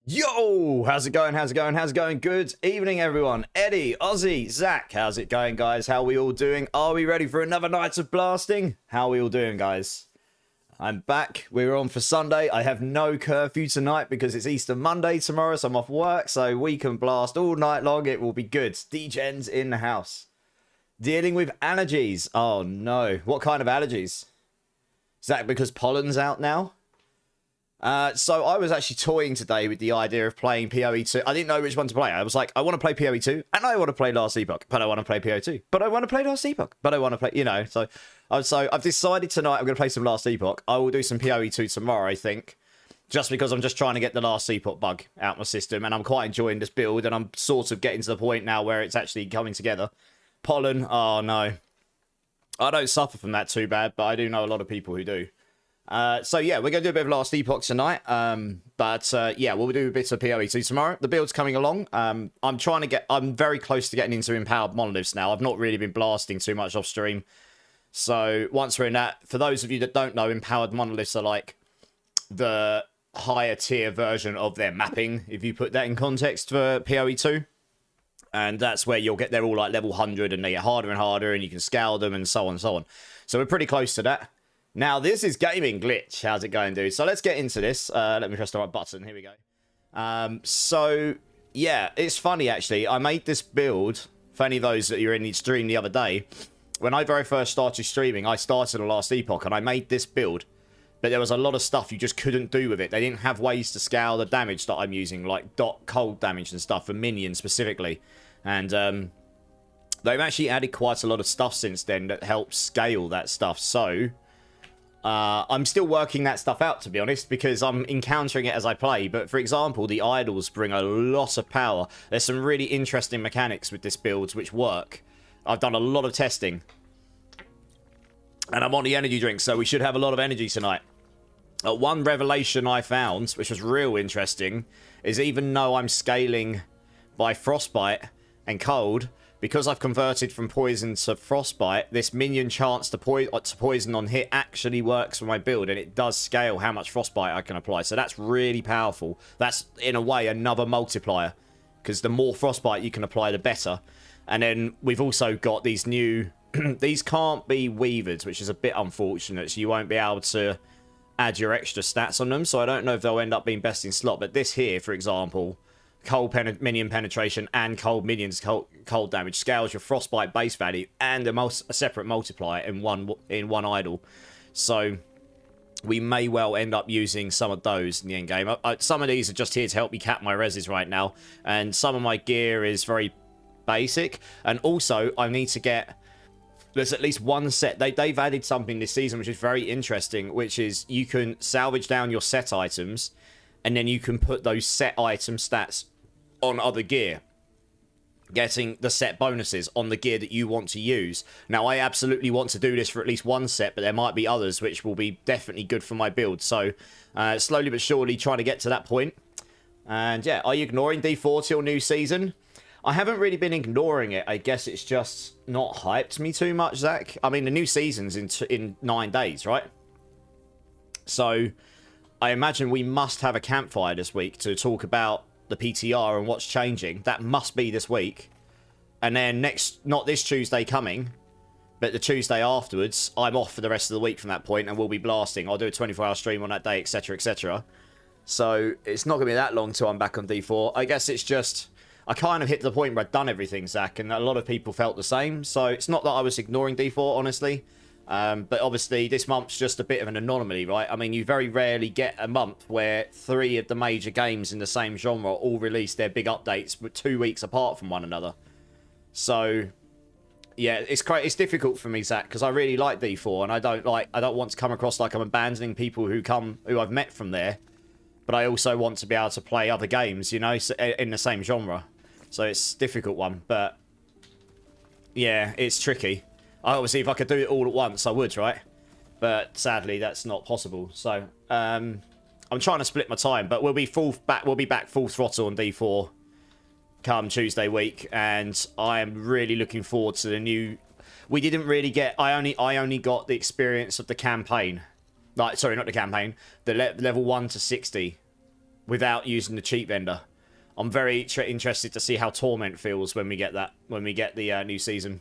Yo, how's it going? How's it going? How's it going? Good evening, everyone. Eddie, Ozzy, Zach, how's it going, guys? How are we all doing? Are we ready for another night of blasting? How are we all doing, guys? I'm back. We're on for Sunday. I have no curfew tonight because it's Easter Monday tomorrow, so I'm off work, so we can blast all night long. It will be good. D-Gen's in the house. Dealing with allergies. Oh, no. What kind of allergies? Is that because pollen's out now? So I was actually toying today with the idea of playing PoE 2. I didn't know which one to play. I was like, I want to play PoE 2 and I want to play Last Epoch, but I want to play PoE 2, but I want to play Last Epoch, but I want to play, you know. So I've decided tonight I'm going to play some Last Epoch. I will do some PoE 2 tomorrow, I think, just because I'm just trying to get the Last Epoch bug out my system, and I'm quite enjoying this build, and I'm sort of getting to the point now where it's actually coming together. Pollen, oh no. I don't suffer from that too bad, but I do know a lot of people who do. So yeah, we're going to do a bit of Last Epoch tonight, yeah, we'll do a bit of PoE 2 tomorrow. The build's coming along. I'm very close to getting into empowered monoliths now. I've not really been blasting too much off stream. So once we're in that, for those of you that don't know, empowered monoliths are like the higher tier version of their mapping, if you put that in context for PoE 2. And that's where you'll get, they're all like level 100 and they get harder and harder and you can scale them and so on and so on. So we're pretty close to that. Now, this is Gaming Glitch. How's it going, dude? So let's get into this. Let me press the right button. Here we go. So, yeah, it's funny, actually. I made this build, for any of those that you're in the stream the other day. When I very first started streaming, I started the Last Epoch, and I made this build. But there was a lot of stuff you just couldn't do with it. They didn't have ways to scale the damage that I'm using, like dot cold damage and stuff for minions specifically. And they've actually added quite a lot of stuff since then that helps scale that stuff. So I'm still working that stuff out, to be honest, because I'm encountering it as I play. But for example, the idols bring a lot of power. There's some really interesting mechanics with this build which work. I've done a lot of testing. And I'm on the energy drink, so we should have a lot of energy tonight. One revelation I found, which was real interesting, is even though I'm scaling by frostbite and cold, because I've converted from poison to frostbite, this minion chance to poison on hit actually works for my build, and it does scale how much frostbite I can apply. So that's really powerful. That's, in a way, another multiplier, because the more frostbite you can apply, the better. And then we've also got these new... these can't be weavered, which is a bit unfortunate, so you won't be able to add your extra stats on them. So I don't know if they'll end up being best in slot, but this here, for example... cold minion penetration and cold minions cold damage scales your frostbite base value and a separate multiplier in one idol. So we may well end up using some of those in the end game. Some of these are just here to help me cap my reses right now, and some of my gear is very basic. And also I need to get, there's at least one set, they've added something this season which is very interesting, which is you can salvage down your set items and then you can put those set item stats on other gear, getting the set bonuses on the gear that you want to use. Now, I absolutely want to do this for at least one set, but there might be others which will be definitely good for my build. So, slowly but surely trying to get to that point. And yeah, are you ignoring D4 till new season? I haven't really been ignoring it. I guess it's just not hyped me too much, Zach. I mean, the new season's in 9 days, right? So, I imagine we must have a campfire this week to talk about the PTR and what's changing. That must be this week. And then not this Tuesday coming, but the Tuesday afterwards, I'm off for the rest of the week from that point, and we'll be blasting. I'll do a 24-hour stream on that day, etc, etc. So it's not going to be that long till I'm back on D4. I guess it's just, I kind of hit the point where I've done everything, Zach, and a lot of people felt the same. So it's not that I was ignoring D4, honestly. But obviously, this month's just a bit of an anomaly, right? I mean, you very rarely get a month where 3 of the major games in the same genre all release their big updates with 2 weeks apart from one another. So, yeah, it's difficult for me, Zach, because I really like D4, and I don't want to come across like I'm abandoning people who I've met from there. But I also want to be able to play other games, you know, in the same genre. So it's a difficult one, but yeah, it's tricky. Obviously, if I could do it all at once, I would, right? But sadly, that's not possible. So, I'm trying to split my time, but we'll be back full throttle on D4 come Tuesday week, and I am really looking forward to the new. We didn't really get. I only got the experience of the campaign. Like, sorry, not the campaign. The level 1 to 60 without using the cheap vendor. I'm very interested to see how Torment feels when we get that, when we get the new season.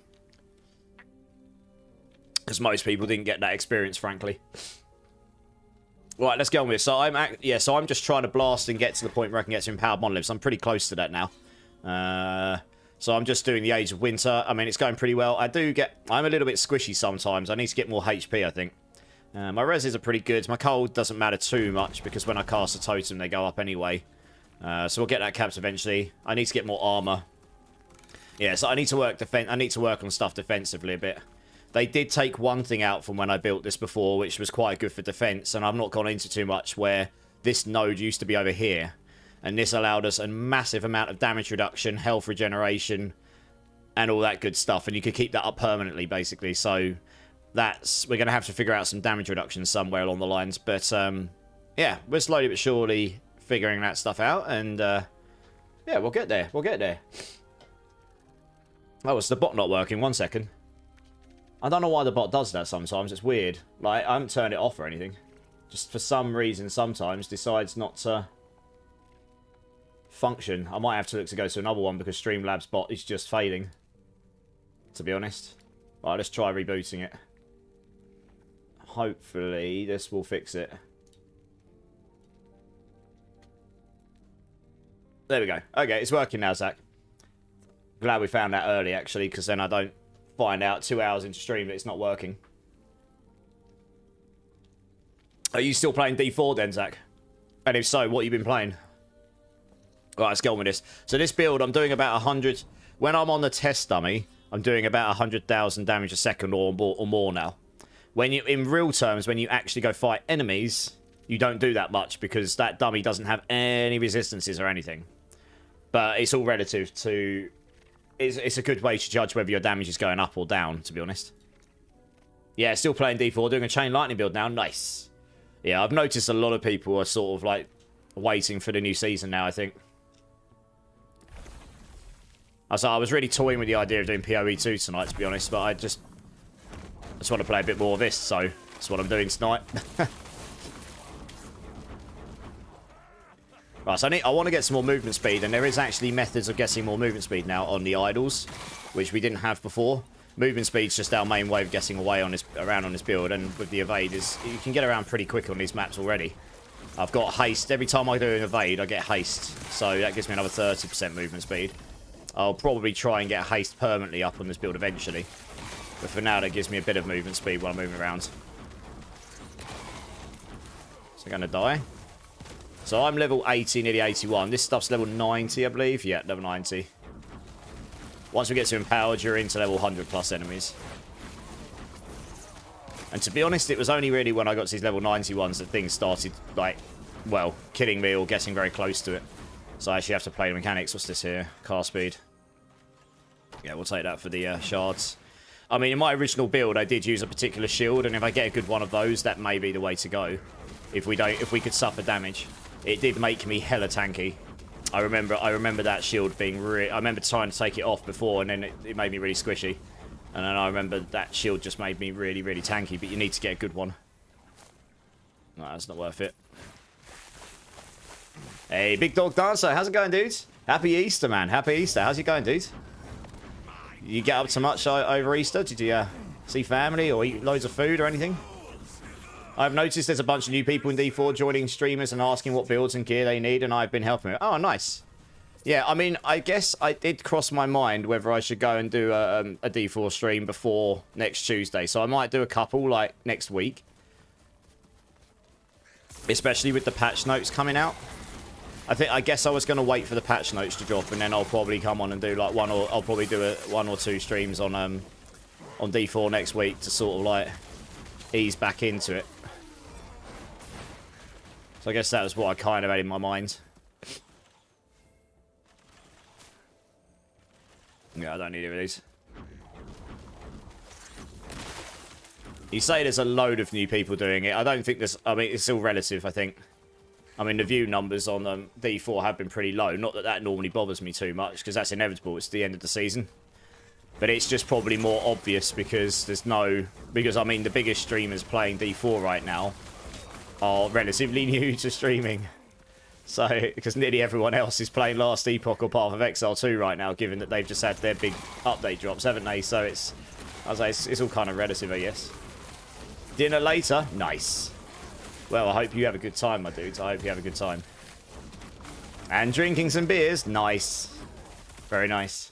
Because most people didn't get that experience, frankly. Right, let's get on with this. So I'm just trying to blast and get to the point where I can get to empowered monoliths. I'm pretty close to that now. So I'm just doing the Age of Winter. I mean, it's going pretty well. I'm a little bit squishy sometimes. I need to get more HP, I think. My reses are pretty good. My cold doesn't matter too much because when I cast a totem, they go up anyway. So we'll get that capped eventually. I need to get more armor. Yeah, so I need to work on stuff defensively a bit. They did take one thing out from when I built this before, which was quite good for defense, and I've not gone into too much, where this node used to be over here, and this allowed us a massive amount of damage reduction, health regeneration, and all that good stuff, and you could keep that up permanently, basically. So we're going to have to figure out some damage reduction somewhere along the lines, but yeah, we're slowly but surely figuring that stuff out, and yeah, we'll get there. Oh, is the bot not working? 1 second. I don't know why the bot does that sometimes. It's weird. Like, I haven't turned it off or anything. Just for some reason, sometimes decides not to function. I might have to look to go to another one because Streamlabs bot is just fading, to be honest. Right, let's try rebooting it. Hopefully, this will fix it. There we go. Okay, it's working now, Zach. Glad we found that early, actually, because then I don't find out 2 hours into stream that it's not working. Are you still playing D4 then, Zach? And if so, what have you been playing? Right, let's get on with this. So this build, I'm doing about 100... When I'm on the test dummy, I'm doing about 100,000 damage a second or more now. When you, in real terms, when you actually go fight enemies, you don't do that much because that dummy doesn't have any resistances or anything. But it's all relative to... It's a good way to judge whether your damage is going up or down, to be honest. Yeah, still playing D4, doing a Chain Lightning build now. Nice. Yeah, I've noticed a lot of people are sort of like waiting for the new season now, I think. I was really toying with the idea of doing PoE2 tonight, to be honest, but I just want to play a bit more of this, so that's what I'm doing tonight. Right, so I want to get some more movement speed, and there is actually methods of getting more movement speed now on the idols, which we didn't have before. Movement speed's just our main way of getting away around on this build, and with the evade, you can get around pretty quick on these maps already. I've got haste. Every time I do an evade, I get haste, so that gives me another 30% movement speed. I'll probably try and get haste permanently up on this build eventually, but for now, that gives me a bit of movement speed while I'm moving around. So I'm going to die. So I'm level 80, nearly 81. This stuff's level 90, I believe. Yeah, level 90. Once we get to empowered, you're into level 100 plus enemies. And to be honest, it was only really when I got to these level 90 ones that things started, like, well, killing me or getting very close to it. So I actually have to play the mechanics. What's this here? Car speed. Yeah, we'll take that for the shards. I mean, in my original build, I did use a particular shield, and if I get a good one of those, that may be the way to go. If we could suffer damage. It did make me hella tanky. I remember that shield being I remember trying to take it off before, and then it made me really squishy. And then I remember that shield just made me really, really tanky, but you need to get a good one. No, that's not worth it. Hey, Big Dog Dancer, how's it going, dudes? Happy Easter, man. Happy Easter. How's it going, dudes? You get up to much over Easter? Did you see family or eat loads of food or anything? I've noticed there's a bunch of new people in D4 joining streamers and asking what builds and gear they need, and I've been helping. Oh, nice. Yeah, I mean, I guess I did cross my mind whether I should go and do a D4 stream before next Tuesday. So I might do a couple, like, next week. Especially with the patch notes coming out. I guess I was going to wait for the patch notes to drop, and then I'll probably come on and do, like, one or two streams on D4 next week to sort of, like, ease back into it. So I guess that was what I kind of had in my mind. Yeah, I don't need any of these. You say there's a load of new people doing it. I don't think there's... I mean, it's still relative, I think. I mean, the view numbers on D4 have been pretty low. Not that that normally bothers me too much, because that's inevitable. It's the end of the season. But it's just probably more obvious because there's no... Because, I mean, the biggest streamers playing D4 right now are relatively new to streaming. So, because nearly everyone else is playing Last Epoch or Path of Exile 2 right now, given that they've just had their big update drops, haven't they? So it's, I was like, it's all kind of relative, I guess. Dinner later? Nice. Well, I hope you have a good time, my dudes. I hope you have a good time. And drinking some beers? Nice. Very nice.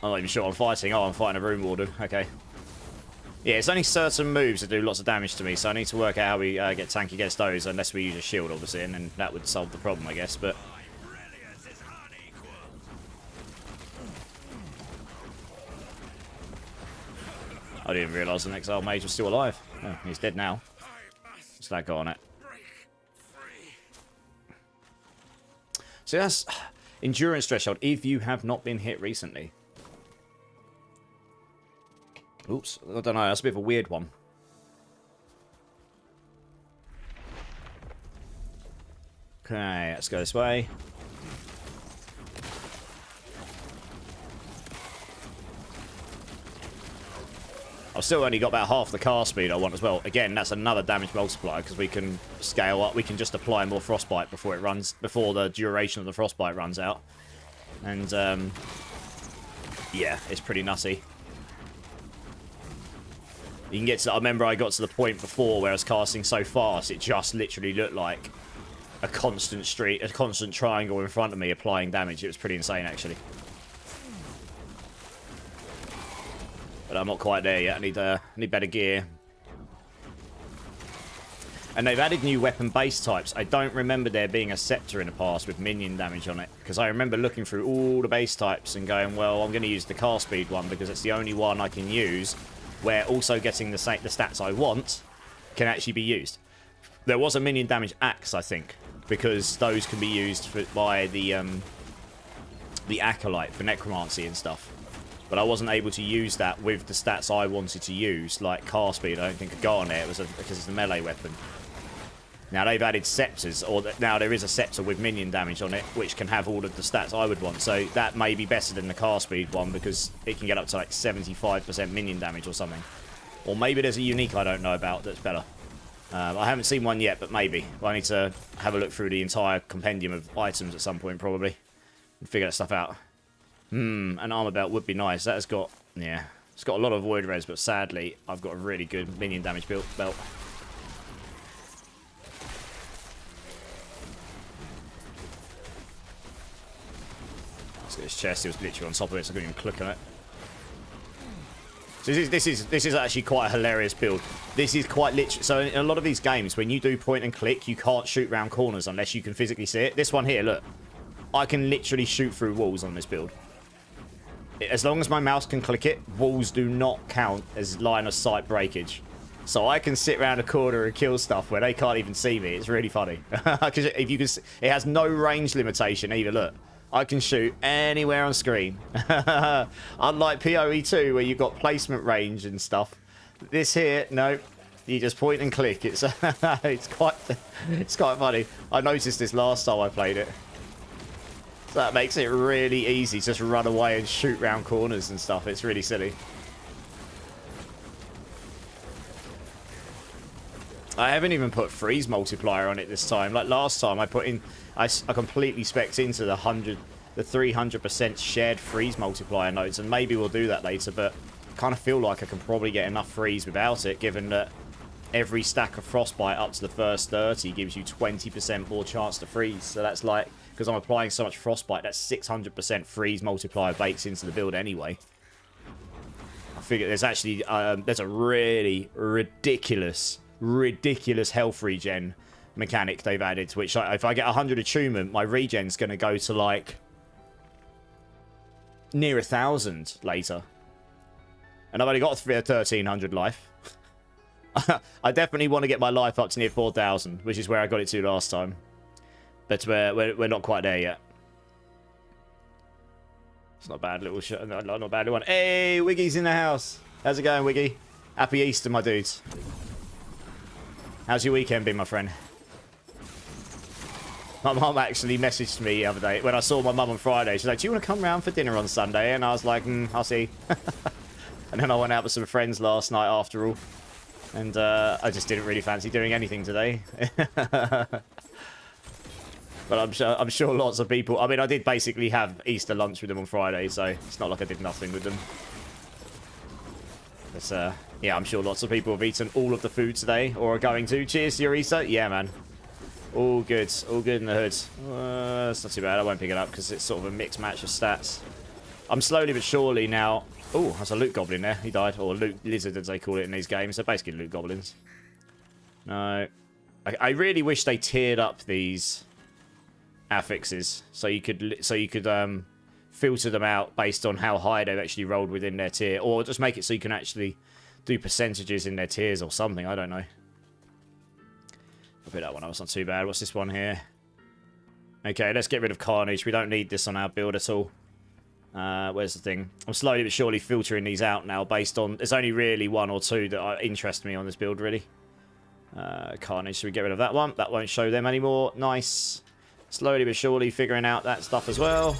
I'm not even sure I'm fighting. Oh, I'm fighting a Rune Warden. Okay. Yeah, it's only certain moves that do lots of damage to me, so I need to work out how we get tank against those, unless we use a shield, obviously, and then that would solve the problem, I guess, but... I didn't realise the Exile Mage was still alive. Oh, he's dead now. What's that got on it? So that's... Endurance threshold, if you have not been hit recently. Oops, I don't know, that's a bit of a weird one. Okay, let's go this way. I've still only got about half the cast speed I want as well. Again, that's another damage multiplier because we can scale up. We can just apply more frostbite before it runs, before the duration of the frostbite runs out. And yeah, it's pretty nutty. You can get to, I remember I got to the point before where I was casting so fast, it just literally looked like a constant street, a constant triangle in front of me applying damage. It was pretty insane, actually. But I'm not quite there yet. I need better gear. And they've added new weapon base types. I don't remember there being a scepter in the past with minion damage on it. Because I remember looking through all the base types and going, well, I'm going to use the cast speed one because it's the only one I can use where also getting the stats I want can actually be used. There was a minion damage axe, I think, because those can be used by the Acolyte for necromancy and stuff. But I wasn't able to use that with the stats I wanted to use, like car speed. I don't think could go on there because it's a melee weapon. Now they've added scepters, or now there is a scepter with minion damage on it, which can have all of the stats I would want. So that may be better than the car speed one because it can get up to like 75% minion damage or something. Or maybe there's a unique I don't know about that's better. I haven't seen one yet, but maybe. I need to have a look through the entire compendium of items at some point, probably, and figure that stuff out. An armor belt would be nice. That has got, yeah, it's got a lot of void res, but sadly, I've got a really good minion damage belt. Let's get his chest. It was literally on top of it, so I couldn't even click on it. So this is actually quite a hilarious build. This is quite literally. So in a lot of these games, when you do point and click, you can't shoot round corners unless you can physically see it. This one here, look, I can literally shoot through walls on this build. As long as my mouse can click it, walls do not count as line of sight breakage. So I can sit around a corner and kill stuff where they can't even see me. It's really funny. Because if you can, it has no range limitation either. Look, I can shoot anywhere on screen. Unlike PoE 2 where you've got placement range and stuff. This here, no. You just point and click. It's it's quite funny. I noticed this last time I played it. So that makes it really easy to just run away and shoot round corners and stuff. It's really silly. I haven't even put freeze multiplier on it this time. Like last time, I put in, I completely specced into the 300% shared freeze multiplier nodes, and maybe we'll do that later. But I kind of feel like I can probably get enough freeze without it, given that every stack of frostbite up to the first 30 gives you 20% more chance to freeze. So that's like, because I'm applying so much frostbite, that's 600% freeze multiplier baked into the build anyway. I figure there's actually there's a really ridiculous health regen mechanic they've added, which if I get 100 attunement, my regen's going to go to like near 1,000 later, and I've only got 1,300 life. I definitely want to get my life up to near 4,000, which is where I got it to last time. But we're not quite there yet. It's not a bad little shot. Not a bad little one. Hey, Wiggy's in the house. How's it going, Wiggy? Happy Easter, my dudes. How's your weekend been, my friend? My mum actually messaged me the other day. When I saw my mum on Friday, she's like, do you want to come round for dinner on Sunday? And I was like, I'll see. And then I went out with some friends last night after all. And I just didn't really fancy doing anything today. But I'm sure lots of people... I mean, I did basically have Easter lunch with them on Friday, so it's not like I did nothing with them. But, yeah, I'm sure lots of people have eaten all of the food today, or are going to. Cheers to your Easter. Yeah, man. All good. All good in the hood. It's not too bad. I won't pick it up, because it's sort of a mixed match of stats. I'm slowly but surely now... Oh, that's a loot goblin there. He died. Or loot lizard, as they call it in these games. They're basically loot goblins. No. I really wish they tiered up these... affixes, so you could filter them out based on how high they've actually rolled within their tier, or just make it so you can actually do percentages in their tiers or something. I don't know. I'll pick that one up. It's not too bad. What's this one here? Okay, let's get rid of Carnage. We don't need this on our build at all. Where's the thing? I'm slowly but surely filtering these out now based on... There's only really one or two that interest me on this build, really. Carnage, so we get rid of that one. That won't show them anymore. Nice. Slowly but surely figuring out that stuff as well.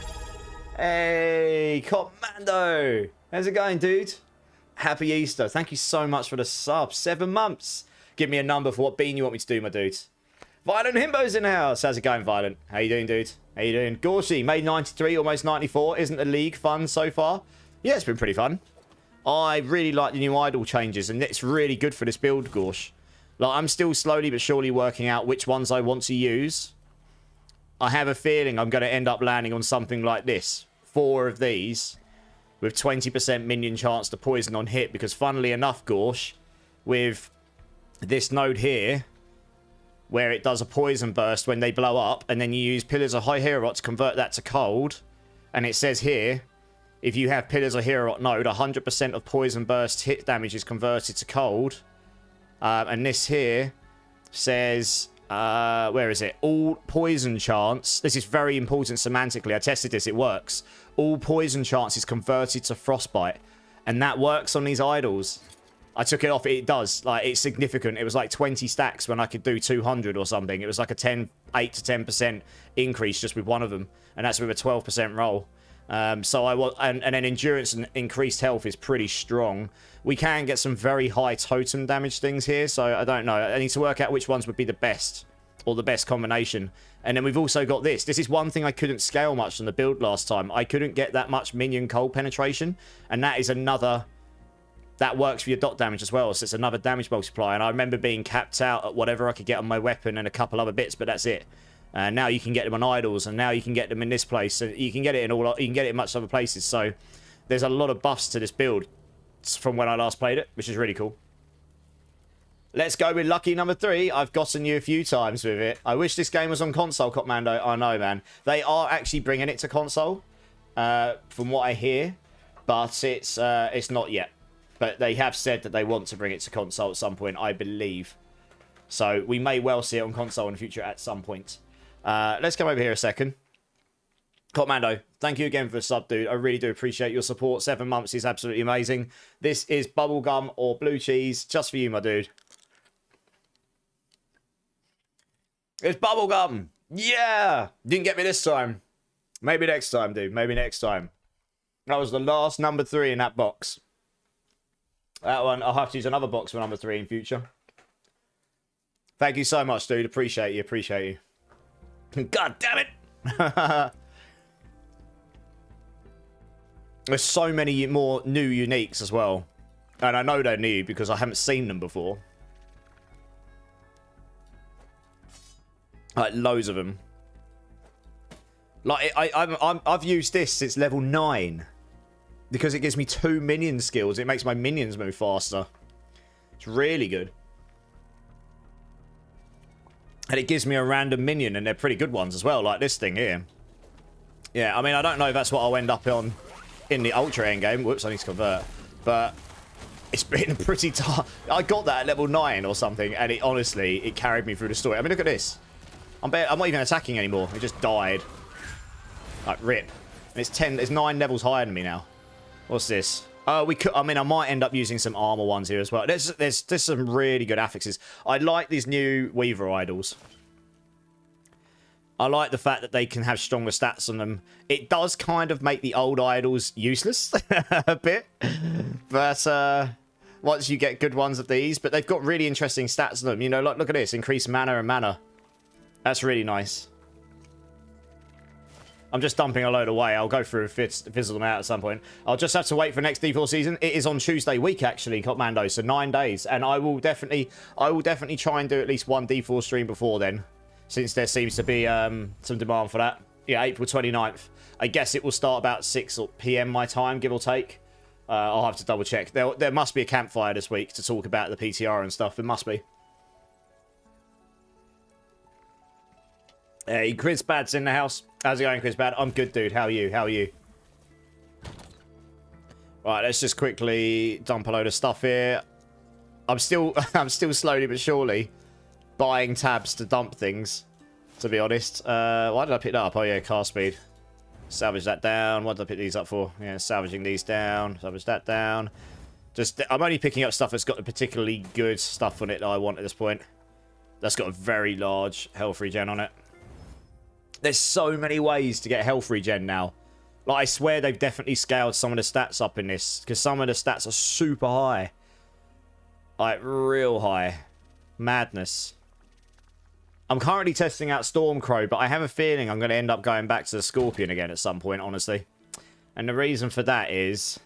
Hey, Commando! How's it going, dude? Happy Easter. Thank you so much for the sub. 7 months. Give me a number for what bean you want me to do, my dude. Violent Himbo's in the house. How's it going, Violent? How you doing, dude? How you doing? Gorshi, made 93, almost 94. Isn't the league fun so far? Yeah, it's been pretty fun. I really like the new idol changes, and it's really good for this build, Gorsh. Like, I'm still slowly but surely working out which ones I want to use. I have a feeling I'm going to end up landing on something like this. 4 of these with 20% minion chance to poison on hit. Because funnily enough, Gorsh, with this node here, where it does a poison burst when they blow up, and then you use Pillars of High Hero to convert that to cold. And it says here, if you have Pillars of Hero node, 100% of poison burst hit damage is converted to cold. And this here says... where is it? All poison chance. This is very important semantically. I tested this. It works. All poison chance is converted to frostbite. And that works on these idols. I took it off. It does. Like, it's significant. It was like 20 stacks when I could do 200 or something. It was like a 8 to 10% increase just with one of them. And that's with a 12% roll. So I was, and then endurance and increased health is pretty strong. We can get some very high totem damage things here, so I don't know. I need to work out which ones would be the best, or the best combination. And then we've also got this. This is one thing I couldn't scale much on the build last time. I couldn't get that much minion cold penetration, and that is another... That works for your dot damage as well, so it's another damage multiplier. And I remember being capped out at whatever I could get on my weapon and a couple other bits, but that's it. Now you can get them on idols, and now you can get them in this place. So you can get it in all. You can get it in much other places. So there's a lot of buffs to this build from when I last played it, which is really cool. Let's go with lucky number 3. I've gotten you a few times with it. I wish this game was on console, Commando. I know, man. They are actually bringing it to console, from what I hear, but it's not yet. But they have said that they want to bring it to console at some point, I believe. So we may well see it on console in the future at some point. Let's come over here a second. Commando, thank you again for the sub, dude. I really do appreciate your support. 7 months is absolutely amazing. This is bubblegum or blue cheese just for you, my dude. It's bubblegum. Yeah. Didn't get me this time. Maybe next time, dude. Maybe next time. That was the last number 3 in that box. That one, I'll have to use another box for number 3 in future. Thank you so much, dude. Appreciate you. Appreciate you. God damn it. There's so many more new uniques as well. And I know they're new because I haven't seen them before. Like, loads of them. Like, I've used this since level 9. Because it gives me 2 minion skills. It makes my minions move faster. It's really good. And it gives me a random minion, and they're pretty good ones as well, like this thing here. Yeah, I mean, I don't know if that's what I'll end up on in the Ultra endgame. Whoops, I need to convert. But it's been pretty tough. I got that at level 9 or something, and it honestly, it carried me through the story. I mean, look at this. I'm not even attacking anymore. It just died. Like, rip. And it's 9 levels higher than me now. What's this? We could. I mean, I might end up using some armor ones here as well. There's some really good affixes. I like these new Weaver idols. I like the fact that they can have stronger stats on them. It does kind of make the old idols useless a bit, but once you get good ones of these. But they've got really interesting stats on them. You know, like, look at this. Increased mana and mana. That's really nice. I'm just dumping a load away. I'll go through and fizzle them out at some point. I'll just have to wait for next D4 season. It is on Tuesday week, actually, Commando, so 9 days. And I will definitely try and do at least one D4 stream before then, since there seems to be some demand for that. Yeah, April 29th. I guess it will start about 6 PM my time, give or take. I'll have to double check. There must be a campfire this week to talk about the PTR and stuff. There must be. Hey, Chris Bad's in the house. How's it going, Chris Bad? I'm good, dude. How are you? How are you? Right, let's just quickly dump a load of stuff here. I'm still slowly but surely buying tabs to dump things, to be honest. Why did I pick that up? Oh, yeah, car speed. Salvage that down. What did I pick these up for? Yeah, salvaging these down. Salvage that down. I'm only picking up stuff that's got the particularly good stuff on it that I want at this point. That's got a very large health regen on it. There's so many ways to get health regen now. Like, I swear they've definitely scaled some of the stats up in this, because some of the stats are super high. Like, real high. Madness. I'm currently testing out Stormcrow, but I have a feeling I'm going to end up going back to the Scorpion again at some point, honestly. And the reason for that is,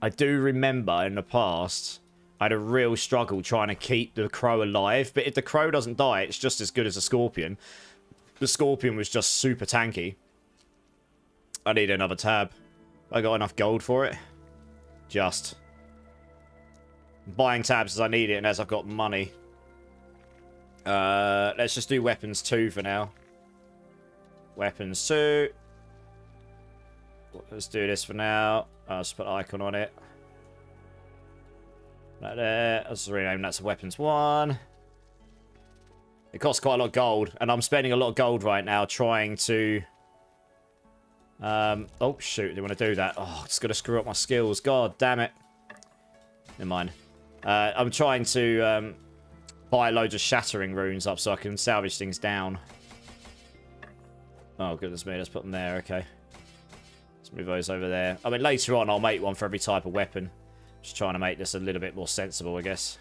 I do remember in the past, I had a real struggle trying to keep the Crow alive, but if the Crow doesn't die, it's just as good as a Scorpion. The Scorpion was just super tanky. I need another tab. I got enough gold for it. Just. I'm buying tabs as I need it and as I've got money. Let's just do weapons 2 for now. Weapons 2. Let's do this for now. I'll just put an icon on it. Right there. I'll just rename that to weapons 1. It costs quite a lot of gold, and I'm spending a lot of gold right now trying to... oh, shoot, I didn't want to do that. Oh, it's going to screw up my skills. God damn it. Never mind. I'm trying to buy loads of shattering runes up so I can salvage things down. Oh, goodness me, let's put them there, okay. Let's move those over there. I mean, later on, I'll make one for every type of weapon. Just trying to make this a little bit more sensible, I guess.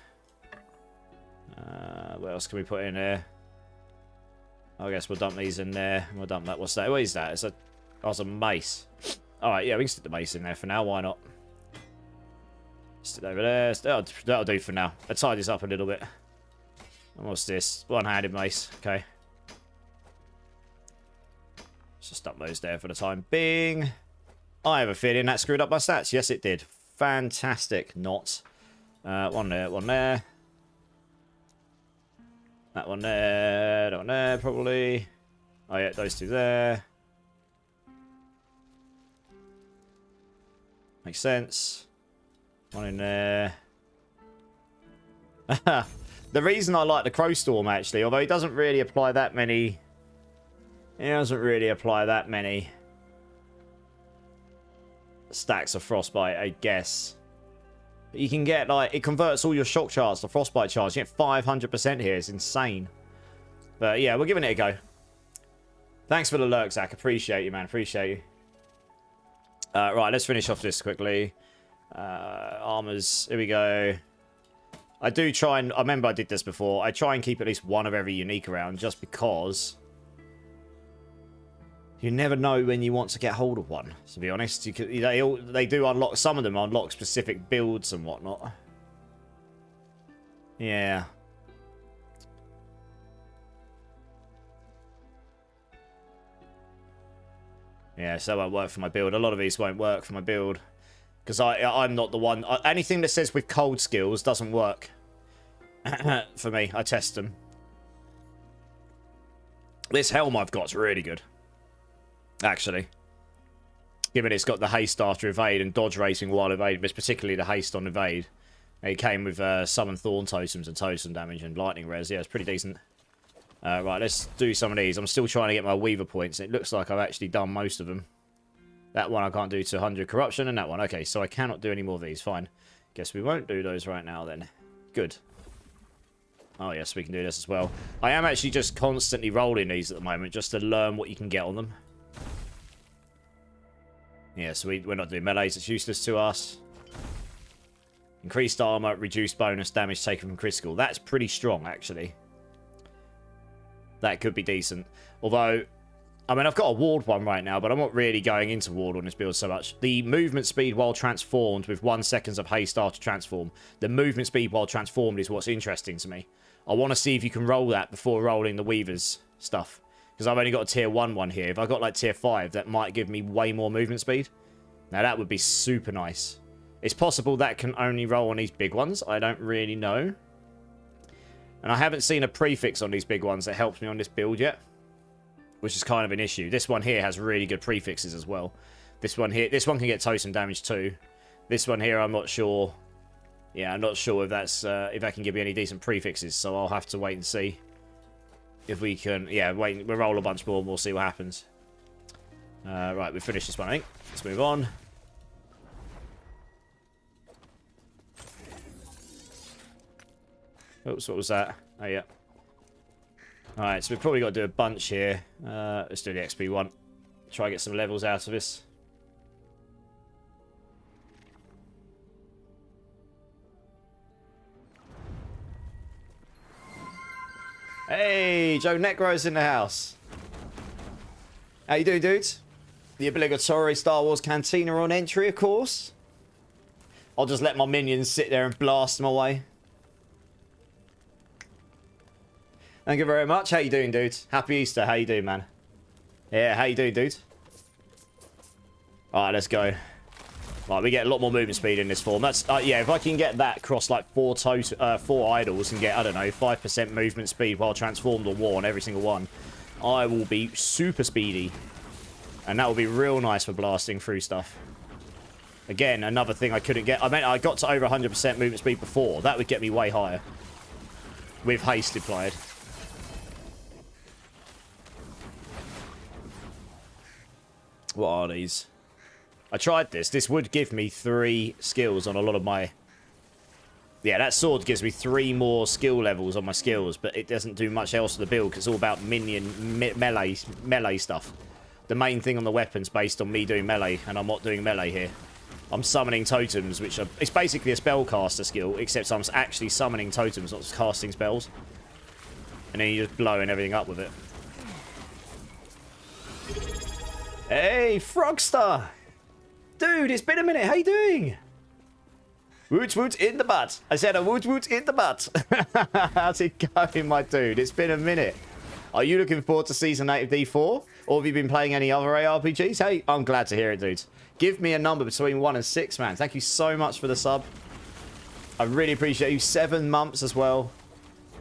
What else can we put in here? I guess we'll dump these in there. We'll dump that. What's that? What is that? It's a mace. Alright, yeah, we can stick the mace in there for now. Why not? Stick it over there. That'll do for now. I'll tie this up a little bit. And what's this? One-handed mace. Okay. Let's just dump those there for the time being. I have a feeling that screwed up my stats. Yes, it did. Fantastic. Not. One there, one there. That one there, that one there, probably. Oh yeah, those 2 there. Makes sense. One in there. The reason I like the Crowstorm, actually, although he doesn't really apply that many... He doesn't really apply that many stacks of Frostbite, I guess. But you can get, like, it converts all your shock charge to frostbite charge. You get 500% here. It's insane. But yeah, we're giving it a go. Thanks for the lurk, Zach. Appreciate you, man. Appreciate you. Right, let's finish off this quickly. Armors. Here we go. I do try and... I remember I did this before. I try and keep at least one of every unique around just because... You never know when you want to get hold of one, to be honest. They do unlock... Some of them unlock specific builds and whatnot. Yeah. Yeah, so that won't work for my build. A lot of these won't work for my build. Because I'm not the one... Anything that says with cold skills doesn't work. For me. I test them. This helm I've got is really good. Actually. Given it's got the haste after evade and dodge racing while evade, but particularly the haste on evade. It came with summon thorn totems and totem damage and lightning res. Yeah, it's pretty decent. Right, let's do some of these. I'm still trying to get my Weaver points. It looks like I've actually done most of them. That one I can't do to 100 corruption, and that one. Okay, so I cannot do any more of these. Fine. Guess we won't do those right now then. Good. Oh yes, we can do this as well. I am actually just constantly rolling these at the moment just to learn what you can get on them. Yeah, so we're not doing melees. It's useless to us. Increased armor, reduced bonus damage taken from critical. That's pretty strong, actually. That could be decent. Although, I mean, I've got a ward one right now, but I'm not really going into ward on this build so much. The movement speed while transformed with 1 second of haste after transform. The movement speed while transformed is what's interesting to me. I want to see if you can roll that before rolling the Weaver's stuff. Because I've only got a tier 1 one here. If I got like tier 5, that might give me way more movement speed. Now that would be super nice. It's possible that can only roll on these big ones. I don't really know. And I haven't seen a prefix on these big ones that helps me on this build yet. Which is kind of an issue. This one here has really good prefixes as well. This one here, this one can get totem damage too. This one here, I'm not sure. Yeah, I'm not sure if that's if that can give me any decent prefixes. So I'll have to wait and see if we can. Yeah, wait. We'll roll a bunch more and we'll see what happens. Right, we finished this one, I think. Let's move on. Oops, what was that? Oh, yeah. Alright, so we've probably got to do a bunch here. Let's do the XP one. Try and get some levels out of this. Hey, Joe Necro's in the house. How you doing, dudes? The obligatory Star Wars Cantina on entry, of course. I'll just let my minions sit there and blast them away. Thank you very much. How you doing, dude? Happy Easter. How you doing, man? Yeah, how you doing, dude? Alright, let's go. Right, we get a lot more movement speed in this form. That's yeah, if I can get that across like 4 idols and get, I don't know, 5% movement speed while transformed or war on every single one, I will be super speedy. And that will be real nice for blasting through stuff. Again, another thing I couldn't get. I mean, I got to over 100% movement speed before. That would get me way higher. With haste applied. What are these? I tried this. This would give me 3 skills on a lot of my... Yeah, that sword gives me 3 more skill levels on my skills, but it doesn't do much else to the build because it's all about melee stuff. The main thing on the weapon's based on me doing melee, and I'm not doing melee here. I'm summoning totems, which are... It's basically a spellcaster skill, except I'm actually summoning totems, not just casting spells. And then you're just blowing everything up with it. Hey, Frogster! Dude, it's been a minute. How you doing? Woot woot in the butt. I said a woot woot in the butt. How's it going, my dude? It's been a minute. Are you looking forward to Season 8 of D4? Or have you been playing any other ARPGs? Hey, I'm glad to hear it, dude. Give me a number between 1 and 6, man. Thank you so much for the sub. I really appreciate you. 7 months as well.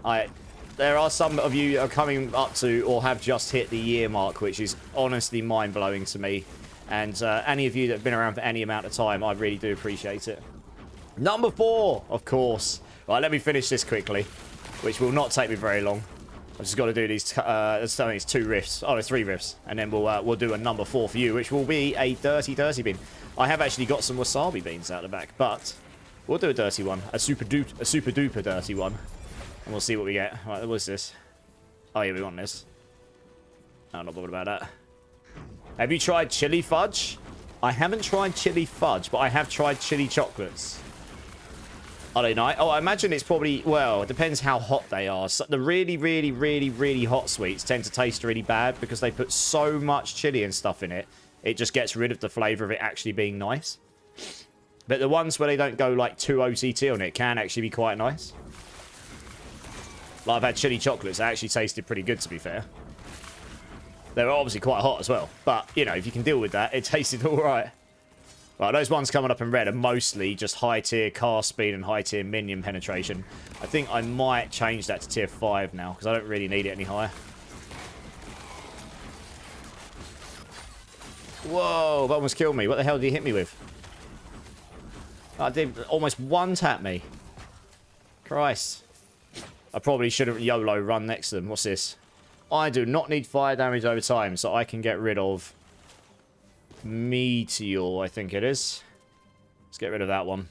There are some of you that are coming up to or have just hit the year mark, which is honestly mind-blowing to me. And any of you that have been around for any amount of time, I really do appreciate it. Number 4, of course. Right, let me finish this quickly, which will not take me very long. I've just got to do these, it's 2 rifts. Oh, no, 3 rifts. And then we'll do a number 4 for you, which will be a dirty bean. I have actually got some wasabi beans out the back, but we'll do a dirty one. A super duper dirty one. And we'll see what we get. Right, what's this? Oh, yeah, we want this. No, I'm not bothered about that. Have you tried chili fudge? I haven't tried chili fudge, but I have tried chili chocolates. Are they nice? Oh, I imagine it's probably... Well, it depends how hot they are. So the really, really, really, really hot sweets tend to taste really bad because they put so much chili and stuff in it. It just gets rid of the flavour of it actually being nice. But the ones where they don't go like too OTT on it can actually be quite nice. Like I've had chili chocolates. They actually tasted pretty good, to be fair. They were obviously quite hot as well. But, you know, if you can deal with that, it tasted all right. Right, those ones coming up in red are mostly just high tier cast speed and high tier minion penetration. I think I might change that to tier 5 now, because I don't really need it any higher. Whoa, that almost killed me. What the hell did he hit me with? I did almost one-tap me. Christ. I probably should have YOLO run next to them. What's this? I do not need fire damage over time, so I can get rid of Meteor, I think it is. Let's get rid of that one.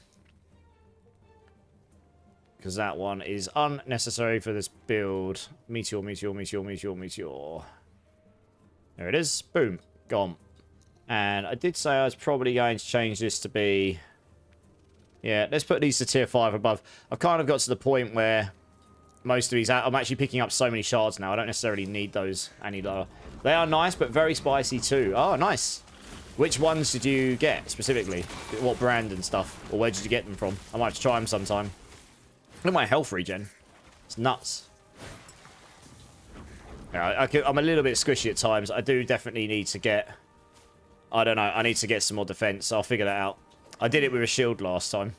Because that one is unnecessary for this build. Meteor, Meteor, Meteor, Meteor, Meteor. There it is. Boom. Gone. And I did say I was probably going to change this to be... Yeah, let's put these to tier 5 above. I've kind of got to the point where most of these... I'm actually picking up so many shards now. I don't necessarily need those any lower. They are nice, but very spicy too. Oh, nice. Which ones did you get, specifically? What brand and stuff? Or where did you get them from? I might have to try them sometime. Look at my health regen. It's nuts. Yeah, I'm a little bit squishy at times. I do definitely need to get... I don't know. I need to get some more defense. I'll figure that out. I did it with a shield last time.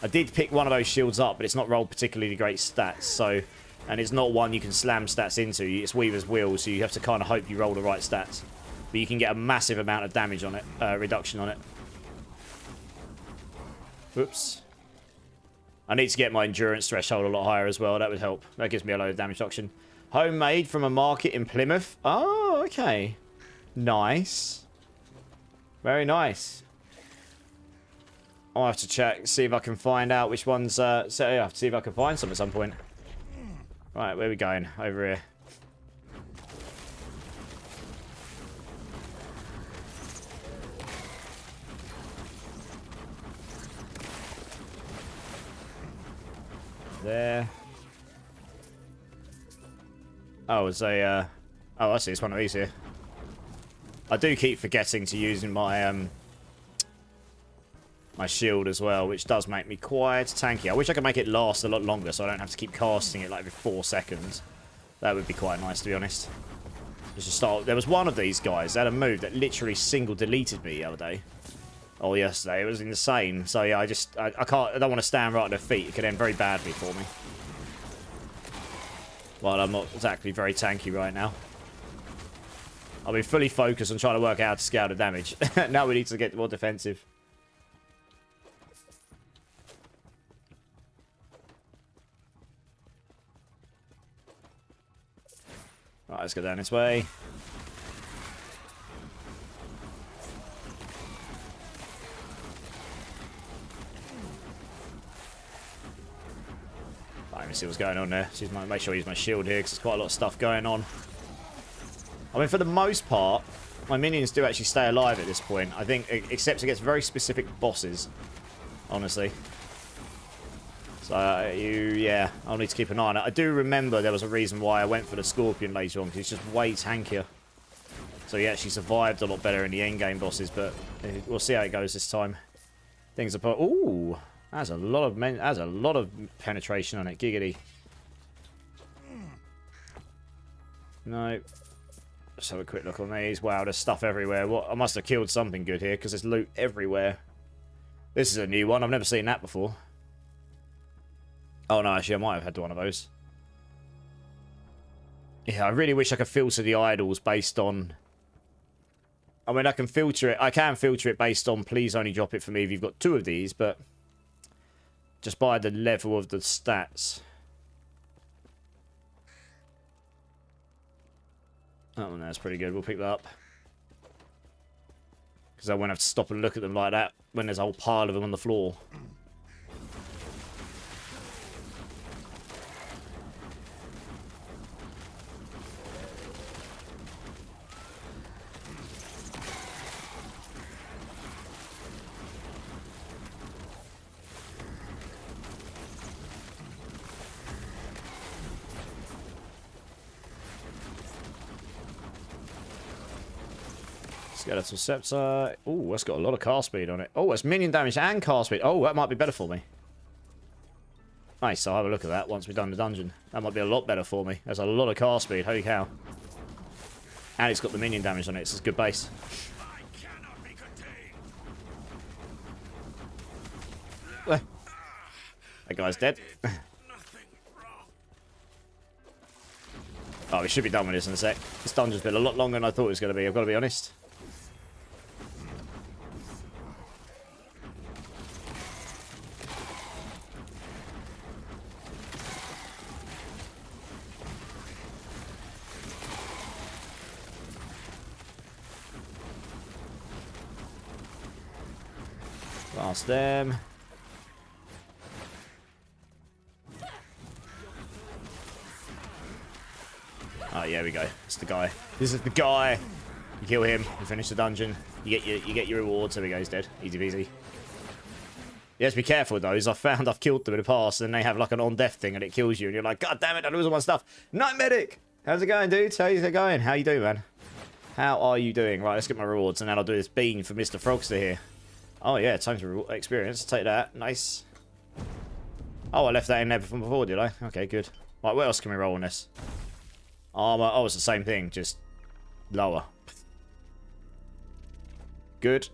I did pick one of those shields up, but it's not rolled particularly great stats, so... And it's not one you can slam stats into. It's Weaver's Wheel, so you have to kind of hope you roll the right stats. But you can get a massive amount of damage on it. Reduction on it. Whoops. I need to get my endurance threshold a lot higher as well. That would help. That gives me a load of damage reduction. Homemade from a market in Plymouth. Oh, okay. Nice. Very nice. I'll have to check, see if I can find out which ones... so yeah, I have to see if I can find some at some point. Right, where are we going? Over here. There. Oh, it's a... Oh, I see. It's one of these here. I do keep forgetting to use my... my shield as well, which does make me quite tanky. I wish I could make it last a lot longer so I don't have to keep casting it like every 4 seconds. That would be quite nice, to be honest. Just to start, there was one of these guys that had a move that literally single deleted me the other day. Or yesterday. It was insane. So yeah, I don't want to stand right at their feet. It could end very badly for me. Well, I'm not exactly very tanky right now. I'll be fully focused on trying to work out how to scale the damage. Now we need to get more defensive. Right, let's go down this way. Let me see what's going on there. Make sure I use my shield here because there's quite a lot of stuff going on. I mean, for the most part, my minions do actually stay alive at this point. I think, except against very specific bosses, honestly. So, yeah, I'll need to keep an eye on it. I do remember there was a reason why I went for the Scorpion later on, because he's just way tankier. So he actually survived a lot better in the endgame bosses, but we'll see how it goes this time. Things are... Ooh, that's a lot of penetration on it, giggity. No. Let's have a quick look on these. Wow, there's stuff everywhere. What? I must have killed something good here, because there's loot everywhere. This is a new one. I've never seen that before. Oh, no, actually, I might have had one of those. Yeah, I really wish I could filter the idols based on... I mean, I can filter it based on please only drop it for me if you've got 2 of these, but... just by the level of the stats. Oh, that's pretty good. We'll pick that up. Because I won't have to stop and look at them like that when there's a whole pile of them on the floor. Skeletal Scepter. Oh, that's got a lot of cast speed on it. Oh, it's minion damage and cast speed. Oh, that might be better for me. Nice, I'll have a look at that once we've done the dungeon. That might be a lot better for me. There's a lot of cast speed, holy cow. And it's got the minion damage on it, so it's a good base. That guy's dead. Oh, we should be done with this in a sec. This dungeon's been a lot longer than I thought it was going to be, I've got to be honest. Blast them. Oh, yeah, we go. It's the guy. This is the guy. You kill him, you finish the dungeon, you get your rewards. There we go, he's dead. Easy peasy. You have to be careful with those. I've killed them in the past, and they have like an on-death thing, and it kills you, and you're like, God damn it, I lose all my stuff. Night Medic! How's it going, dude? How's it going? How you doing, man? How are you doing? Right, let's get my rewards, and then I'll do this bean for Mr. Frogster here. Oh, yeah, time to experience. Take that. Nice. Oh, I left that in there from before, did I? Okay, good. Right, what else can we roll on this? Armor. Oh, it's the same thing, just lower. Good.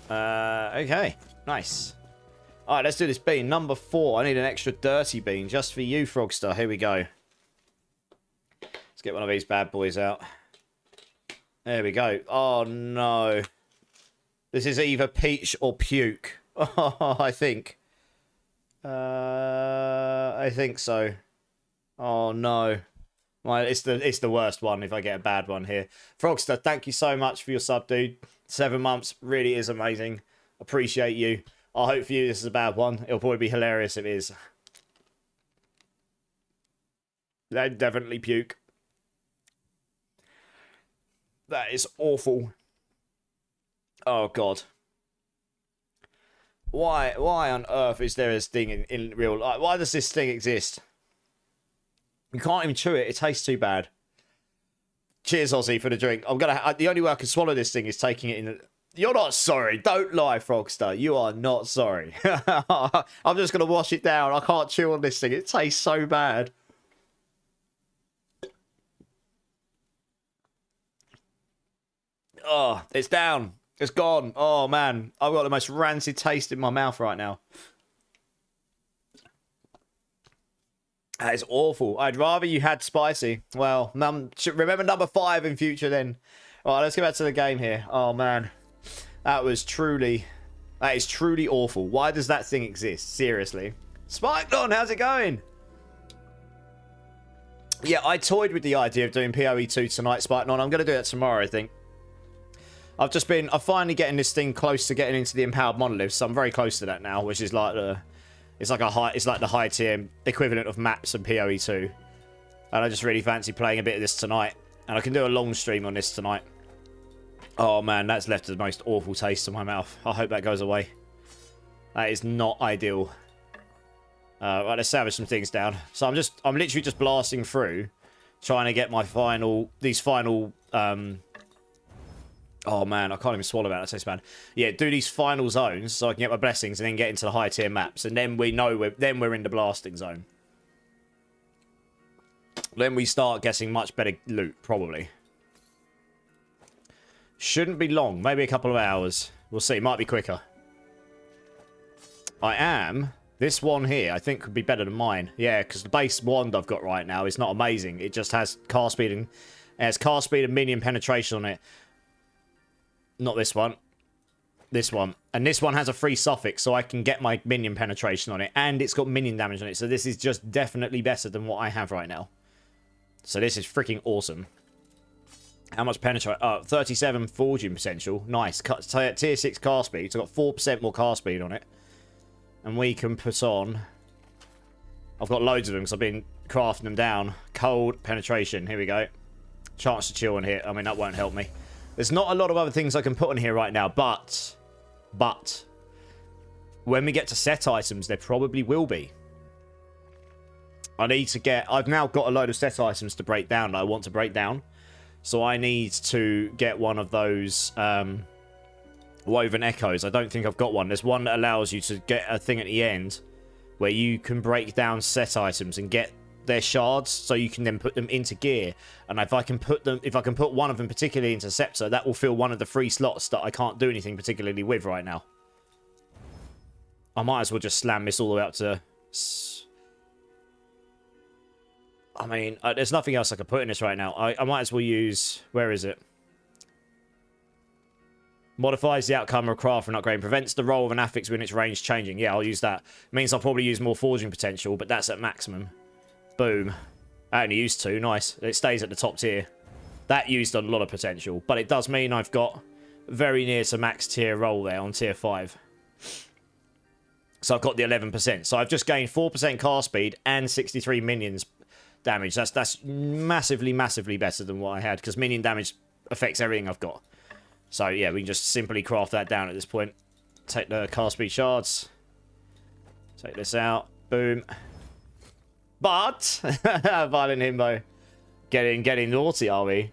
Okay. Nice. Alright, let's do this bean. Number 4. I need an extra dirty bean just for you, Frogster. Here we go. Let's get one of these bad boys out. There we go. Oh, no. This is either peach or puke. Oh, I think. I think so. Oh, no. Well, it's the worst one if I get a bad one here. Frogster, thank you so much for your sub, dude. 7 months really is amazing. Appreciate you. I hope for you this is a bad one. It'll probably be hilarious if it is. They'd definitely puke. That is awful. Oh, God. Why on earth is there a sting in real life? Why does this thing exist? You can't even chew it. It tastes too bad. Cheers, Ozzy, for the drink. The only way I can swallow this thing is taking it in. You're not sorry. Don't lie, Frogster. You are not sorry. I'm just going to wash it down. I can't chew on this thing. It tastes so bad. Oh, it's down. It's gone. Oh, man. I've got the most rancid taste in my mouth right now. That is awful. I'd rather you had spicy. Well, remember number 5 in future then. All right, let's get back to the game here. Oh, man. That is truly awful. Why does that thing exist? Seriously. Spikenon, how's it going? Yeah, I toyed with the idea of doing PoE 2 tonight, Spikenon. I'm going to do that tomorrow, I think. I'm finally getting this thing close to getting into the empowered monoliths. So I'm very close to that now, which is like it's like the high tier equivalent of maps and PoE 2. And I just really fancy playing a bit of this tonight. And I can do a long stream on this tonight. Oh man, that's left the most awful taste in my mouth. I hope that goes away. That is not ideal. Right, let's salvage some things down. So I'm literally just blasting through, trying to get my these final oh man, I can't even swallow that. That tastes bad. Yeah, do these final zones so I can get my blessings and then get into the high tier maps, and then we're in the blasting zone. Then we start getting much better loot, probably. Shouldn't be long, maybe a couple of hours. We'll see. Might be quicker. This one here, I think, could be better than mine. Yeah, because the base wand I've got right now is not amazing. It just has cast speed and minion penetration on it. Not this one. This one. And this one has a free suffix, so I can get my minion penetration on it. And it's got minion damage on it, so this is just definitely better than what I have right now. So this is freaking awesome. How much penetrate? 37 forging potential. Nice. Tier 6 cast speed, so I've got 4% more cast speed on it. And we can put on... I've got loads of them because I've been crafting them down. Cold penetration. Here we go. Chance to chill on here. I mean, that won't help me. There's not a lot of other things I can put on here right now, but when we get to set items, there probably will be. I've now got a load of set items to break down that I want to break down. So I need to get one of those woven echoes. I don't think I've got one. There's one that allows you to get a thing at the end where you can break down set items and get their shards, so you can then put them into gear. And if I can put one of them particularly into scepter, that will fill one of the 3 slots that I can't do anything particularly with right now. I might as well just slam this all the way up to... I mean, there's nothing else I can put in this right now. I might as well use... Where is it? Modifies the outcome of a craft and upgrade. Prevents the roll of an affix when its range changing. Yeah, I'll use that. Means I'll probably use more forging potential, but that's at maximum. Boom. I only used 2. Nice. It stays at the top tier. That used a lot of potential, but it does mean I've got very near to max tier roll there on tier 5. So I've got the 11%. So I've just gained 4% cast speed and 63 minions damage. That's massively, massively better than what I had, because minion damage affects everything I've got. So yeah, we can just simply craft that down at this point. Take the cast speed shards. Take this out. Boom. But violent himbo. Getting naughty, are we?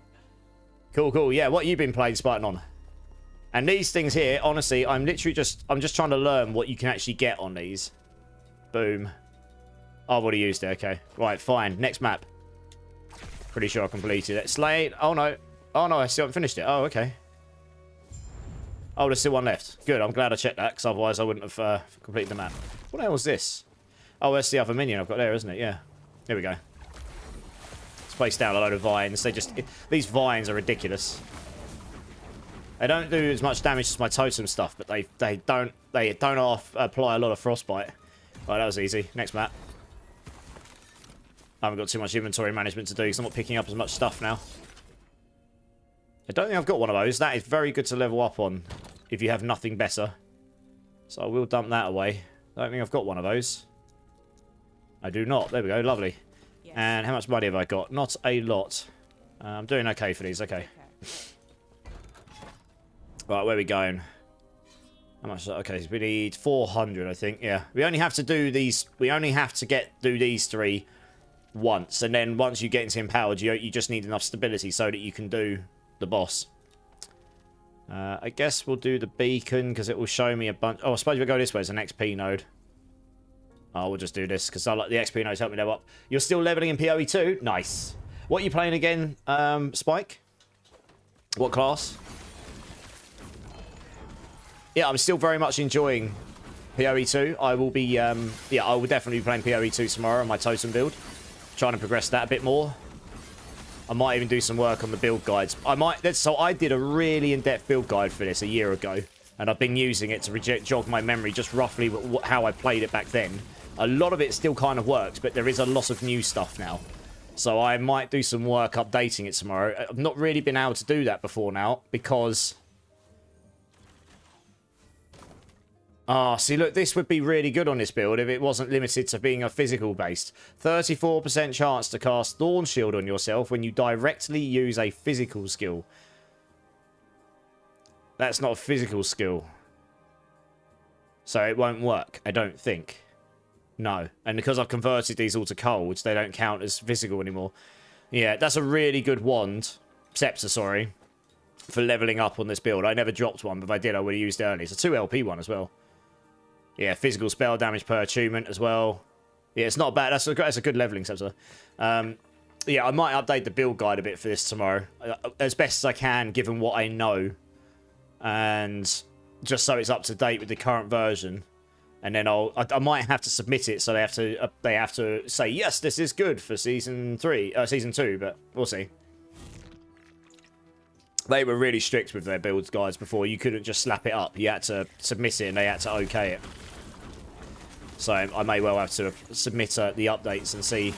Cool, cool. Yeah, what you been playing Spartan on? And these things here, honestly, I'm just trying to learn what you can actually get on these. Boom. Oh, I've already used it. Okay. Right, fine. Next map. Pretty sure I completed it. Slate. Oh, no. Oh, no, I still haven't finished it. Oh, okay. Oh, there's still one left. Good. I'm glad I checked that, because otherwise I wouldn't have completed the map. What the hell was this? Oh, that's the other minion I've got there, isn't it? Yeah. Here we go. Let's place down a load of vines. These vines are ridiculous. They don't do as much damage as my totem stuff, but they don't apply a lot of frostbite. Right, that was easy. Next map. I haven't got too much inventory management to do because I'm not picking up as much stuff now. I don't think I've got one of those. That is very good to level up on if you have nothing better. So I will dump that away. I don't think I've got one of those. I do not. There we go. Lovely. Yes. And how much money have I got? Not a lot. I'm doing okay for these. Okay. Right, where are we going? How much? Okay, so we need 400, I think. Yeah. We only have to do these. We only have to do these 3 once. And then once you get into empowered, you just need enough stability so that you can do the boss. I guess we'll do the beacon because it will show me a bunch. Oh, I suppose we'll go this way. It's an XP node. Oh, we'll just do this because I like the XP nodes help me level up. You're still leveling in PoE 2? Nice. What are you playing again, Spike? What class? Yeah, I'm still very much enjoying PoE 2. I will be, yeah, I will definitely be playing PoE 2 tomorrow on my totem build. Trying to progress that a bit more. I might even do some work on the build guides. So I did a really in-depth build guide for this a year ago. And I've been using it to jog my memory just roughly how I played it back then. A lot of it still kind of works, but there is a lot of new stuff now. So I might do some work updating it tomorrow. I've not really been able to do that before now because... Ah, see, look, this would be really good on this build if it wasn't limited to being a physical based. 34% chance to cast Thorn Shield on yourself when you directly use a physical skill. That's not a physical skill. So it won't work, I don't think. No. And because I've converted these all to colds, they don't count as physical anymore. Yeah, that's a really good wand. Scepter, sorry. For leveling up on this build. I never dropped one, but if I did, I would have used it early. It's a 2 LP one as well. Yeah, physical spell damage per attunement as well. Yeah, it's not bad. That's a good leveling scepter. Yeah, I might update the build guide a bit for this tomorrow. As best as I can, given what I know. And just so it's up to date with the current version. And then I might have to submit it so they have to say, yes, this is good for season 2, but we'll see. They were really strict with their build guides before. You couldn't just slap it up. You had to submit it and they had to okay it. So I may well have to submit the updates and see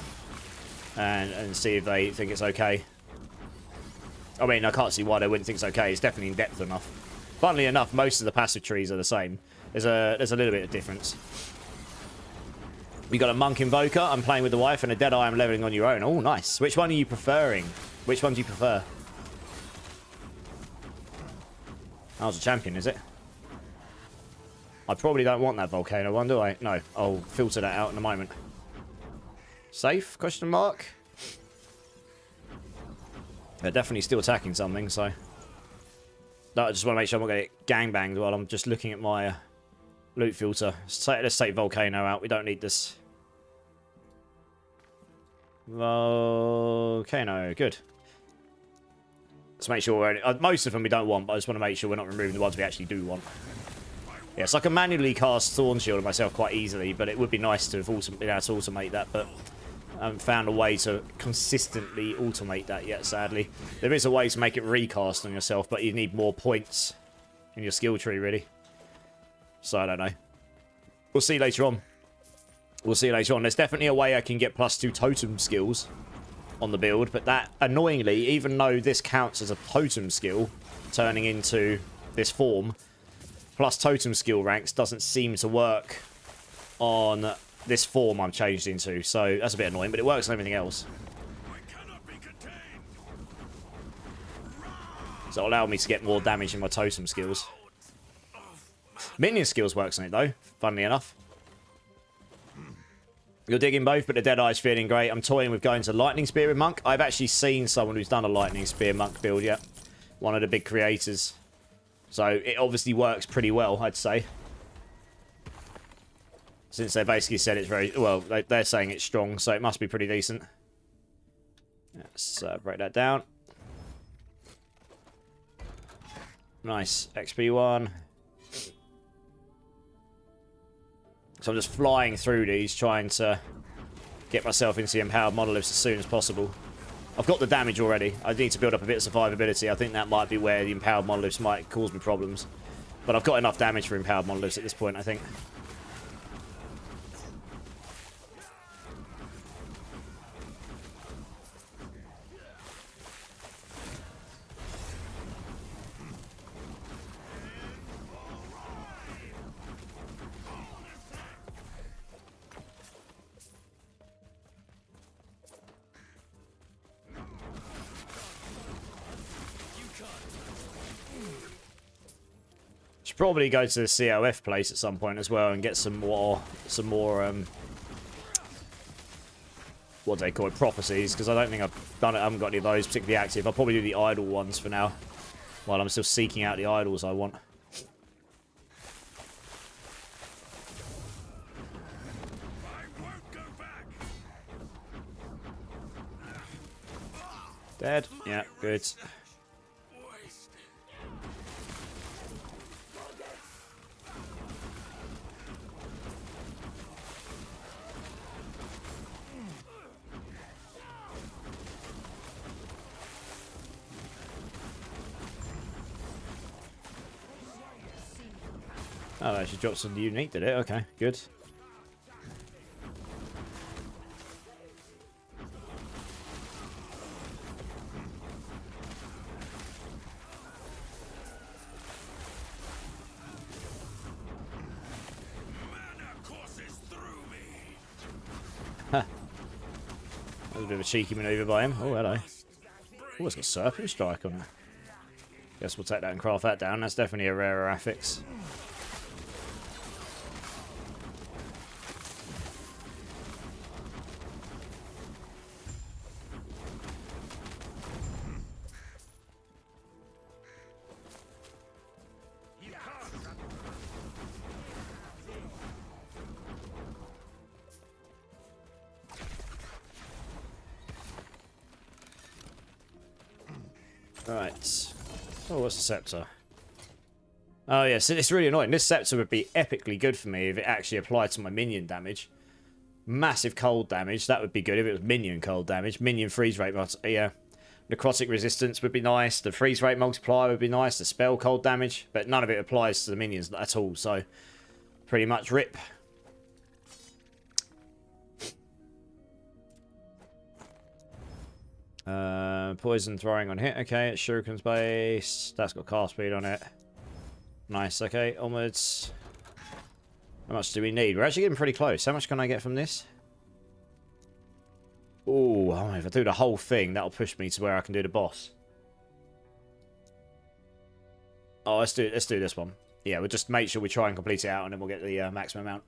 and see if they think it's okay. I mean, I can't see why they wouldn't think it's okay. It's definitely in depth enough. Funnily enough, most of the passive trees are the same. There's a little bit of difference. We got a monk invoker. I'm playing with the wife, and a deadeye. I'm leveling on your own. Oh, nice. Which one are you preferring? Which one do you prefer? That was a champion, is it? I probably don't want that volcano one, do I? No, I'll filter that out in a moment. Safe? Question mark? They're definitely still attacking something, so... No, I just want to make sure I'm not going to get gangbanged while I'm just looking at my loot filter. Let's take volcano out. We don't need this. Volcano. Good. Let's make sure we're... most of them we don't want, but I just want to make sure we're not removing the ones we actually do want. Yeah, so I can manually cast Thorn Shield on myself quite easily, but it would be nice to have been able to automate that, but I haven't found a way to consistently automate that yet, sadly. There is a way to make it recast on yourself, but you need more points in your skill tree, really. So, I don't know. We'll see later on. We'll see later on. There's definitely a way I can get +2 totem skills on the build, but that, annoyingly, even though this counts as a totem skill, turning into this form, plus totem skill ranks doesn't seem to work on this form I'm changed into, so that's a bit annoying, but it works on everything else. So it'll allow me to get more damage in my totem skills. Minion skills works on it though, funnily enough. You're digging both, but the Deadeye's feeling great. I'm toying with going to Lightning Spear with Monk. I've actually seen someone who's done a Lightning Spear Monk build yet. One of the big creators. So it obviously works pretty well, I'd say. Since they basically said it's very... Well, they're saying it's strong, so it must be pretty decent. Let's break that down. Nice. XP1. So I'm just flying through these, trying to get myself into the Empowered Monoliths as soon as possible. I've got the damage already. I need to build up a bit of survivability. I think that might be where the Empowered Monoliths might cause me problems. But I've got enough damage for Empowered Monoliths at this point, I think. Should probably go to the COF place at some point as well and get some more what do they call it, prophecies, because I don't think I've done it. I haven't got any of those particularly active. I'll probably do the idol ones for now, while I'm still seeking out the idols I want. Dead? Yeah, good. Oh, that actually dropped some unique, did it? Okay, good. That was a bit of a cheeky maneuver by him. Oh, hello. Oh, it's got Serpent Strike on it. Guess we'll take that and craft that down. That's definitely a rarer affix. Right. Oh, what's the scepter? Oh, yeah, so it's really annoying. This scepter would be epically good for me if it actually applied to my minion damage. Massive cold damage. That would be good if it was minion cold damage. Minion freeze rate, yeah. Necrotic resistance would be nice. The freeze rate multiplier would be nice. The spell cold damage. But none of it applies to the minions at all, so pretty much rip. Poison throwing on hit. Okay, it's Shuriken's base. That's got cast speed on it. Nice. Okay, onwards. How much do we need? We're actually getting pretty close. How much can I get from this? Ooh, oh, if I do the whole thing, that'll push me to where I can do the boss. Oh, let's do this one. Yeah, we'll just make sure we try and complete it out, and then we'll get the maximum amount.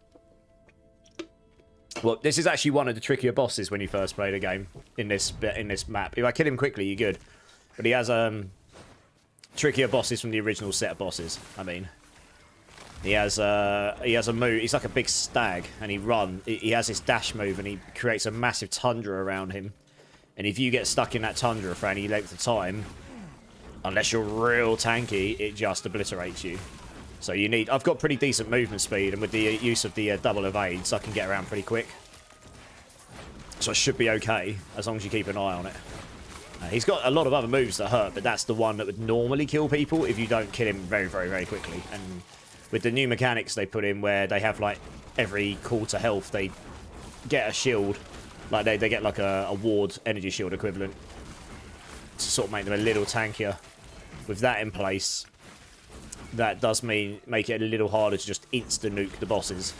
Well, this is actually one of the trickier bosses when you first play the game in this map. If I kill him quickly, you're good. But he has trickier bosses from the original set of bosses. I mean, he has a move. He's like a big stag, and he has this dash move, and he creates a massive tundra around him. And if you get stuck in that tundra for any length of time, unless you're real tanky, it just obliterates you. So you need... I've got pretty decent movement speed, and with the use of the double evades, I can get around pretty quick. So I should be okay, as long as you keep an eye on it. He's got a lot of other moves that hurt, but that's the one that would normally kill people if you don't kill him very, very, very quickly. And with the new mechanics they put in where they have, like, every quarter health, they get a shield. Like, they get, like, a ward energy shield equivalent to sort of make them a little tankier. With that in place... that does make it a little harder to just insta-nuke the bosses.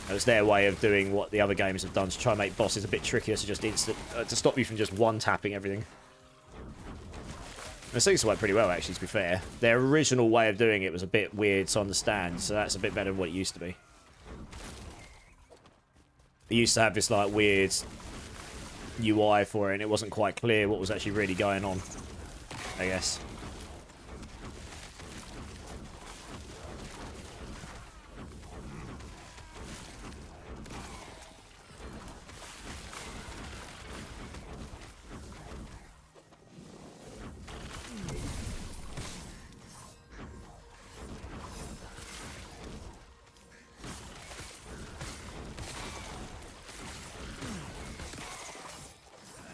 It's their way of doing what the other games have done to try and make bosses a bit trickier to just to stop you from just one-tapping everything. It seems to work pretty well, actually, to be fair. Their original way of doing it was a bit weird to understand, so that's a bit better than what it used to be. It used to have this like weird UI for it, and it wasn't quite clear what was actually really going on, I guess.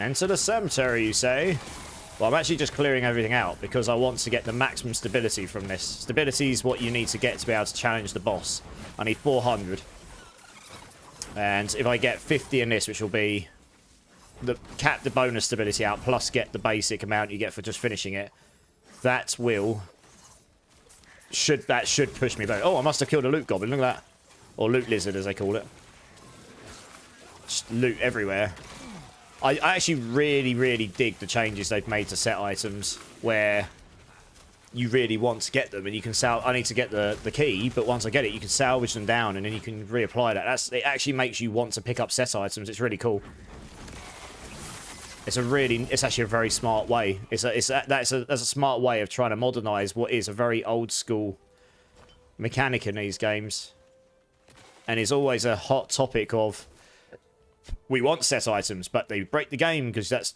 Enter the cemetery, you say? Well, I'm actually just clearing everything out because I want to get the maximum stability from this. Stability is what you need to get to be able to challenge the boss. I need 400. And if I get 50 in this, which will be cap the bonus stability out, plus get the basic amount you get for just finishing it, that should push me back. Oh, I must have killed a loot goblin, look at that. Or loot lizard, as they call it. Just loot everywhere. I actually really dig the changes they've made to set items where you really want to get them and you can I need to get the key, but once I get it, you can salvage them down and then you can reapply that. It actually makes you want to pick up set items. It's really cool. It's actually a very smart way. That's a smart way of trying to modernize what is a very old school mechanic in these games. And it's always a hot topic of, we want set items, but they break the game because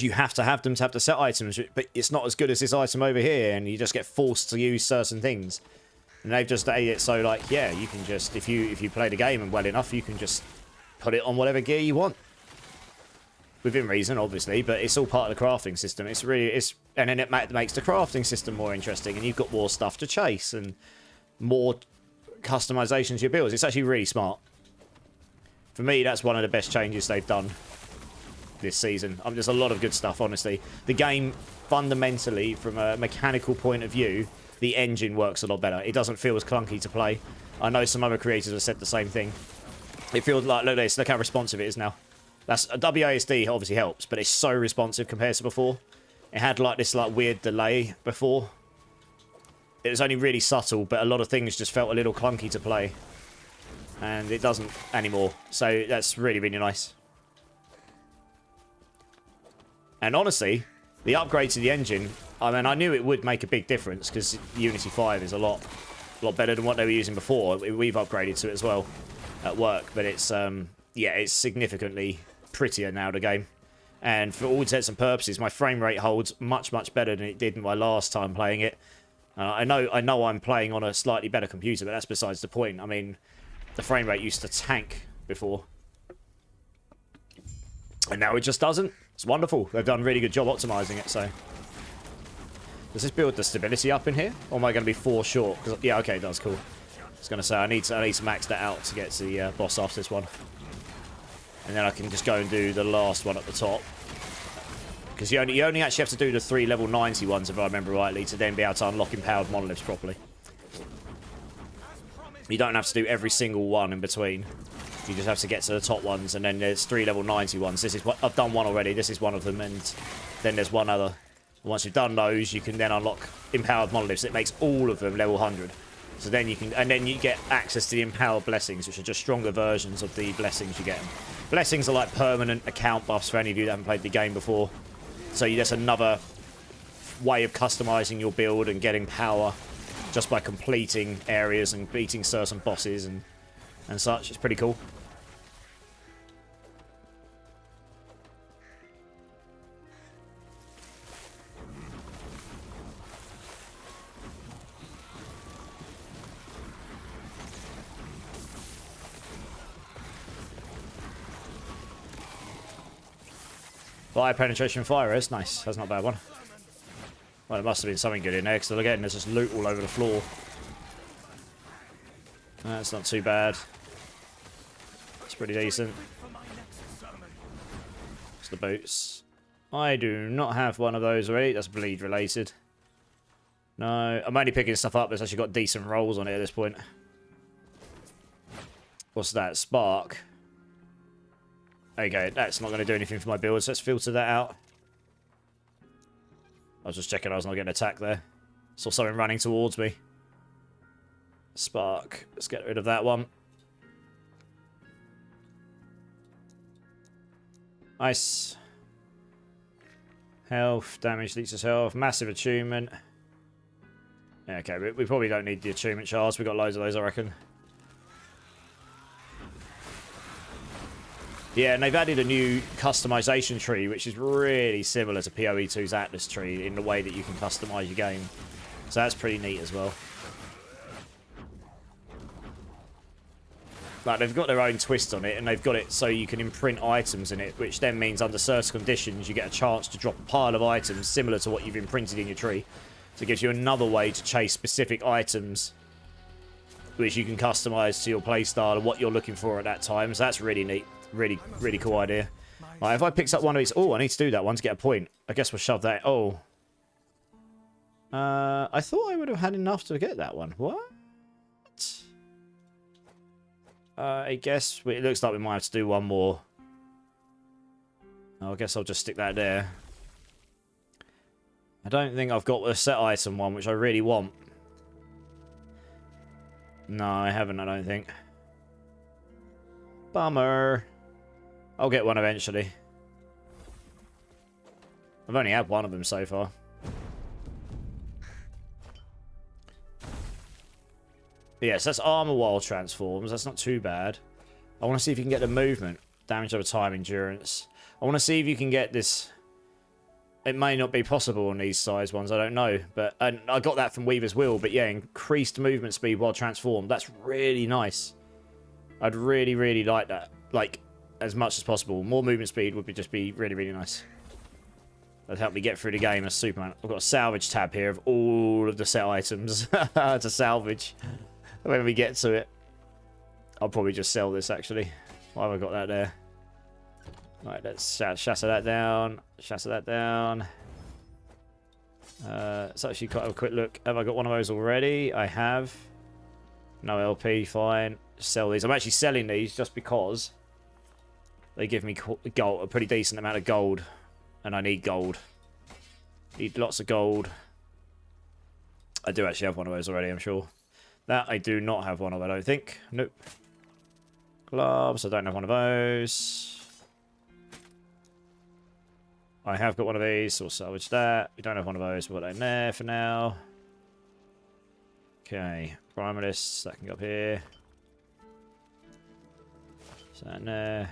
you have to have them to have the set items, but it's not as good as this item over here, and you just get forced to use certain things. And they've just made it so, like, yeah, you can just, if you play the game and well enough, you can just put it on whatever gear you want. Within reason, obviously, but it's all part of the crafting system. And then it makes the crafting system more interesting, and you've got more stuff to chase, and more customizations to your builds. It's actually really smart. For me, that's one of the best changes they've done this season. There's a lot of good stuff, honestly. The game, fundamentally, from a mechanical point of view, the engine works a lot better. It doesn't feel as clunky to play. I know some other creators have said the same thing. It feels like, look at this, look how responsive it is now. WASD obviously helps, but it's so responsive compared to before. It had like this weird delay before. It was only really subtle, but a lot of things just felt a little clunky to play. And it doesn't anymore. So that's really nice. And honestly, the upgrade to the engine, I mean, I knew it would make a big difference because Unity 5 is a lot better than what they were using before. We've upgraded to it as well at work, but it's yeah, it's significantly prettier now, the game. And for all intents and purposes, my frame rate holds much better than it did in my last time playing it. I know I'm playing on a slightly better computer, but that's besides the point. I mean, the frame rate used to tank before. And now it just doesn't. It's wonderful. They've done a really good job optimizing it, so. Does this build the stability up in here? Or am I going to be 4 short? Yeah, okay, it does, cool. I was going to say, I need to max that out to get to the boss after this one. And then I can just go and do the last one at the top. Because you only actually have to do the 3 level 90 ones, if I remember rightly, to then be able to unlock empowered monoliths properly. You don't have to do every single one in between. You just have to get to the top ones, and then there's 3 level 90 ones. This is what I've done one already. This is one of them, and then there's one other. Once you've done those, you can then unlock empowered monoliths. It makes all of them level 100. So then you can, and then you get access to the empowered blessings, which are just stronger versions of the blessings you get. Blessings are like permanent account buffs for any of you that haven't played the game before. So that's another way of customizing your build and getting power just by completing areas and beating certain bosses and such. It's pretty cool. Fire penetration fire is nice. That's not a bad one. Well, there must have been something good in there, because again, there's just loot all over the floor. That's not too bad. It's pretty decent. It's the boots. I do not have one of those already. That's bleed related. No, I'm only picking stuff up that's actually got decent rolls on it at this point. What's that? Spark. Okay, that's not going to do anything for my build, so let's filter that out. I was just checking I was not getting attacked there. Saw something running towards me. Spark. Let's get rid of that one. Nice. Health, damage, leeches health, massive attunement. Yeah, okay, we probably don't need the attunement shards. We've got loads of those, I reckon. Yeah, and they've added a new customization tree, which is really similar to PoE2's Atlas tree in the way that you can customize your game. So that's pretty neat as well. Like, they've got their own twist on it, and they've got it so you can imprint items in it, which then means under certain conditions you get a chance to drop a pile of items similar to what you've imprinted in your tree. So it gives you another way to chase specific items, which you can customize to your playstyle and what you're looking for at that time. So that's really neat. Really, really cool idea. Right, if I picked up one of these... Oh, I need to do that one to get a point. I guess we'll shove that... Oh. I thought I would have had enough to get that one. What? I guess it looks like we might have to do one more. I guess I'll just stick that there. I don't think I've got the set item one, which I really want. No, I haven't, I don't think. Bummer. I'll get one eventually. I've only had one of them so far. Yes, that's armor while transforms. That's not too bad. I want to see if you can get the movement. Damage over time, endurance. I want to see if you can get this. It may not be possible on these size ones. I don't know. But and I got that from Weaver's Will. But yeah, increased movement speed while transformed. That's really nice. I'd really, really like that. Like, as much as possible. More movement speed would just be really, really nice. That'd help me get through the game as Superman. I've got a salvage tab here of all of the set items to salvage. When we get to it, I'll probably just sell this, actually. Why have I got that there? Right, let's shatter that down. Shatter that down. Let's actually have a quick look. Have I got one of those already? I have. No LP, fine. Sell these. I'm actually selling these just because they give me gold, a pretty decent amount of gold. And I need gold. Need lots of gold. I do actually have one of those already, I'm sure. That I do not have one of, I don't think. Nope. Gloves, I don't have one of those. I have got one of these, so we'll salvage that. We don't have one of those, we'll put that in there for now. Okay, Monoliths, that can go up here. So that in there.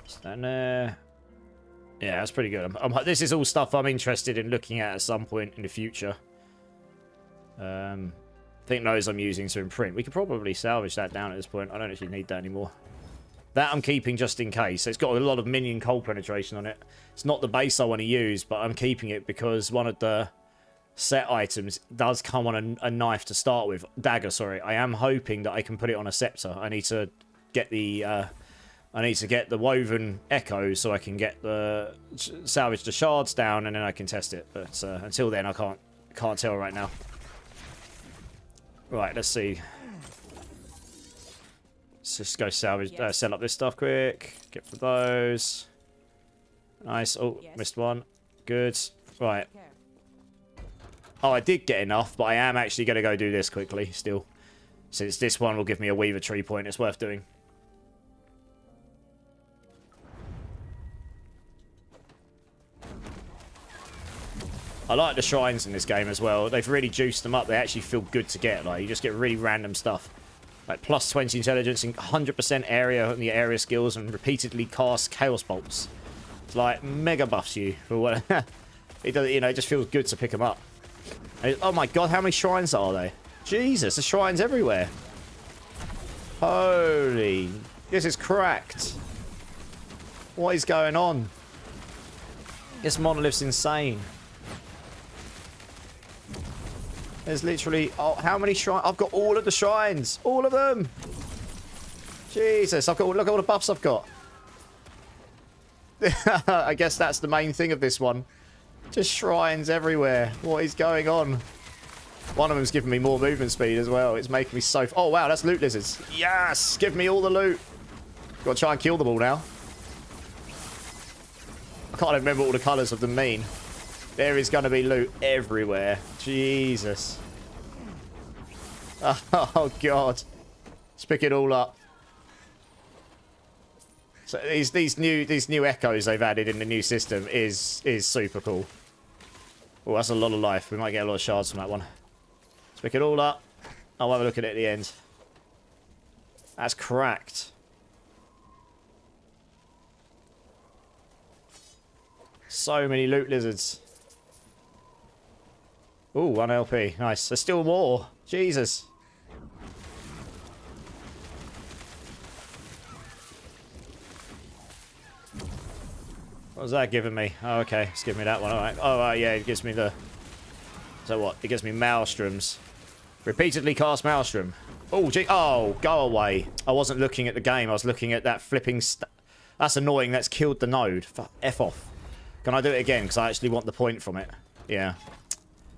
So that in there. Yeah, that's pretty good. This is all stuff I'm interested in looking at some point in the future. I think those I'm using to imprint. We could probably salvage that down at this point. I don't actually need that anymore. That I'm keeping just in case. It's got a lot of minion cold penetration on it. It's not the base I want to use, but I'm keeping it because one of the set items does come on a knife to start with. Dagger, sorry. I am hoping that I can put it on a scepter. I need to get the woven echo so I can get the salvage the shards down and then I can test it. But until then, I can't tell right now. Right, let's see. Let's just go salvage, sell up this stuff quick. Get for those. Nice. Oh, missed one. Good. Right. Oh, I did get enough, but I am actually going to go do this quickly still. Since this one will give me a Weaver tree point, it's worth doing. I like the shrines in this game as well. They've really juiced them up. They actually feel good to get. Like, you just get really random stuff. Like, plus 20 intelligence and 100% area on the area skills and repeatedly cast chaos bolts. It's like, mega buffs you for what... it does, you know, it just feels good to pick them up. Oh my god, how many shrines are there? Jesus, there's shrines everywhere. Holy... This is cracked. What is going on? This Monolith's insane. There's literally... Oh, how many shrines? I've got all of the shrines. All of them. Jesus, I've got... Look at all the buffs I've got. I guess that's the main thing of this one. Just shrines everywhere. What is going on? One of them's giving me more movement speed as well. It's making me so... Oh, wow, that's loot lizards. Yes! Give me all the loot. Got to try and kill them all now. I can't remember what all the colours of them mean. There is going to be loot everywhere. Jesus. Oh, God. Let's pick it all up. So these new echoes they've added in the new system is super cool. Oh, that's a lot of life. We might get a lot of shards from that one. Let's pick it all up. I'll have a look at it at the end. That's cracked. So many loot lizards. Ooh, 1 LP. Nice. There's still more. Jesus. What was that giving me? Oh, okay. It's giving me that one. Alright. Oh, yeah. It gives me the... So what? It gives me maelstroms. Repeatedly cast maelstrom. Oh, gee. Oh, go away. I wasn't looking at the game. I was looking at that flipping... That's annoying. That's killed the node. F off. Can I do it again? Because I actually want the point from it. Yeah.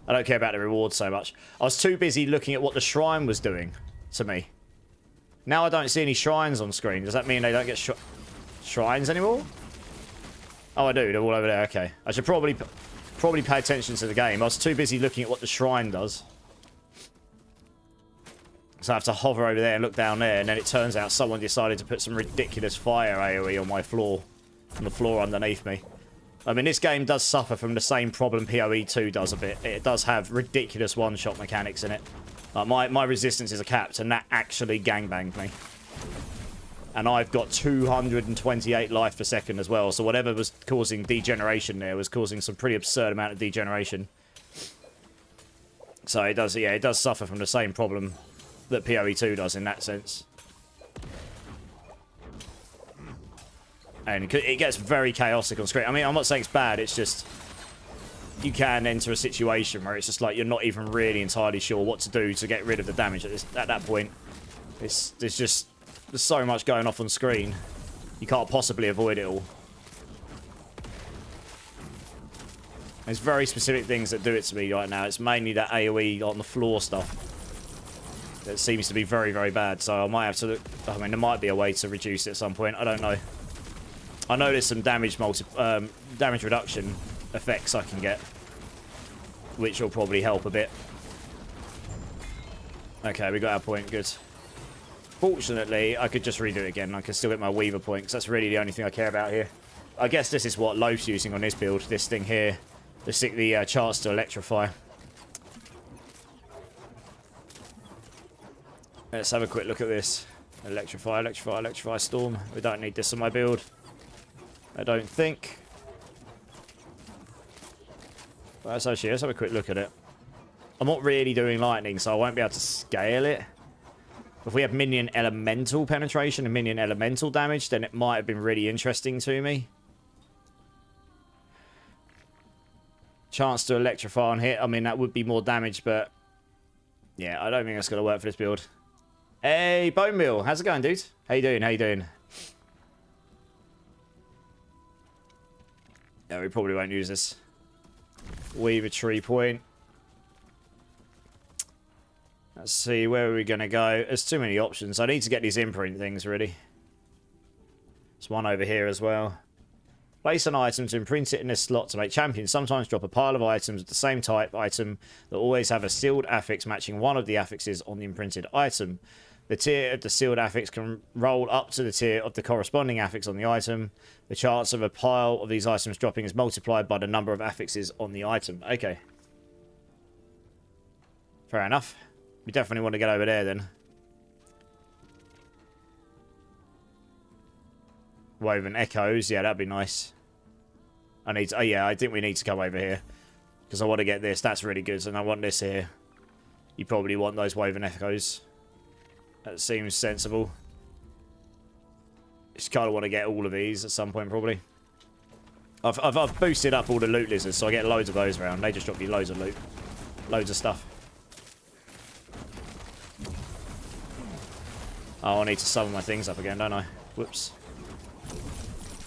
I don't care about the rewards so much. I was too busy looking at what the shrine was doing to me. Now I don't see any shrines on screen. Does that mean they don't get shrines anymore? Oh, I do. They're all over there. Okay. I should probably pay attention to the game. I was too busy looking at what the shrine does. So I have to hover over there and look down there, and then it turns out someone decided to put some ridiculous fire AoE on my floor. On the floor underneath me. I mean, this game does suffer from the same problem PoE 2 does a bit. It does have ridiculous one-shot mechanics in it. Like my resistances are capped, and that actually gangbanged me. And I've got 228 life per second as well, so whatever was causing degeneration there was causing some pretty absurd amount of degeneration. So it does, yeah, it does suffer from the same problem that PoE 2 does in that sense. And it gets very chaotic on screen. I mean, I'm not saying it's bad, it's just... You can enter a situation where it's just like you're not even really entirely sure what to do to get rid of the damage at that point. There's so much going off on screen. You can't possibly avoid it all. There's very specific things that do it to me right now. It's mainly that AoE on the floor stuff. That seems to be very, very bad. So I might have to look... I mean, there might be a way to reduce it at some point. I don't know. I know there's some damage reduction effects I can get, which will probably help a bit. Okay, we got our point. Good. Fortunately, I could just redo it again. I can still get my Weaver point, because that's really the only thing I care about here. I guess this is what Loaf's using on this build. This thing here. The chance to electrify. Let's have a quick look at this. Electrify, electrify, electrify, storm. We don't need this on my build. I don't think. But let's have a quick look at it. I'm not really doing lightning, so I won't be able to scale it. If we have minion elemental penetration and minion elemental damage, then it might have been really interesting to me. Chance to electrify and hit. I mean, that would be more damage, but... Yeah, I don't think that's going to work for this build. Hey, Bone Meal. How's it going, dude? How you doing? How you doing? Yeah, we probably won't use this. Weaver tree point. Let's see, where are we going to go? There's too many options. I need to get these imprint things, really. There's one over here as well. Place an item to imprint it in this slot to make champions. Sometimes drop a pile of items of the same type item that always have a sealed affix matching one of the affixes on the imprinted item. The tier of the sealed affix can roll up to the tier of the corresponding affix on the item. The chance of a pile of these items dropping is multiplied by the number of affixes on the item. Okay. Fair enough. We definitely want to get over there then. Woven echoes. Yeah, that'd be nice. I think we need to come over here. Because I want to get this. That's really good. And I want this here. You probably want those woven echoes. That seems sensible. Just kind of want to get all of these at some point, probably. I've boosted up all the loot lizards, so I get loads of those around. They just drop you loads of loot. Loads of stuff. Oh, I need to summon my things up again, don't I? Whoops.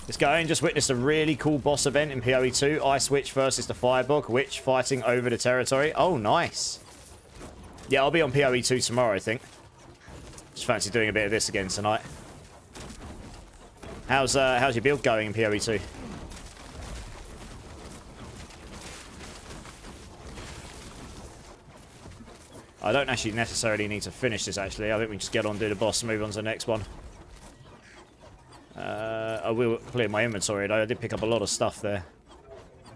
Let's go and just witness a really cool boss event in PoE 2. Ice Witch versus the Firebug. Witch fighting over the territory. Oh, nice. Yeah, I'll be on PoE 2 tomorrow, I think. Just fancy doing a bit of this again tonight. How's your build going in PoE 2? I don't actually necessarily need to finish this, actually. I think we just get on, do the boss, move on to the next one. I will clear my inventory, though. I did pick up a lot of stuff there.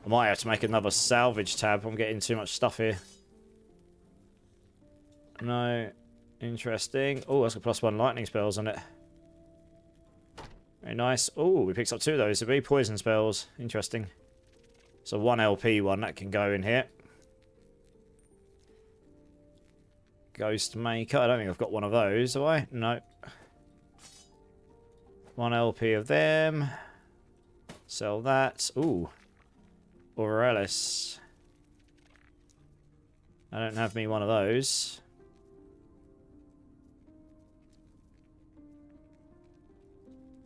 I might have to make another salvage tab. I'm getting too much stuff here. No. Interesting. Oh, that's got +1 lightning spells on it. Very nice. Oh, we picked up 2 of those. It'll be poison spells. Interesting. So 1 LP one that can go in here. Ghost Maker. I don't think I've got one of those, have I? No. 1 LP of them. Sell that. Ooh. Aurelis. I don't have me one of those.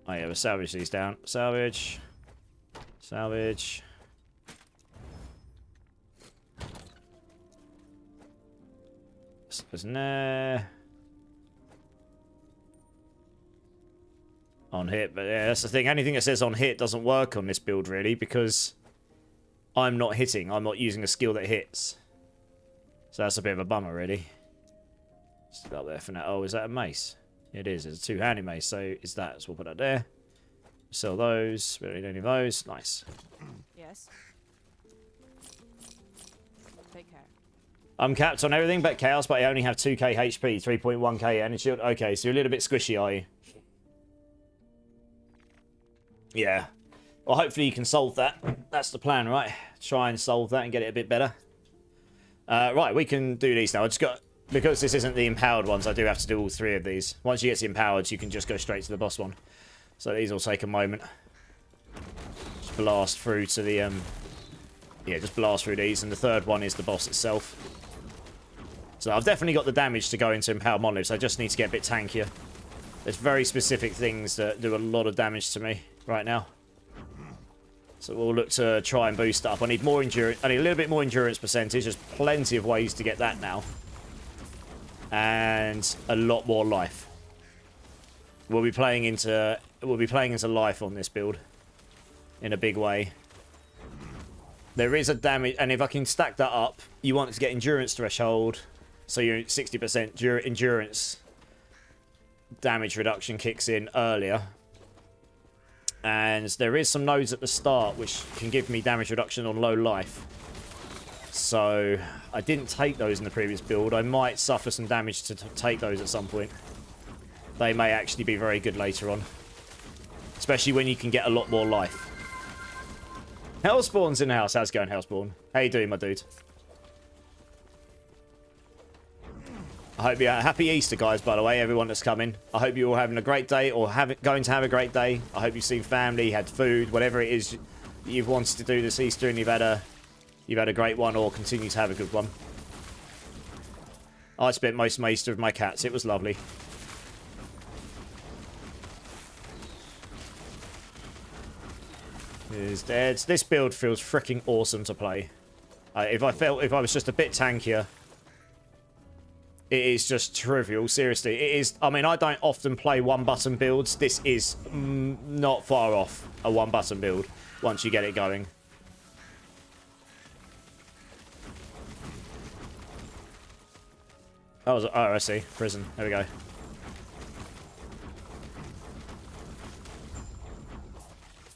Oh yeah, we'll salvage these down. Salvage. Salvage. There's no... On hit, but yeah, that's the thing. Anything that says on hit doesn't work on this build, really, because I'm not hitting. I'm not using a skill that hits. So that's a bit of a bummer, really. Still up there for now. Oh, is that a mace? It is. It's a two-handed mace, so it's that. So we'll put that there. Sell those. We don't need any of those. Nice. Yes. Take care. I'm capped on everything but chaos, but I only have 2k HP, 3.1k energy shield. Okay, so you're a little bit squishy, are you? Yeah. Well, hopefully you can solve that. That's the plan, right? Try and solve that and get it a bit better. Right, we can do these now. I just got... Because this isn't the empowered ones, I do have to do all 3 of these. Once you get the empowered, you can just go straight to the boss one. So these will take a moment. Just blast through to the... Yeah, just blast through these. And the 3rd one is the boss itself. So I've definitely got the damage to go into empowered monoliths. I just need to get a bit tankier. There's very specific things that do a lot of damage to me right now. So we'll look to try and boost up. I need more endurance. I need a little bit more endurance percentage. There's plenty of ways to get that now. And a lot more life. We'll be playing into life on this build in a big way. There is a damage, and if I can stack that up, you want to get endurance threshold, so your 60% endurance damage reduction kicks in earlier. And there is some nodes at the start which can give me damage reduction on low life. So I didn't take those in the previous build. I might suffer some damage to take those at some point. They may actually be very good later on. Especially when you can get a lot more life. Hellspawn's in the house. How's it going, Hellspawn? How you doing, my dude? I hope you're happy Easter, guys, by the way, everyone that's coming. I hope you're all having a great day or going to have a great day. I hope you've seen family, had food, whatever it is you've wanted to do this Easter and you've had a great one or continue to have a good one. I spent most of my Easter with my cats. It was lovely. Is dead. This build feels freaking awesome to play. If I was just a bit tankier, it is just trivial. Seriously, it is. I mean, I don't often play one-button builds. This is not far off a one-button build once you get it going. Oh, I see. Prison. There we go.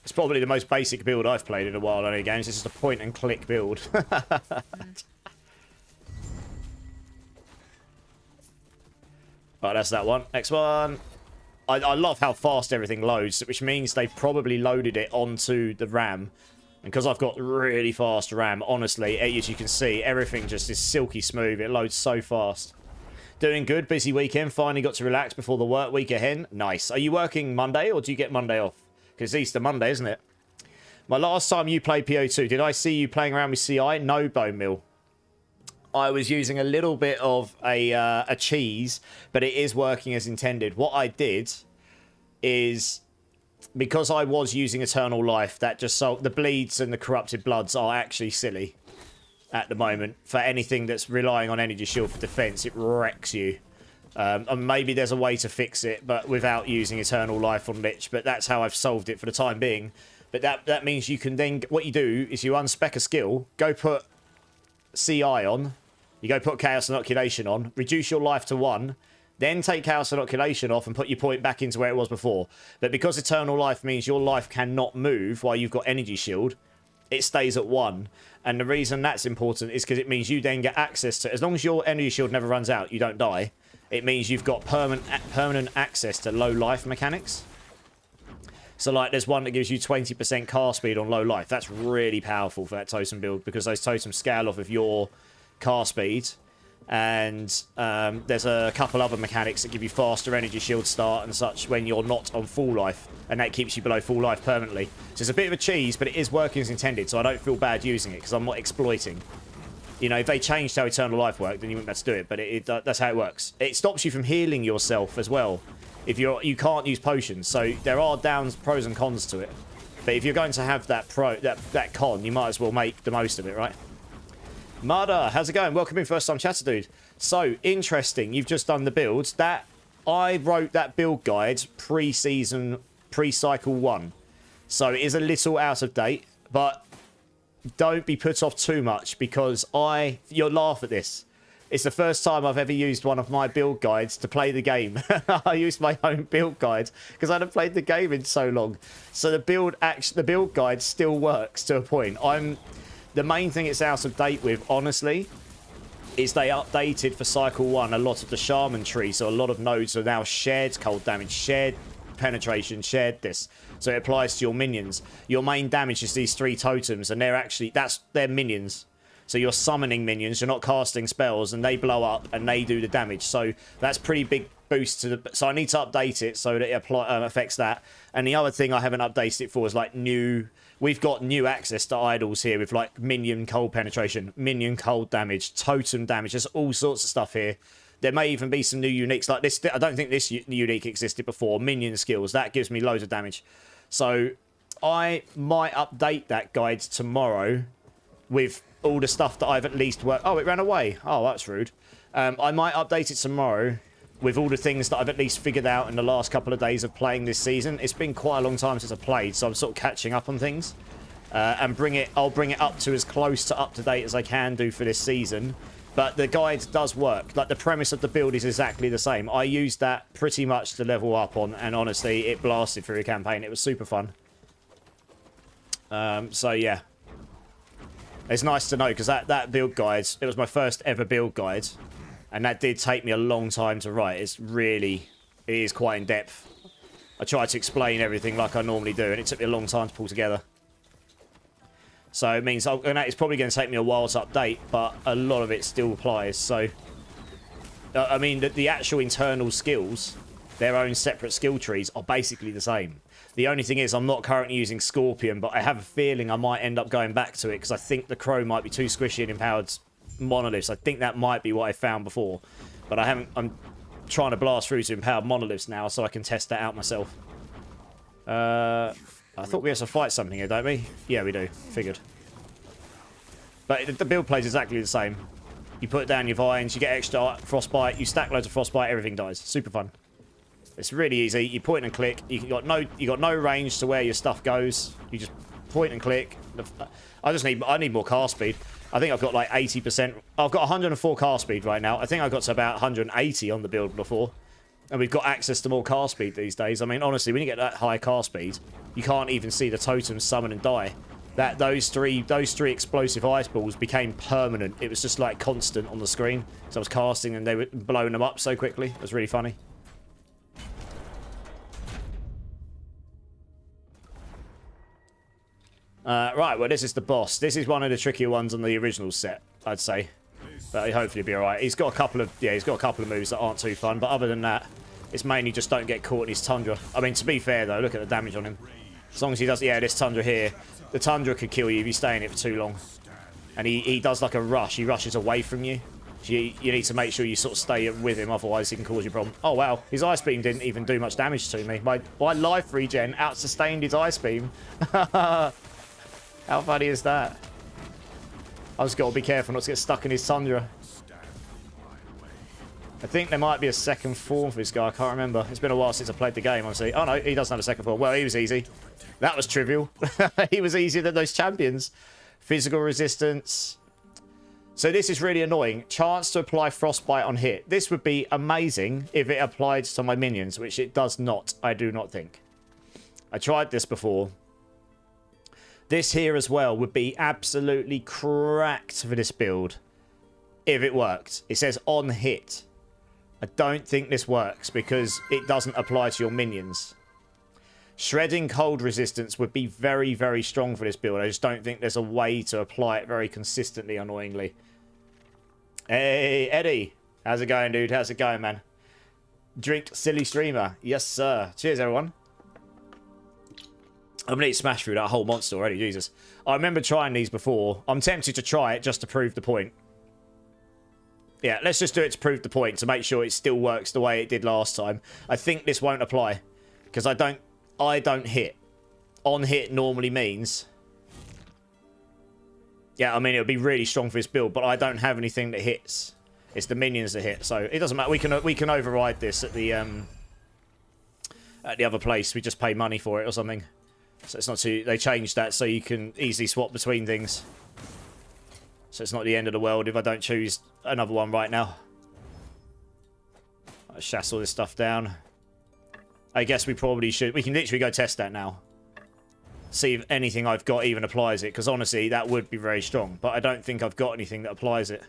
It's probably the most basic build I've played in a while on any games. This is a point-and-click build. Right, that's that one. Next one. I love how fast everything loads, which means they've probably loaded it onto the RAM. And because I've got really fast RAM, honestly, as you can see, everything just is silky smooth. It loads so fast. Doing good. Busy weekend. Finally got to relax before the work week ahead. Nice. Are you working Monday or do you get Monday off? Because it's Easter Monday, isn't it? My last time you played PO2, did I see you playing around with CI? No, Bone Mill. I was using a little bit of a cheese, but it is working as intended. What I did is, because I was using Eternal Life, that just so the bleeds and the corrupted bloods are actually silly at the moment. For anything that's relying on energy shield for defense, it wrecks you. And maybe there's a way to fix it, but without using Eternal Life on Lich. But that's how I've solved it for the time being. But that means you can then, what you do is you unspec a skill, go put CI on. You go put Chaos Inoculation on, reduce your life to 1, Then take Chaos Inoculation off and put your point back into where it was before. But because Eternal Life means your life cannot move while you've got Energy Shield, it stays at 1. And the reason that's important is because it means you then get access to... As long as your Energy Shield never runs out, you don't die. It means you've got permanent access to low life mechanics. So, like, there's one that gives you 20% car speed on low life. That's really powerful for that totem build because those totems scale off of your car speed. And there's a couple other mechanics that give you faster energy shield start and such when you're not on full life. And that keeps you below full life permanently. So it's a bit of a cheese, but it is working as intended. So I don't feel bad using it because I'm not exploiting. You know, if they changed how Eternal Life worked, then you wouldn't be able to do it. But that's how it works. It stops you from healing yourself as well. If you can't use potions. So there are pros and cons to it. But if you're going to have that con, you might as well make the most of it, right? Mada, how's it going? Welcome in, first time chatter, dude. So, interesting. You've just done the builds. I wrote that build guide pre-season, pre-cycle 1. So, it is a little out of date. But don't be put off too much because you'll laugh at this. It's the first time I've ever used one of my build guides to play the game. I used my own build guide because I hadn't played the game in so long. So, the build guide still works to a point. The main thing it's out of date with, honestly, is they updated for Cycle 1 a lot of the Shaman tree. So a lot of nodes are now shared cold damage, shared penetration, shared this. So it applies to your minions. Your main damage is these 3 totems, and they're minions. So you're summoning minions, you're not casting spells, and they blow up, and they do the damage. So that's pretty big boost to the... So I need to update it so that it affects that. And the other thing I haven't updated it for is, like, We've got new access to idols here with, like, minion cold penetration, minion cold damage, totem damage. There's all sorts of stuff here. There may even be some new uniques like this. I don't think this unique existed before. Minion skills. That gives me loads of damage. So I might update that guide tomorrow with all the stuff that I've at least worked... Oh, it ran away. Oh, that's rude. I might update it tomorrow with all the things that I've at least figured out in the last couple of days of playing this season. It's been quite a long time since I've played, so I'm sort of catching up on things. And I'll bring it up to as close to up-to-date as I can do for this season. But the guide does work. Like, the premise of the build is exactly the same. I used that pretty much to level up on, and honestly, it blasted through a campaign. It was super fun. So, yeah. It's nice to know, because that build guide, it was my first ever build guide. And that did take me a long time to write. It is quite in depth. I tried to explain everything like I normally do, and it took me a long time to pull together. So it means it's probably going to take me a while to update, but a lot of it still applies. So, I mean, the actual internal skills, their own separate skill trees, are basically the same. The only thing is I'm not currently using Scorpion, but I have a feeling I might end up going back to it because I think the Crow might be too squishy and empowered Monoliths. I think that might be what I found before, but I'm trying to blast through to empowered Monoliths now so I can test that out myself. I thought we had to fight something here, don't we? Yeah, we do. Figured. But the build plays exactly the same. You put down your vines, you get extra frostbite, you stack loads of frostbite, everything dies. Super fun. It's really easy. You point and click. You got no range to where your stuff goes. You just point and click. I need more car speed. I think I've got like 80%. I've got 104 car speed right now. I think I got to about 180 on the build before. And we've got access to more car speed these days. I mean, honestly, when you get that high car speed, you can't even see the totems summon and die. Those three explosive ice balls became permanent. It was just like constant on the screen. So I was casting and they were blowing them up so quickly. It was really funny. Right, well, this is the boss. This is one of the trickier ones on the original set, I'd say. But hopefully he'll be alright. He's got a couple of moves that aren't too fun, but other than that, it's mainly just don't get caught in his Tundra. I mean, to be fair, though, look at the damage on him. As long as he does, yeah, this Tundra here. The Tundra could kill you if you stay in it for too long. And he does like a rush. He rushes away from you. So you need to make sure you sort of stay with him, otherwise he can cause you a problem. Oh, wow. His Ice Beam didn't even do much damage to me. My life regen out-sustained his Ice Beam. How funny is that? I just got to be careful not to get stuck in his Tundra. I think there might be a second form for this guy. I can't remember. It's been a while since I played the game, honestly. Oh, no, he doesn't have a second form. Well, he was easy. That was trivial. He was easier than those champions. Physical resistance. So this is really annoying. Chance to apply frostbite on hit. This would be amazing if it applied to my minions, which it does not. I do not think. I tried this before. This here as well would be absolutely cracked for this build if it worked. It says on hit. I don't think this works because it doesn't apply to your minions. Shredding cold resistance would be very, very strong for this build. I just don't think there's a way to apply it very consistently, annoyingly. Hey, Eddie. How's it going, dude? How's it going, man? Drink silly streamer. Yes, sir. Cheers, everyone. I'm going to eat smash through that whole monster already, Jesus. I remember trying these before. I'm tempted to try it just to prove the point. Yeah, let's just do it to prove the point, to make sure it still works the way it did last time. I think this won't apply, because I don't hit. On hit normally means... Yeah, I mean, it would be really strong for this build, but I don't have anything that hits. It's the minions that hit, so it doesn't matter. We can override this at the other place. We just pay money for it or something. So it's not too... They changed that so you can easily swap between things. So it's not the end of the world if I don't choose another one right now. I'll shass all this stuff down. I guess we probably should... We can literally go test that now. See if anything I've got even applies it. Because honestly, that would be very strong. But I don't think I've got anything that applies it.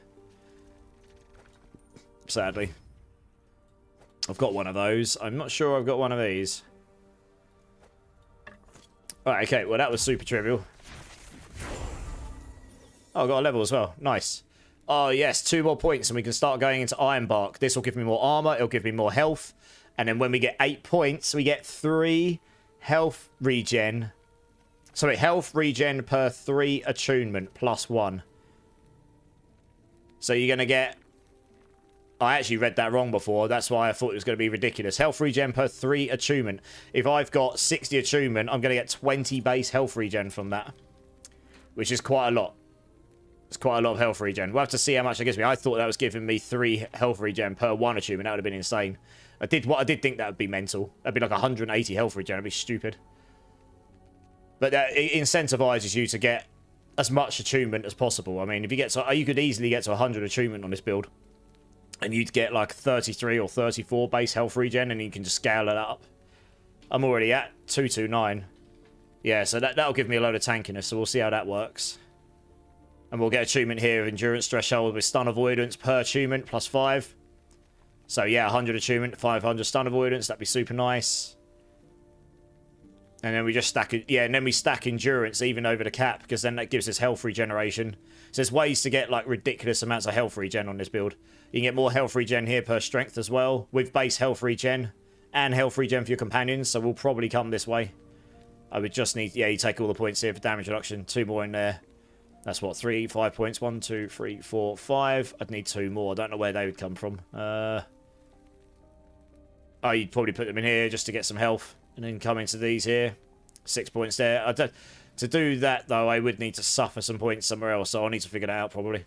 Sadly. I've got one of those. I'm not sure I've got one of these. Alright, okay. Well, that was super trivial. Oh, I got a level as well. Nice. Oh, yes. 2 more points and we can start going into Ironbark. This will give me more armor. It'll give me more health. And then when we get 8 points, we get 3 health regen. Sorry, health regen per 3 attunement plus 1. So you're going to get... I actually read that wrong before. That's why I thought it was going to be ridiculous. Health regen per 3 attunement. If I've got 60 attunement, I'm going to get 20 base health regen from that. Which is quite a lot. It's quite a lot of health regen. We'll have to see how much it gives me. I thought that was giving me 3 health regen per 1 attunement. That would have been insane. I did think that would be mental. That'd be like 180 health regen. That'd be stupid. But that incentivizes you to get as much attunement as possible. I mean, if you get to, you could easily get to 100 attunement on this build. And you'd get like 33 or 34 base health regen, and you can just scale it up. I'm already at 229. Yeah, so that'll give me a load of tankiness, so we'll see how that works. And we'll get attunement here of endurance threshold with stun avoidance per attunement plus 5. So yeah, 100 attunement, 500 stun avoidance, that'd be super nice. And then we just stack it, yeah, and then we stack endurance even over the cap, because then that gives us health regeneration. So there's ways to get like ridiculous amounts of health regen on this build. You can get more health regen here per strength as well, with base health regen and health regen for your companions, so we'll probably come this way. I would just need, yeah, you take all the points here for damage reduction, 2 more in there. That's what, 5 points, 1, 2, 3, 4, 5. I'd need 2 more, I don't know where they would come from. Oh, you'd probably put them in here just to get some health, and then come into these here. 6 points there. To do that, though, I would need to suffer some points somewhere else, so I'll need to figure that out, probably.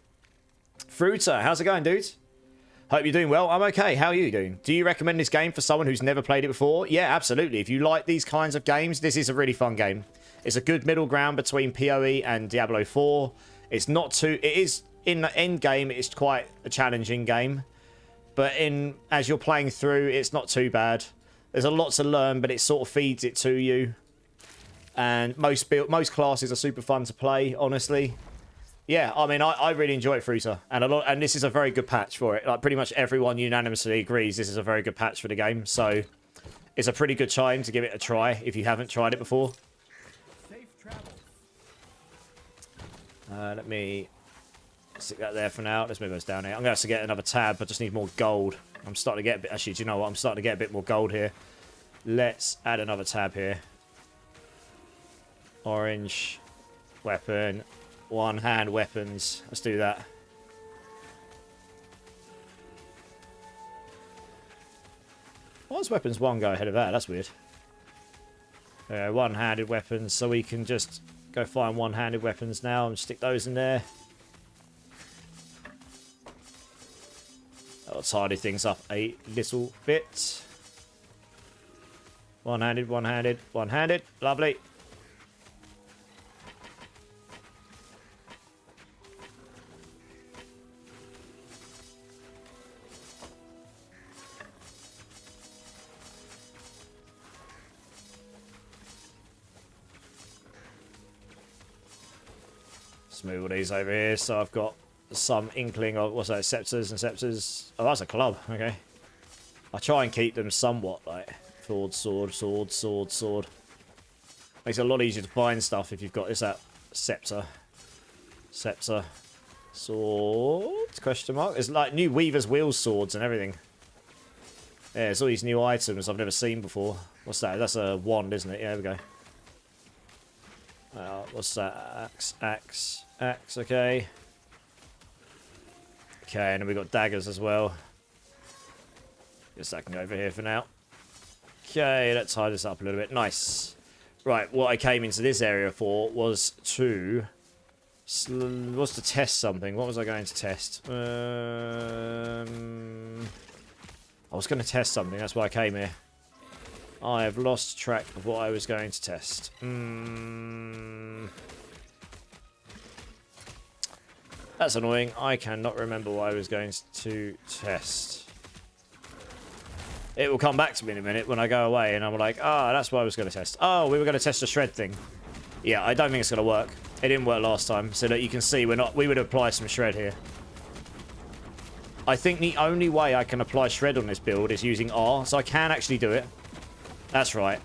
Fruiter, how's it going, dude? Hope you're doing well. I'm okay. How are you doing? Do you recommend this game for someone who's never played it before? Yeah, absolutely. If you like these kinds of games, this is a really fun game. It's a good middle ground between PoE and Diablo 4. It's not too... It is, in the end game, it's quite a challenging game. But as you're playing through, it's not too bad. There's a lot to learn, but it sort of feeds it to you. And most classes are super fun to play, honestly. Yeah, I mean, I really enjoy it, Fruiter, and this is a very good patch for it. Like, pretty much everyone unanimously agrees this is a very good patch for the game, so it's a pretty good time to give it a try if you haven't tried it before. Safe travel. Let me stick that there for now. Let's move those down here. I'm going to have to get another tab, but just need more gold. I'm starting to get a bit... Actually, do you know what? I'm starting to get a bit more gold here. Let's add another tab here. Orange weapon. One-hand weapons. Let's do that. Why does weapons 1 go ahead of that? That's weird. One-handed weapons, so we can just go find one-handed weapons now and stick those in there. That'll tidy things up a little bit. One-handed, one-handed, one-handed. Lovely. move all these over here. So I've got some inkling of, what's that, scepters and scepters. Oh, that's a club. Okay. I try and keep them somewhat like sword, sword, sword, sword, sword. Makes it a lot easier to find stuff if you've got this that scepter. Scepter. Sword? Question mark. There's like new Weaver's Wheel swords and everything. Yeah, there's all these new items I've never seen before. What's that? That's a wand, isn't it? Yeah, there we go. What's that? Axe, okay. Okay, and then we've got daggers as well. Guess that can go over here for now. Okay, let's hide this up a little bit. Nice. Right, what I came into this area for was to test something. What was I going to test? I was going to test something. That's why I came here. I have lost track of what I was going to test. That's annoying. I cannot remember what I was going to test. It will come back to me in a minute when I go away, and I'm like, that's what I was going to test. Oh, we were going to test the shred thing. Yeah, I don't think it's going to work. It didn't work last time, so that you can see we would apply some shred here. I think the only way I can apply shred on this build is using R, so I can actually do it. That's right.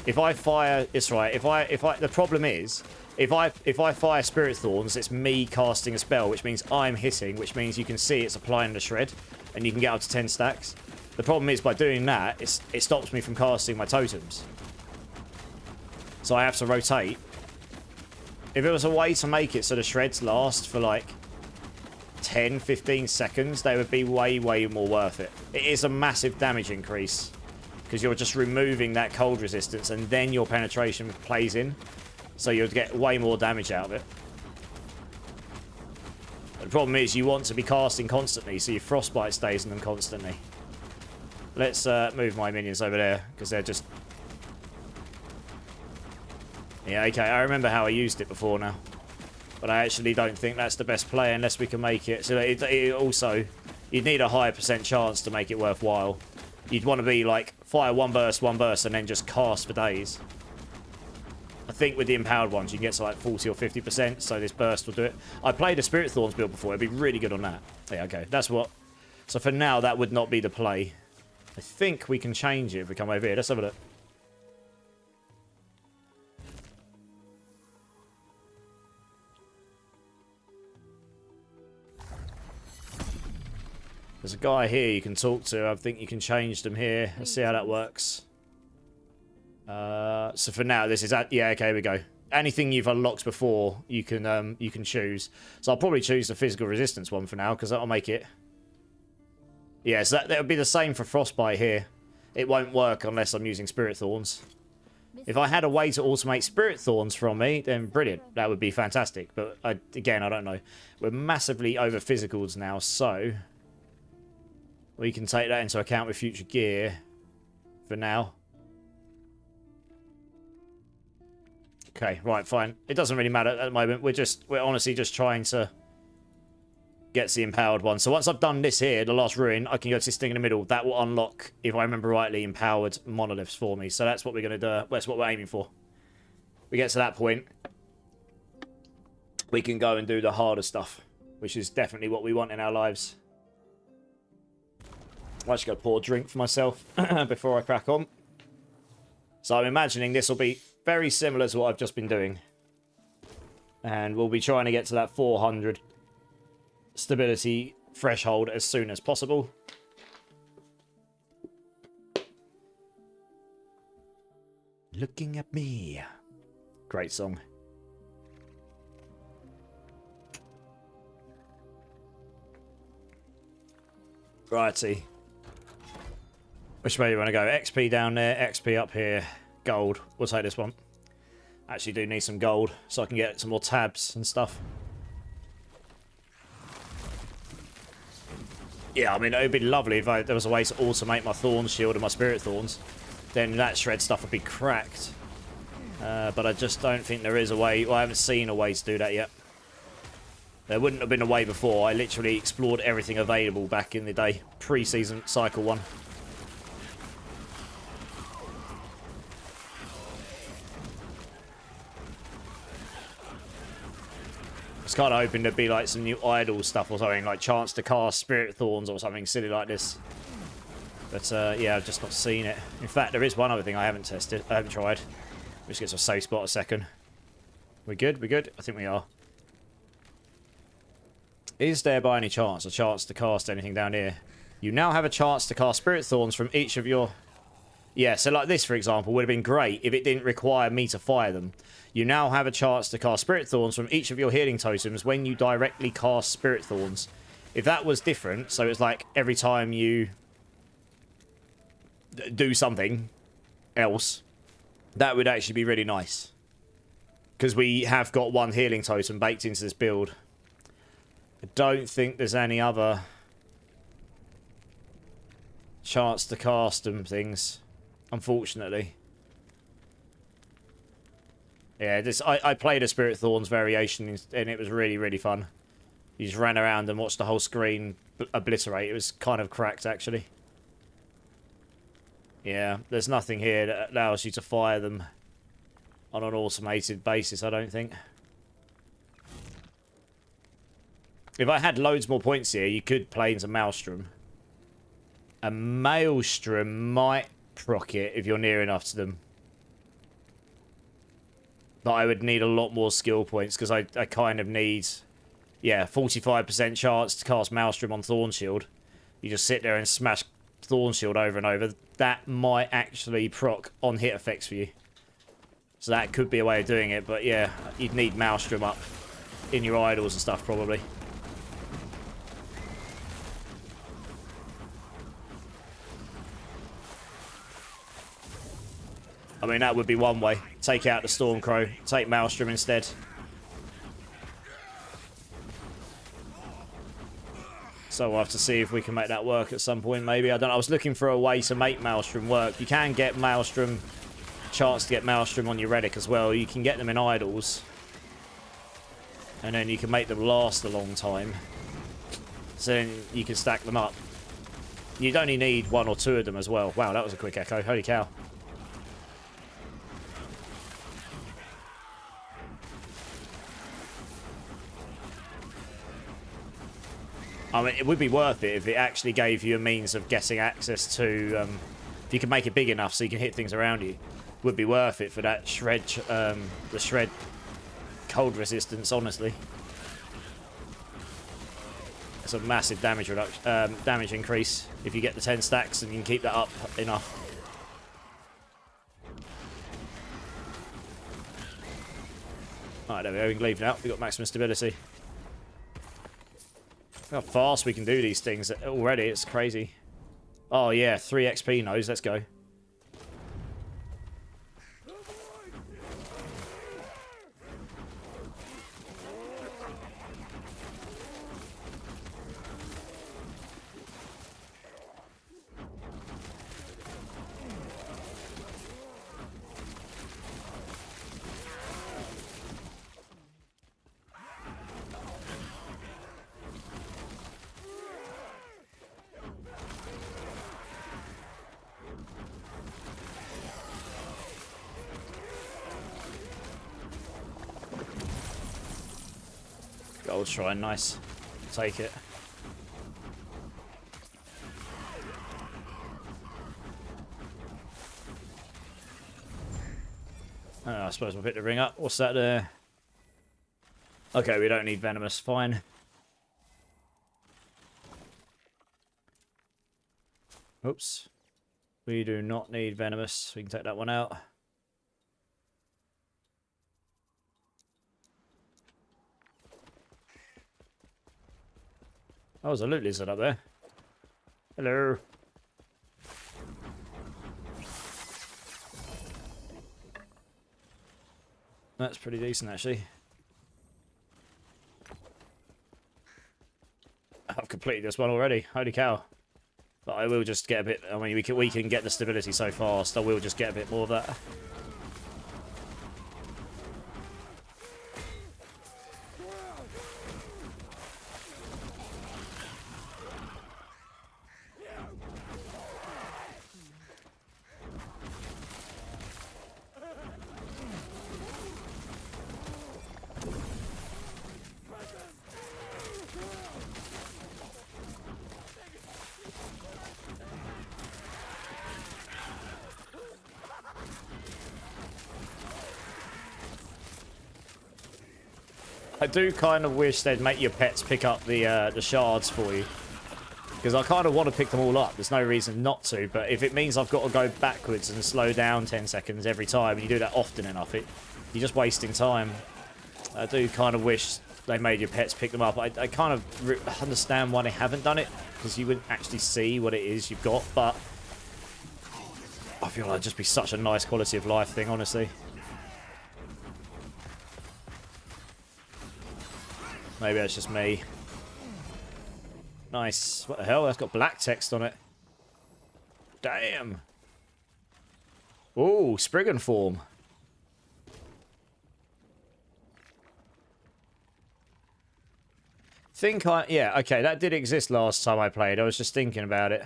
If I fire, it's right. The problem is, if I fire Spirit Thorns, it's me casting a spell, which means I'm hitting, which means you can see it's applying the shred, and you can get up to 10 stacks. The problem is, by doing that, it stops me from casting my totems. So I have to rotate. If there was a way to make it so the shreds last for like 10, 15 seconds, they would be way, way more worth it. It is a massive damage increase because you're just removing that cold resistance and then your penetration plays in. So you'll get way more damage out of it. But the problem is you want to be casting constantly, so your frostbite stays in them constantly. Let's move my minions over there because they're just... Yeah, okay, I remember how I used it before now. But I actually don't think that's the best play unless we can make it. So it also, you'd need a higher % chance to make it worthwhile. You'd want to be like, fire one burst, and then just cast for days. I think with the empowered ones, you can get to like 40 or 50%, so this burst will do it. I played a Spirit Thorns build before, it'd be really good on that. Yeah, okay, that's what... So for now, that would not be the play. I think we can change it if we come over here. Let's have a look. There's a guy here you can talk to. I think you can change them here. Let's see how that works. So for now, this is... Yeah, okay, here we go. Anything you've unlocked before, you can choose. So I'll probably choose the physical resistance one for now, because that'll make it... Yeah, so that would be the same for Frostbite here. It won't work unless I'm using Spirit Thorns. If I had a way to automate Spirit Thorns from me, then brilliant. That would be fantastic. But again, I don't know. We're massively over physicals now, so... We can take that into account with future gear for now. Okay, right, fine. It doesn't really matter at the moment. We're honestly just trying to get the empowered one. So once I've done this here, the last ruin, I can go to this thing in the middle. That will unlock, if I remember rightly, empowered monoliths for me. So that's what we're going to do. That's what we're aiming for. We get to that point, we can go and do the harder stuff, which is definitely what we want in our lives. I just got to pour a drink for myself before I crack on. So I'm imagining this will be very similar to what I've just been doing. And we'll be trying to get to that 400 stability threshold as soon as possible. Looking at me. Great song. Righty. Which way do you want to go? XP down there, XP up here, gold. We'll take this one. Actually do need some gold so I can get some more tabs and stuff. Yeah, I mean, it would be lovely if there was a way to automate my Thorn Shield and my Spirit Thorns. Then that shred stuff would be cracked. But I just don't think there is a way. Well, I haven't seen a way to do that yet. There wouldn't have been a way before. I literally explored everything available back in the day. Pre-season Cycle 1. I was kind of hoping there'd be like some new idol stuff or something, like chance to cast Spirit Thorns or something silly like this. But yeah, I've just not seen it. In fact, there is one other thing I haven't tested. I haven't tried. Let's get to a safe spot a second. We good? We good? I think we are. Is there by any chance a chance to cast anything down here? You now have a chance to cast Spirit Thorns from each of your... Yeah, so like this, for example, would have been great if it didn't require me to fire them. You now have a chance to cast Spirit Thorns from each of your healing totems when you directly cast Spirit Thorns. If that was different, so it's like every time you do something else, that would actually be really nice. Because we have got one healing totem baked into this build. I don't think there's any other chance to cast them things, unfortunately. Yeah, I played a Spirit Thorns variation and it was really, really fun. You just ran around and watched the whole screen obliterate. It was kind of cracked, actually. Yeah, there's nothing here that allows you to fire them on an automated basis, I don't think. If I had loads more points here, you could play into Maelstrom. A Maelstrom might proc it if you're near enough to them. But I would need a lot more skill points because I kind of need... Yeah, 45% chance to cast Maelstrom on Thorn Shield. You just sit there and smash Thorn Shield over and over. That might actually proc on hit effects for you. So that could be a way of doing it. But yeah, you'd need Maelstrom up in your idols and stuff probably. I mean, that would be one way. Take out the Stormcrow. Take Maelstrom instead. So we'll have to see if we can make that work at some point, maybe. I don't know. I was looking for a way to make Maelstrom work. You can get Maelstrom... Chance to get Maelstrom on your relic as well. You can get them in idols. And then you can make them last a long time. So then you can stack them up. You'd only need one or two of them as well. Wow, that was a quick echo. Holy cow. I mean, it would be worth it if it actually gave you a means of getting access to... if you could make it big enough so you can hit things around you. Would be worth it for that shred... the shred cold resistance, honestly. It's a massive damage reduction, damage increase if you get the 10 stacks and you can keep that up enough. Alright, there we go. We can leave now. We've got maximum stability. How fast we can do these things already, it's crazy. Oh yeah, 3 XP nodes, let's go. Gold shrine, nice. Take it. I suppose we'll pick the ring up. What's that there? Okay, we don't need venomous. Fine. Oops. We do not need venomous. We can take that one out. Oh, there's a loot lizard up there. Hello. That's pretty decent, actually. I've completed this one already. Holy cow. But I will just get a bit... I mean, we can get the stability so fast. I will just get a bit more of that. I do kind of wish they'd make your pets pick up the shards for you. Because I kind of want to pick them all up. There's no reason not to. But if it means I've got to go backwards and slow down 10 seconds every time, and you do that often enough, you're just wasting time. I do kind of wish they made your pets pick them up. I kind of understand why they haven't done it. Because you wouldn't actually see what it is you've got. But I feel like it'd just be such a nice quality of life thing, honestly. Maybe that's just me. Nice. What the hell? That's got black text on it. Damn. Ooh, Spriggan form. Yeah, okay, that did exist last time I played. I was just thinking about it.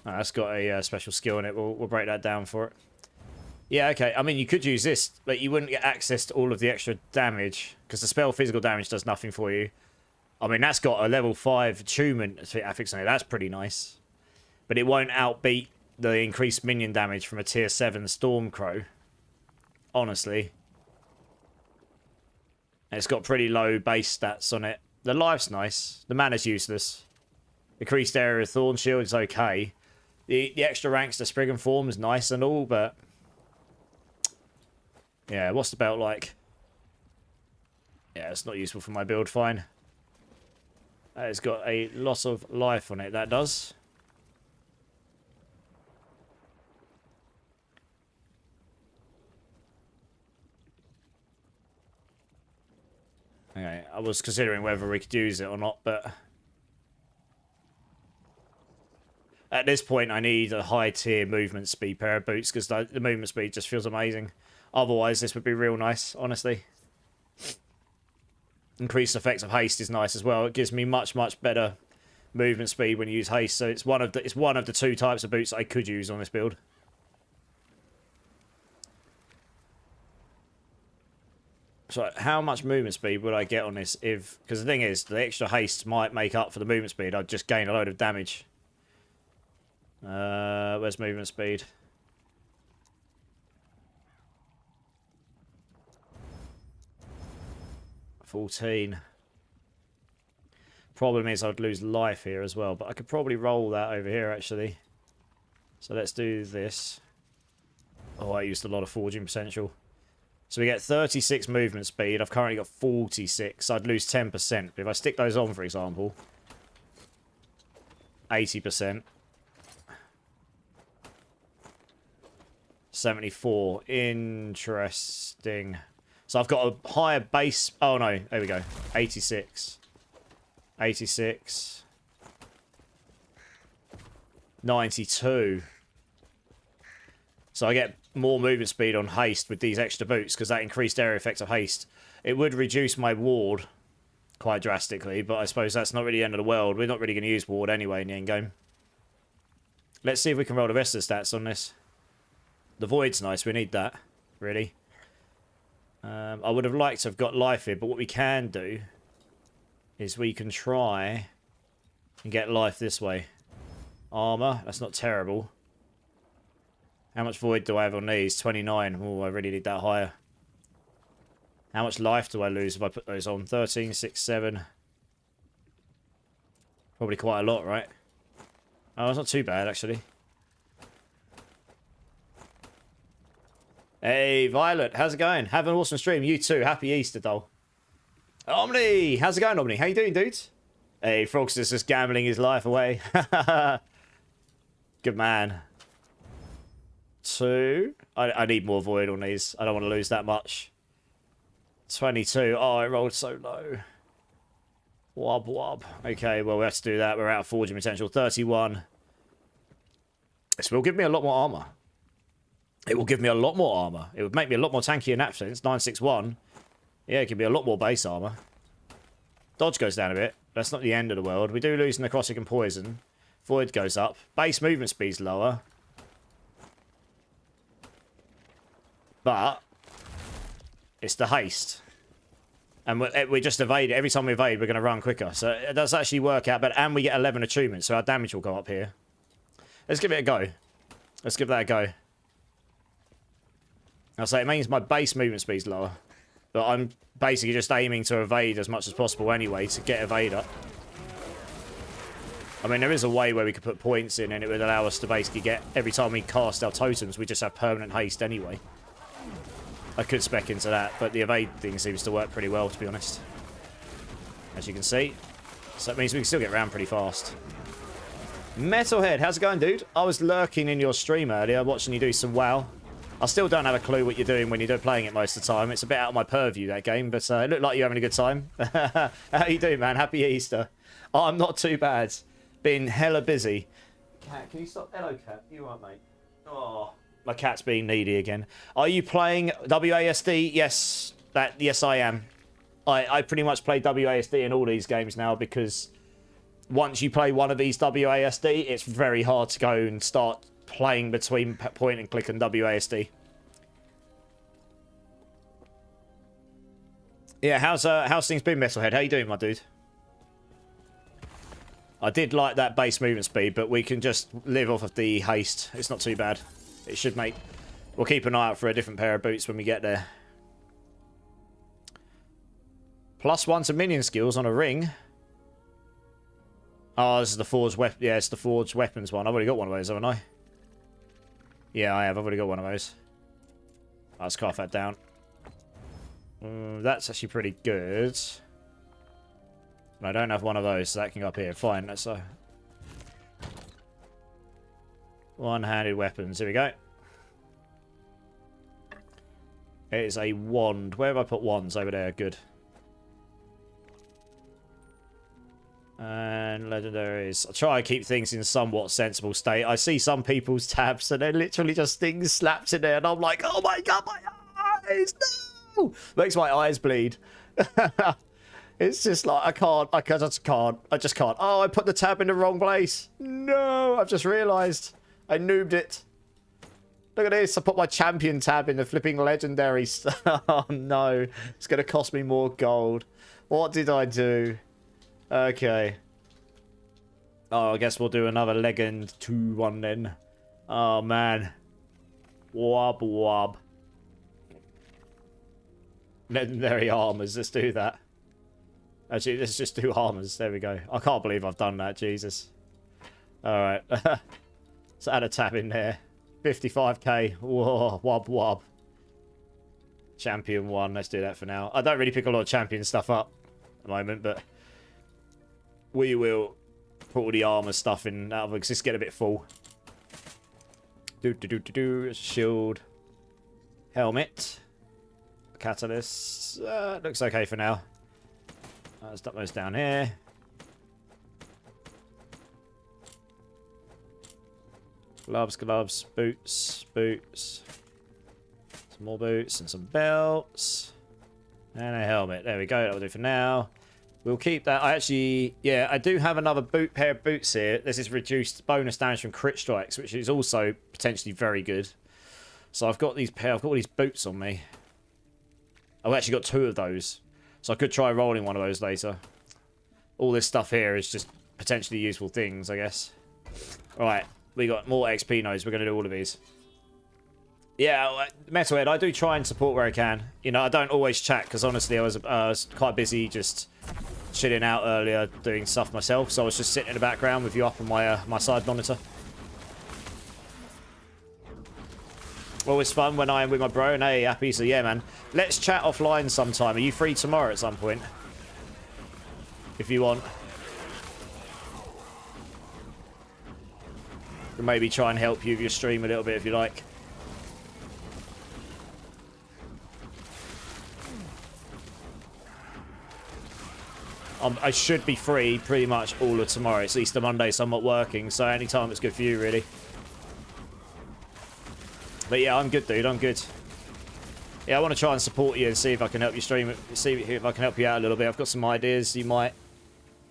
Oh, that's got a special skill in it. We'll break that down for it. Yeah, okay. I mean, you could use this, but you wouldn't get access to all of the extra damage, because the spell physical damage does nothing for you. I mean, that's got a level 5 attunement affix on it. That's pretty nice. But it won't outbeat the increased minion damage from a tier 7 Stormcrow. Honestly. And it's got pretty low base stats on it. The life's nice. The mana's useless. Increased area of Thorn Shield is okay. The extra ranks to Spriggan form is nice and all, but... yeah, what's the belt like? Yeah, it's not useful for my build, fine. It's got a lot of life on it, that does. Okay, I was considering whether we could use it or not, but... at this point, I need a high-tier movement speed pair of boots, because the movement speed just feels amazing. Otherwise, this would be real nice, honestly. Increased effects of haste is nice as well. It gives me much, much better movement speed when you use haste. So it's one of the two types of boots I could use on this build. So how much movement speed would I get on this if... because the thing is, the extra haste might make up for the movement speed. I'd just gain a load of damage. Where's movement speed? $14. Problem is I'd lose life here as well, but I could probably roll that over here actually. So let's do this. Oh, I used a lot of forging potential. So we get 36 movement speed. I've currently got 46. So I'd lose 10%. But if I stick those on, for example, 80%. 74. Interesting. So I've got a higher base... oh no, there we go. 86. 86. 92. So I get more movement speed on haste with these extra boots, because that increased area effect of haste. It would reduce my ward quite drastically, but I suppose that's not really the end of the world. We're not really going to use ward anyway in the endgame. Let's see if we can roll the rest of the stats on this. The void's nice, we need that, really. I would have liked to have got life here, but what we can do is we can try and get life this way. Armor, that's not terrible. How much void do I have on these? 29. Oh, I really need that higher. How much life do I lose if I put those on? 13, 6, 7. Probably quite a lot, right? Oh, it's not too bad, actually. Hey, Violet, how's it going? Have an awesome stream. You too. Happy Easter, doll. Omni, how's it going, Omni? How you doing, dude? Hey, Frogster's just gambling his life away. Good man. 2. I need more void on these. I don't want to lose that much. 22. Oh, it rolled so low. Wob, wob. Okay, well, we have to do that. We're out of forging potential. 31. This will give me a lot more armor. It will give me a lot more armor. It would make me a lot more tanky in that sense. 961. Yeah, it can be a lot more base armor. Dodge goes down a bit. That's not the end of the world. We do lose necrotic and poison. Void goes up. Base movement speed's lower. But it's the haste. And we just evade. Every time we evade, we're going to run quicker. So it does actually work out better. And we get 11 attunements, so our damage will go up here. Let's give it a go. Let's give that a go. I'll say it means my base movement speed's lower. But I'm basically just aiming to evade as much as possible anyway to get evade up. I mean, there is a way where we could put points in and it would allow us to basically get, every time we cast our totems, we just have permanent haste anyway. I could spec into that, but the evade thing seems to work pretty well, to be honest. As you can see. So that means we can still get around pretty fast. Metalhead, how's it going, dude? I was lurking in your stream earlier, watching you do some WoW. I still don't have a clue what you're doing when you're playing it most of the time. It's a bit out of my purview, that game, but it looked like you're having a good time. How you doing, man? Happy Easter. Oh, I'm not too bad. Been hella busy. Cat, can you stop? Hello, cat. You alright, mate? Oh, my cat's being needy again. Are you playing WASD? Yes, yes, I am. I pretty much play WASD in all these games now because once you play one of these WASD, it's very hard to go and start playing between point and click and WASD. Yeah, how's things been, Metalhead? How you doing, my dude? I did like that base movement speed, but we can just live off of the haste. It's not too bad. It should make... We'll keep an eye out for a different pair of boots when we get there. +1 to minion skills on a ring. Oh, this is the forged weapon. Yeah, it's the forged weapons one. I've already got one of those, haven't I? Yeah, I have. I've already got one of those. Let's carve that down. That's actually pretty good. And I don't have one of those, so that can go up here. Fine, let's... One-handed weapons. Here we go. It is a wand. Where have I put wands? Over there. Good. And legendaries. I try to keep things in somewhat sensible state. I see some people's tabs and they're literally just things slapped in there and I'm like, oh my god, my eyes! No! Makes my eyes bleed. It's just like, I just can't. Oh, I put the tab in the wrong place. No, I've just realised. I noobed it. Look at this. I put my champion tab in the flipping legendary. Oh no. It's going to cost me more gold. What did I do? Okay. Oh, I guess we'll do another Legend 2-1 then. Oh, man. Wob wob. Legendary armors. Let's do that. Actually, let's just do armors. There we go. I can't believe I've done that. Jesus. Alright. Let's add a tab in there. 55k. Whoa. Wob wob. Champion 1. Let's do that for now. I don't really pick a lot of champion stuff up at the moment, but... we will put all the armor stuff in now because just get a bit full. Shield. Helmet. Catalyst. Looks okay for now. Let's dump those down here. Gloves, gloves, boots, boots. Some more boots and some belts. And a helmet. There we go. That'll do for now. We'll keep that. I actually, yeah, I do have another pair of boots here. This is reduced bonus damage from crit strikes, which is also potentially very good. So I've got all these boots on me. I've actually got 2 of those. So I could try rolling one of those later. All this stuff here is just potentially useful things, I guess. Right, we got more XP nodes. We're going to do all of these. Yeah, Metalhead, I do try and support where I can. You know, I don't always chat because honestly I was quite busy just chilling out earlier doing stuff myself. So I was just sitting in the background with you up on my my side monitor. Always fun when I am with my bro and hey, happy. So yeah, man. Let's chat offline sometime. Are you free tomorrow at some point? If you want. Can maybe try and help you with your stream a little bit if you like. I should be free pretty much all of tomorrow. It's Easter Monday, so I'm not working. So anytime it's good for you, really. But yeah, I'm good, dude. I'm good. Yeah, I want to try and support you and see if I can help you stream it. See if I can help you out a little bit. I've got some ideas you might...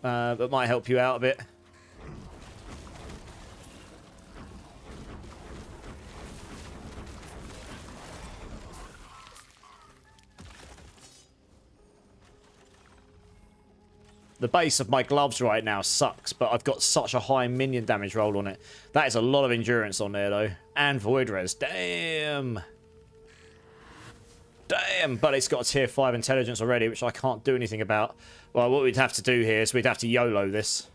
that might help you out a bit. The base of my gloves right now sucks, but I've got such a high minion damage roll on it. That is a lot of endurance on there, though. And void res. Damn. Damn. Bam! But it's got a tier 5 intelligence already, which I can't do anything about. Well, what we'd have to do here is we'd have to YOLO this.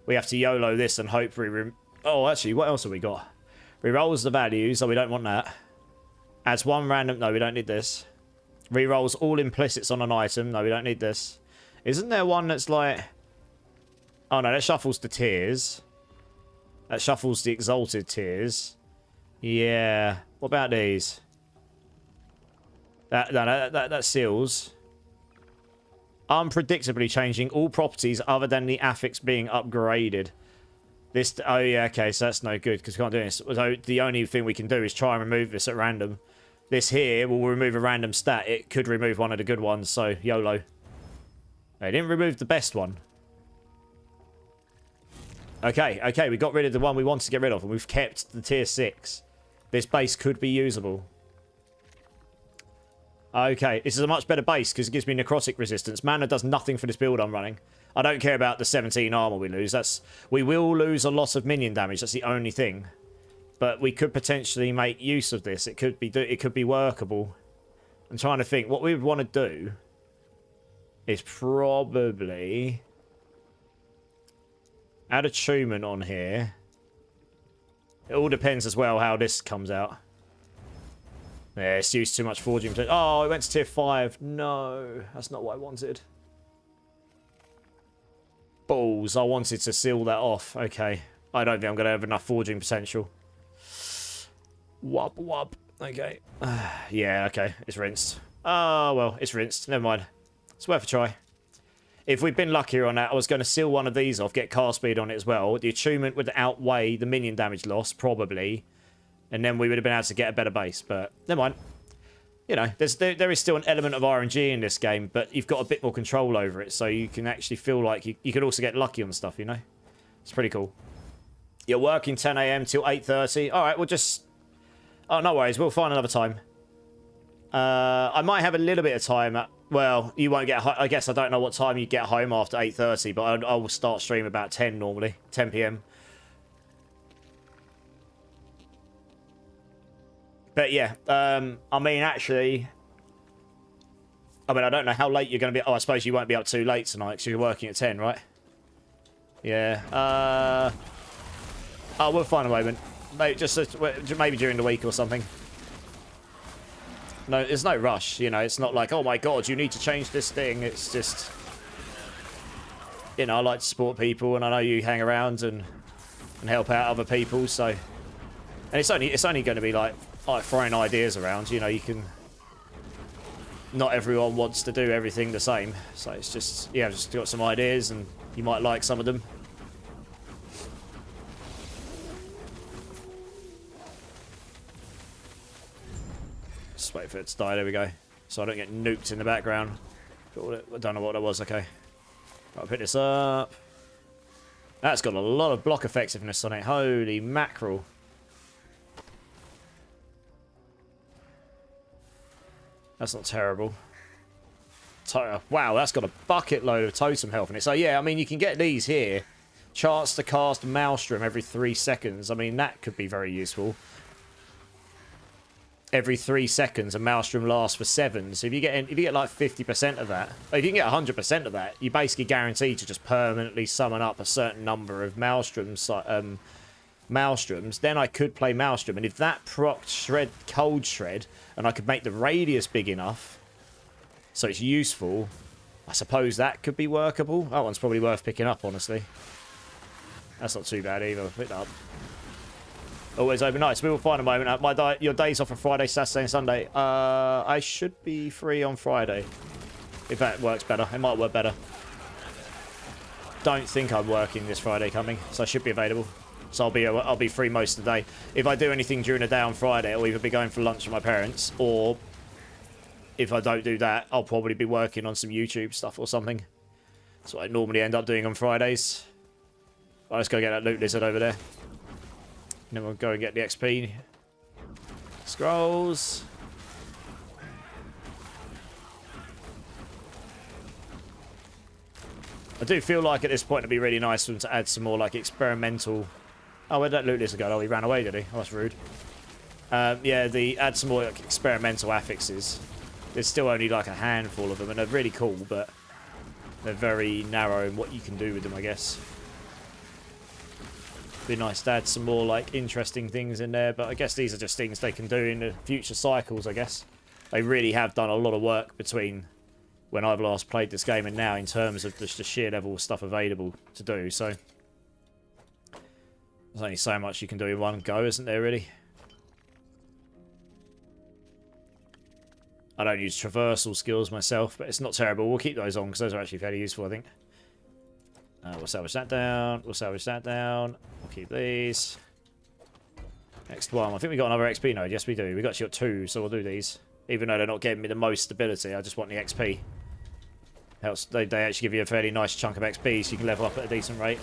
We have to YOLO this and hope we... Oh, actually, what else have we got? Rerolls the values. Oh, we don't want that. Adds one random... No, we don't need this. Rerolls all implicits on an item. No, we don't need this. Isn't there one that's like... Oh, no, that shuffles the tiers. That shuffles the exalted tiers. Yeah. What about these? That seals. Unpredictably changing all properties other than the affix being upgraded. This... Oh, yeah, okay, so that's no good because we can't do this. So the only thing we can do is try and remove this at random. This here will remove a random stat. It could remove one of the good ones, so YOLO. They didn't remove the best one. Okay, we got rid of the one we wanted to get rid of, and we've kept the tier 6. This base could be usable. Okay, this is a much better base because it gives me necrotic resistance. Mana does nothing for this build I'm running. I don't care about the 17 armor we lose. We will lose a lot of minion damage. That's the only thing. But we could potentially make use of this. It could be workable. I'm trying to think. What we would want to do is probably add attunement on here. It all depends as well how this comes out. Yeah, it's used too much forging. Oh, it went to tier 5. No, that's not what I wanted. Balls. I wanted to seal that off. Okay. I don't think I'm going to have enough forging potential. Wub, wub. Okay. Yeah, okay. It's rinsed. Oh, well, it's rinsed. Never mind. It's worth a try. If we'd been luckier on that, I was going to seal one of these off, get cast speed on it as well. The attunement would outweigh the minion damage loss, probably. And then we would have been able to get a better base. But never mind. You know, there is still an element of RNG in this game, but you've got a bit more control over it. So you can actually feel like you could also get lucky on stuff, you know? It's pretty cool. You're working 10 AM till 8:30. All right, we'll just... Oh, no worries. We'll find another time. I might have a little bit of time. Well, you won't get... I guess I don't know what time you get home after 8:30, but I will start stream about 10 normally. 10 PM. But yeah, I mean, actually... I mean, I don't know how late you're going to be... Oh, I suppose you won't be up too late tonight because you're working at 10, right? Yeah. Oh, we'll find a moment. Maybe during the week or something. No, there's no rush, you know. It's not like, oh my god, you need to change this thing. It's just... You know, I like to support people, and I know you hang around and help out other people, so... And it's only going to be like throwing ideas around, you know, you can... Not everyone wants to do everything the same, so it's just, yeah, I've just got some ideas, and you might like some of them. Just wait for it to die, there we go. So I don't get nuked in the background. I don't know what that was, okay. I'll pick this up. That's got a lot of block effectiveness on it, holy mackerel. That's not terrible. Wow, that's got a bucket load of totem health in it. So yeah, I mean, you can get these here. Chance to cast Maelstrom every 3 seconds. I mean, that could be very useful. Every 3 seconds, a Maelstrom lasts for 7. So if you get like 50% of that, if you can get 100% of that, you're basically guaranteed to just permanently summon up a certain number of Maelstroms. Then I could play Maelstrom, and if that procced Cold Shred, and I could make the radius big enough, so it's useful, I suppose that could be workable. That one's probably worth picking up, honestly. That's not too bad either. Pick that up. Always overnight. So we will find a moment. Your day's off on Friday, Saturday, and Sunday. I should be free on Friday, if that works better. It might work better. Don't think I'm working this Friday coming, so I should be available. So I'll be free most of the day. If I do anything during the day on Friday, I'll either be going for lunch with my parents, or if I don't do that, I'll probably be working on some YouTube stuff or something. That's what I normally end up doing on Fridays. Right, let's go get that loot lizard over there. And then we'll go and get the XP. Scrolls. I do feel like at this point it'd be really nice for them to add some more like experimental... Oh, where'd that loot lizard go? Oh, he ran away, did he? Oh, that's rude. Yeah, add some more like, experimental affixes. There's still only like a handful of them, and they're really cool, but they're very narrow in what you can do with them, I guess. Be nice to add some more like interesting things in there, but I guess these are just things they can do in the future cycles, I guess. They really have done a lot of work between when I've last played this game and now in terms of just the sheer level of stuff available to do, so there's only so much you can do in one go, isn't there, really? I don't use traversal skills myself, but it's not terrible. We'll keep those on because those are actually fairly useful, I think. We'll salvage that down. We'll salvage that down. We'll keep these. Next one. I think we got another XP node. Yes, we do. We actually got 2, so we'll do these. Even though they're not getting me the most stability, I just want the XP. Helps. They actually give you a fairly nice chunk of XP, so you can level up at a decent rate.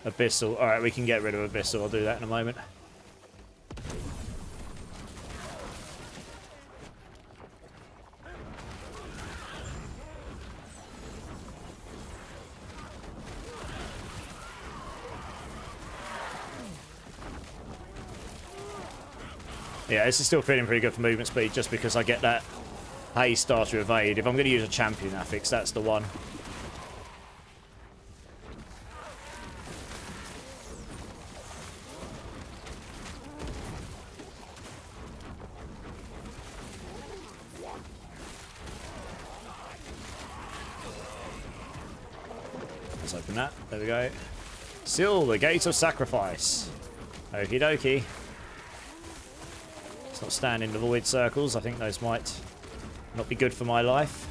Abyssal. Alright, we can get rid of Abyssal. I'll do that in a moment. Yeah, this is still feeling pretty good for movement speed just because I get that haste after evade. If I'm going to use a champion affix, that's the one. Let's open that. There we go. Seal the Gate of Sacrifice. Okie dokie. Let's not stand in the void circles. I think those might not be good for my life.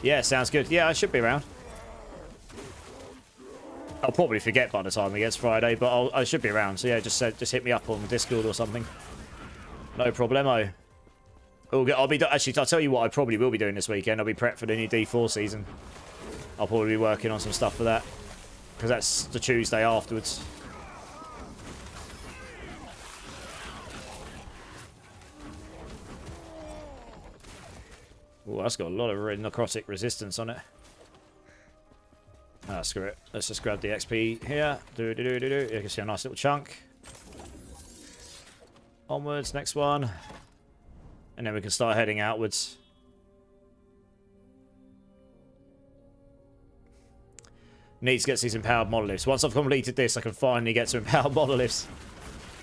Yeah, sounds good. Yeah, I should be around. I'll probably forget by the time it gets Friday, but I should be around. So yeah, just hit me up on Discord or something. No problemo. Actually, I'll tell you what I probably will be doing this weekend. I'll be prepped for the new D4 season. I'll probably be working on some stuff for that. Because that's the Tuesday afterwards. Oh, that's got a lot of necrotic resistance on it. Ah, screw it. Let's just grab the XP here. You can see a nice little chunk. Onwards, next one. And then we can start heading outwards. Need to get these empowered monoliths. Once I've completed this, I can finally get to empowered monoliths.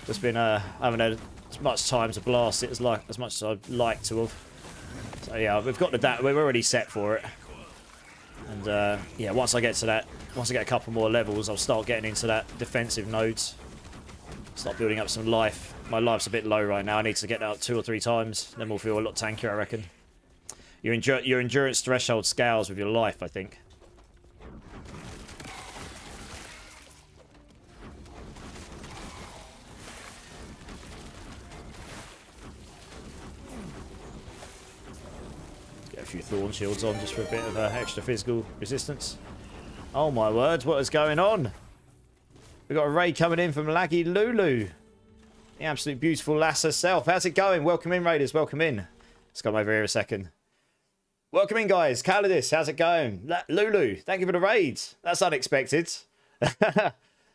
Just been haven't had as much time to blast it as much as I'd like to have. So yeah, we've got we're already set for it. And yeah, once I get to that, once I get a couple more levels, I'll start getting into that defensive nodes. Start building up some life. My life's a bit low right now. I need to get that up 2 or 3 times. Then we'll feel a lot tankier, I reckon. Your endurance threshold scales with your life, I think. Get a few thorn shields on just for a bit of extra physical resistance. Oh my word, what is going on? We've got a raid coming in from Laggy Lulu. The absolute beautiful lass herself. How's it going? Welcome in, raiders. Welcome in. Let's come over here a second. Welcome in, guys. Calidus, how's it going? Lulu, thank you for the raids. That's unexpected.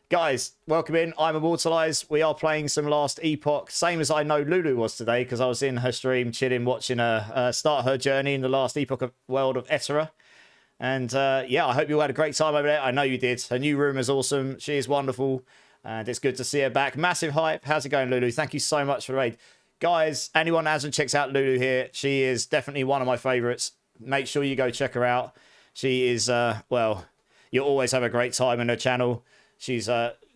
Guys, welcome in. I'm Immortalized. We are playing some Last Epoch. Same as I know Lulu was today, because I was in her stream chilling, watching her start her journey in the Last Epoch world of Etera. And yeah, I hope you had a great time over there. I know you did. Her new room is awesome. She is wonderful. And it's good to see her back. Massive hype. How's it going, Lulu? Thank you so much for the raid. Guys, anyone that hasn't checked out Lulu here, she is definitely one of my favorites. Make sure you go check her out. She is, well, you'll always have a great time on her channel. She's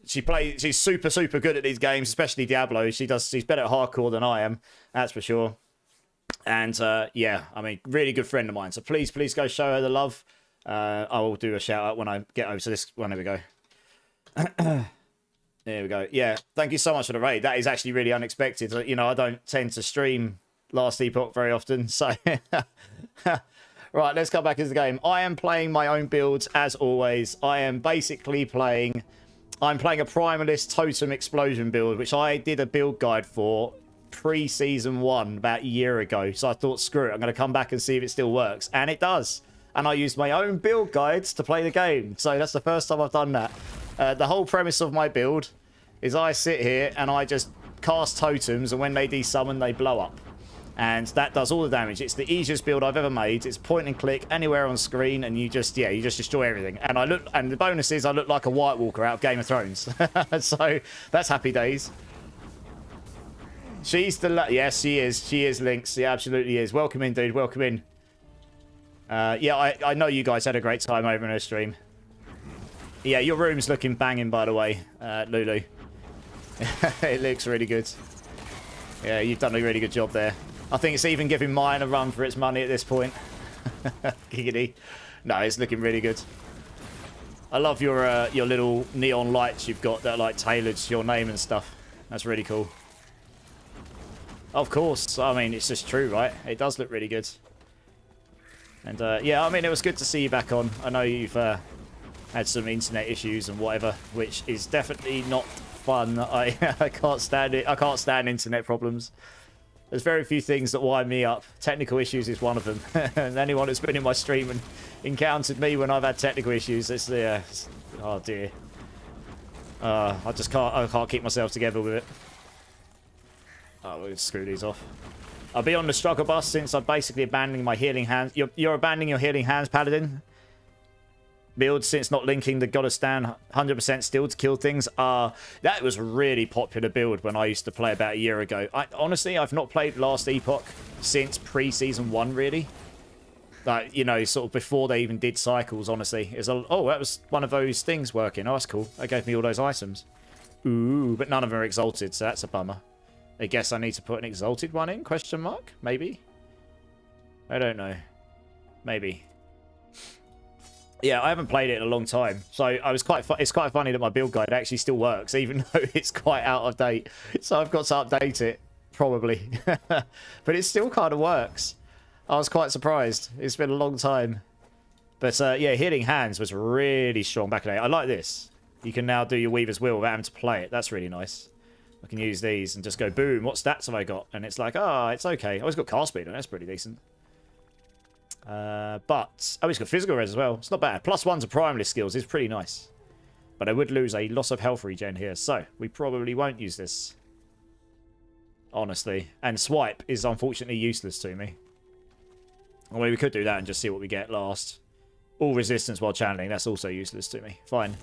super, super good at these games, especially Diablo. She's better at hardcore than I am. That's for sure. And yeah, I mean, really good friend of mine. So please go show her the love. I will do a shout out when I get over to this one. There we go. There we go. Yeah, thank you so much for the raid. That is actually really unexpected. You know, I don't tend to stream Last Epoch very often. So, right, let's come back into the game. I am playing my own builds as always. I am basically playing... I'm playing a Primalist Totem Explosion build, which I did a build guide for pre-season 1 about a year ago. So I thought, screw it, I'm going to come back and see if it still works. And it does. And I used my own build guides to play the game. So that's the first time I've done that. The whole premise of my build is I sit here and I just cast totems, and when they desummon, they blow up. And that does all the damage. It's the easiest build I've ever made. It's point and click anywhere on screen, and you just destroy everything. And the bonus is I look like a White Walker out of Game of Thrones. So that's happy days. She's the yes, she is. She is Lynx. She absolutely is. Welcome in, dude. Welcome in. Yeah, I know you guys had a great time over in her stream. Yeah, your room's looking banging, by the way, Lulu. It looks really good. Yeah, you've done a really good job there. I think it's even giving mine a run for its money at this point. Giggity. No, it's looking really good. I love your little neon lights you've got that are like tailored to your name and stuff. That's really cool. Of course. I mean, it's just true, right? It does look really good. And yeah, I mean, it was good to see you back on. I know you've had some internet issues and whatever, which is definitely not fun. I can't stand it. I can't stand internet problems. There's very few things that wind me up. Technical issues is one of them. And anyone that's been in my stream and encountered me when I've had technical issues, it's oh dear. I can't keep myself together with it. Oh, we'll screw these off. I'll be on the struggle bus since I'm basically abandoning my healing hands. You're abandoning your healing hands, Paladin? Build since not linking the Gotta Stand 100% still to kill things. That was a really popular build when I used to play about a year ago. Honestly, I've not played Last Epoch since pre-season 1, really. Like, you know, sort of before they even did cycles, honestly. Oh, that was one of those things working. Oh, that's cool. They gave me all those items. Ooh, but none of them are exalted, so that's a bummer. I guess I need to put an exalted one in, question mark? Maybe? I don't know. Maybe. Yeah, I haven't played it in a long time, so it's quite funny that my build guide actually still works, even though it's quite out of date. So I've got to update it, probably. But it still kind of works. I was quite surprised. It's been a long time. But yeah, Healing Hands was really strong back in the day. I like this. You can now do your Weaver's Will without having to play it. That's really nice. I can use these and just go, boom, what stats have I got? And it's like, oh, it's okay. Oh, it's got cast speed, and that's pretty decent. But it's got physical res as well. It's not bad. +1 to primary skills is pretty nice. But I would lose a loss of health regen here, so we probably won't use this. Honestly. And swipe is unfortunately useless to me. I mean, we could do that and just see what we get last. All resistance while channeling, that's also useless to me. Fine.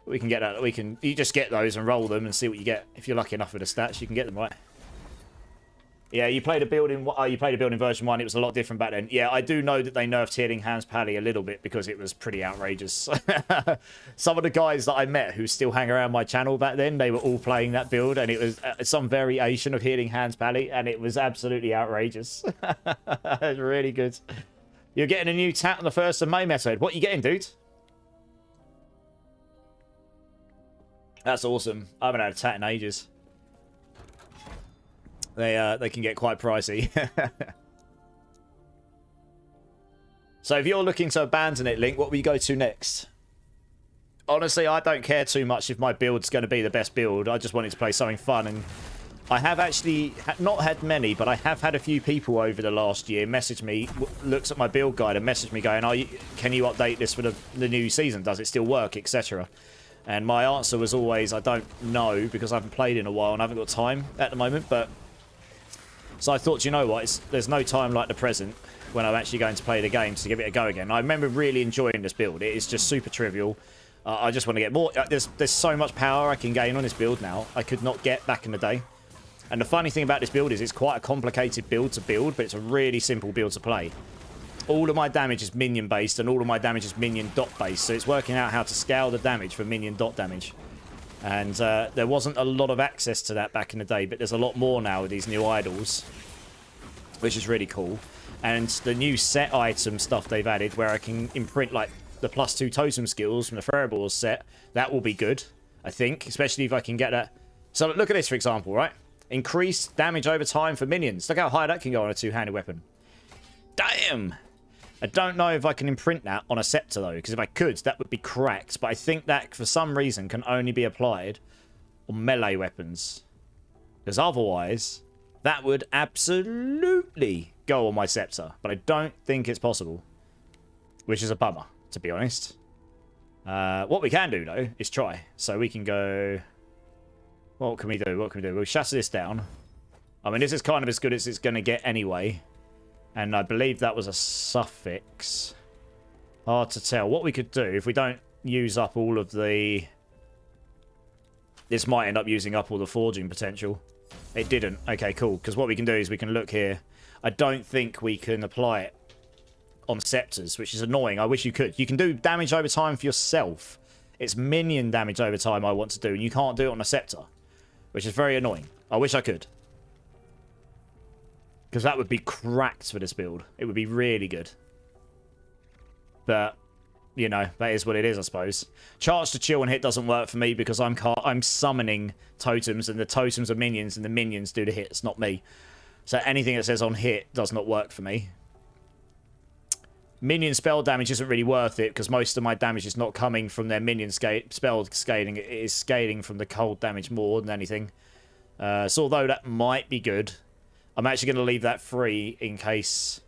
We can get that. You just get those and roll them and see what you get. If you're lucky enough with the stats, you can get them, right? Yeah, you played a build in version 1. It was a lot different back then. Yeah, I do know that they nerfed Healing Hands Pally a little bit because it was pretty outrageous. Some of the guys that I met who still hang around my channel back then, they were all playing that build, and it was some variation of Healing Hands Pally, and it was absolutely outrageous. It was really good. You're getting a new tat on the 1st of May method. What are you getting, dude? That's awesome. I haven't had a tat in ages. They can get quite pricey. So if you're looking to abandon it, Link, what will you go to next? Honestly, I don't care too much if my build's going to be the best build. I just wanted to play something fun. And I have actually not had many, but I have had a few people over the last year message me, looks at my build guide and message me going, can you update this for the new season? Does it still work, etc.? And my answer was always, I don't know, because I haven't played in a while and I haven't got time at the moment. But so I thought, you know what, there's no time like the present when I'm actually going to play the game to give it a go again. I remember really enjoying this build. It is just super trivial. I just want to get more. There's so much power I can gain on this build now I could not get back in the day. And the funny thing about this build is it's quite a complicated build to build, but it's a really simple build to play. All of my damage is minion based and all of my damage is minion dot based, so it's working out how to scale the damage for minion dot damage. And there wasn't a lot of access to that back in the day, but there's a lot more now with these new idols, which is really cool. And the new set item stuff they've added, where I can imprint like the +2 totem skills from the Threadballs set, that will be good, I think, especially if I can get that. So look at this, for example, right? Increased damage over time for minions. Look how high that can go on a two-handed weapon. Damn! I don't know if I can imprint that on a scepter, though, because if I could, that would be cracked. But I think that, for some reason, can only be applied on melee weapons. Because otherwise, that would absolutely go on my scepter. But I don't think it's possible. Which is a bummer, to be honest. What we can do, though, is try. So we can go... What can we do? What can we do? We'll shatter this down. I mean, this is kind of as good as it's going to get anyway. And I believe that was a suffix. Hard to tell. What we could do, if we don't use up all of the... This might end up using up all the forging potential. It didn't. Okay, cool. Because what we can do is we can look here. I don't think we can apply it on scepters, which is annoying. I wish you could. You can do damage over time for yourself. It's minion damage over time I want to do, and you can't do it on a scepter, which is very annoying. I wish I could. Because that would be cracked for this build. It would be really good. But, you know, that is what it is, I suppose. Charge to chill and hit doesn't work for me because I'm summoning totems, and the totems are minions, and the minions do the hits, not me. So anything that says on hit does not work for me. Minion spell damage isn't really worth it because most of my damage is not coming from their minion spell scaling. It is scaling from the cold damage more than anything. So although that might be good, I'm actually going to leave that free in case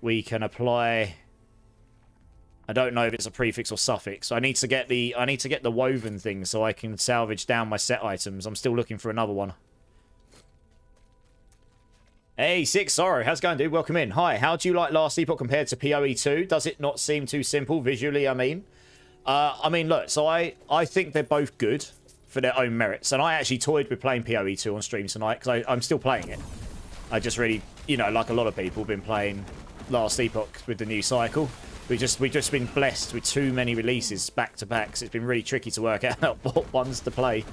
we can apply... I don't know if it's a prefix or suffix. I need to get the woven thing so I can salvage down my set items. I'm still looking for another one. Hey, Six Sorrow, how's it going, dude? Welcome in. Hi, how do you like Last Epoch compared to PoE 2? Does it not seem too simple visually, I mean? Look, so I think they're both good for their own merits. And I actually toyed with playing PoE 2 on stream tonight because I'm still playing it. I just really, you know, like a lot of people, been playing Last Epoch with the new cycle. We've just been blessed with too many releases back to back, so it's been really tricky to work out what ones to play.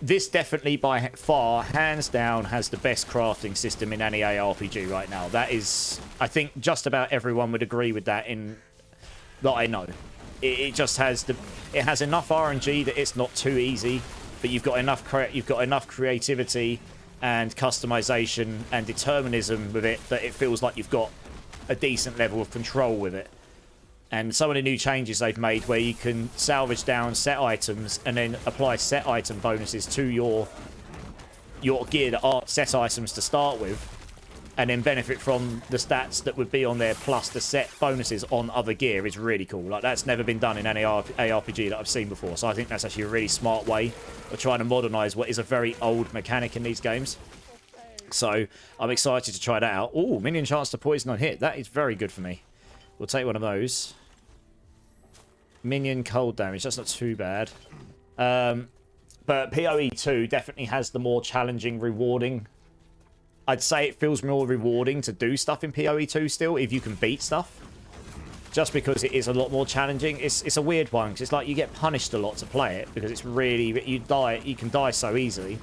This definitely by far, hands down, has the best crafting system in any ARPG right now. That is, I think just about everyone would agree with that that I know. It just has it has enough RNG that it's not too easy, but you've got enough creativity and customization and determinism with it that it feels like you've got a decent level of control with it. And some of the new changes they've made where you can salvage down set items and then apply set item bonuses to your gear that aren't set items to start with, and then benefit from the stats that would be on there plus the set bonuses on other gear is really cool. Like, that's never been done in any ARPG that I've seen before. So I think that's actually a really smart way of trying to modernize what is a very old mechanic in these games. So I'm excited to try that out. Oh, minion chance to poison on hit. That is very good for me. We'll take one of those. Minion cold damage. That's not too bad. But PoE 2 definitely has the more challenging, rewarding. I'd say it feels more rewarding to do stuff in PoE 2 still, if you can beat stuff. Just because it is a lot more challenging. It's a weird one, because it's like you get punished a lot to play it, because it's really... You can die so easily.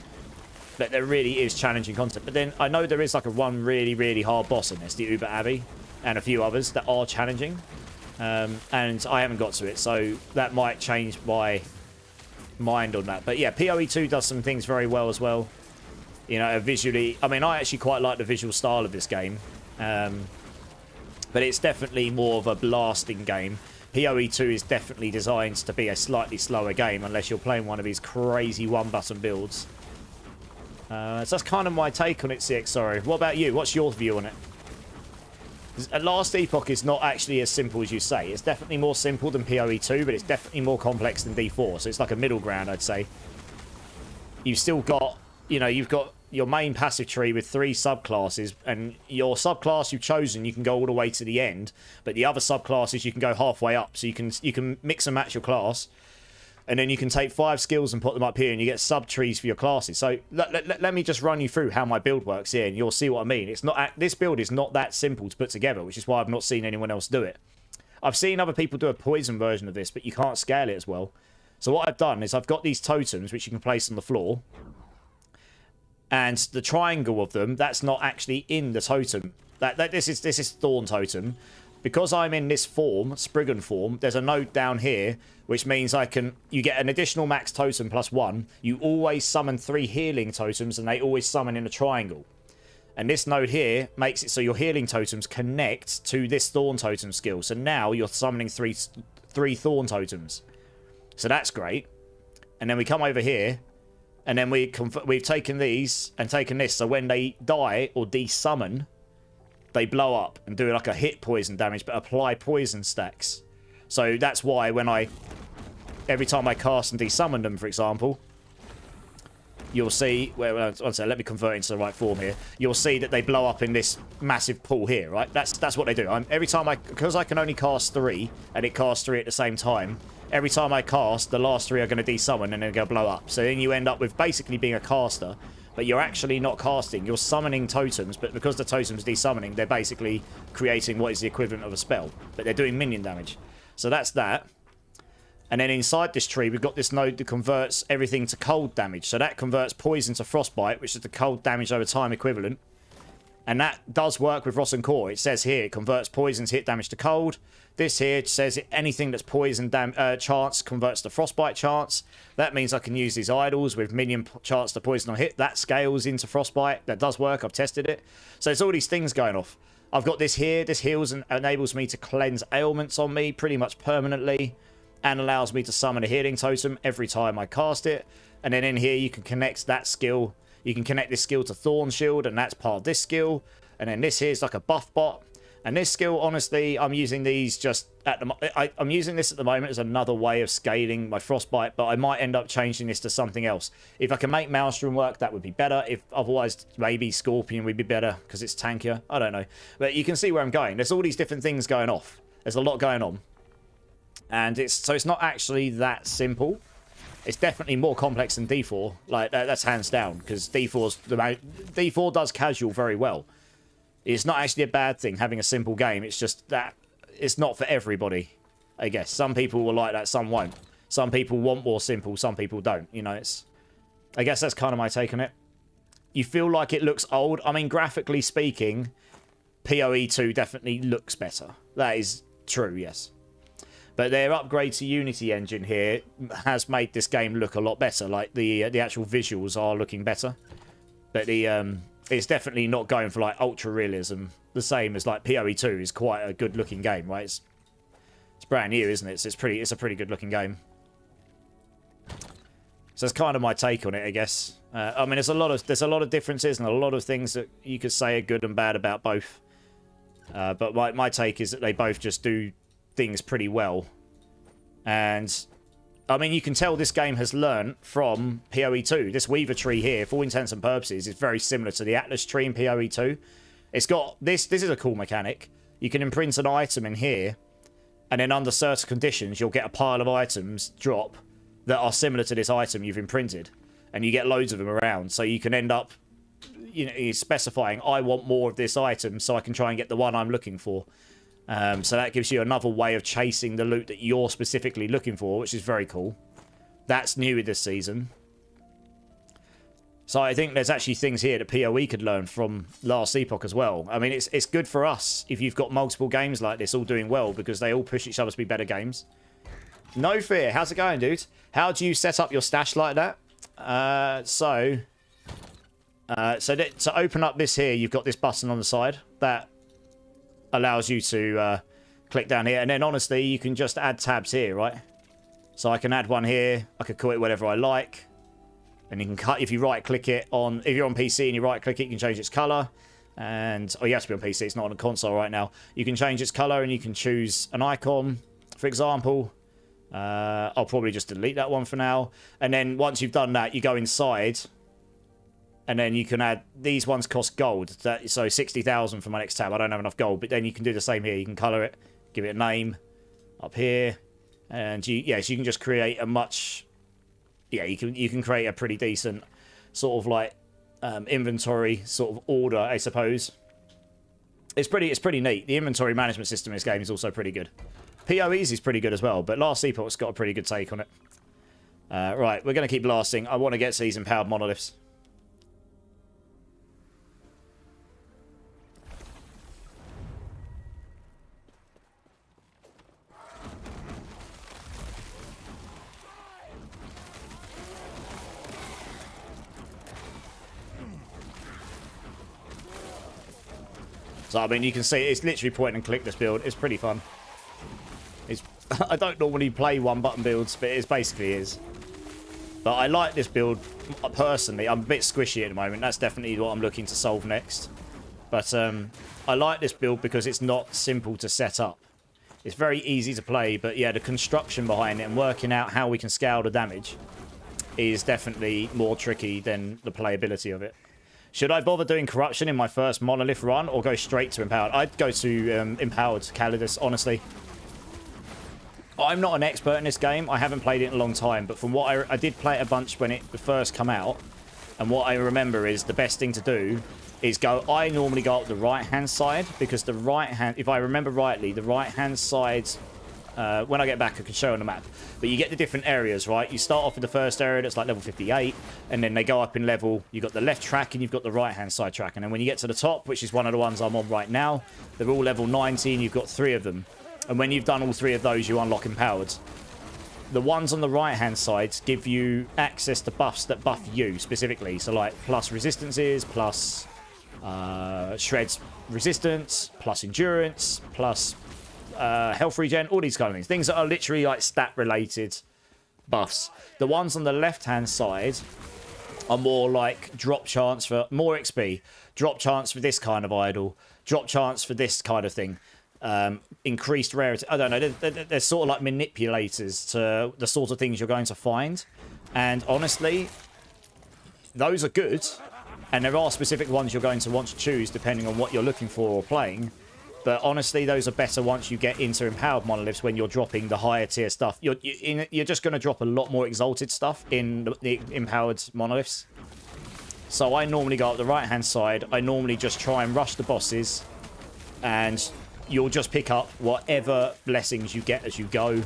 But there really is challenging content. But then I know there is like one really, really hard boss in this, the Uber Abbey, and a few others that are challenging. And I haven't got to it, so that might change my mind on that. But yeah, PoE 2 does some things very well as well. You know, visually, I mean, I actually quite like the visual style of this game. But it's definitely more of a blasting game. PoE 2 is definitely designed to be a slightly slower game, unless you're playing one of these crazy one-button builds. So that's kind of my take on it, CX, sorry. What about you? What's your view on it? Last Epoch is not actually as simple as you say. It's definitely more simple than PoE 2, but it's definitely more complex than D4. So it's like a middle ground, I'd say. You've still got, you know, you've got your main passive tree with 3 subclasses, and your subclass you've chosen, you can go all the way to the end, but the other subclasses you can go halfway up. So you can mix and match your class, and then you can take 5 skills and put them up here, and you get sub-trees for your classes. So let me just run you through how my build works here, and you'll see what I mean. This build is not that simple to put together, which is why I've not seen anyone else do it. I've seen other people do a poison version of this, but you can't scale it as well. So what I've done is I've got these totems, which you can place on the floor, and the triangle of them, that's not actually in the totem. This is Thorn Totem. Because I'm in this form, Spriggan form, there's a node down here, which means you get an additional max totem plus 1. You always summon 3 healing totems, and they always summon in a triangle. And this node here makes it so your healing totems connect to this Thorn Totem skill. So now you're summoning three Thorn Totems. So that's great. And then we come over here, And then we've taken these and taken this. So when they die or desummon, they blow up and do like a hit poison damage, but apply poison stacks. So that's why when every time I cast and desummon them, for example, you'll see, one second, let me convert into the right form here. You'll see that they blow up in this massive pool here, right? That's what they do. Every time because I can only cast 3, and it casts 3 at the same time, every time I cast, the last 3 are going to desummon and then go blow up. So then you end up with basically being a caster, but you're actually not casting. You're summoning totems, but because the totem's desummoning, they're basically creating what is the equivalent of a spell, but they're doing minion damage. So that's that. And then inside this tree, we've got this node that converts everything to cold damage. So that converts poison to frostbite, which is the cold damage over time equivalent. And that does work with Rotten Core. It says here, it converts poison's hit damage to cold. This here says anything that's poison chance converts to frostbite chance. That means I can use these idols with minion chance to poison or hit. That scales into frostbite. That does work. I've tested it. So it's all these things going off. I've got this here. This heals and enables me to cleanse ailments on me pretty much permanently, and allows me to summon a healing totem every time I cast it. And then in here you can connect that skill. You can connect this skill to Thorn Shield, and that's part of this skill. And then this here is like a buff bot. And this skill, honestly, I'm using these just at the I'm using this at the moment as another way of scaling my frostbite, but I might end up changing this to something else. If I can make Maelstrom work, that would be better. If otherwise, maybe Scorpion would be better because it's tankier. I don't know. But you can see where I'm going. There's all these different things going off. There's a lot going on. And it's not actually that simple. It's definitely more complex than D4. Like that's hands down, because D4 does casual very well. It's not actually a bad thing having a simple game. It's just that it's not for everybody, I guess. Some people will like that, some won't. Some people want more simple, some people don't. You know, I guess that's kind of my take on it. You feel like it looks old. I mean, graphically speaking, PoE 2 definitely looks better. That is true, yes. But their upgrade to Unity engine here has made this game look a lot better. Like the actual visuals are looking better. But it's definitely not going for like ultra realism. The same as like PoE 2 is quite a good looking game, right? It's brand new, isn't it? So it's a pretty good looking game. So that's kind of my take on it, I guess. I mean, there's a lot of differences and a lot of things that you could say are good and bad about both. But my take is that they both just do things pretty well. And I mean, you can tell this game has learned from PoE 2. This Weaver tree here, for all intents and purposes, is very similar to the Atlas tree in PoE 2. It's got this is a cool mechanic. You can imprint an item in here, and then under certain conditions you'll get a pile of items drop that are similar to this item you've imprinted, and you get loads of them around. So you can end up, you know, specifying, I want more of this item so I can try and get the one I'm looking for. So that gives you another way of chasing the loot that you're specifically looking for, which is very cool. That's new this season. So I think there's actually things here that PoE could learn from last Epoch as well. I mean, it's good for us if you've got multiple games like this all doing well, because they all push each other to be better games. No fear. How's it going, dude? How do you set up your stash like that? So to open up this here, you've got this button on the side that allows you to click down here, and then honestly you can just add tabs here, right? So I can add one here, I could call it whatever I like, and you can cut. If you right click it on, if you're on PC and you right click it, you can change its color. And you have to be on PC, it's not on a console right now. You can change its color and you can choose an icon, for example. I'll probably just delete that one for now, and then once you've done that, you go inside. And then you can add, these ones cost gold. So 60,000 for my next tab. I don't have enough gold. But then you can do the same here. You can colour it, give it a name up here. And so you can just create a much, you can create a pretty decent sort of like inventory sort of order, I suppose. It's pretty neat. The inventory management system in this game is also pretty good. PoE's is pretty good as well, but Last Epoch's got a pretty good take on it. Right, we're going to keep blasting. I want to get season powered monoliths. So, I mean, you can see it's literally point and click this build. It's pretty fun. I don't normally play one-button builds, but it basically is. But But I like this build personally. I'm a bit squishy at the moment. That's definitely what I'm looking to solve next. But I like this build because it's not simple to set up. It's very easy to play, but yeah, the construction behind it and working out how we can scale the damage is definitely more tricky than the playability of it. Should I bother doing corruption in my first monolith run or go straight to empowered? I'd go to empowered Calidus, honestly. I'm not an expert in this game. I haven't played it in a long time, but from what I did play it a bunch when it first come out, and what I remember is the best thing to do is go. I normally go up the right-hand side because the right-hand, if I remember rightly, the right-hand side. When I get back, I can show on the map. But you get the different areas, right? You start off with the first area that's like level 58, and then they go up in level. You've got the left track, and you've got the right-hand side track. And then when you get to the top, which is one of the ones I'm on right now, they're all level 90, and you've got 3 of them. And when you've done all 3 of those, you unlock empowered. The ones on the right-hand side give you access to buffs that buff you specifically. So like plus resistances, plus shreds resistance, plus endurance, plus health regen, all these kind of things. Things that are literally like stat-related buffs. The ones on the left-hand side are more like drop chance for more XP, drop chance for this kind of idol, drop chance for this kind of thing. Increased rarity. I don't know. They're sort of like manipulators to the sort of things you're going to find. And honestly, those are good. And there are specific ones you're going to want to choose depending on what you're looking for or playing. But honestly, those are better once you get into empowered monoliths when you're dropping the higher tier stuff. You're just going to drop a lot more exalted stuff in the empowered monoliths. So I normally go up the right-hand side. I normally just try and rush the bosses. And you'll just pick up whatever blessings you get as you go.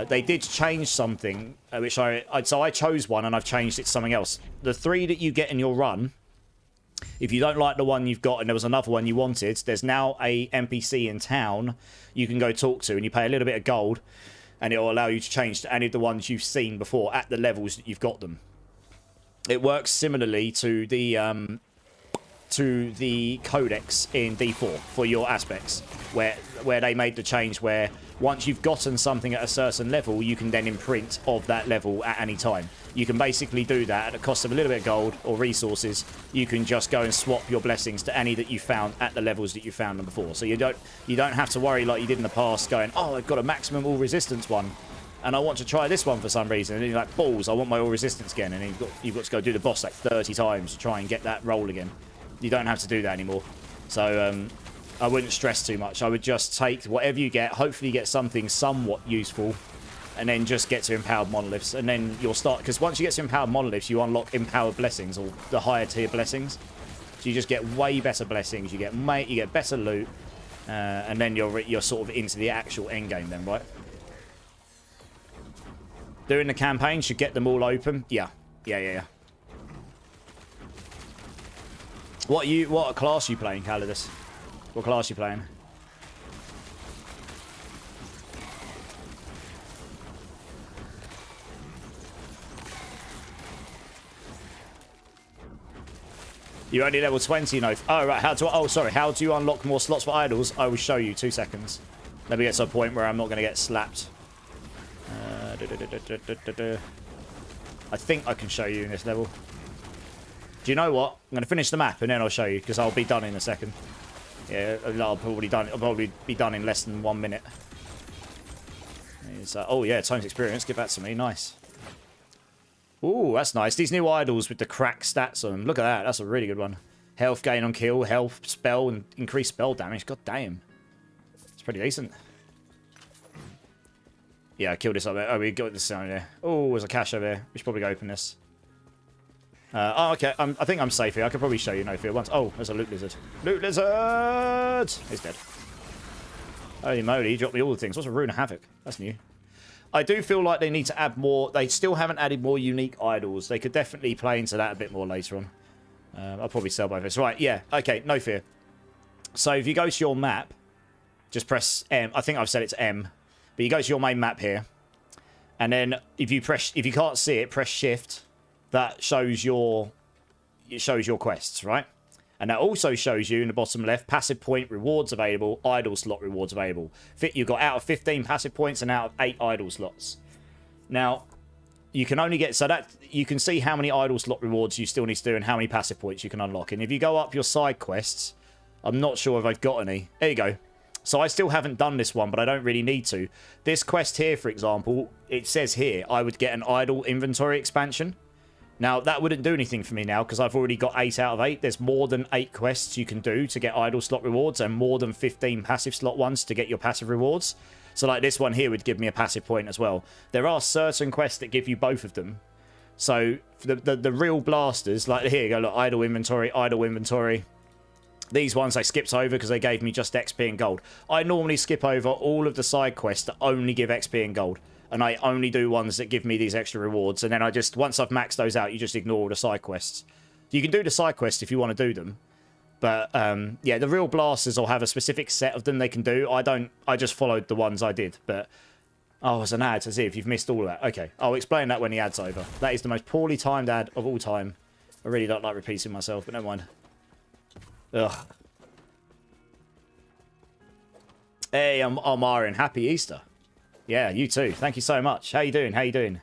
They did change something, which so I chose one and I've changed it to something else. The 3 that you get in your run, if you don't like the one you've got and there was another one you wanted, there's now a NPC in town you can go talk to, and you pay a little bit of gold, and it will allow you to change to any of the ones you've seen before at the levels that you've got them. It works similarly to the codex in D4 for your aspects, where they made the change where once you've gotten something at a certain level, you can then imprint of that level at any time. You can basically do that at the cost of a little bit of gold or resources. You can just go and swap your blessings to any that you found at the levels that you found them before. So you don't have to worry like you did in the past going, oh, I've got a maximum all resistance one and I want to try this one for some reason. And then you're like, balls, I want my all resistance again. And then you've got to go do the boss like 30 times to try and get that roll again. You don't have to do that anymore. So I wouldn't stress too much. I would just take whatever you get, hopefully get something somewhat useful, and then just get to empowered monoliths. And then you'll start, because once you get to empowered monoliths, you unlock empowered blessings, or the higher tier blessings. So you just get way better blessings, you get better loot, and then you're sort of into the actual end game then, right? Doing the campaign should get them all open. Yeah. What class are you playing, Calidus? What class are you playing? You're only level 20, no. Oh, right. How do you unlock more slots for idols? I will show you. 2 seconds. Let me get to a point where I'm not going to get slapped. I think I can show you in this level. Do you know what? I'm going to finish the map and then I'll show you, because I'll be done in a second. Yeah, I'll probably be done in less than 1 minute. Oh yeah, times experience. Give that to me. Nice. Ooh, that's nice. These new idols with the crack stats on them. Look at that. That's a really good one. Health gain on kill, health, spell, and increased spell damage. God damn. It's pretty decent. Yeah, I killed this up there. Oh, we got this down there. Oh, there's a cache over there. We should probably go open this. Oh, okay. I think I'm safe here. I could probably show you no fear once. Oh, there's a loot lizard. Loot lizard! He's dead. Holy moly, he dropped me all the things. What's a Rune of Havoc? That's new. I do feel like they need to add more. They still haven't added more unique idols. They could definitely play into that a bit more later on. I'll probably sell both of this. Right, yeah. Okay, no fear. So if you go to your map, just press M. I think I've set it to M. But you go to your main map here. And then if you can't see it, press Shift. That shows your quests, right? And that also shows you in the bottom left, passive point rewards available, idle slot rewards available. You've got out of 15 passive points and out of 8 idle slots. Now, you can only get... So that you can see how many idle slot rewards you still need to do and how many passive points you can unlock. And if you go up your side quests, I'm not sure if I've got any. There you go. So I still haven't done this one, but I don't really need to. This quest here, for example, it says here I would get an idle inventory expansion. Now, that wouldn't do anything for me now because I've already got 8 out of 8. There's more than 8 quests you can do to get idle slot rewards and more than 15 passive slot ones to get your passive rewards. So, like, this one here would give me a passive point as well. There are certain quests that give you both of them. So, the real blasters, like here you go, look, idle inventory, idle inventory. These ones I skipped over because they gave me just XP and gold. I normally skip over all of the side quests that only give XP and gold. And I only do ones that give me these extra rewards. And then I just, once I've maxed those out, you just ignore all the side quests. You can do the side quests if you want to do them. But, yeah, the real blasters will have a specific set of them they can do. I just followed the ones I did. But, oh, it's an ad, as if you've missed all of that. Okay, I'll explain that when the ad's over. That is the most poorly timed ad of all time. I really don't like repeating myself, but never mind. Ugh. Hey, I'm Marion. Happy Easter. Yeah, you too. Thank you so much. How you doing? How you doing?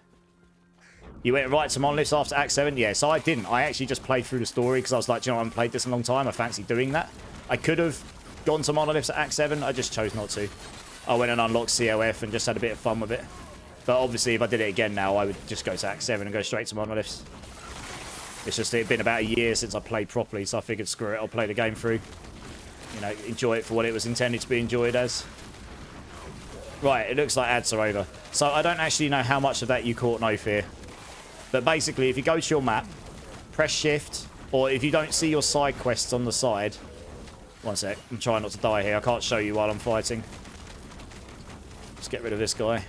You went right to Monoliths after Act 7? Yeah, so I didn't. I actually just played through the story because I was like, you know, I haven't played this in a long time. I fancy doing that. I could have gone to Monoliths at Act 7. I just chose not to. I went and unlocked COF and just had a bit of fun with it. But obviously, if I did it again now, I would just go to Act 7 and go straight to Monoliths. It's just, it's been about a year since I played properly, so I figured, screw it, I'll play the game through. You know, enjoy it for what it was intended to be enjoyed as. Right, it looks like ads are over. So I don't actually know how much of that you caught, no fear. But basically, if you go to your map, press shift, or if you don't see your side quests on the side... One sec, I'm trying not to die here. I can't show you while I'm fighting. Let's get rid of this guy.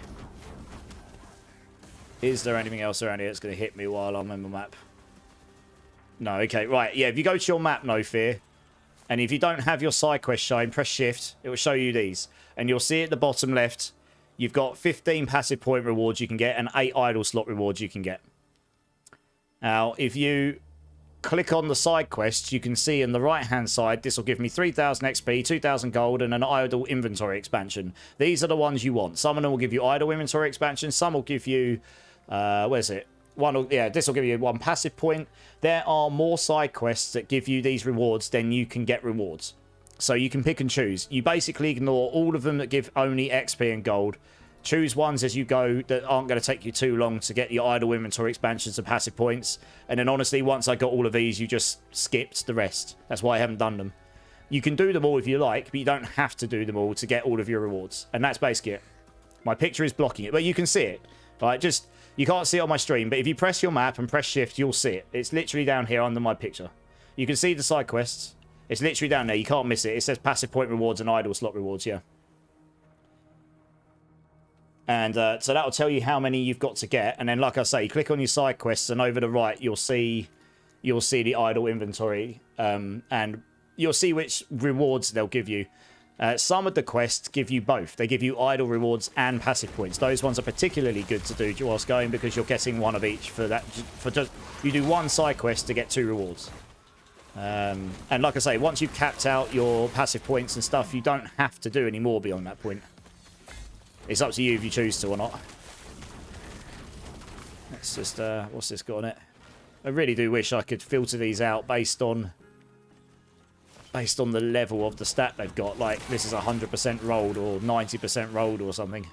Is there anything else around here that's going to hit me while I'm in my map? No, okay, right. Yeah, if you go to your map, no fear. And if you don't have your side quest showing, press shift. It will show you these. And you'll see at the bottom left, you've got 15 passive point rewards you can get and 8 idle slot rewards you can get. Now, if you click on the side quests, you can see on the right-hand side, this will give me 3,000 XP, 2,000 gold, and an idle inventory expansion. These are the ones you want. Some of them will give you idle inventory expansion. Some will give you... where's it? This will give you 1 passive point. There are more side quests that give you these rewards than you can get rewards. So you can pick and choose. You basically ignore all of them that give only XP and gold. Choose ones as you go that aren't going to take you too long to get your idle inventory expansions and passive points. And then honestly, once I got all of these, you just skipped the rest. That's why I haven't done them. You can do them all if you like, but you don't have to do them all to get all of your rewards. And that's basically it. My picture is blocking it, but you can see it. Like, just... You can't see it on my stream, but if you press your map and press shift, you'll see it. It's literally down here under my picture. You can see the side quests. It's literally down there. You can't miss it. It says passive point rewards and idle slot rewards, yeah. And so that will tell you how many you've got to get. And then, like I say, click on your side quests, and over the right, you'll see the idle inventory. And you'll see which rewards they'll give you. Some of the quests give you both. They give you idle rewards and passive points. Those ones are particularly good to do whilst going because you're getting one of each for that. You do 1 side quest to get 2 rewards. And like I say, once you've capped out your passive points and stuff, you don't have to do any more beyond that point. It's up to you if you choose to or not. Let's just, what's this got on it? I really do wish I could filter these out based on the level of the stat they've got. Like, this is 100% rolled or 90% rolled or something.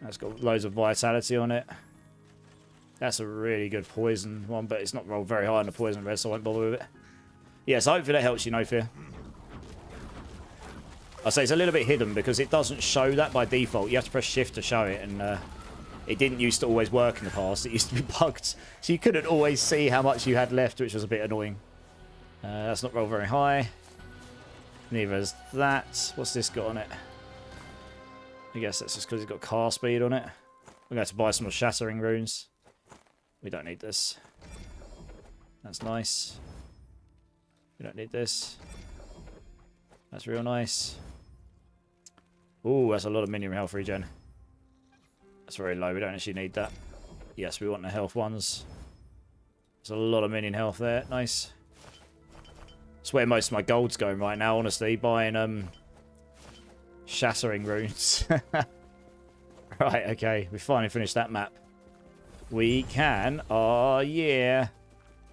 That's got loads of vitality on it. That's a really good poison one, but it's not rolled very high on the poison red, so I won't bother with it. Yeah, so hopefully that helps you, no fear. I say it's a little bit hidden because it doesn't show that by default. You have to press shift to show it, and it didn't used to always work in the past. It used to be bugged, so you couldn't always see how much you had left, which was a bit annoying. That's not rolled very high. Neither is that. What's this got on it? I guess that's just because it's got car speed on it. We're going to have to buy some more shattering runes. We don't need this. That's nice. We don't need this. That's real nice. Ooh, that's a lot of minion health regen. That's very low. We don't actually need that. Yes, we want the health ones. There's a lot of minion health there. Nice. That's where most of my gold's going right now, honestly. Buying shattering runes. Right, okay. We finally finished that map. We can. Oh, yeah.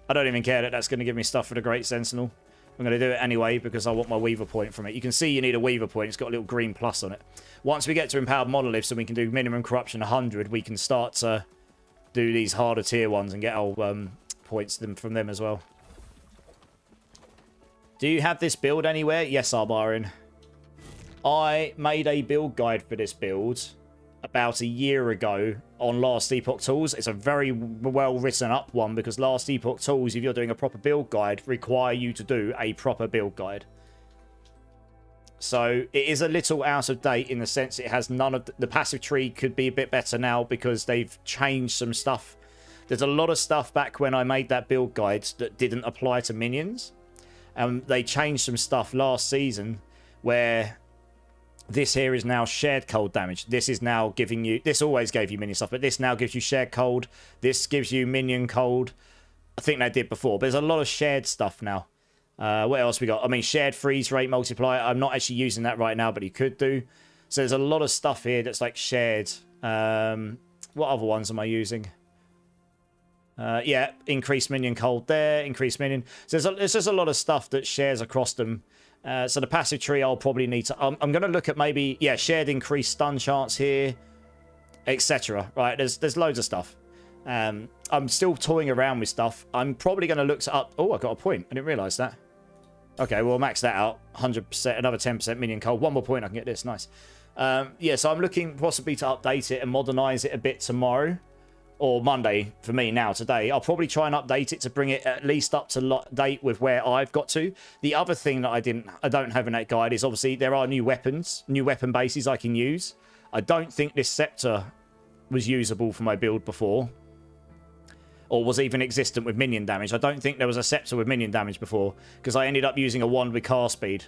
I don't even care that that's going to give me stuff for the Great Sentinel. I'm going to do it anyway because I want my Weaver point from it. You can see you need a Weaver point. It's got a little green plus on it. Once we get to Empowered Monoliths and we can do minimum corruption 100, we can start to do these harder tier ones and get our points from them as well. Do you have this build anywhere? Yes, Arbarin. I made a build guide for this build about a year ago on Last Epoch Tools. It's a very well written up one because Last Epoch Tools, if you're doing a proper build guide, require you to do a proper build guide. So it is a little out of date in the sense it has none of the passive tree could be a bit better now because they've changed some stuff. There's a lot of stuff back when I made that build guide that didn't apply to minions. They changed some stuff last season where this here is now shared cold damage. This is now giving you... This always gave you minion stuff, but this now gives you shared cold. This gives you minion cold. I think they did before, but there's a lot of shared stuff now. What else we got? I mean, shared freeze rate multiplier. I'm not actually using that right now, but you could do. So there's a lot of stuff here that's like shared. What other ones am I using? Yeah, increased minion cold there, increased minion. So there's just a lot of stuff that shares across them. So the passive tree I'll probably need to... I'm going to look at maybe... Yeah, shared increased stun chance here, etc. Right, there's loads of stuff. I'm still toying around with stuff. I'm probably going to look to up... Oh, I got a point. I didn't realise that. Okay, we'll max that out. 100%, another 10% minion cold. One more point, I can get this. Nice. Yeah, so I'm looking possibly to update it and modernise it a bit tomorrow. Or Monday for me now, today. I'll probably try and update it to bring it at least up to date with where I've got to. The other thing that I don't have in that guide is obviously there are new weapons, new weapon bases I can use. I don't think this scepter was usable for my build before. Or was even existent with minion damage. I don't think there was a scepter with minion damage before. Because I ended up using a wand with car speed.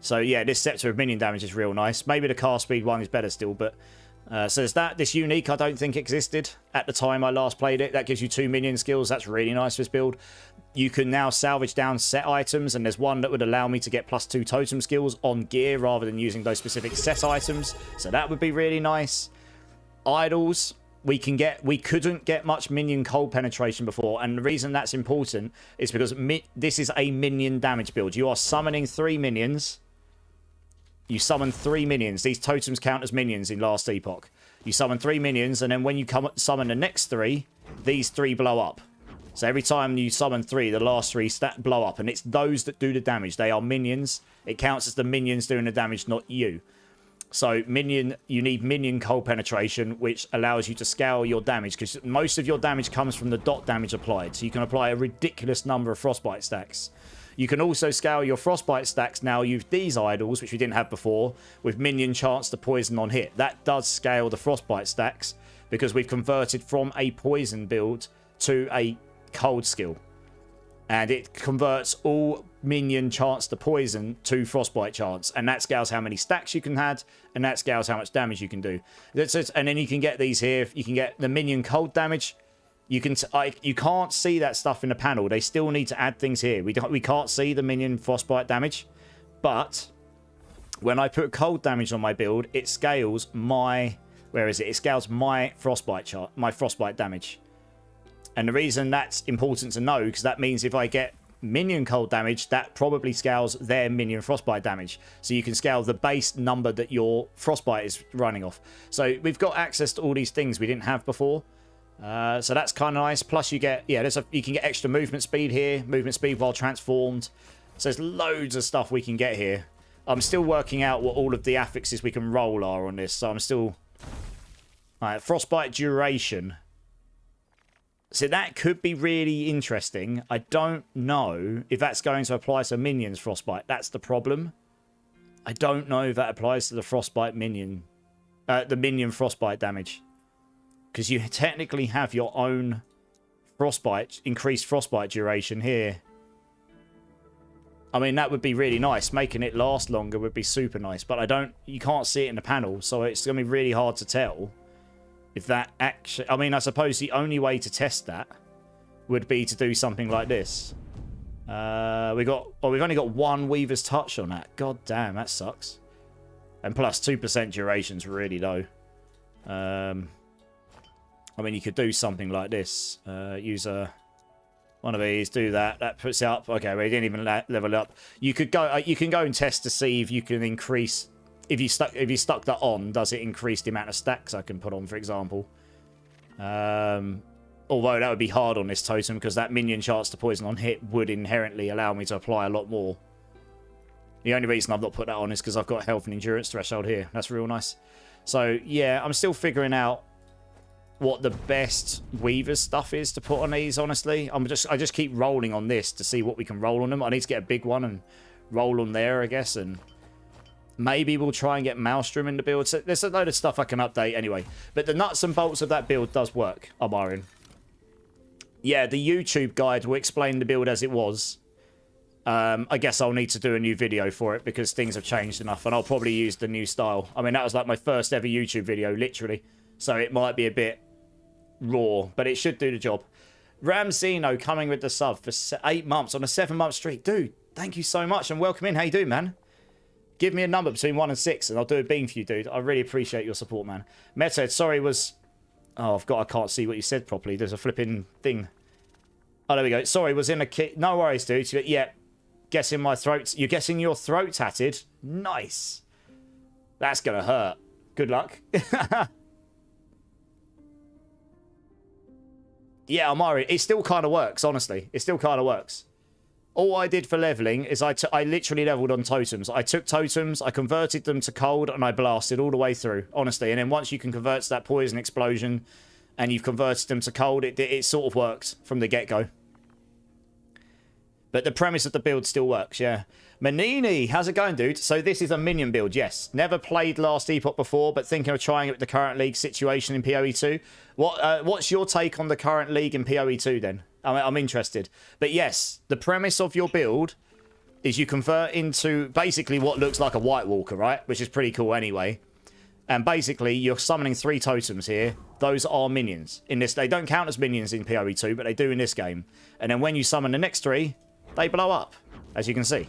So yeah, this scepter with minion damage is real nice. Maybe the car speed one is better still, but... so there's that. This unique I don't think existed at the time I last played it. That gives you 2 minion skills. That's really nice for this build. You can now salvage down set items, and there's one that would allow me to get +2 totem skills on gear rather than using those specific set items. So that would be really nice. Idols, we couldn't get much minion cold penetration before, and the reason that's important is because this is a minion damage build. You are summoning 3 minions. You summon 3 minions. These totems count as minions in Last Epoch. You summon 3 minions, and then when you summon the next 3, these 3 blow up. So every time you summon 3, the last 3 blow up, and it's those that do the damage. They are minions. It counts as the minions doing the damage, not you. So you need minion cold penetration, which allows you to scale your damage, because most of your damage comes from the dot damage applied. So you can apply a ridiculous number of frostbite stacks. You can also scale your frostbite stacks now. Use these idols, which we didn't have before, with minion chance to poison on hit. That does scale the frostbite stacks because we've converted from a poison build to a cold skill. And it converts all minion chance to poison to frostbite chance. And that scales how many stacks you can add, and that scales how much damage you can do. And then you can get these here. You can get the minion cold damage. You can't see that stuff in the panel. They still need to add things here. We can't see the minion frostbite damage, but when I put cold damage on my build, it scales my it scales my frostbite chart, my frostbite damage. And the reason that's important to know, because that means if I get minion cold damage, that probably scales their minion frostbite damage. So you can scale the base number that your frostbite is running off. So we've got access to all these things we didn't have before. So that's kind of nice. Plus you get, yeah, you can get extra movement speed here, movement speed while transformed. So there's loads of stuff we can get here. I'm still working out what all of the affixes we can roll are on this. So I'm still... Alright, frostbite duration. So that could be really interesting. I don't know if that's going to apply to minions frostbite. That's the problem. I don't know if that applies to the frostbite minion. The minion frostbite damage. Because you technically have your own frostbite, increased frostbite duration here. I mean, that would be really nice. Making it last longer would be super nice. But you can't see it in the panel. So it's going to be really hard to tell if that actually... I mean, I suppose the only way to test that would be to do something like this. We've only got 1 Weaver's Touch on that. God damn, that sucks. And plus 2% duration's really low. I mean, you could do something like this. Use one of these, do that. That puts it up. Okay, we didn't even level it up. You could go. You can go and test to see if you can increase. If you stuck that on, does it increase the amount of stacks I can put on, for example? Although that would be hard on this totem because that minion chance to poison on hit would inherently allow me to apply a lot more. The only reason I've not put that on is because I've got health and endurance threshold here. That's real nice. So yeah, I'm still figuring out what the best weaver stuff is to put on these. Honestly, I just keep rolling on this to see what we can roll on them. I need to get a big one and roll on there, I guess, and maybe we'll try and get Maelstrom in the build. So there's a load of stuff I can update anyway. But the nuts and bolts of that build does work, Amarin. Yeah, the YouTube guide will explain the build as it was. I guess I'll need to do a new video for it because things have changed enough, and I'll probably use the new style. I mean, that was like my first ever YouTube video, literally. So it might be a bit raw, but it should do the job. Ramsino coming with the sub for 8 months on a 7-month streak. Dude, thank you so much and welcome in. How you doing, man? Give me a number between 1 and 6 and I'll do a beam for you, dude. I really appreciate your support, man. Meta, sorry, was... Oh, I can't see what you said properly. There's a flipping thing. Oh, there we go. Sorry, was in a kit. No worries, dude. Yeah, guessing my throat. You're guessing your throat tatted? Nice. That's going to hurt. Good luck. Yeah, Amari, it still kind of works, honestly. It still kind of works. All I did for leveling is I literally leveled on totems. I took totems, I converted them to cold, and I blasted all the way through, honestly. And then once you can convert to that poison explosion and you've converted them to cold, it sort of works from the get-go. But the premise of the build still works, yeah. Manini, how's it going, dude? So this is a minion build, yes. Never played Last Epoch before, but thinking of trying it with the current league situation in PoE 2. What's your take on the current league in PoE 2 then? I'm interested. But yes, the premise of your build is you convert into basically what looks like a White Walker, right? Which is pretty cool anyway. And basically, you're summoning 3 totems here. Those are minions. In this, they don't count as minions in PoE 2, but they do in this game. And then when you summon the next 3, they blow up, as you can see.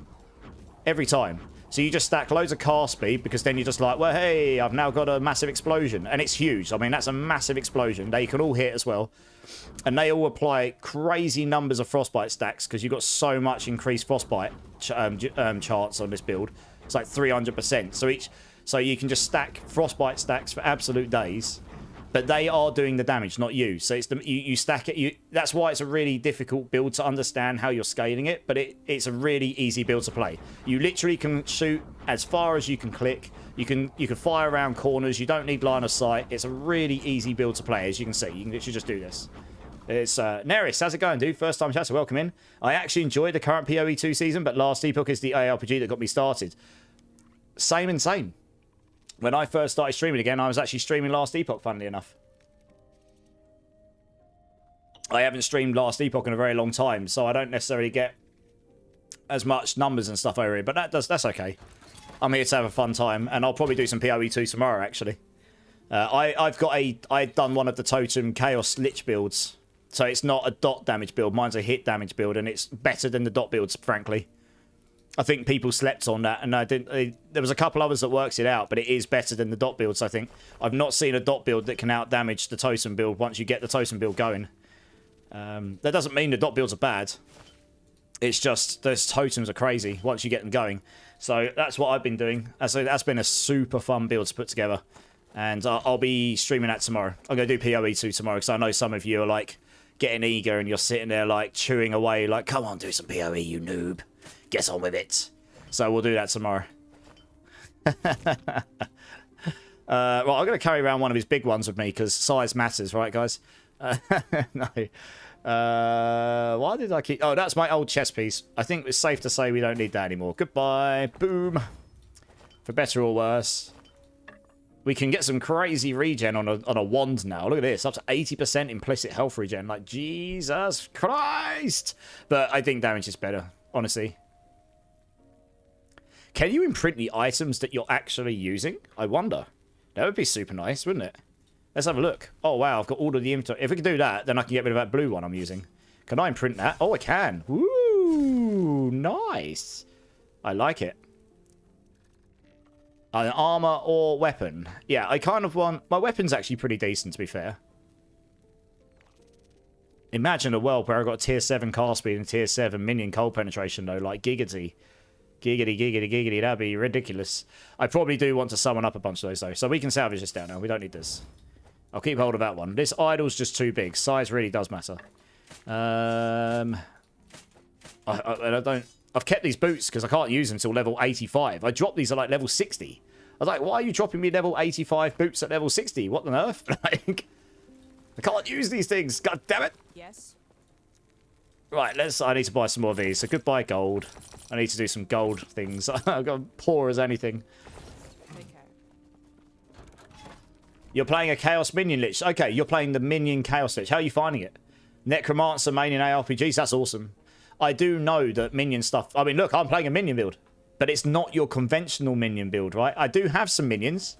Every time. So you just stack loads of car speed because then you're just like, well, hey, I've now got a massive explosion. And it's huge. I mean, that's a massive explosion. They can all hit as well. And they all apply crazy numbers of frostbite stacks because you've got so much increased frostbite charts on this build. It's like 300%. So you can just stack frostbite stacks for absolute days. But they are doing the damage, not you. So it's you stack it. That's why it's a really difficult build to understand how you're scaling it. But it's a really easy build to play. You literally can shoot as far as you can click. You can fire around corners. You don't need line of sight. It's a really easy build to play, as you can see. You can literally just do this. It's Neris, how's it going, dude? First time chat, so welcome in. I actually enjoyed the current PoE 2 season, but Last Epoch is the ARPG that got me started. Same and same. When I first started streaming again, I was actually streaming Last Epoch, funnily enough. I haven't streamed Last Epoch in a very long time, so I don't necessarily get as much numbers and stuff over here, but that's okay. I'm here to have a fun time, and I'll probably do some PoE 2 tomorrow, actually. I've done one of the Totem Chaos Lich builds, so it's not a dot damage build. Mine's a hit damage build, and it's better than the dot builds, frankly. I think people slept on that, and there was a couple others that works it out, but it is better than the dot builds, I think. I've not seen a dot build that can out-damage the Totem build once you get the Totem build going. That doesn't mean the dot builds are bad. It's just those totems are crazy once you get them going. So that's what I've been doing. So that's been a super fun build to put together. And I'll be streaming that tomorrow. I'm going to do PoE 2 tomorrow because I know some of you are like getting eager and you're sitting there like chewing away like, come on, do some PoE, you noob. Get on with it. So we'll do that tomorrow. Well, I'm going to carry around one of his big ones with me because size matters, right, guys? No. Why did I keep... Oh, that's my old chess piece. I think it's safe to say we don't need that anymore. Goodbye. Boom. For better or worse. We can get some crazy regen on a wand now. Look at this. Up to 80% implicit health regen. Like, Jesus Christ. But I think damage is better, honestly. Can you imprint the items that you're actually using? I wonder. That would be super nice, wouldn't it? Let's have a look. Oh, wow. I've got all of the inventory. If we can do that, then I can get rid of that blue one I'm using. Can I imprint that? Oh, I can. Woo! Nice. I like it. An armor or weapon. Yeah, I kind of want... My weapon's actually pretty decent, to be fair. Imagine a world where I got tier 7 car speed and tier 7 minion cold penetration, though. Like, giggity. Giggity, giggity, giggity. That'd be ridiculous. I probably do want to summon up a bunch of those, though. So we can salvage this down now. We don't need this. I'll keep hold of that one. This idol's just too big. Size really does matter. I don't... I've kept these boots because I can't use them until level 85. I dropped these at, like, level 60. I was like, why are you dropping me level 85 boots at level 60? What on earth? Like... I can't use these things. God damn it. Yes. Right, I need to buy some more of these. So goodbye gold. I need to do some gold things. I've got poor as anything. Take care. You're playing a Chaos Minion Lich. Okay, you're playing the Minion Chaos Lich. How are you finding it? Necromancer main in ARPGs. That's awesome. I do know that Minion stuff... I mean, look, I'm playing a Minion build. But it's not your conventional Minion build, right? I do have some Minions.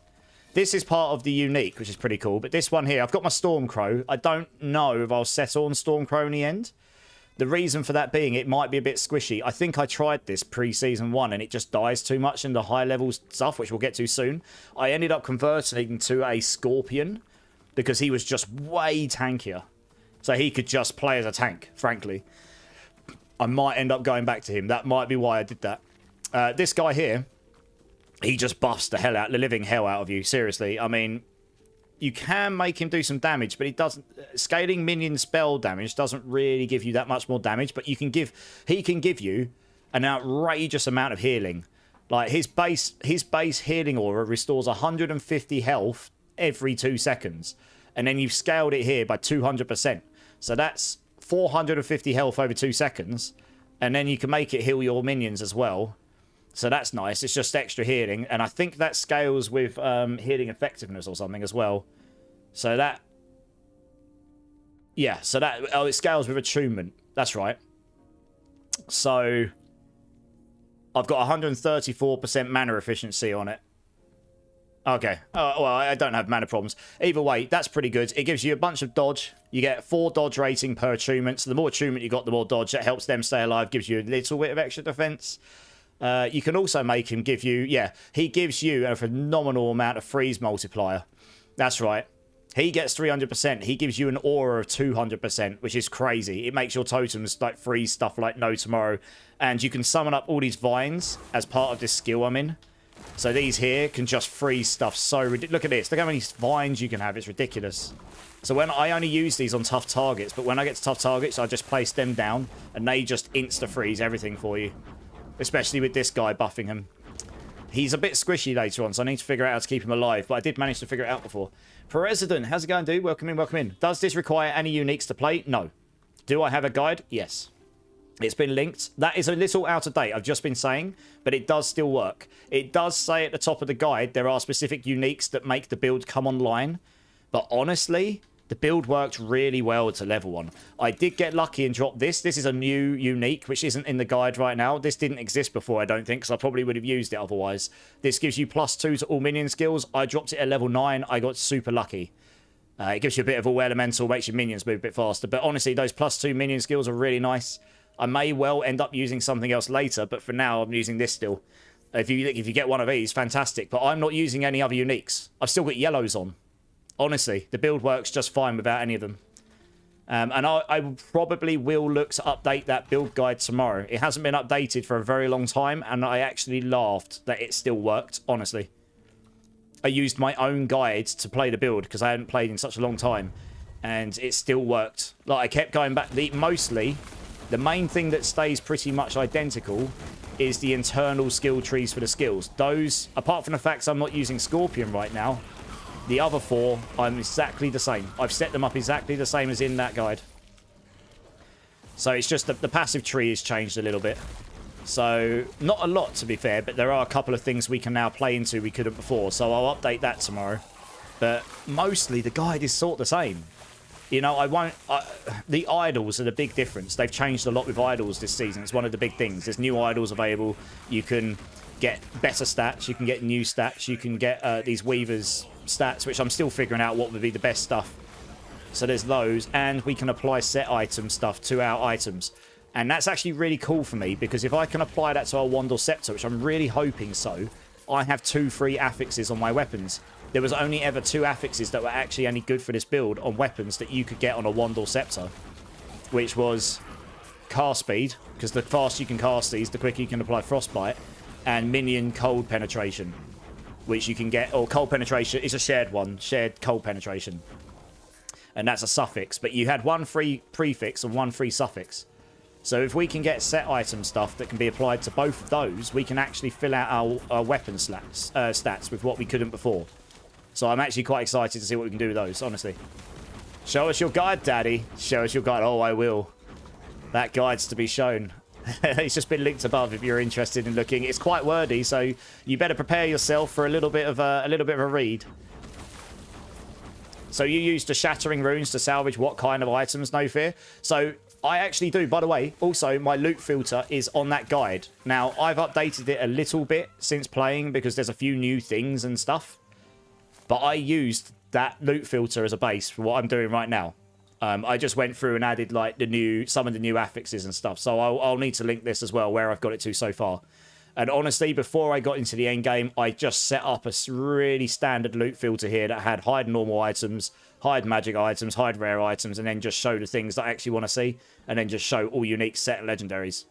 This is part of the unique, which is pretty cool. But this one here, I've got my Stormcrow. I don't know if I'll settle on Stormcrow in the end. The reason for that being, it might be a bit squishy. I think I tried this pre-season 1 and it just dies too much in the high-level stuff, which we'll get to soon. I ended up converting to a Scorpion because he was just way tankier. So he could just play as a tank, frankly. I might end up going back to him. That might be why I did that. This guy here... He just buffs the living hell out of you. Seriously. I mean, you can make him do some damage, but he doesn't... Scaling minion spell damage doesn't really give you that much more damage, but he can give you an outrageous amount of healing. Like, his base healing aura restores 150 health every 2 seconds. And then you've scaled it here by 200%. So that's 450 health over 2 seconds. And then you can make it heal your minions as well. So that's nice. It's just extra healing. And I think that scales with healing effectiveness or something as well. So that... Yeah, so that... Oh, it scales with attunement. That's right. So... I've got 134% mana efficiency on it. Okay. Well, I don't have mana problems. Either way, that's pretty good. It gives you a bunch of dodge. You get 4 dodge rating per attunement. So the more attunement you got, the more dodge. That helps them stay alive. Gives you a little bit of extra defense. You can also make him give you... Yeah, he gives you a phenomenal amount of freeze multiplier. That's right. He gets 300%. He gives you an aura of 200%, which is crazy. It makes your totems like freeze stuff like no tomorrow. And you can summon up all these vines as part of this skill I'm in. So these here can just freeze stuff so ridiculous. Look at this. Look how many vines you can have. It's ridiculous. So when I only use these on tough targets, but when I get to tough targets, I just place them down and they just insta-freeze everything for you. Especially with this guy buffing him. He's a bit squishy later on, so I need to figure out how to keep him alive. But I did manage to figure it out before. President, how's it going, dude? Welcome in, welcome in. Does this require any uniques to play? No. Do I have a guide? Yes. It's been linked. That is a little out of date, I've just been saying, but it does still work. It does say at the top of the guide there are specific uniques that make the build come online. But honestly, the build worked really well to level 1. I did get lucky and drop this. This is a new unique, which isn't in the guide right now. This didn't exist before, I don't think, because I probably would have used it otherwise. This gives you +2 to all minion skills. I dropped it at level 9. I got super lucky. It gives you a bit of all elemental, makes your minions move a bit faster. But honestly, those +2 minion skills are really nice. I may well end up using something else later, but for now, I'm using this still. If you get one of these, fantastic. But I'm not using any other uniques. I've still got yellows on. Honestly, the build works just fine without any of them. And I probably will look to update that build guide tomorrow. It hasn't been updated for a very long time, and I actually laughed that it still worked, honestly. I used my own guide to play the build because I hadn't played in such a long time, and it still worked. Like, I kept going back. Mostly, the main thing that stays pretty much identical is the internal skill trees for the skills. Those, apart from the fact I'm not using Scorpion right now, the other 4, I'm exactly the same. I've set them up exactly the same as in that guide. So it's just that the passive tree has changed a little bit. So, not a lot to be fair, but there are a couple of things we can now play into we couldn't before. So I'll update that tomorrow. But mostly the guide is sort of the same. You know, the idols are the big difference. They've changed a lot with idols this season. It's one of the big things. There's new idols available. You can get better stats. You can get new stats. You can get these weavers stats, which I'm still figuring out what would be the best stuff. So there's those, and we can apply set item stuff to our items. And that's actually really cool for me, because if I can apply that to our wand or scepter, which I'm really hoping so, I have 2 free affixes on my weapons. There was only ever 2 affixes that were actually any good for this build on weapons that you could get on a wand or scepter. which was cast speed, because the faster you can cast these, the quicker you can apply frostbite, and minion cold penetration, which you can get, or cold penetration is a shared one, shared cold penetration, and that's a suffix, but you had one free prefix and one free suffix. So if we can get set item stuff that can be applied to both of those, we can actually fill out our weapon stats with what we couldn't before. So I'm actually quite excited to see what we can do with those, honestly. Show us your guide, Daddy. Show us your guide. Oh, I will. That guide's to be shown. It's just been linked above if you're interested in looking. It's quite wordy, so you better prepare yourself for a little bit of a read. So you used the shattering runes to salvage what kind of items, no fear? So I actually do, by the way, also my loot filter is on that guide. Now, I've updated it a little bit since playing because there's a few new things and stuff. But I used that loot filter as a base for what I'm doing right now. I just went through and added like some of the new affixes and stuff. So I'll need to link this as well, where I've got it to so far. And honestly, before I got into the end game, I just set up a really standard loot filter here that had hide normal items, hide magic items, hide rare items, and then just show the things that I actually want to see, and then just show all unique set legendaries.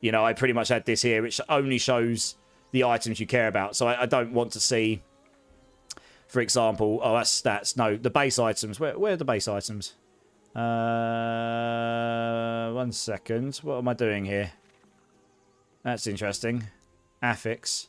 You know, I pretty much had this here, which only shows the items you care about. So I don't want to see, for example, oh, that's stats. No, the base items. Where are the base items? 1 second. What am I doing here? That's interesting. Affix.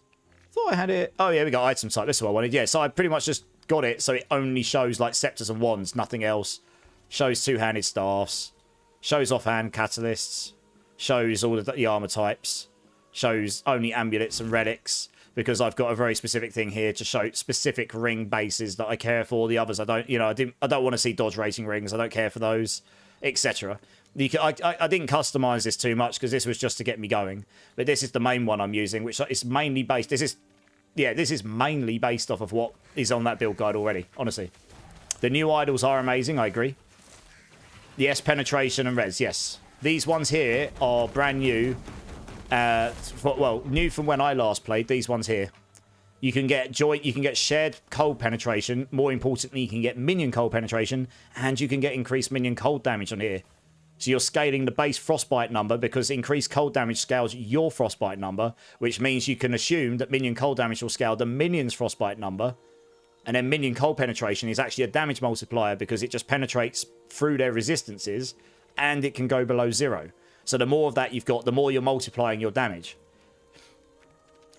Thought I had it. Oh, yeah, we got item type. This is what I wanted. Yeah, so I pretty much just got it so it only shows like scepters and wands, nothing else. Shows two-handed staffs. Shows offhand catalysts. Shows all of the armor types. Shows only amulets and relics. Because I've got a very specific thing here to show specific ring bases that I care for. The others I don't, you know, I don't want to see dodge racing rings. I don't care for those, etc. I didn't customize this too much because this was just to get me going. But this is the main one I'm using, which is mainly based. This is mainly based off of what is on that build guide already. Honestly, the new idols are amazing. I agree. Yes, penetration and res. Yes, these ones here are brand new. Well, new from when I last played. These ones here, you can get shared cold penetration. More importantly, you can get minion cold penetration, and you can get increased minion cold damage on here. So you're scaling the base frostbite number because increased cold damage scales your frostbite number, which means you can assume that minion cold damage will scale the minion's frostbite number, and then minion cold penetration is actually a damage multiplier because it just penetrates through their resistances, and it can go below 0. So the more of that you've got, the more you're multiplying your damage.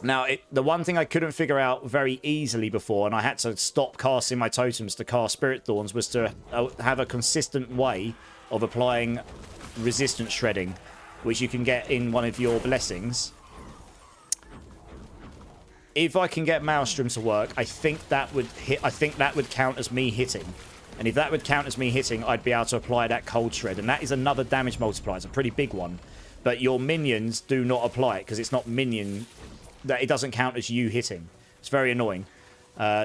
Now, the one thing I couldn't figure out very easily before, and I had to stop casting my totems to cast Spirit Thorns, was to have a consistent way of applying resistance shredding, which you can get in one of your blessings. If I can get Maelstrom to work, I think that would count as me hitting. And if that would count as me hitting, I'd be able to apply that cold shred. And that is another damage multiplier. It's a pretty big one. But your minions do not apply it because it's not minion. That it doesn't count as you hitting. It's very annoying.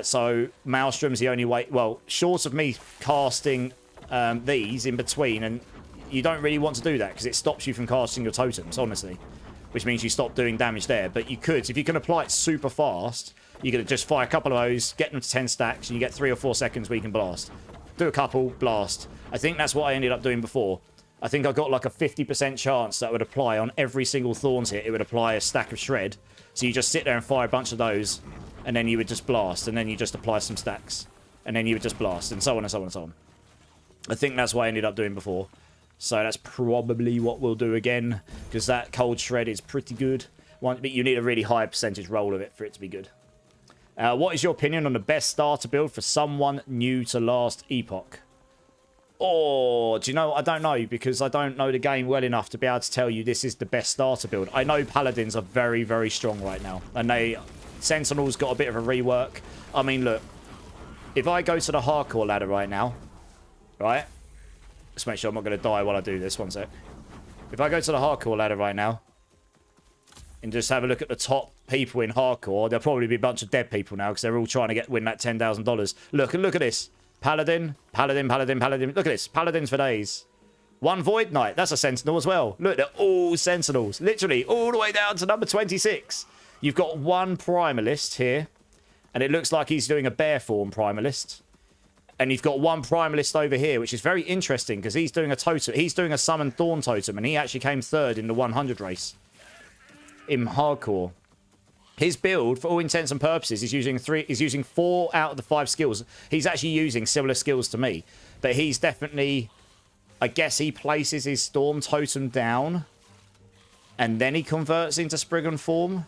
So Maelstrom's the only way. Well, short of me casting these in between, and you don't really want to do that because it stops you from casting your totems, honestly. Which means you stop doing damage there. But you could, if you can apply it super fast, you could just fire a couple of those, get them to 10 stacks, and you get 3 or 4 seconds where you can blast. Do a couple, blast. I think that's what I ended up doing before. I think I got like a 50% chance that would apply on every single Thorns hit. It would apply a stack of shred. So you just sit there and fire a bunch of those, and then you would just blast, and then you just apply some stacks, and then you would just blast, and so on and so on and so on. I think that's what I ended up doing before. So that's probably what we'll do again, because that cold shred is pretty good. But you need a really high percentage roll of it for it to be good. What is your opinion on the best starter build for someone new to last Epoch? Oh, do you know? I don't know, because I don't know the game well enough to be able to tell you this is the best starter build. I know Paladins are very, very strong right now. And Sentinel's got a bit of a rework. I mean, look. If I go to the hardcore ladder right now, right? Let's make sure I'm not going to die while I do this. One sec. If I go to the hardcore ladder right now, and just have a look at the top people in hardcore, there'll probably be a bunch of dead people now because they're all trying to win that $10,000. Look at this. Paladin. Look at this. Paladins for days. One Void Knight. That's a Sentinel as well. Look, they're all Sentinels. Literally, all the way down to number 26. You've got one Primalist here. And it looks like he's doing a bear form Primalist. And you've got one Primalist over here, which is very interesting because he's doing a totem. He's doing a Summon Thorn totem, and he actually came third in the 100 race in hardcore. His build, for all intents and purposes, is using 4 out of the 5 skills. He's actually using similar skills to me, but he's definitely, I guess he places his Storm totem down, and then he converts into Spriggan form,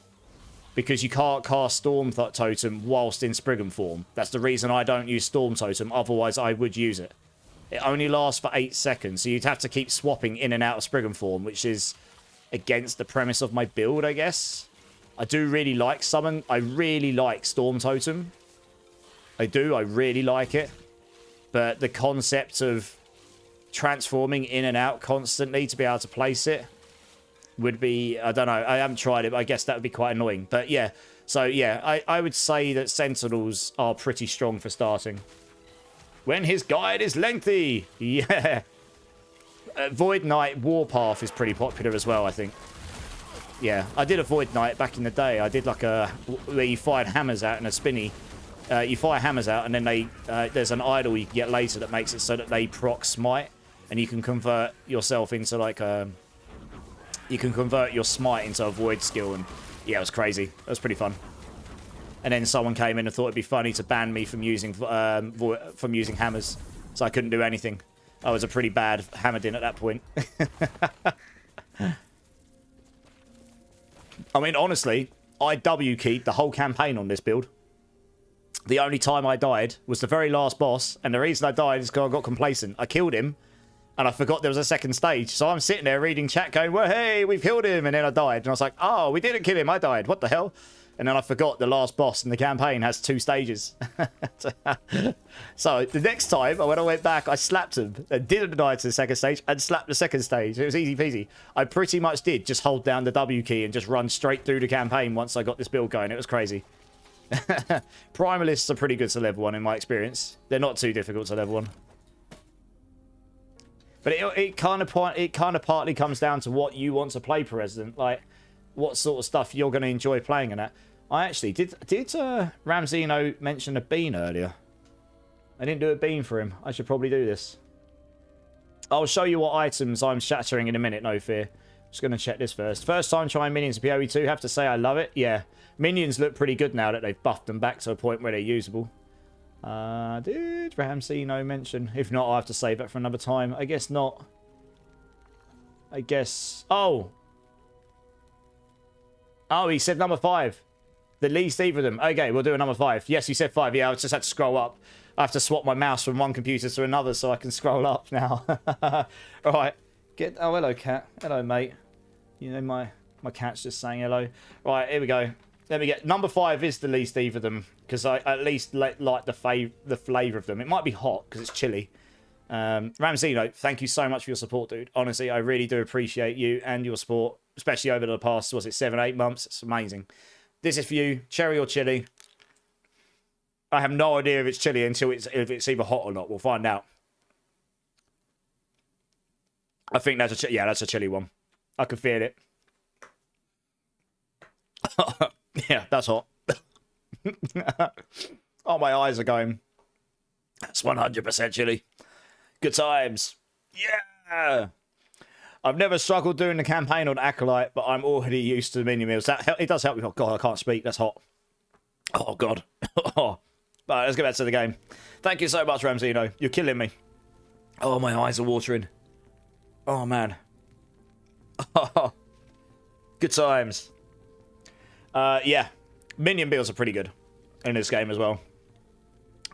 because you can't cast Storm totem whilst in Spriggan form. That's the reason I don't use Storm totem. Otherwise, I would use it. It only lasts for 8 seconds, so you'd have to keep swapping in and out of Spriggan form, which is against the premise of my build, I guess. I do really like Summon. I really like Storm Totem. I do. I really like it. But the concept of transforming in and out constantly to be able to place it would be... I don't know. I haven't tried it, but I guess that would be quite annoying. But yeah. So yeah, I would say that Sentinels are pretty strong for starting. When his guide is lengthy. Yeah. Void Knight Warpath is pretty popular as well, I think. Yeah, I did a Void Knight back in the day. I did like where you fired hammers out in a spinny. You fire hammers out, and then there's an idol you can get later that makes it so that they proc smite, and you can convert yourself into like you can convert your smite into a void skill, and yeah, it was crazy. It was pretty fun. And then someone came in and thought it'd be funny to ban me from using hammers, so I couldn't do anything. I was a pretty bad Hammerdin at that point. I mean, honestly, I W-keyed the whole campaign on this build. The only time I died was the very last boss, and the reason I died is because I got complacent. I killed him, and I forgot there was a second stage. So I'm sitting there reading chat going, well, hey, we've killed him, and then I died. And I was like, oh, we didn't kill him, I died. What the hell? And then I forgot the last boss in the campaign has 2 stages. So the next time, when I went back, I slapped him and didn't die to the second stage and slapped the second stage. It was easy peasy. I pretty much did just hold down the W key and just run straight through the campaign once I got this build going. It was crazy. Primalists are pretty good to level 1 in my experience. They're not too difficult to level 1. But it kind of partly comes down to what you want to play, President. Like, what sort of stuff you're going to enjoy playing in that. I actually did Ramzino mention a bean earlier? I didn't do a bean for him. I should probably do this. I'll show you what items I'm shattering in a minute, no fear. Just going to check this first. First time trying minions in PoE 2. Have to say I love it. Yeah. Minions look pretty good now that they've buffed them back to a point where they're usable. Did Ramzino mention? If not, I'll have to save it for another time. I guess not. I guess... Oh, he said number 5. The least either of them. Okay, we'll do a number 5. Yes, you said 5. Yeah, I just had to scroll up. I have to swap my mouse from one computer to another so I can scroll up now. All right. Oh, hello, cat. Hello, mate. You know, my cat's just saying hello. Right, here we go. Let me get... Number 5 is the least either of them because I at least like the flavour of them. It might be hot because it's chilly. Ramzino, thank you so much for your support, dude. Honestly, I really do appreciate you and your support, especially over the past, was it 7-8 months? It's amazing. This is for you, cherry or chili. I have no idea if it's chili until if it's either hot or not. We'll find out. I think that's that's a chili one. I can feel it. Yeah, that's hot. Oh, my eyes are going. That's 100% chili. Good times. Yeah. I've never struggled doing the campaign on Acolyte, but I'm already used to the mini meals. It does help me. Oh, God, I can't speak. That's hot. Oh, God. Right, let's get back to the game. Thank you so much, Ramzino. You're killing me. Oh, my eyes are watering. Oh, man. Oh, good times. Yeah. Minion builds are pretty good in this game as well.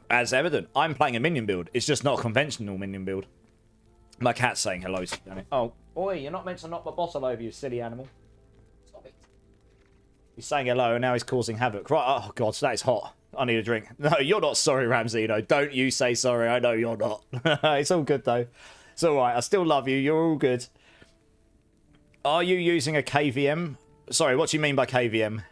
As evident, I'm playing a minion build. It's just not a conventional minion build. My cat's saying hello. Oh, oi, you're not meant to knock my bottle over, you silly animal. Stop it. He's saying hello, and now he's causing havoc. Right, oh, God, that is hot. I need a drink. No, you're not sorry, Ramzino. Don't you say sorry. I know you're not. It's all good, though. It's all right. I still love you. You're all good. Are you using a KVM? Sorry, what do you mean by KVM?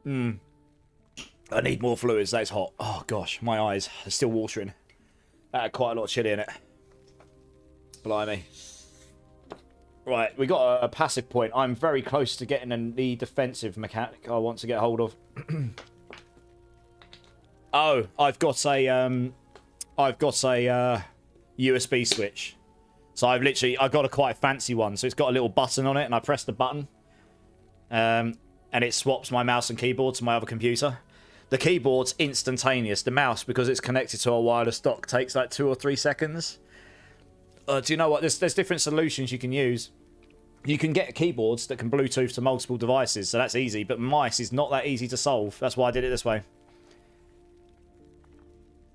I need more fluids. That's hot. Oh, gosh. My eyes are still watering. That had quite a lot of chili in it. Blimey. Right, we got a passive point. I'm very close to getting the defensive mechanic I want to get hold of. Oh, I've got a USB switch. So I've got a quite fancy one. So it's got a little button on it, and I press the button, and it swaps my mouse and keyboard to my other computer. The keyboard's instantaneous. The mouse, because it's connected to a wireless dock, takes like 2 or 3 seconds. Do you know what? There's different solutions you can use. You can get keyboards that can Bluetooth to multiple devices, so that's easy. But mice is not that easy to solve. That's why I did it this way.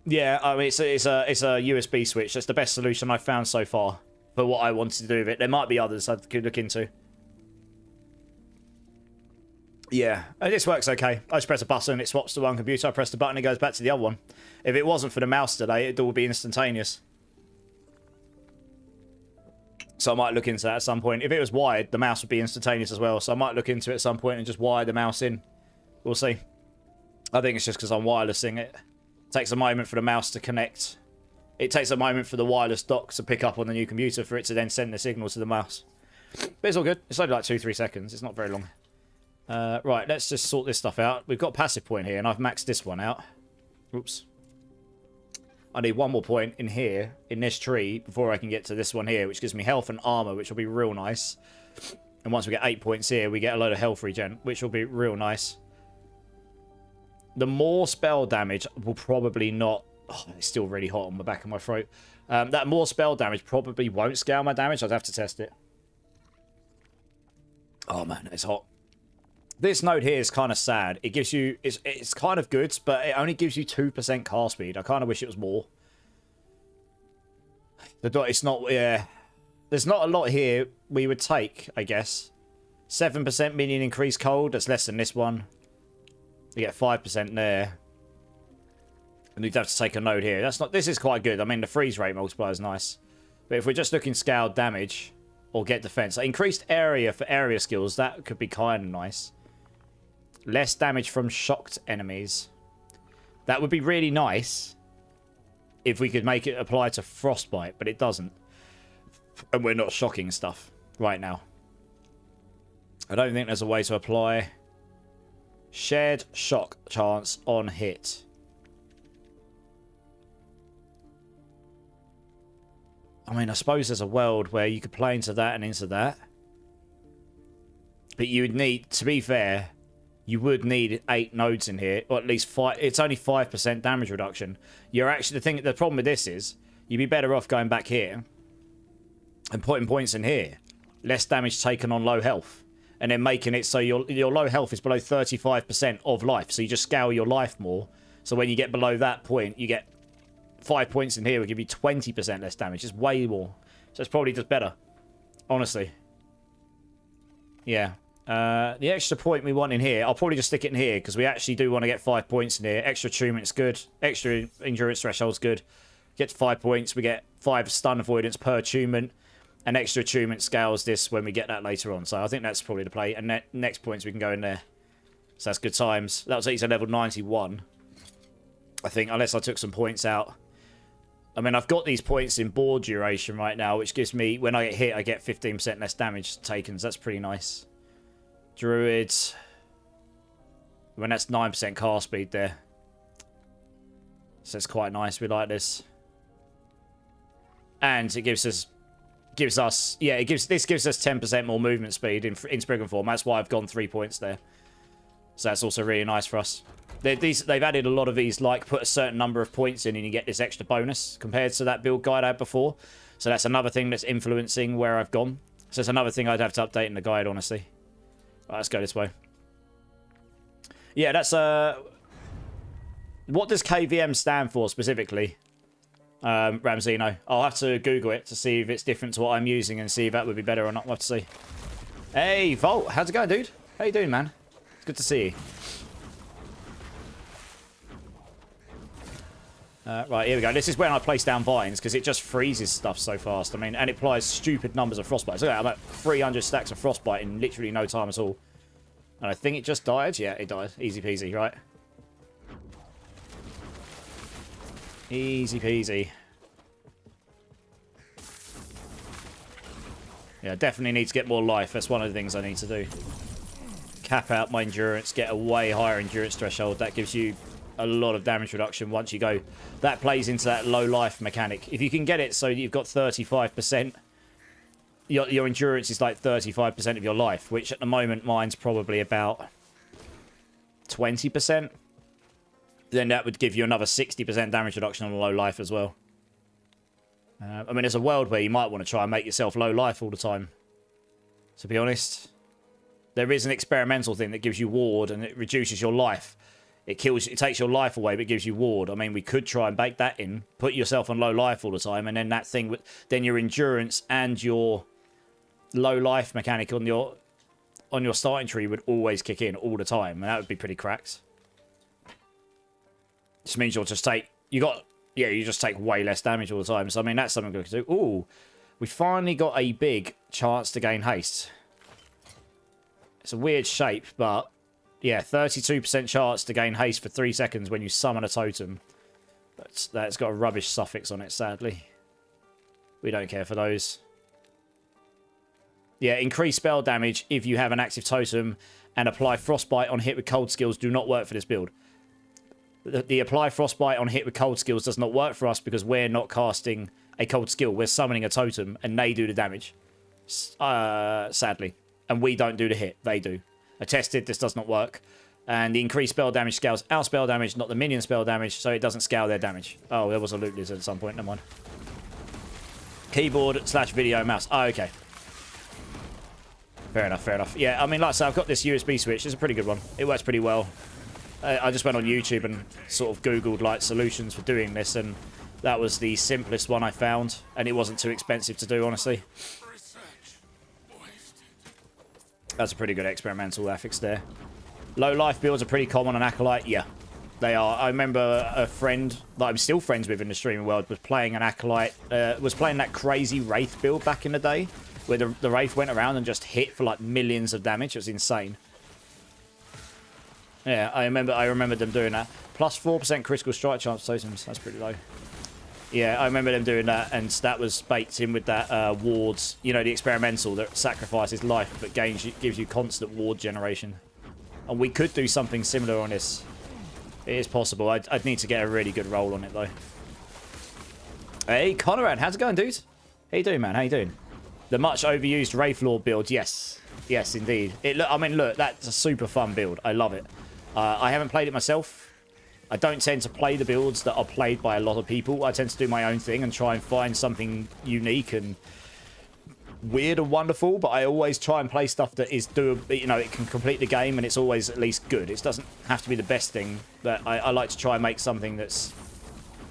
Yeah, I mean, it's a USB switch. That's the best solution I've found so far for what I wanted to do with it. There might be others I could look into. Yeah, this works okay. I just press a button, it swaps to one computer. I press the button, it goes back to the other one. If it wasn't for the mouse today, it would be instantaneous. So I might look into that at some point. If it was wired, the mouse would be instantaneous as well. So I might look into it at some point and just wire the mouse in. We'll see. I think it's just because I'm wirelessing it. It takes a moment for the mouse to connect. It takes a moment for the wireless dock to pick up on the new computer for it to then send the signal to the mouse. But it's all good. It's only like 2-3 seconds. It's not very long. Right, let's just sort this stuff out. We've got passive point here, and I've maxed this one out. Oops. I need one more point in here, in this tree, before I can get to this one here, which gives me health and armor, which will be real nice. And once we get 8 points here, we get a load of health regen, which will be real nice. The more spell damage will probably not... Oh, it's still really hot on the back of my throat. That more spell damage probably won't scale my damage. I'd have to test it. Oh, man, it's hot. This node here is kind of sad. It gives you... It's kind of good, but it only gives you 2% car speed. I kind of wish it was more. It's not... Yeah. There's not a lot here we would take, I guess. 7% minion increased cold. That's less than this one. You get 5% there. And you'd have to take a node here. That's not... This is quite good. I mean, the freeze rate multiplier is nice. But if we're just looking scaled damage or get defense... Increased area for area skills. That could be kind of nice. Less damage from shocked enemies. That would be really nice if we could make it apply to frostbite, but it doesn't. And we're not shocking stuff right now. I don't think there's a way to apply shared shock chance on hit. I mean, I suppose there's a world where you could play into that and into that. But you would need, to be fair... You would need 8 nodes in here, or at least 5. It's only 5% damage reduction. You're actually the problem with this is you'd be better off going back here and putting points in here. Less damage taken on low health, and then making it so your low health is below 35% of life. So you just scale your life more. So when you get below that point, you get 5 points in here. Will give you 20% less damage. It's way more. So it's probably just better, honestly. Yeah. The extra point we want in here, I'll probably just stick it in here because we actually do want to get 5 points in here. Extra attunement's good. Extra endurance threshold's good. Get to 5 points, we get 5 stun avoidance per attunement. And extra attunement scales this when we get that later on. So I think that's probably the play. And next points we can go in there. So that's good times. That'll take you to level 91. I think, unless I took some points out. I mean, I've got these points in board duration right now, which gives me, when I get hit, I get 15% less damage taken. So that's pretty nice. Druids. I mean, that's 9% car speed there. So it's quite nice. We like this. And it gives us... Yeah, this gives us 10% more movement speed in Spriggan form. That's why I've gone 3 points there. So that's also really nice for us. They've added a lot of these, like, put a certain number of points in and you get this extra bonus compared to that build guide I had before. So that's another thing that's influencing where I've gone. So it's another thing I'd have to update in the guide, honestly. Right, let's go this way. Yeah, that's... What does KVM stand for specifically? Ramzino. I'll have to Google it to see if it's different to what I'm using and see if that would be better or not. We'll have to see. Hey, Volt. How's it going, dude? How you doing, man? It's good to see you. Right, here we go. This is when I place down vines, because it just freezes stuff so fast. I mean, and it applies stupid numbers of frostbite. So I'm at 300 stacks of frostbite in literally no time at all. And I think it just died. Yeah, it died. Easy peasy, right? Easy peasy. Yeah, definitely need to get more life. That's one of the things I need to do. Cap out my endurance, get a way higher endurance threshold. That gives you a lot of damage reduction once you go. That plays into that low life mechanic. If you can get it so you've got 35%, your endurance is like 35% of your life, which at the moment mine's probably about 20%. Then that would give you another 60% damage reduction on low life as well. I mean, there's a world where you might want to try and make yourself low life all the time. To be honest, there is an experimental thing that gives you ward and it reduces your life. It takes your life away, but gives you ward. I mean, we could try and bake that in, put yourself on low life all the time, and then that thing, then your endurance and your low life mechanic on your starting tree would always kick in all the time, and that would be pretty cracked. Just means you'll just take, you just take way less damage all the time. So I mean, that's something we could do. Ooh, we finally got a big chance to gain haste. It's a weird shape, but yeah, 32% chance to gain haste for 3 seconds when you summon a totem. But that's got a rubbish suffix on it, sadly. We don't care for those. Yeah, increase spell damage if you have an active totem, and apply frostbite on hit with cold skills do not work for this build. The apply frostbite on hit with cold skills does not work for us because we're not casting a cold skill. We're summoning a totem and they do the damage. Sadly. And we don't do the hit. They do. I tested. This does not work. And the increased spell damage scales our spell damage, not the minion spell damage, so it doesn't scale their damage. Oh, there was a loot lizard at some point. Never mind. Keyboard/video mouse. Oh, okay. Fair enough, fair enough. Yeah, I mean, like I said, I've got this USB switch. It's a pretty good one. It works pretty well. I just went on YouTube and sort of Googled, like, solutions for doing this, and that was the simplest one I found, and it wasn't too expensive to do, honestly. That's a pretty good experimental affix there. Low life builds are pretty common on Acolyte. Yeah, they are. I remember a friend that I'm still friends with in the streaming world was playing an Acolyte, was playing that crazy Wraith build back in the day, where the Wraith went around and just hit for like millions of damage. It was insane. Yeah, I remember them doing that. Plus 4% critical strike chance totems. That's pretty low. Yeah, I remember them doing that, and that was baked in with that wards. You know, the experimental that sacrifices life but gives you constant ward generation. And we could do something similar on this. It is possible. I'd need to get a really good roll on it, though. Hey, Conrad, how's it going, dude? How you doing, man? How you doing? The much overused Wraith Lord build, yes. Yes, indeed. I mean, look, that's a super fun build. I love it. I haven't played it myself. I don't tend to play the builds that are played by a lot of people. I tend to do my own thing and try and find something unique and weird and wonderful, but I always try and play stuff that is doable. You know, it can complete the game and it's always at least good. It doesn't have to be the best thing, but I like to try and make something that's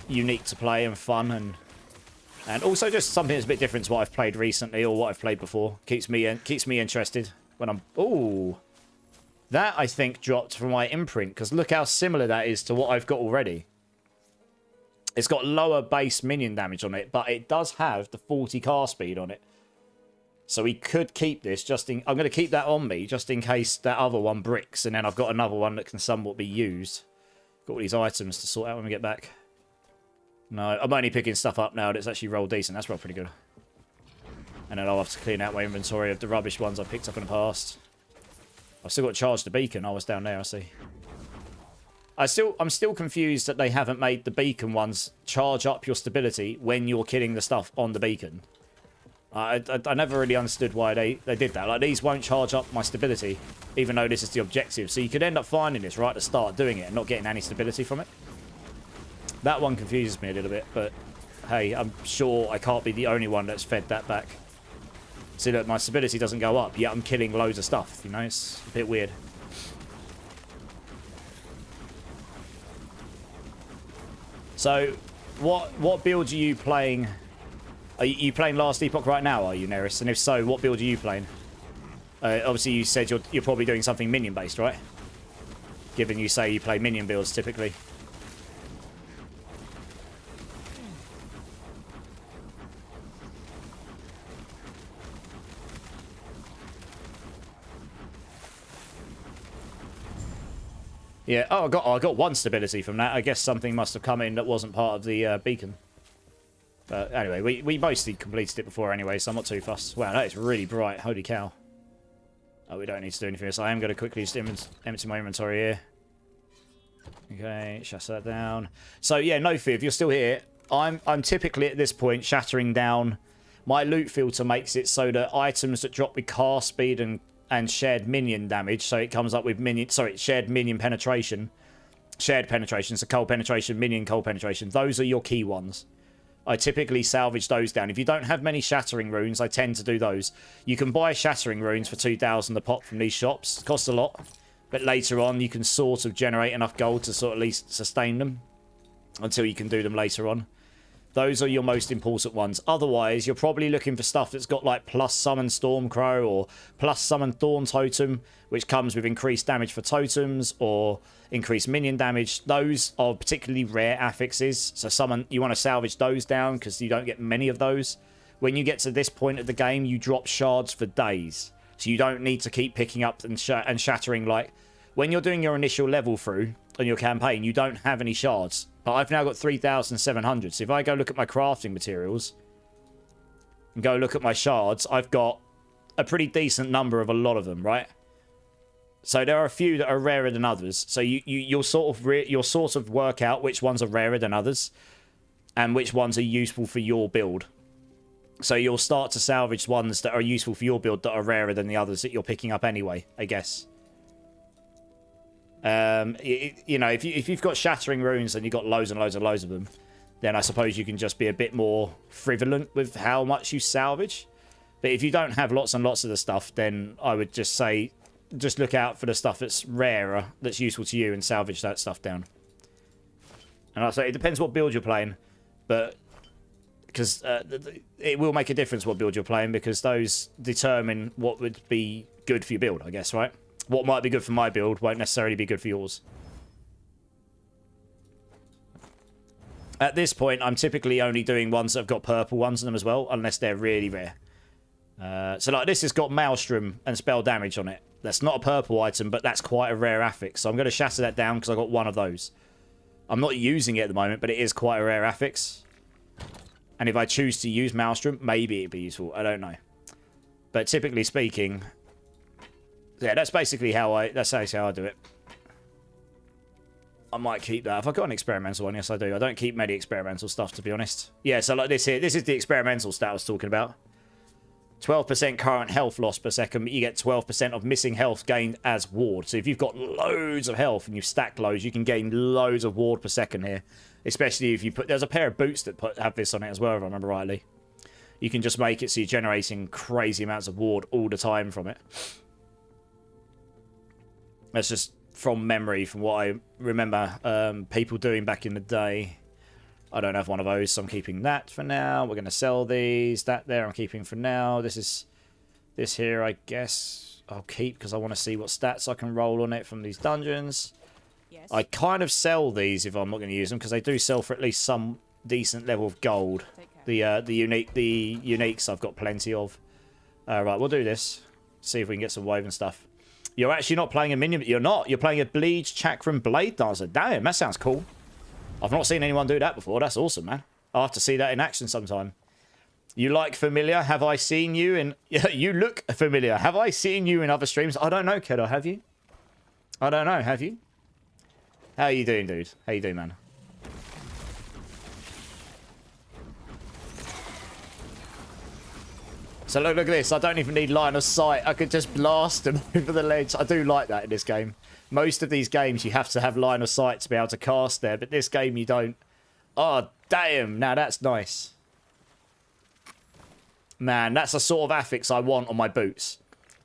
unique to play and fun, and also just something that's a bit different to what I've played recently or what I've played before. Keeps me interested when I'm... Ooh. That, I think, dropped from my imprint, because look how similar that is to what I've got already. It's got lower base minion damage on it, but it does have the 40 car speed on it. So we could keep this just in... I'm going to keep that on me, just in case that other one bricks, and then I've got another one that can somewhat be used. Got all these items to sort out when we get back. No, I'm only picking stuff up now that's actually rolled decent. That's rolled pretty good. And then I'll have to clean out my inventory of the rubbish ones I picked up in the past. I've still got to charge the beacon. I was down there, I see. I'm still confused that they haven't made the beacon ones charge up your stability when you're killing the stuff on the beacon. I never really understood why they did that. Like, these won't charge up my stability, even though this is the objective. So you could end up finding this right at the start, doing it, and not getting any stability from it. That one confuses me a little bit, but hey, I'm sure I can't be the only one that's fed that back. See, look, my stability doesn't go up, yet I'm killing loads of stuff, you know? It's a bit weird. So, what build are you playing? Are you playing Last Epoch right now, are you, Neris? And if so, what build are you playing? Obviously, you said you're probably doing something minion-based, right? Given you say you play minion builds, typically. Yeah, oh, I got one stability from that. I guess something must have come in that wasn't part of the beacon. But anyway, we mostly completed it before anyway, so I'm not too fussed. Wow, that is really bright. Holy cow. Oh, we don't need to do anything else. I am going to quickly just empty my inventory here. Okay, shatter that down. So yeah, no fear. If you're still here, I'm typically at this point shattering down. My loot filter makes it so that items that drop with cast speed and shared minion damage, so it comes up with shared minion penetration. Shared penetration, so cold penetration, minion cold penetration. Those are your key ones. I typically salvage those down. If you don't have many shattering runes, I tend to do those. You can buy shattering runes for 2,000 a pop from these shops. It costs a lot. But later on, you can sort of generate enough gold to sort of at least sustain them until you can do them later on. Those are your most important ones. Otherwise, you're probably looking for stuff that's got like plus summon Stormcrow or plus summon Thorn Totem, which comes with increased damage for totems or increased minion damage. Those are particularly rare affixes. So you want to salvage those down because you don't get many of those. When you get to this point of the game, you drop shards for days. So you don't need to keep picking up and shattering. Like when you're doing your initial level through on your campaign, you don't have any shards. But I've now got 3,700. So if I go look at my crafting materials and go look at my shards, I've got a pretty decent number of a lot of them, right? So there are a few that are rarer than others. So you'll sort of work out which ones are rarer than others and which ones are useful for your build. So you'll start to salvage ones that are useful for your build that are rarer than the others that you're picking up anyway, I guess. You know, if you've got shattering runes and you've got loads and loads and loads of them, then I suppose you can just be a bit more frivolent with how much you salvage. But if you don't have lots and lots of the stuff, then I would just say, just look out for the stuff that's rarer, that's useful to you, and salvage that stuff down. And I say it depends what build you're playing, but because it will make a difference what build you're playing, because those determine what would be good for your build, I guess, right? What might be good for my build won't necessarily be good for yours. At this point, I'm typically only doing ones that have got purple ones in them as well, unless they're really rare. So like this has got Maelstrom and spell damage on it. That's not a purple item, but that's quite a rare affix. So I'm going to shatter that down because I got one of those. I'm not using it at the moment, but it is quite a rare affix. And if I choose to use Maelstrom, maybe it'd be useful. I don't know. But typically speaking, yeah, that's basically how I do it. I might keep that. Have I got an experimental one? Yes, I do. I don't keep many experimental stuff, to be honest. Yeah, so like this here. This is the experimental stat I was talking about. 12% current health loss per second, but you get 12% of missing health gained as ward. So if you've got loads of health and you've stacked loads, you can gain loads of ward per second here. Especially if you put... There's a pair of boots that have this on it as well, if I remember rightly. You can just make it so you're generating crazy amounts of ward all the time from it. That's just from memory, from what I remember people doing back in the day. I don't have one of those, so I'm keeping that for now. We're going to sell these. That there I'm keeping for now. This here, I guess, I'll keep because I want to see what stats I can roll on it from these dungeons. Yes. I kind of sell these if I'm not going to use them because they do sell for at least some decent level of gold. The uniques I've got plenty of. Right, we'll do this. See if we can get some woven stuff. You're actually not playing a minion, but you're not. You're playing a Bleach Chakram Blade Dancer. Damn, that sounds cool. I've not seen anyone do that before. That's awesome, man. I'll have to see that in action sometime. You like familiar? Have I seen you in... You look familiar. Have I seen you in other streams? I don't know, kiddo. Have you? I don't know. Have you? How are you doing, dude? How you doing, man? So look at this. I don't even need line of sight. I could just blast them over the ledge. I do like that in this game. Most of these games, you have to have line of sight to be able to cast there. But this game, you don't. Oh, damn. Now, that's nice. Man, that's the sort of affix I want on my boots.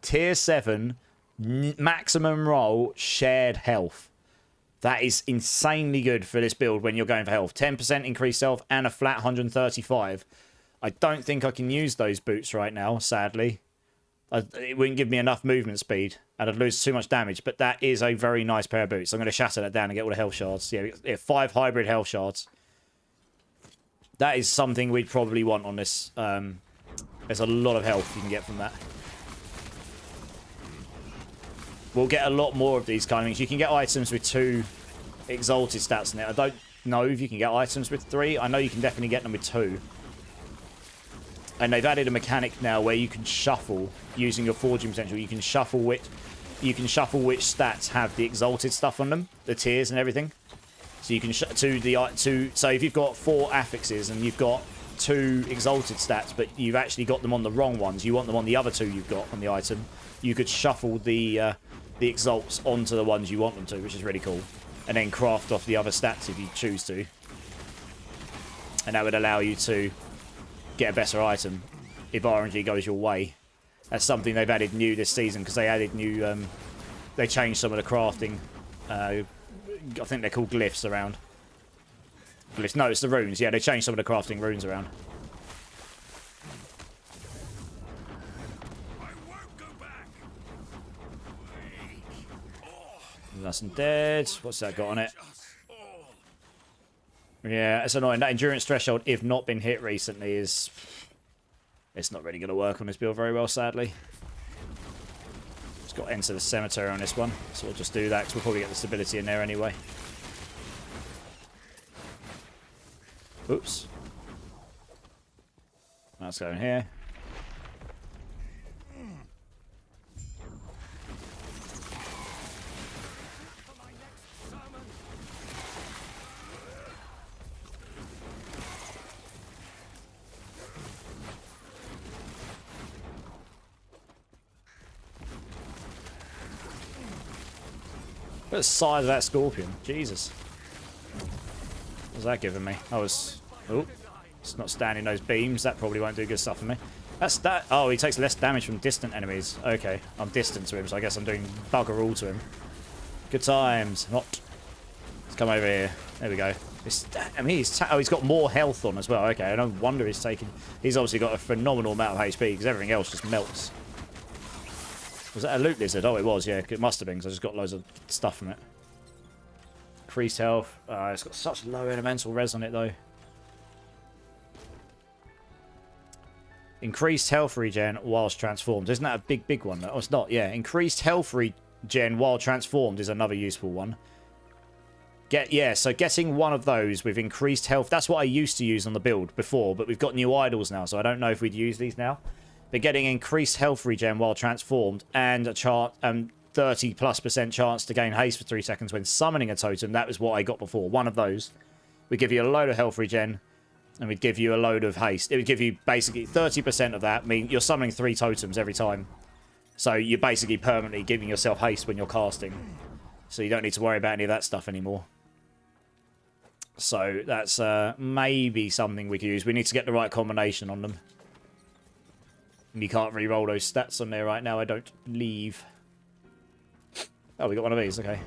Tier 7, maximum roll, shared health. That is insanely good for this build when you're going for health. 10% increased health and a flat 135. I don't think I can use those boots right now, sadly. It wouldn't give me enough movement speed, and I'd lose too much damage, but that is a very nice pair of boots. I'm going to shatter that down and get all the health shards. Yeah, 5 hybrid health shards. That is something we'd probably want on this. There's a lot of health you can get from that. We'll get a lot more of these kind of things. You can get items with 2 exalted stats in it. I don't know if you can get items with 3. I know you can definitely get them with 2. And they've added a mechanic now where you can shuffle using your forging potential. You can shuffle you can shuffle which stats have the exalted stuff on them, the tiers and everything. So you can so if you've got 4 affixes and you've got 2 exalted stats, but you've actually got them on the wrong ones, you want them on the other 2 you've got on the item, you could shuffle the exalts onto the ones you want them to, which is really cool, and then craft off the other stats if you choose to, and that would allow you to get a better item if RNG goes your way. That's something they've added new this season, because they added new they changed some of the crafting. I think they're called glyphs around. Glyphs, no, it's the runes. Yeah, they changed some of the crafting runes around. That's dead. What's that got on it? Yeah, it's annoying. That endurance threshold, if not been hit recently, is... It's not really going to work on this build very well, sadly. Just got to enter the cemetery on this one. So we'll just do that, because we'll probably get the stability in there anyway. Oops. Let's go in here. Look at the size of that scorpion. Jesus. What's that giving me? Oh, it's not standing those beams. That probably won't do good stuff for me. That's that. Oh, he takes less damage from distant enemies. Okay, I'm distant to him, so I guess I'm doing bugger all to him. Good times. Not. Let's come over here. There we go. I mean, he's got more health on as well. Okay, I don't wonder he's taking... He's obviously got a phenomenal amount of HP, because everything else just melts. Was that a loot lizard? Oh, it was, yeah. It must have been, because I just got loads of stuff from it. Increased health. It's got such low elemental res on it, though. Increased health regen whilst transformed. Isn't that a big one? Oh, it's not. Yeah, increased health regen while transformed is another useful one. So getting one of those with increased health. That's what I used to use on the build before, but we've got new idols now, so I don't know if we'd use these now. But getting increased health regen while transformed and a 30+% chance to gain haste for 3 seconds when summoning a totem. That was what I got before. One of those. We give you a load of health regen, and we'd give you a load of haste. It would give you basically 30% of that. I mean, you're summoning 3 totems every time. So you're basically permanently giving yourself haste when you're casting. So you don't need to worry about any of that stuff anymore. So that's maybe something we could use. We need to get the right combination on them. You can't re-roll those stats on there right now, I don't believe. Oh, we got one of these, okay.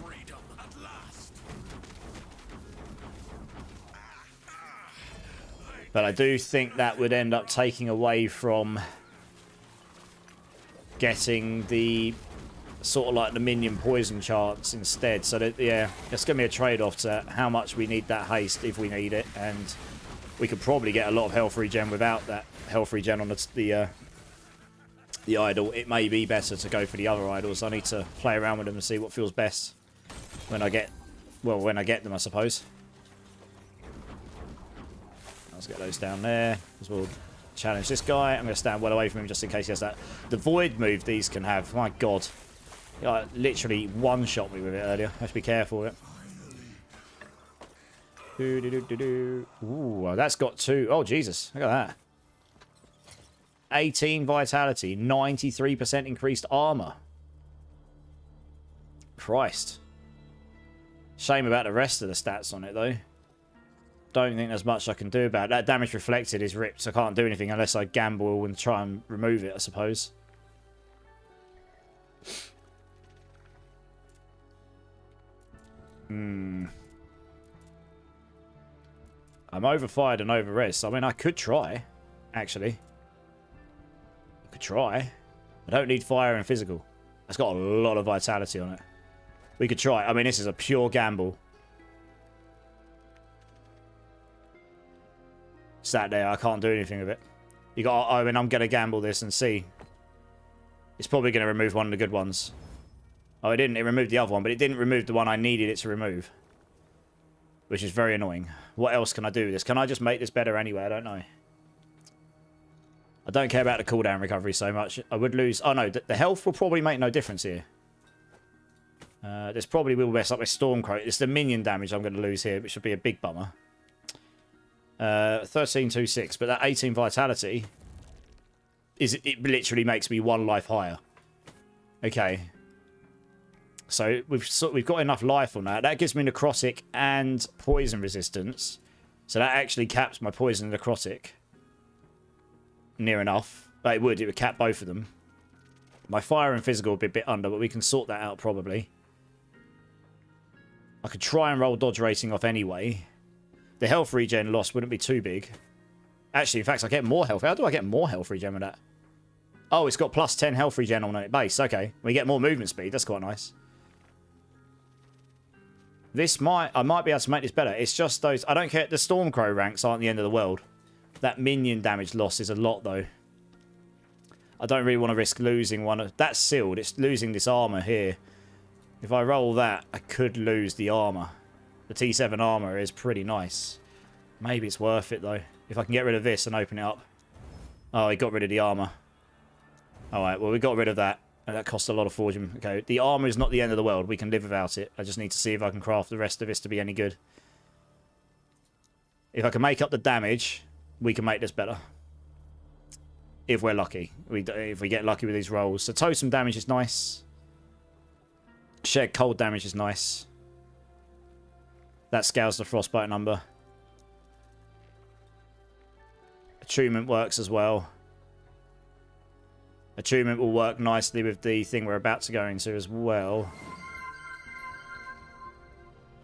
Freedom at last. But I do think that would end up taking away from getting the sort of like the minion poison chance instead. So that, yeah, it's going to be a trade-off to how much we need that haste if we need it, and we could probably get a lot of health regen without that health regen on the idol. It may be better to go for the other idols. I need to play around with them and see what feels best when I get, well, when I get them, I suppose. Let's get those down there, because we'll challenge this guy. I'm going to stand well away from him just in case he has that. The void move these can have, my god. Literally one-shot me with it earlier. I have to be careful with it. Ooh, that's got 2. Oh, Jesus. Look at that. 18 vitality, 93% increased armor. Christ. Shame about the rest of the stats on it, though. Don't think there's much I can do about it. That damage reflected is ripped, so I can't do anything unless I gamble and try and remove it, I suppose. I'm overfired and over-res. I mean, I could try, actually. I could try. I don't need fire and physical. That's got a lot of vitality on it. We could try. I mean, this is a pure gamble. Sat there, I can't do anything with it. You got. I mean, I'm gonna gamble this and see. It's probably gonna remove one of the good ones. Oh, it didn't. It removed the other one, but it didn't remove the one I needed it to remove, which is very annoying. What else can I do with this? Can I just make this better anyway? I don't know. I don't care about the cooldown recovery so much. I would lose... Oh, no. The health will probably make no difference here. This probably will mess up my Stormcrow. It's the minion damage I'm going to lose here, which would be a big bummer. 1326, but that 18 vitality it literally makes me 1 life higher. Okay. So we've got enough life on that. That gives me necrotic and poison resistance. So that actually caps my poison and necrotic. Near enough. It would cap both of them. My fire and physical would be a bit under, but we can sort that out probably. I could try and roll dodge rating off anyway. The health regen loss wouldn't be too big. Actually, in fact, I get more health. How do I get more health regen with that? Oh, it's got plus 10 health regen on its base. Okay. We get more movement speed. That's quite nice. I might be able to make this better. It's just those... I don't care. The Stormcrow ranks aren't the end of the world. That minion damage loss is a lot, though. I don't really want to risk losing one. That's sealed. It's losing this armor here. If I roll that, I could lose the armor. The T7 armor is pretty nice. Maybe it's worth it, though. If I can get rid of this and open it up. Oh, he got rid of the armor. Alright, well, we got rid of that. And that cost a lot of forging. Okay, the armor is not the end of the world. We can live without it. I just need to see if I can craft the rest of this to be any good. If I can make up the damage, we can make this better. If we're lucky. If we get lucky with these rolls. So totem damage is nice. Shared cold damage is nice. That scales the frostbite number. Attunement works as well. Attunement will work nicely with the thing we're about to go into as well.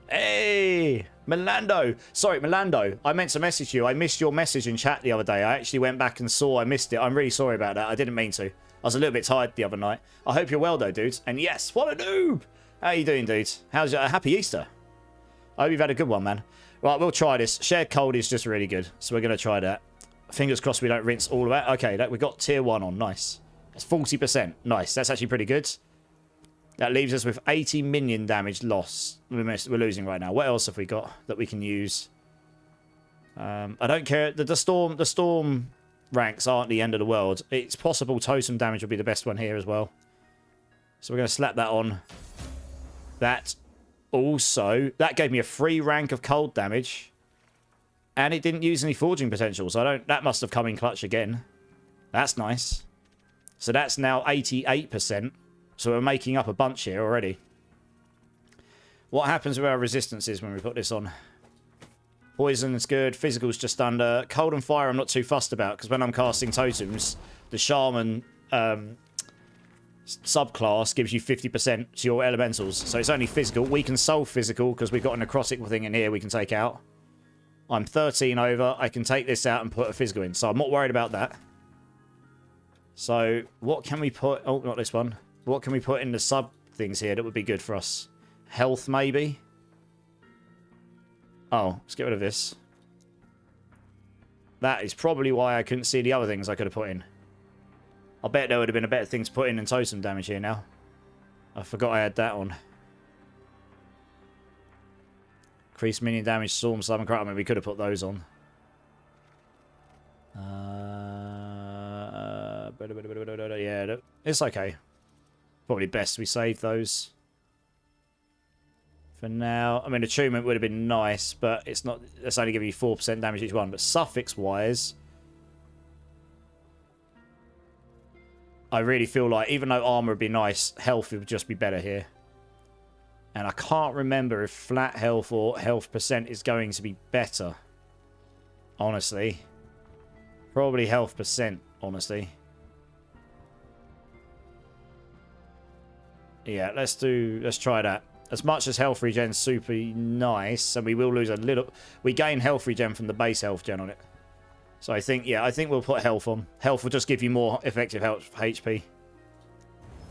Hey! Melando! Sorry, Melando. I meant to message you. I missed your message in chat the other day. I actually went back and saw I missed it. I'm really sorry about that. I didn't mean to. I was a little bit tired the other night. I hope you're well, though, dudes. And yes, what a noob! How you doing, dudes? How's your... Happy Easter. I hope you've had a good one, man. Right, we'll try this. Shared cold is just really good. So we're going to try that. Fingers crossed we don't rinse all of that. Okay, we got tier 1 on. Nice. That's 40%. Nice. That's actually pretty good. That leaves us with 80 minion damage loss. We're losing right now. What else have we got that we can use? I don't care. The storm ranks aren't the end of the world. It's possible totem damage will be the best one here as well. So we're going to slap that on. That also... That gave me a free rank of cold damage. And it didn't use any forging potential. So that must have come in clutch again. That's nice. So that's now 88%. So we're making up a bunch here already. What happens with our resistances when we put this on? Poison is good. Physical's just under. Cold and fire I'm not too fussed about. Because when I'm casting totems, the Shaman subclass gives you 50% to your elementals. So it's only physical. We can solve physical because we've got a necrotic thing in here we can take out. I'm 13 over. I can take this out and put a physical in. So I'm not worried about that. So what can we put... Oh, not this one. What can we put in the sub things here that would be good for us? Health, maybe? Oh, let's get rid of this. That is probably why I couldn't see the other things I could have put in. I bet there would have been a better thing to put in than totem damage here now. I forgot I had that on. Increase minion damage, storm, summon, crowd. I mean, we could have put those on. Yeah, it's okay. Probably best we save those. For now, I mean, attunement would have been nice, but it's not. It's only giving you 4% damage each one. But suffix-wise, I really feel like, even though armor would be nice, health would just be better here. And I can't remember if flat health or health percent is going to be better. Honestly. Probably health percent, honestly. Yeah, let's try that. As much as health regen's super nice, and we will lose a little... We gain health regen from the base health gen on it. So I think we'll put health on. Health will just give you more effective health HP.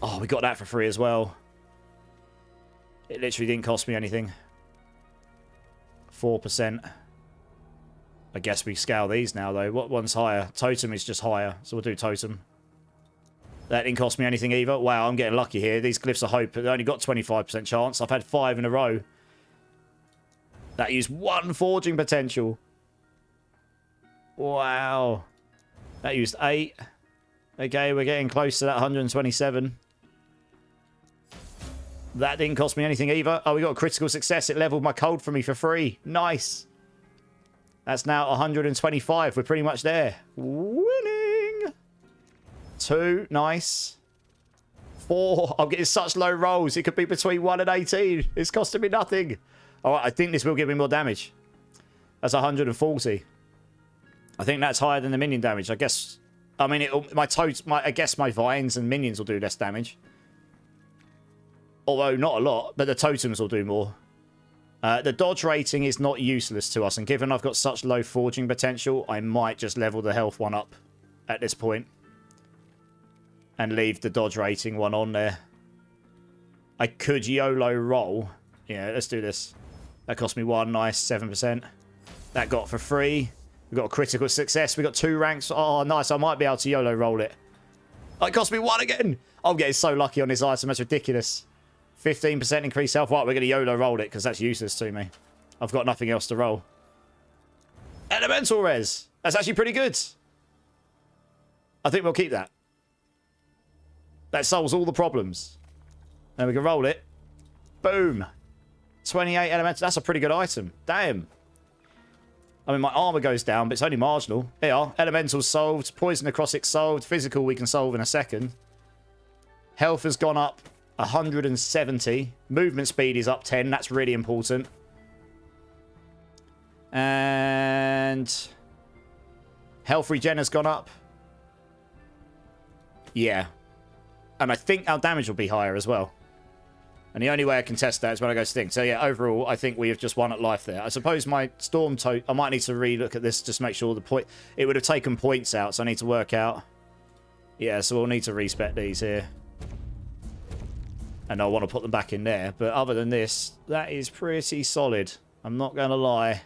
Oh, we got that for free as well. It literally didn't cost me anything. 4%. I guess we scale these now, though. What one's higher? Totem is just higher, so we'll do totem. That didn't cost me anything either. Wow, I'm getting lucky here. These glyphs of hope have only got 25% chance. I've had 5 in a row. That used 1 forging potential. Wow. That used 8. Okay, we're getting close to that 127. That didn't cost me anything either. Oh, we got a critical success. It leveled my cold for me for free. Nice. That's now 125. We're pretty much there. Winning. 2. Nice. 4. I'm getting such low rolls. It could be between 1 and 18. It's costing me nothing. All right, I think this will give me more damage. That's 140. I think that's higher than the minion damage. I guess. I mean, I guess my vines and minions will do less damage. Although not a lot, but the totems will do more. The dodge rating is not useless to us, and given I've got such low forging potential, I might just level the health one up at this point. And leave the dodge rating one on there. I could YOLO roll. Yeah, let's do this. That cost me 1. Nice, 7%. That got for free. We got a critical success. We got 2 ranks. Oh, nice. I might be able to YOLO roll it. Oh, it cost me 1 again. I'm getting so lucky on this item. That's ridiculous. 15% increased health. Right, we're going to YOLO roll it because that's useless to me. I've got nothing else to roll. Elemental res. That's actually pretty good. I think we'll keep that. That solves all the problems. Then we can roll it. Boom. 28 elemental. That's a pretty good item. Damn. I mean, my armor goes down, but it's only marginal. There you are. Elemental solved. Poison necrotic solved. Physical we can solve in a second. Health has gone up 170. Movement speed is up 10. That's really important. And health regen has gone up. Yeah. And I think our damage will be higher as well. And the only way I can test that is when I go sting. So yeah, overall, I think we have just won at life there. I suppose my storm tote, I might need to relook at this just to make sure the point. It would have taken points out, so I need to work out. Yeah, so we'll need to respec these here. And I want to put them back in there. But other than this, that is pretty solid. I'm not going to lie.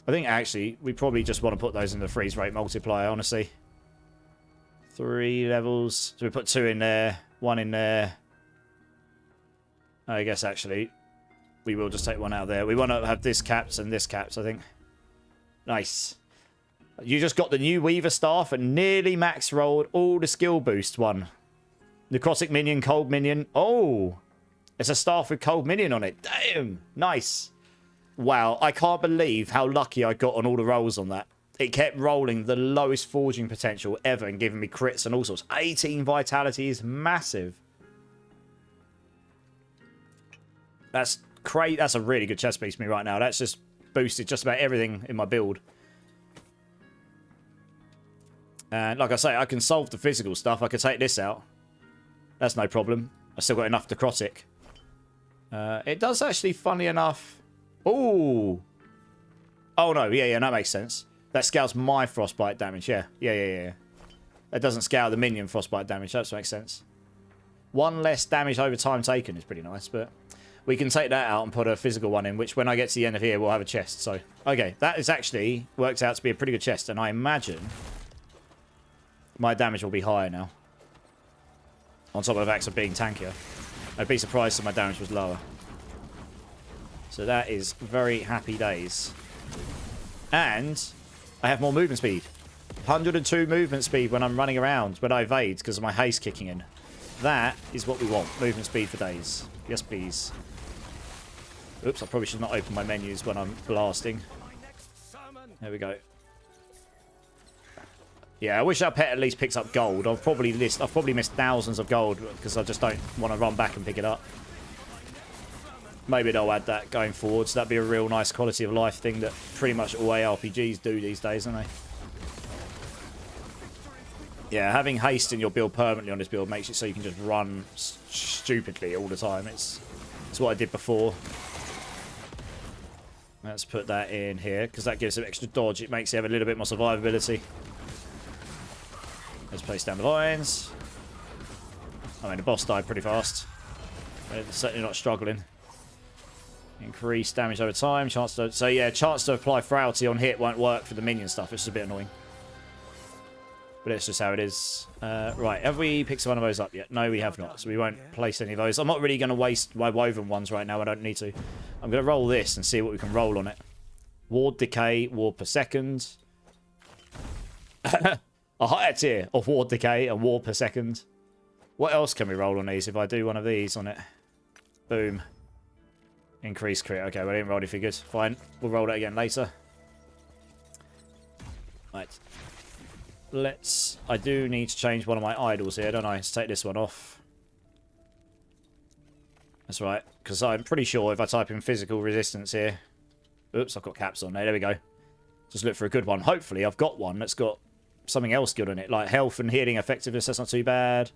I think actually, we probably just want to put those in the freeze rate multiplier, honestly. 3 levels. So we put 2 in there, 1 in there. I guess actually we will just take 1 out there. We want to have this caps and this caps, I think. Nice. You just got the new Weaver staff and nearly max rolled all the skill boost one. Necrotic minion, cold minion. Oh, it's a staff with cold minion on it. Damn. Nice. Wow, I can't believe how lucky I got on all the rolls on that. It kept rolling the lowest forging potential ever and giving me crits and all sorts. 18 vitality is massive. That's great. That's a really good chest piece for me right now. That's just boosted just about everything in my build. And like I say, I can solve the physical stuff. I could take this out. That's no problem. I still got enough necrotic. It does actually, funny enough... Ooh! Oh no, yeah, that makes sense. That scales my frostbite damage, yeah. Yeah. That doesn't scale the minion frostbite damage. That makes sense. 1 less damage over time taken is pretty nice, but we can take that out and put a physical one in, which when I get to the end of here, we'll have a chest. So, okay, that is actually worked out to be a pretty good chest, and I imagine my damage will be higher now. On top of the fact of being tankier. I'd be surprised if my damage was lower. So that is very happy days. And I have more movement speed. 102 movement speed when I'm running around, when I evade because of my haste kicking in. That is what we want. Movement speed for days. Yes, please. Oops, I probably should not open my menus when I'm blasting. There we go. Yeah, I wish our pet at least picks up gold. I've probably missed thousands of gold because I just don't want to run back and pick it up. Maybe they'll add that going forward, so that'd be a real nice quality of life thing that pretty much all ARPGs do these days, don't they? Yeah, having haste in your build permanently on this build makes it so you can just run stupidly all the time. It's what I did before. Let's put that in here because that gives it extra dodge. It makes it have a little bit more survivability. Let's place down the vines. I mean, the boss died pretty fast. It's certainly not struggling. Increase damage over time. Chance to... So, yeah, chance to apply frailty on hit won't work for the minion stuff. It's just a bit annoying. But it's just how it is. Right, have we picked one of those up yet? No, we have not. So we won't place any of those. I'm not really going to waste my woven ones right now. I don't need to. I'm going to roll this and see what we can roll on it. Ward decay, ward per second. A higher tier of ward decay and ward per second. What else can we roll on these if I do one of these on it? Boom. Increase crit. Okay, we didn't roll anything good. Fine. We'll roll it again later. Right. Let's... I do need to change one of my idols here, don't I? Let's take this one off. That's right. Because I'm pretty sure if I type in physical resistance here... Oops, I've got caps on there. There we go. Just look for a good one. Hopefully I've got one that's got something else good on it. Like health and healing effectiveness. That's not too bad.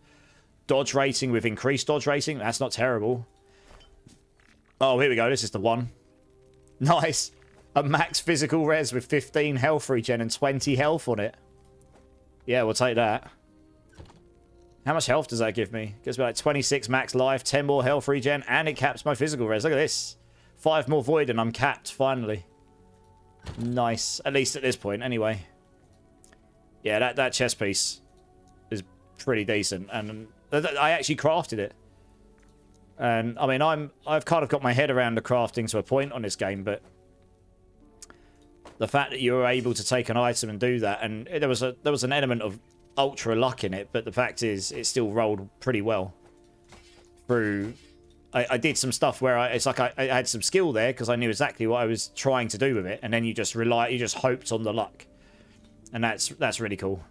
Dodge rating with increased dodge rating. That's not terrible. Oh, here we go. This is the one. Nice. A max physical res with 15 health regen and 20 health on it. Yeah, we'll take that. How much health does that give me? Gives me like 26 max life, 10 more health regen, and it caps my physical res. Look at this. 5 more void and I'm capped, finally. Nice. At least at this point, anyway. Yeah, that chest piece is pretty decent. And I actually crafted it. And, I mean, I've kind of got my head around the crafting to a point on this game, but... the fact that you were able to take an item and do that, and there was an element of ultra luck in it, but the fact is, it still rolled pretty well. Through... I did some stuff where I had some skill there, because I knew exactly what I was trying to do with it, and then you just hoped on the luck. And that's really cool.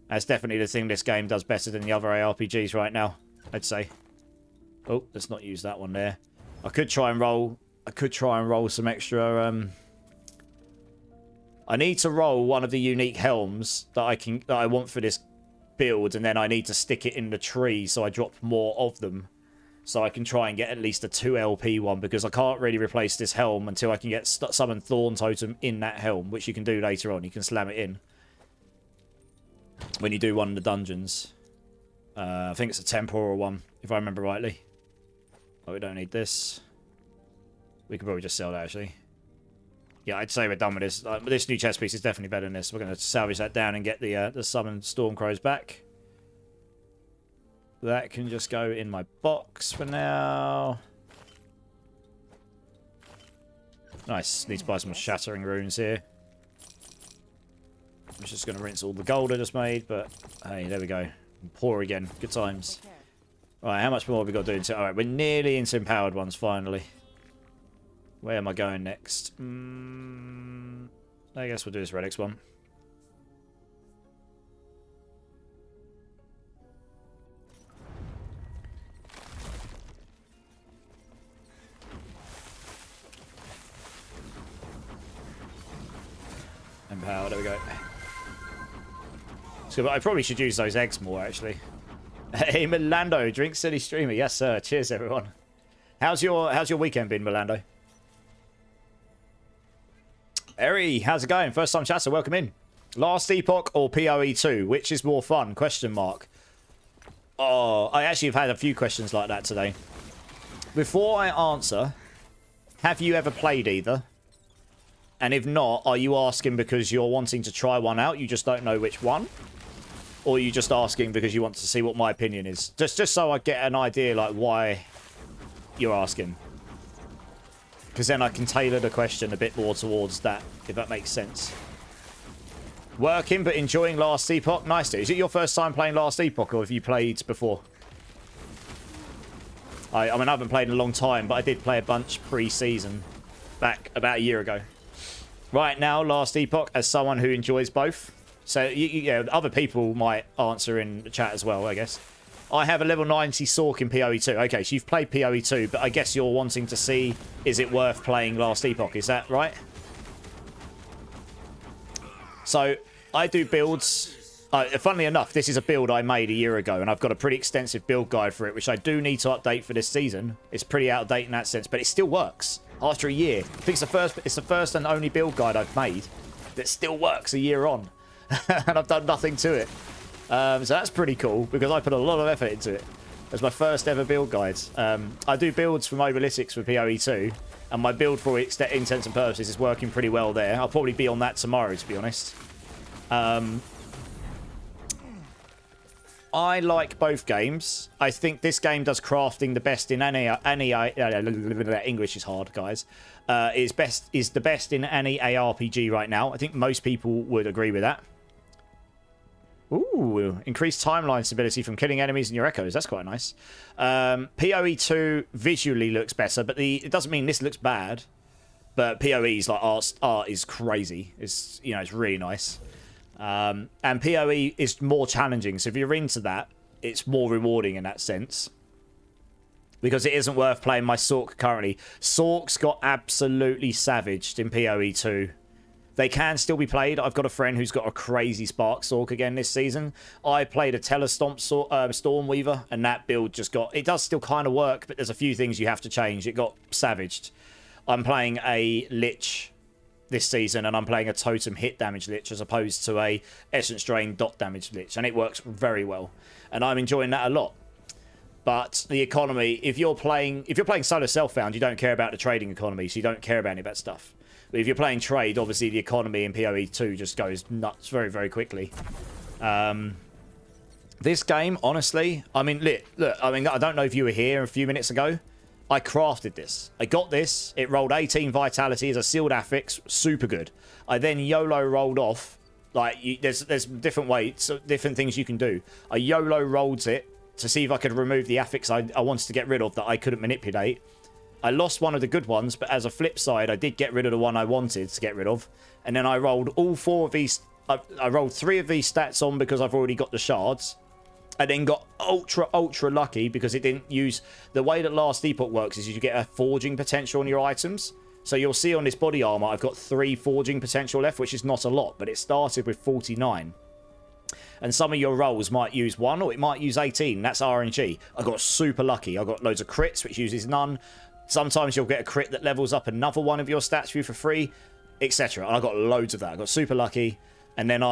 That's definitely the thing this game does better than the other ARPGs right now, I'd say. Oh, let's not use that one there. I could try and roll some extra I need to roll one of the unique helms that I want for this build, and then I need to stick it in the tree so I drop more of them. So I can try and get at least a 2 LP one, because I can't really replace this helm until I can get summon Thorn Totem in that helm, which you can do later on. You can slam it in when you do one of the dungeons. I think it's a temporal one, if I remember rightly. Oh, we don't need this. We could probably just sell that, actually. Yeah, I'd say we're done with this. This new chest piece is definitely better than this. We're going to salvage that down and get the summoned Stormcrows back. That can just go in my box for now. Nice. Need to buy some shattering runes here. I'm just going to rinse all the gold I just made, but hey, there we go. Pour again. Good times. Right, how much more have we got to do? Alright, we're nearly into empowered ones, finally. Where am I going next? I guess we'll do this Relics one. Empower, there we go. So I probably should use those eggs more, actually. Hey, Milando, Drink City Streamer. Yes, sir. Cheers, everyone. How's your weekend been, Milando? Eri, how's it going? First time chatter, welcome in. Last Epoch or PoE 2? Which is more fun? Question mark. Oh, I actually have had a few questions like that today. Before I answer, have you ever played either? And if not, are you asking because you're wanting to try one out, you just don't know which one? Or are you just asking because you want to see what my opinion is? Just so I get an idea, like, why you're asking. Because then I can tailor the question a bit more towards that, if that makes sense. Working, but enjoying Last Epoch? Nice, dude. Is it your first time playing Last Epoch, or have you played before? I mean, I haven't played in a long time, but I did play a bunch pre-season, back about a year ago. Right now, Last Epoch, as someone who enjoys both. So, yeah, other people might answer in the chat as well, I guess. I have a level 90 Sork in PoE 2. Okay, so you've played PoE 2, but I guess you're wanting to see, is it worth playing Last Epoch? Is that right? So, I do builds. Funnily enough, this is a build I made a year ago, and I've got a pretty extensive build guide for it, which I do need to update for this season. It's pretty out of date in that sense, but it still works. After a year. I think it's the first and only build guide I've made that still works a year on. And I've done nothing to it. So that's pretty cool, because I put a lot of effort into it. It's my first ever build guide. I do builds for Monoliths for PoE 2, and my build for intents and purposes is working pretty well there. I'll probably be on that tomorrow, to be honest. I like both games. I think this game does crafting the best in any English is hard, guys. Is the best in any ARPG right now. I think most people would agree with that. Ooh, increased timeline stability from killing enemies in your echoes. That's quite nice. PoE 2 visually looks better, but it doesn't mean this looks bad. But PoE's like art is crazy. It's, you know, it's really nice. And PoE is more challenging. So if you're into that, it's more rewarding in that sense. Because it isn't worth playing my Sork currently. Sorks got absolutely savaged in PoE 2. They can still be played. I've got a friend who's got a crazy Spark Sork again this season. I played a Telestomp Stormweaver, and that build just got... It does still kind of work, but there's a few things you have to change. It got savaged. I'm playing a Lich this season, and I'm playing a Totem hit damage Lich as opposed to a Essence Drain dot damage Lich, and it works very well. And I'm enjoying that a lot. But the economy, if you're playing solo self-found, you don't care about the trading economy, so you don't care about any of that stuff. But if you're playing trade, obviously the economy in PoE 2 just goes nuts very, very quickly. This game, honestly, I mean, look, I mean, I don't know if you were here a few minutes ago. I crafted this. I got this. It rolled 18 vitality as a sealed affix. Super good. I then YOLO rolled off. Like, there's different ways, different things you can do. I YOLO rolled it to see if I could remove the affix I wanted to get rid of that I couldn't manipulate. I lost one of the good ones, but as a flip side, I did get rid of the one I wanted to get rid of. And then I rolled all 4 of these. I rolled 3 of these stats on because I've already got the shards. I then got ultra lucky because it didn't use... The way that Last Epoch works is you get a forging potential on your items. So you'll see on this body armor, I've got 3 forging potential left, which is not a lot, but it started with 49. And some of your rolls might use 1 or it might use 18. That's RNG. I got super lucky. I got loads of crits, which uses none. Sometimes you'll get a crit that levels up another one of your stats for you for free, etc. I got loads of that. I got super lucky. And then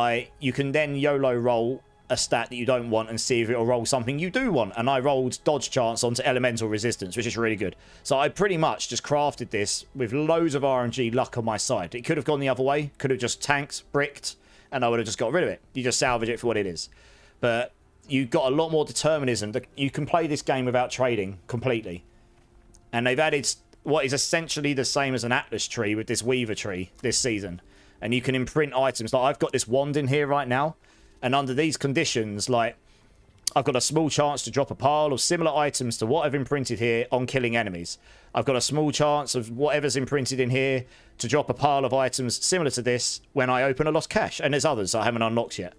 you can then YOLO roll a stat that you don't want and see if it'll roll something you do want. And I rolled dodge chance onto elemental resistance, which is really good. So I pretty much just crafted this with loads of RNG luck on my side. It could have gone the other way. Could have just tanked, bricked, and I would have just got rid of it. You just salvage it for what it is. But you've got a lot more determinism. You can play this game without trading completely. And they've added what is essentially the same as an Atlas tree with this Weaver tree this season. And you can imprint items. Like, I've got this wand in here right now. And under these conditions, like, I've got a small chance to drop a pile of similar items to what I've imprinted here on killing enemies. I've got a small chance of whatever's imprinted in here to drop a pile of items similar to this when I open a lost cache. And there's others I haven't unlocked yet.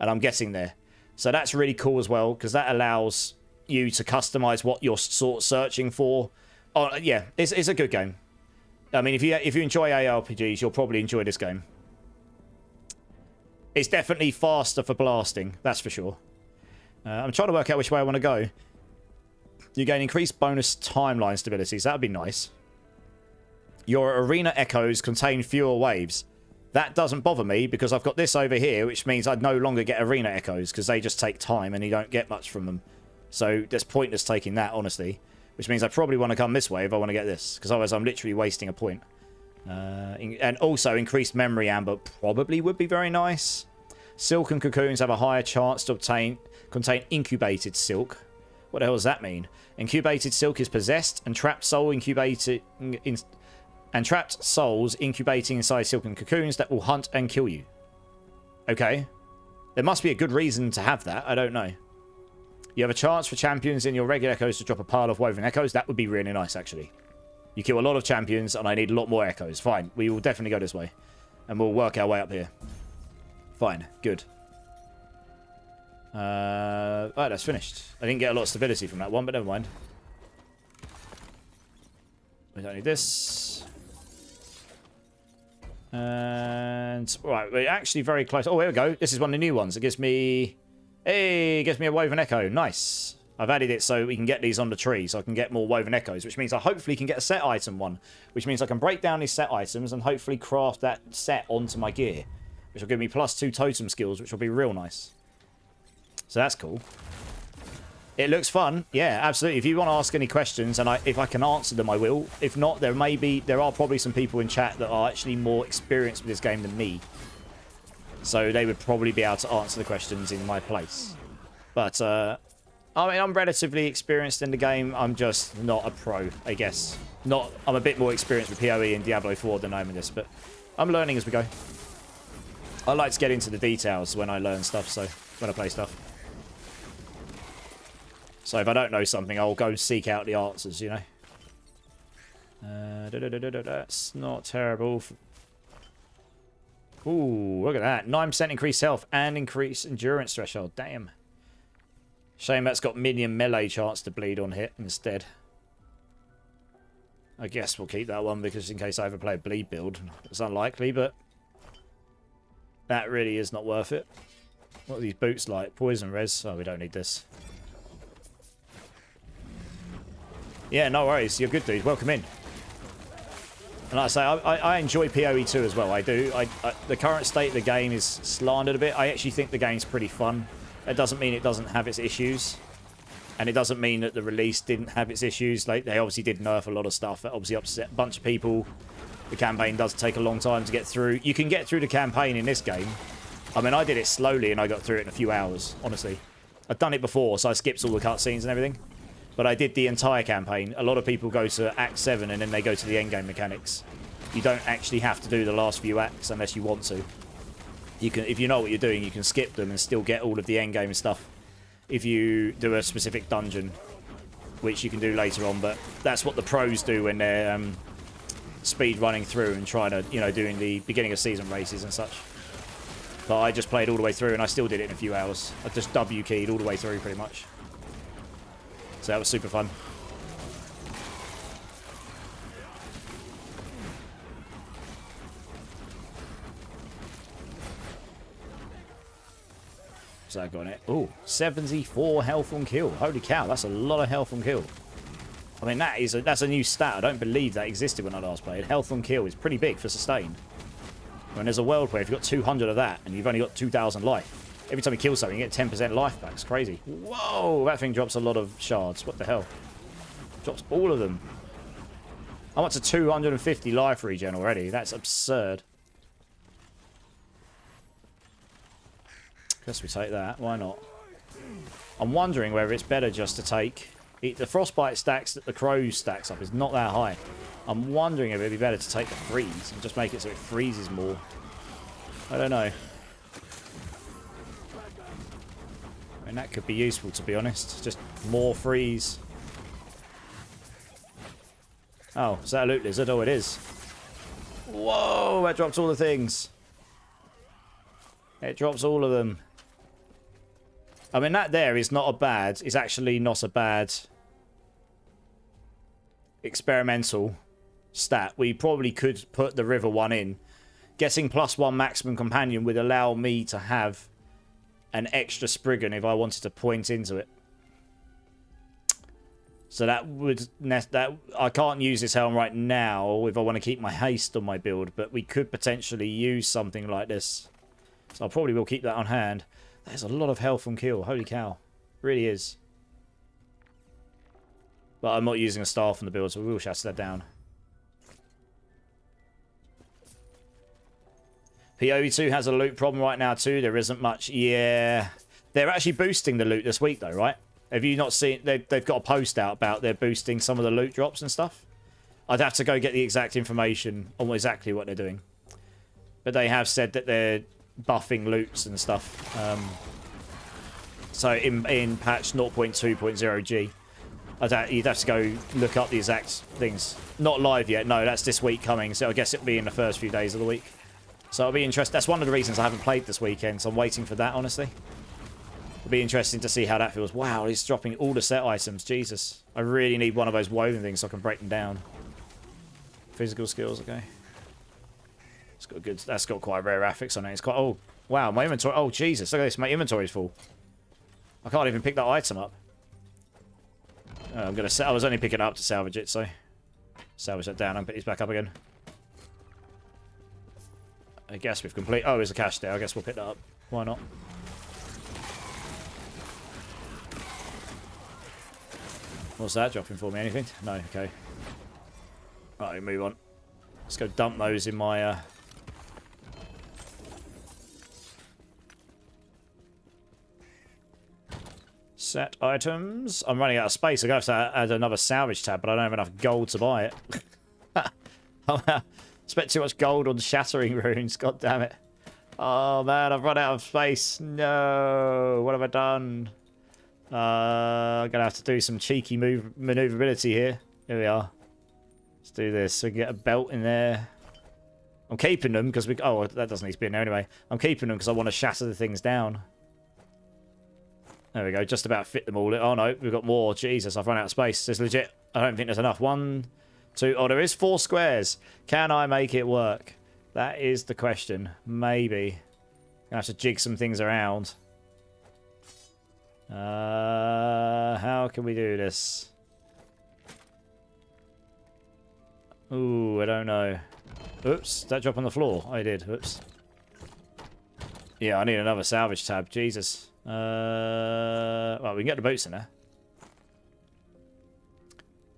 And I'm getting there. So that's really cool as well, because that allows you to customize what you're sort of searching for. Oh, yeah, it's a good game. I mean, if you enjoy ARPGs, you'll probably enjoy this game. It's definitely faster for blasting, that's for sure. I'm trying to work out which way I want to go. You gain increased bonus timeline stabilities. That would be nice. Your arena echoes contain fewer waves. That doesn't bother me because I've got this over here, which means I'd no longer get arena echoes because they just take time and you don't get much from them. So that's pointless taking that, honestly. Which means I probably want to come this way if I want to get this, because otherwise I'm literally wasting a point. And also increased memory amber probably would be very nice. Silk and cocoons have a higher chance to contain incubated silk. What the hell does that mean? Incubated silk is possessed and trapped souls incubating inside silken cocoons that will hunt and kill you. Okay. There must be a good reason to have that. I don't know. You have a chance for champions in your regular echoes to drop a pile of woven echoes. That would be really nice, actually. You kill a lot of champions, and I need a lot more echoes. Fine. We will definitely go this way. And we'll work our way up here. Fine. Good. Right, that's finished. I didn't get a lot of stability from that one, but never mind. We don't need this. And... Right, we're actually very close. Oh, here we go. This is one of the new ones. It gives me... Hey, it gives me a woven echo. Nice. I've added it so we can get these on the tree, so I can get more woven echoes, which means I hopefully can get a set item one, which means I can break down these set items and hopefully craft that set onto my gear, which will give me +2 totem skills, which will be real nice. So that's cool. It looks fun. Yeah, absolutely. If you want to ask any questions, and if I can answer them, I will. If not, there are probably some people in chat that are actually more experienced with this game than me. So they would probably be able to answer the questions in my place. But, I mean, I'm relatively experienced in the game. I'm just not a pro, I guess. I'm a bit more experienced with PoE and Diablo 4 than I am in this, but I'm learning as we go. I like to get into the details when I learn stuff, so when I play stuff. So if I don't know something, I'll go seek out the answers, you know. That's not terrible. Ooh, look at that. 9% increased health and increased endurance threshold. Damn. Shame that's got minion melee chance to bleed on hit instead. I guess we'll keep that one because in case I ever play a bleed build. It's unlikely, but that really is not worth it. What are these boots like? Poison res? Oh, we don't need this. Yeah, no worries. You're good, dude. Welcome in. And like I say, I enjoy PoE 2 as well. I do. The current state of the game is slandered a bit. I actually think the game's pretty fun. That doesn't mean it doesn't have its issues. And it doesn't mean that the release didn't have its issues. Like, they obviously did nerf a lot of stuff. That obviously upset a bunch of people. The campaign does take a long time to get through. You can get through the campaign in this game. I mean, I did it slowly and I got through it in a few hours, honestly. I've done it before, so I skipped all the cutscenes and everything. But I did the entire campaign. A lot of people go to Act 7 and then they go to the endgame mechanics. You don't actually have to do the last few acts unless you want to. You can, if you know what you're doing, you can skip them and still get all of the endgame stuff. If you do a specific dungeon, which you can do later on, but that's what the pros do when they're speed running through and trying to, you know, doing the beginning of season races and such. But I just played all the way through and I still did it in a few hours. I just W keyed all the way through pretty much. So that was super fun. So I got it. Oh, 74 health on kill. Holy cow, that's a lot of health on kill. I mean, that's a new stat. I don't believe that existed when I last played. Health on kill is pretty big for sustain. When there's a world where if you've got 200 of that and you've only got 2,000 life, every time you kill something, you get 10% life back. It's crazy. Whoa, that thing drops a lot of shards. What the hell? Drops all of them. I'm up to 250 life regen already. That's absurd. Guess we take that. Why not? I'm wondering whether it's better just to take... The frostbite stacks that the crow stacks up is not that high. I'm wondering if it'd be better to take the freeze and just make it so it freezes more. I don't know. I mean, that could be useful, to be honest. Just more freeze. Oh, is that a loot lizard? Oh, it is. Whoa, that drops all the things. It drops all of them. I mean, that there is not a bad... It's actually not a bad... experimental stat. We probably could put the river one in. Getting +1 maximum companion would allow me to have an extra Spriggan if I wanted to point into it. So that would... I can't use this helm right now if I want to keep my haste on my build, but we could potentially use something like this. So I probably will keep that on hand. There's a lot of health on kill. Holy cow. Really is. But I'm not using a staff on the build, so we will shatter that down. PoE 2 has a loot problem right now too. There isn't much. Yeah. They're actually boosting the loot this week though, right? Have you not seen... They've got a post out about they're boosting some of the loot drops and stuff. I'd have to go get the exact information on exactly what they're doing. But they have said that they're buffing loots and stuff. So in patch 0.2.0G, you'd have to go look up the exact things. Not live yet. No, that's this week coming. So I guess it'll be in the first few days of the week. So it'll be interesting. That's one of the reasons I haven't played this weekend. So I'm waiting for that, honestly. It'll be interesting to see how that feels. Wow, he's dropping all the set items. Jesus. I really need one of those woven things so I can break them down. Physical skills, okay. It's got good. That's got quite rare affix on it. It's quite... Oh, wow, my inventory... Oh, Jesus, look at this. My inventory's full. I can't even pick that item up. Oh, I'm gonna... I was only picking it up to salvage it, so... Salvage that down and put these back up again. I guess we've complete... Oh, there's a cache there. I guess we'll pick that up. Why not? What's that dropping for me? Anything? No, okay. Right, move on. Let's go dump those in my... Set items. I'm running out of space. I'm going to have to add another salvage tab, but I don't have enough gold to buy it. I spent too much gold on shattering runes. God damn it. Oh man, I've run out of space. No, what have I done? I'm gonna have to do some cheeky maneuverability here. Here we are. Let's do this. So we can get a belt in there. I'm keeping them because we... Oh, that doesn't need to be in there anyway. I'm keeping them because I want to shatter the things down. There we go. Just about fit them all. Oh no, we've got more. Jesus, I've run out of space. There's legit... I don't think there's enough. 1, 2... Oh, there is 4 squares. Can I make it work? That is the question. Maybe. I have to jig some things around. How can we do this? Ooh, I don't know. Oops, did that drop on the floor? I did. Oops. Yeah, I need another salvage tab. Jesus. Well, we can get the boots in there.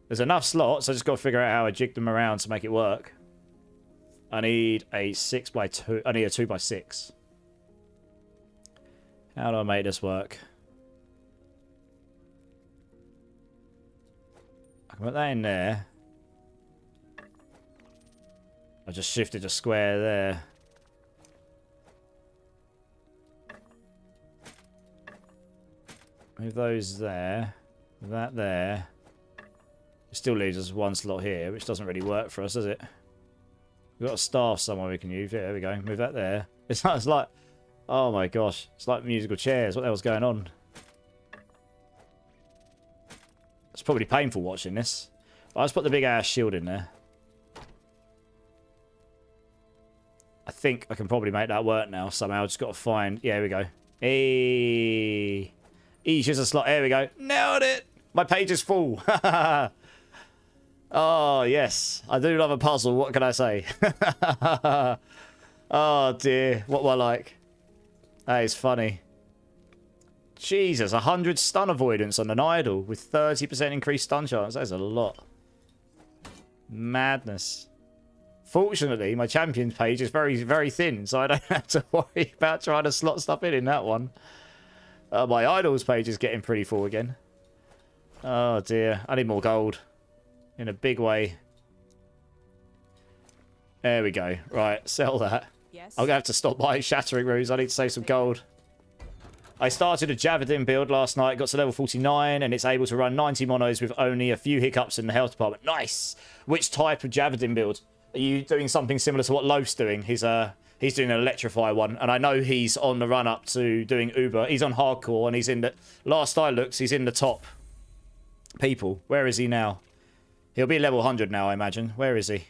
There's enough slots. I just got to figure out how I jig them around to make it work. I need a 6x2. I need a 2x6. How do I make this work? I can put that in there. I just shifted a square there. Move those there. That there. It still leaves us 1 slot here, which doesn't really work for us, does it? We've got a staff somewhere we can use. Yeah, there we go. Move that there. It's like... Oh my gosh. It's like musical chairs. What the hell's going on? It's probably painful watching this. I'll just put the big ass shield in there. I think I can probably make that work now somehow. Just got to find... Yeah, here we go. Hey. Each is a slot. There we go. Nailed it. My page is full. Oh, yes. I do love a puzzle. What can I say? Oh, dear. What will I like? That is funny. Jesus, 100 stun avoidance on an idol with 30% increased stun chance. That is a lot. Madness. Fortunately, my champions page is very, very thin, so I don't have to worry about trying to slot stuff in that one. My idols page is getting pretty full again. Oh, dear. I need more gold. In a big way. There we go. Right, sell that. Yes. I'm going to have to stop buying shattering runes. I need to save some gold. I started a Javadin build last night, got to level 49, and it's able to run 90 monos with only a few hiccups in the health department. Nice! Which type of Javadin build? Are you doing something similar to what Loaf's doing? He's doing an electrify one, and I know he's on the run up to doing Uber. He's on hardcore, and he's in the... Last I looked, he's in the top people. Where is he now? He'll be level 100 now, I imagine. Where is he?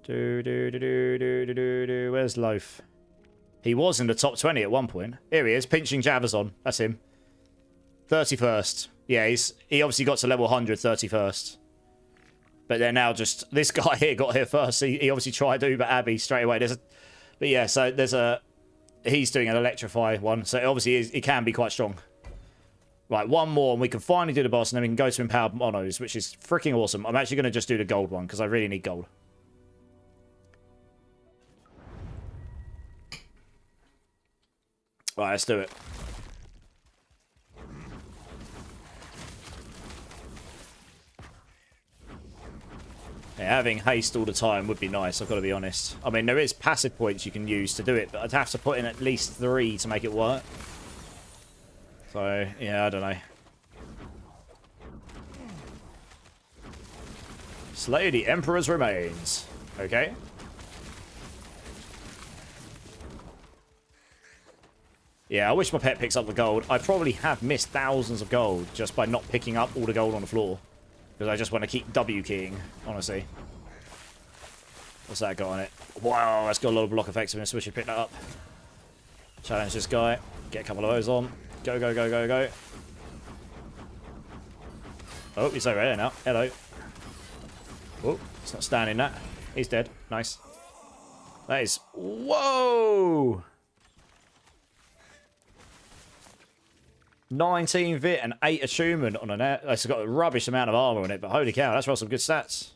Where's Loaf? He was in the top 20 at one point. Here he is, pinching Javas on. That's him. 31st. Yeah, he obviously got to level 100 31st. But they're now just... This guy here got here first. He obviously tried Uber Abbey straight away. But yeah, so there's a... He's doing an electrify one. So obviously he can be quite strong. Right, one more and we can finally do the boss and then we can go to empowered monos, which is freaking awesome. I'm actually going to just do the gold one because I really need gold. Right, let's do it. Yeah, having haste all the time would be nice, I've got to be honest. I mean, there is passive points you can use to do it, but I'd have to put in at least 3 to make it work. So, yeah, I don't know. Slay the Emperor's remains. Okay. Yeah, I wish my pet picks up the gold. I probably have missed thousands of gold just by not picking up all the gold on the floor. Because I just want to keep W keying, honestly. What's that got on it? Wow, that's got a lot of block effectiveness. We should pick that up. Challenge this guy. Get a couple of those on. Go, go, go, go, go. Oh, he's over there now. Hello. Oh, it's not standing that. He's dead. Nice. That is... Whoa! 19 vit and 8 attunement on an air. It's got a rubbish amount of armor on it, but holy cow, that's rolled some good stats.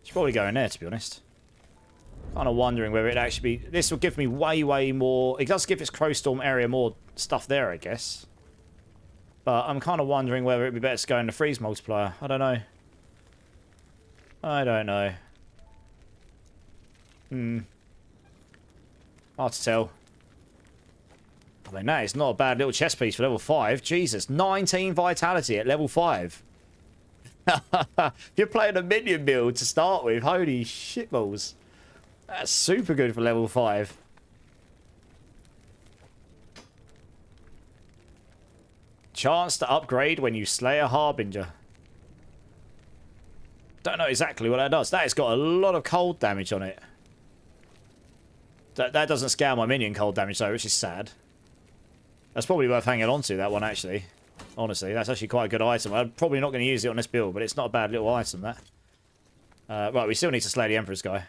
Should probably go in there, to be honest. Kind of wondering whether it actually be... This will give me way, way more... It does give this Crowstorm area more stuff there, I guess. But I'm kind of wondering whether it'd be better to go in the freeze multiplier. I don't know. I don't know. Hard to tell. I mean, that is not a bad little chest piece for level 5. Jesus, 19 vitality at level 5. If you're playing a minion build to start with, holy shitballs. That's super good for level 5. Chance to upgrade when you slay a Harbinger. Don't know exactly what that does. That has got a lot of cold damage on it. That doesn't scale my minion cold damage though, which is sad. That's probably worth hanging on to, that one, actually. Honestly, that's actually quite a good item. I'm probably not going to use it on this build, but it's not a bad little item, that. Right, we still need to slay the Emperor's guy.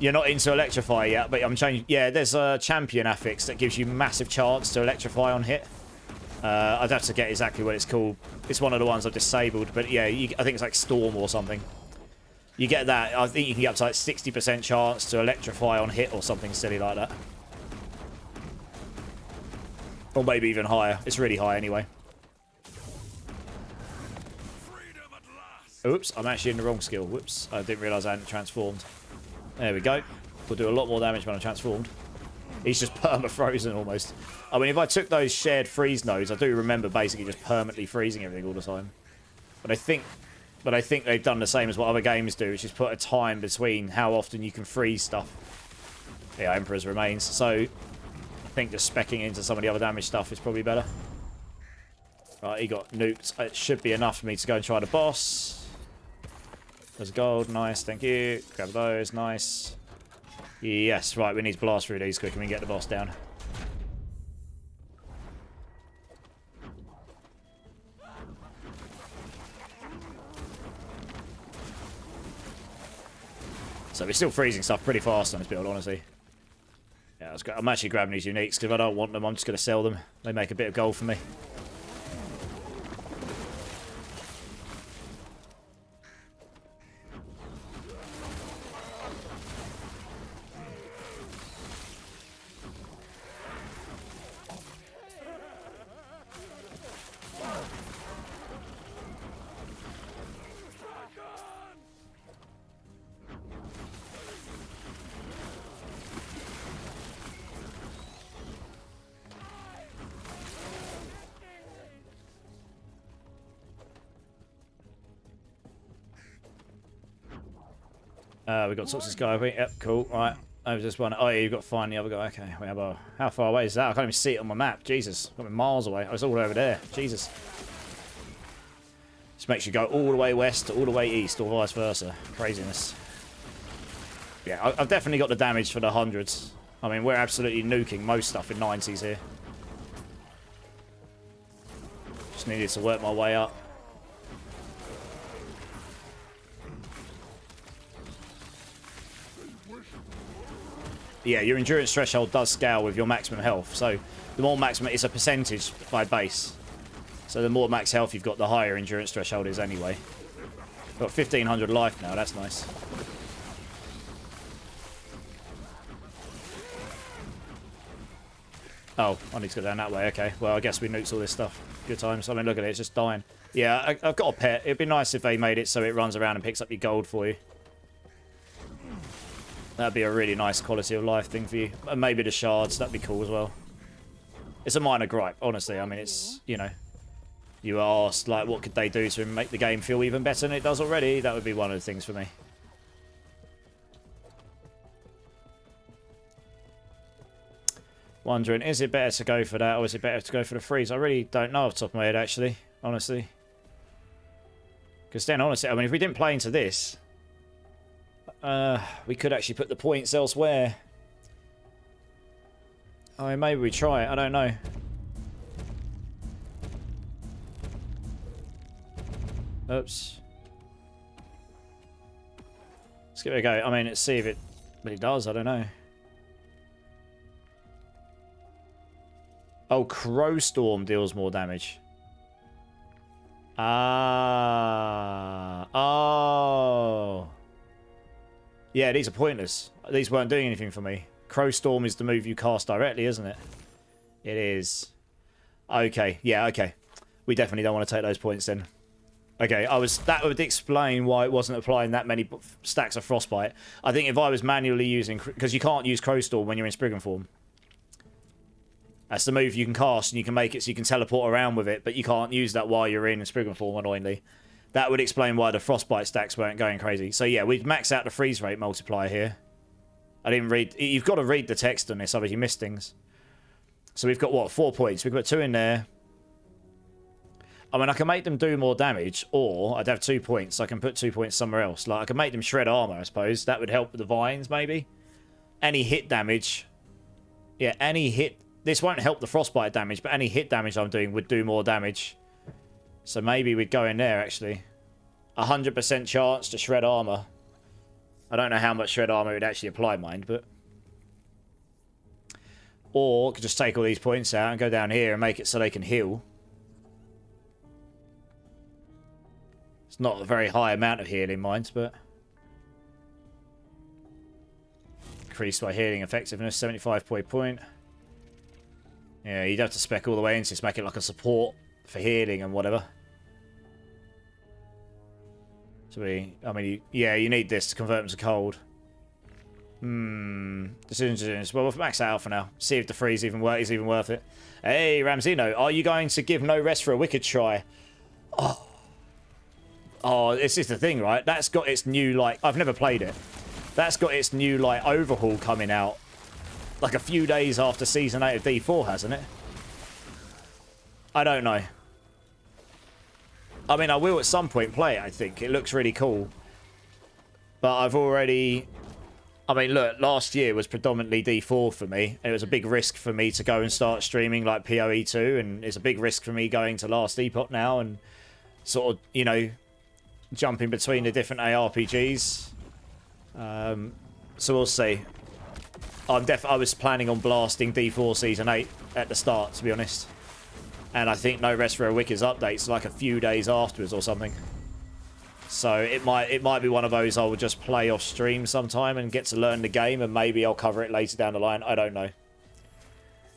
You're not into Electrify yet, but I'm changing... Yeah, there's a champion affix that gives you massive chance to Electrify on hit. I'd have to get exactly what it's called. It's one of the ones I've disabled, but yeah, I think it's like Storm or something. You get that, I think you can get up to like 60% chance to Electrify on hit or something silly like that. Or maybe even higher. It's really high anyway. Oops, I'm actually in the wrong skill. Whoops, I didn't realise I hadn't transformed. There we go. We'll do a lot more damage when I'm transformed. He's just perma-frozen almost. I mean, if I took those shared freeze nodes, I do remember basically just permanently freezing everything all the time. But I think they've done the same as what other games do, which is put a time between how often you can freeze stuff. Yeah, Emperor's remains. So I think just specking into some of the other damage stuff is probably better. Right, he got nuked. It should be enough for me to go and try the boss. There's gold. Nice, thank you. Grab those. Nice. Yes, right, we need to blast through these quick and we can get the boss down. So we're still freezing stuff pretty fast on this build, honestly. Yeah, I'm actually grabbing these uniques because if I don't want them, I'm just going to sell them. They make a bit of gold for me. We got Toxic Guy. Yep, cool. Right, over this one. Oh, yeah, you've got to find the other guy. Okay, well, how far away is that? I can't even see it on my map. Jesus, got me miles away. I was all over there. Jesus. This makes you go all the way west, all the way east, or vice versa. Craziness. Yeah, I've definitely got the damage for the hundreds. I mean, we're absolutely nuking most stuff in 90s here. Just needed to work my way up. Yeah, your endurance threshold does scale with your maximum health. So the more maximum, it's a percentage by base. So the more max health you've got, the higher endurance threshold is anyway. Got 1500 life now, that's nice. Oh, I need to go down that way, okay. Well, I guess we nuked all this stuff. Good times. I mean, look at it, it's just dying. Yeah, I've got a pet. It'd be nice if they made it so it runs around and picks up your gold for you. That'd be a really nice quality of life thing for you. And maybe the shards, that'd be cool as well. It's a minor gripe, honestly. I mean, it's, you know, you asked, like, what could they do to make the game feel even better than it does already? That would be one of the things for me. Wondering, is it better to go for that or is it better to go for the freeze? I really don't know off the top of my head, actually, honestly. Because then, honestly, I mean, if we didn't play into this... we could actually put the points elsewhere. I mean, maybe we try it. I don't know. Oops. Let's give it a go. I mean, let's see if it really does. I don't know. Oh, Crowstorm deals more damage. Ah. Oh. Yeah, these are pointless. These weren't doing anything for me. Crowstorm is the move you cast directly, isn't it? It is. Okay, yeah, okay. We definitely don't want to take those points then. Okay, that would explain why it wasn't applying that many stacks of Frostbite. I think if I was manually using... Because you can't use Crowstorm when you're in Spriggan form. That's the move you can cast, and you can make it so you can teleport around with it, but you can't use that while you're in Spriggan form, annoyingly. That would explain why the Frostbite stacks weren't going crazy. So yeah, we've maxed out the freeze rate multiplier here. I didn't read... You've got to read the text on this, otherwise you miss things. So we've got, what, 4 points. We've got 2 in there. I mean, I can make them do more damage, or I'd have 2 points. I can put 2 points somewhere else. Like, I can make them shred armor, I suppose. That would help with the vines, maybe. Any hit damage. Yeah, any hit... This won't help the frostbite damage, but any hit damage I'm doing would do more damage. So maybe we'd go in there, actually. 100% chance to shred armor. I don't know how much shred armor it would actually apply, mind, but... Or, could just take all these points out and go down here and make it so they can heal. It's not a very high amount of healing, mind, but... Increased by healing effectiveness, 75 point. Yeah, you'd have to spec all the way into this, make it like a support for healing and whatever. So I mean, yeah, you need this to convert them to cold. Decisions. Well, we'll max that out for now. See if the freeze is even worth it. Hey, Ramzino, are you going to give No Rest for a Wicked try? Oh, this is the thing, right? That's got its new, like... I've never played it. That's got its new, like, overhaul coming out. Like a few days after Season 8 of D4, hasn't it? I don't know. I mean, I will at some point play it, I think. It looks really cool. But I've already... I mean, look, last year was predominantly D4 for me. It was a big risk for me to go and start streaming like PoE2, and it's a big risk for me going to Last Epoch now and sort of, you know, jumping between the different ARPGs. So we'll see. I was planning on blasting D4 Season 8 at the start, to be honest. And I think No Rest for a Wicked's updates like a few days afterwards or something. So it might be one of those I will just play off stream sometime and get to learn the game, and maybe I'll cover it later down the line. I don't know.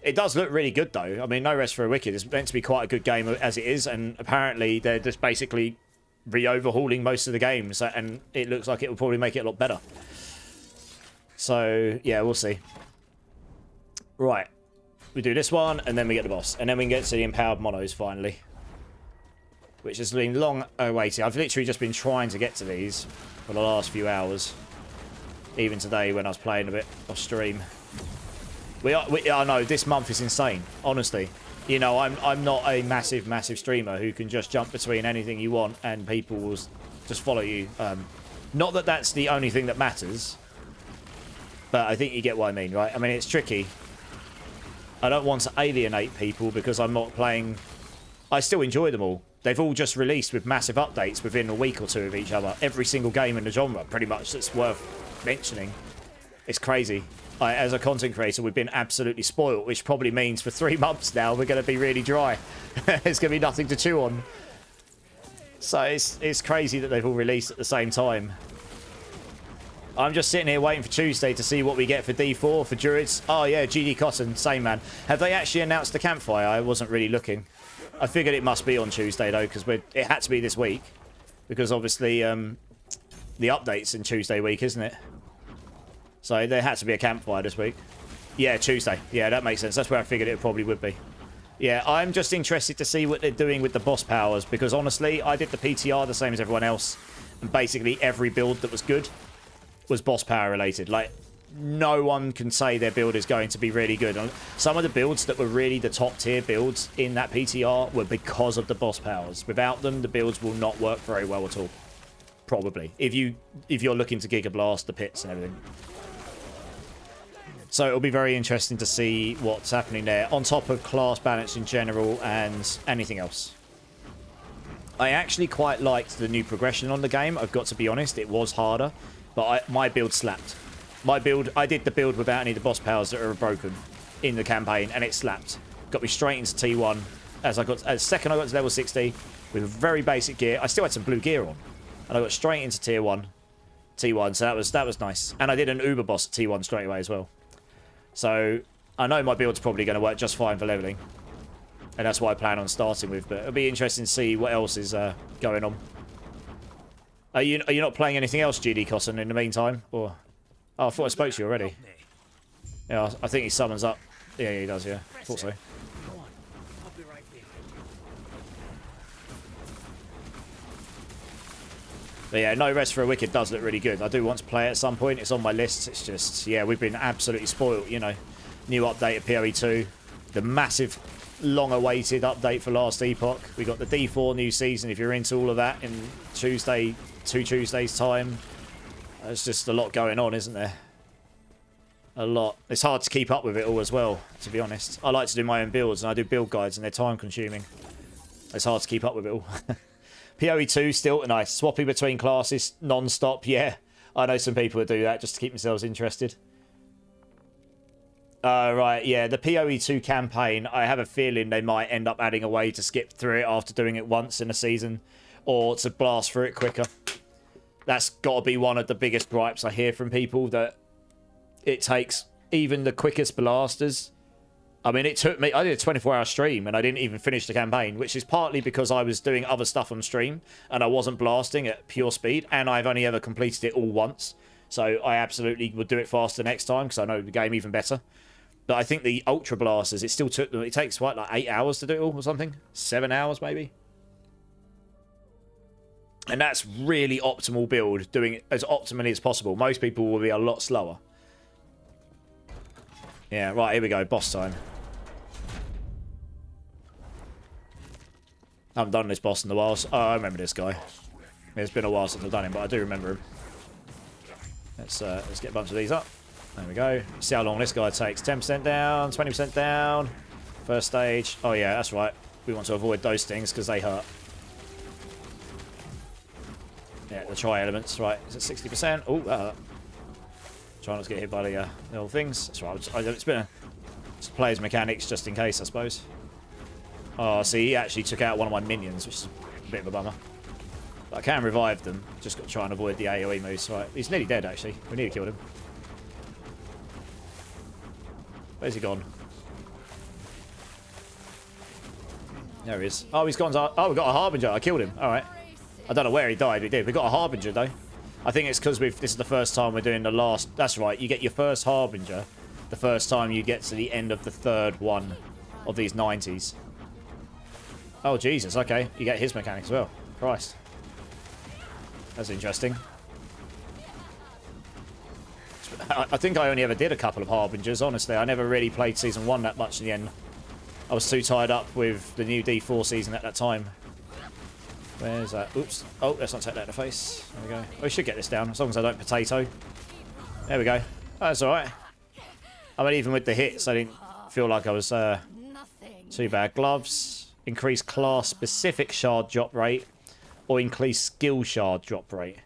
It does look really good, though. I mean, No Rest for a Wicked is meant to be quite a good game as it is, and apparently they're just basically re-overhauling most of the games, and it looks like it will probably make it a lot better. So, yeah, we'll see. Right. We do this one, and then we get the boss. And then we can get to the Empowered Monos, finally. Which has been long awaited. I've literally just been trying to get to these for the last few hours. Even today, when I was playing a bit off stream. I know, this month is insane. Honestly. You know, I'm not a massive streamer who can just jump between anything you want, and people will just follow you. Not that that's the only thing that matters. But I think you get what I mean, right? I mean, it's tricky. I don't want to alienate people because I'm not playing... I still enjoy them all. They've all just released with massive updates within a week or two of each other. Every single game in the genre, pretty much, that's worth mentioning. It's crazy. As a content creator, we've been absolutely spoiled, which probably means for 3 months now, we're going to be really dry. There's going to be nothing to chew on. So it's crazy that they've all released at the same time. I'm just sitting here waiting for Tuesday to see what we get for D4, for Druids. Oh, yeah, GD Cotton, same man. Have they actually announced the campfire? I wasn't really looking. I figured it must be on Tuesday, though, because it had to be this week. Because, obviously, the update's in Tuesday week, isn't it? So there had to be a campfire this week. Yeah, Tuesday. Yeah, that makes sense. That's where I figured it probably would be. Yeah, I'm just interested to see what they're doing with the boss powers, because, honestly, I did the PTR the same as everyone else. And basically every build that was good was boss power related. Like, no one can say their build is going to be really good. Some of the builds that were really the top tier builds in that PTR were because of the boss powers. Without them, the builds will not work very well at all. Probably. If you're looking to Giga Blast the pits and everything. So it'll be very interesting to see what's happening there, on top of class balance in general and anything else. I actually quite liked the new progression on the game, I've got to be honest. It was harder. But my build slapped. I did the build without any of the boss powers that are broken in the campaign, and it slapped. Got me straight into T1. As second I got to level 60 with very basic gear. I still had some blue gear on, and I got straight into Tier 1, T1. So that was nice. And I did an Uber boss at T1 straight away as well. So I know my build's probably going to work just fine for leveling. And that's what I plan on starting with. But it'll be interesting to see what else is going on. Are you not playing anything else, GD Cosson, in the meantime? Or oh, I thought I spoke to you already. Yeah, I think he summons up. Yeah, he does, yeah. I thought so. Go on. I'll be right behind you. But yeah, No Rest for a Wicked does look really good. I do want to play it at some point. It's on my list. It's just, yeah, we've been absolutely spoiled, you know. New update of PoE 2. The massive, long-awaited update for Last Epoch. We got the D4 new season, if you're into all of that, in two Tuesdays' time. There's just a lot going on, isn't there? A lot. It's hard to keep up with it all as well, to be honest. I like to do my own builds, and I do build guides, and they're time-consuming. It's hard to keep up with it all. PoE 2 still nice. Swapping between classes non-stop, yeah. I know some people that do that just to keep themselves interested. Right, yeah, the PoE 2 campaign, I have a feeling they might end up adding a way to skip through it after doing it once in a season, or to blast through it quicker. That's got to be one of the biggest gripes I hear from people, that it takes even the quickest blasters. I mean, it took me, I did a 24-hour stream and I didn't even finish the campaign, which is partly because I was doing other stuff on stream and I wasn't blasting at pure speed, and I've only ever completed it all once. So I absolutely would do it faster next time because I know the game even better. But I think the Ultra Blasters, it still took them, it takes, what, like 8 hours to do it all or something? 7 hours, maybe? And that's really optimal build, doing it as optimally as possible. Most people will be a lot slower. Yeah, right, here we go, boss time. I haven't done this boss in a while. Oh, I remember this guy. It's been a while since I've done him, but I do remember him. Let's get a bunch of these up. There we go. See how long this guy takes. 10% down, 20% down. First stage. Oh yeah, that's right. We want to avoid those things because they hurt. Yeah, the tri-elements. Right, is it 60%? Oh, that hurt. Try not to get hit by the little things. That's right. It's been a player's mechanics just in case, I suppose. Oh, see, he actually took out one of my minions, which is a bit of a bummer. But I can revive them. Just got to try and avoid the AoE moves. Right, he's nearly dead, actually. We nearly killed him. Where's he gone? There he is. Oh, he's gone. Oh, we got a Harbinger. I killed him. All right. I don't know where he died. We did. We got a Harbinger, though. I think it's because this is the first time we're doing the last... That's right. You get your first Harbinger the first time you get to the end of the third one of these 90s. Oh, Jesus. Okay. You get his mechanics as well. Christ. That's interesting. I think I only ever did a couple of Harbingers, honestly. I never really played Season 1 that much in the end. I was too tied up with the new D4 season at that time. Where's that? Oops. Oh, let's not take that in the face. There we go. We should get this down, as long as I don't potato. There we go. Oh, that's alright. I mean, even with the hits, I didn't feel like I was too bad. Gloves. Increase class-specific shard drop rate, or increase skill shard drop rate.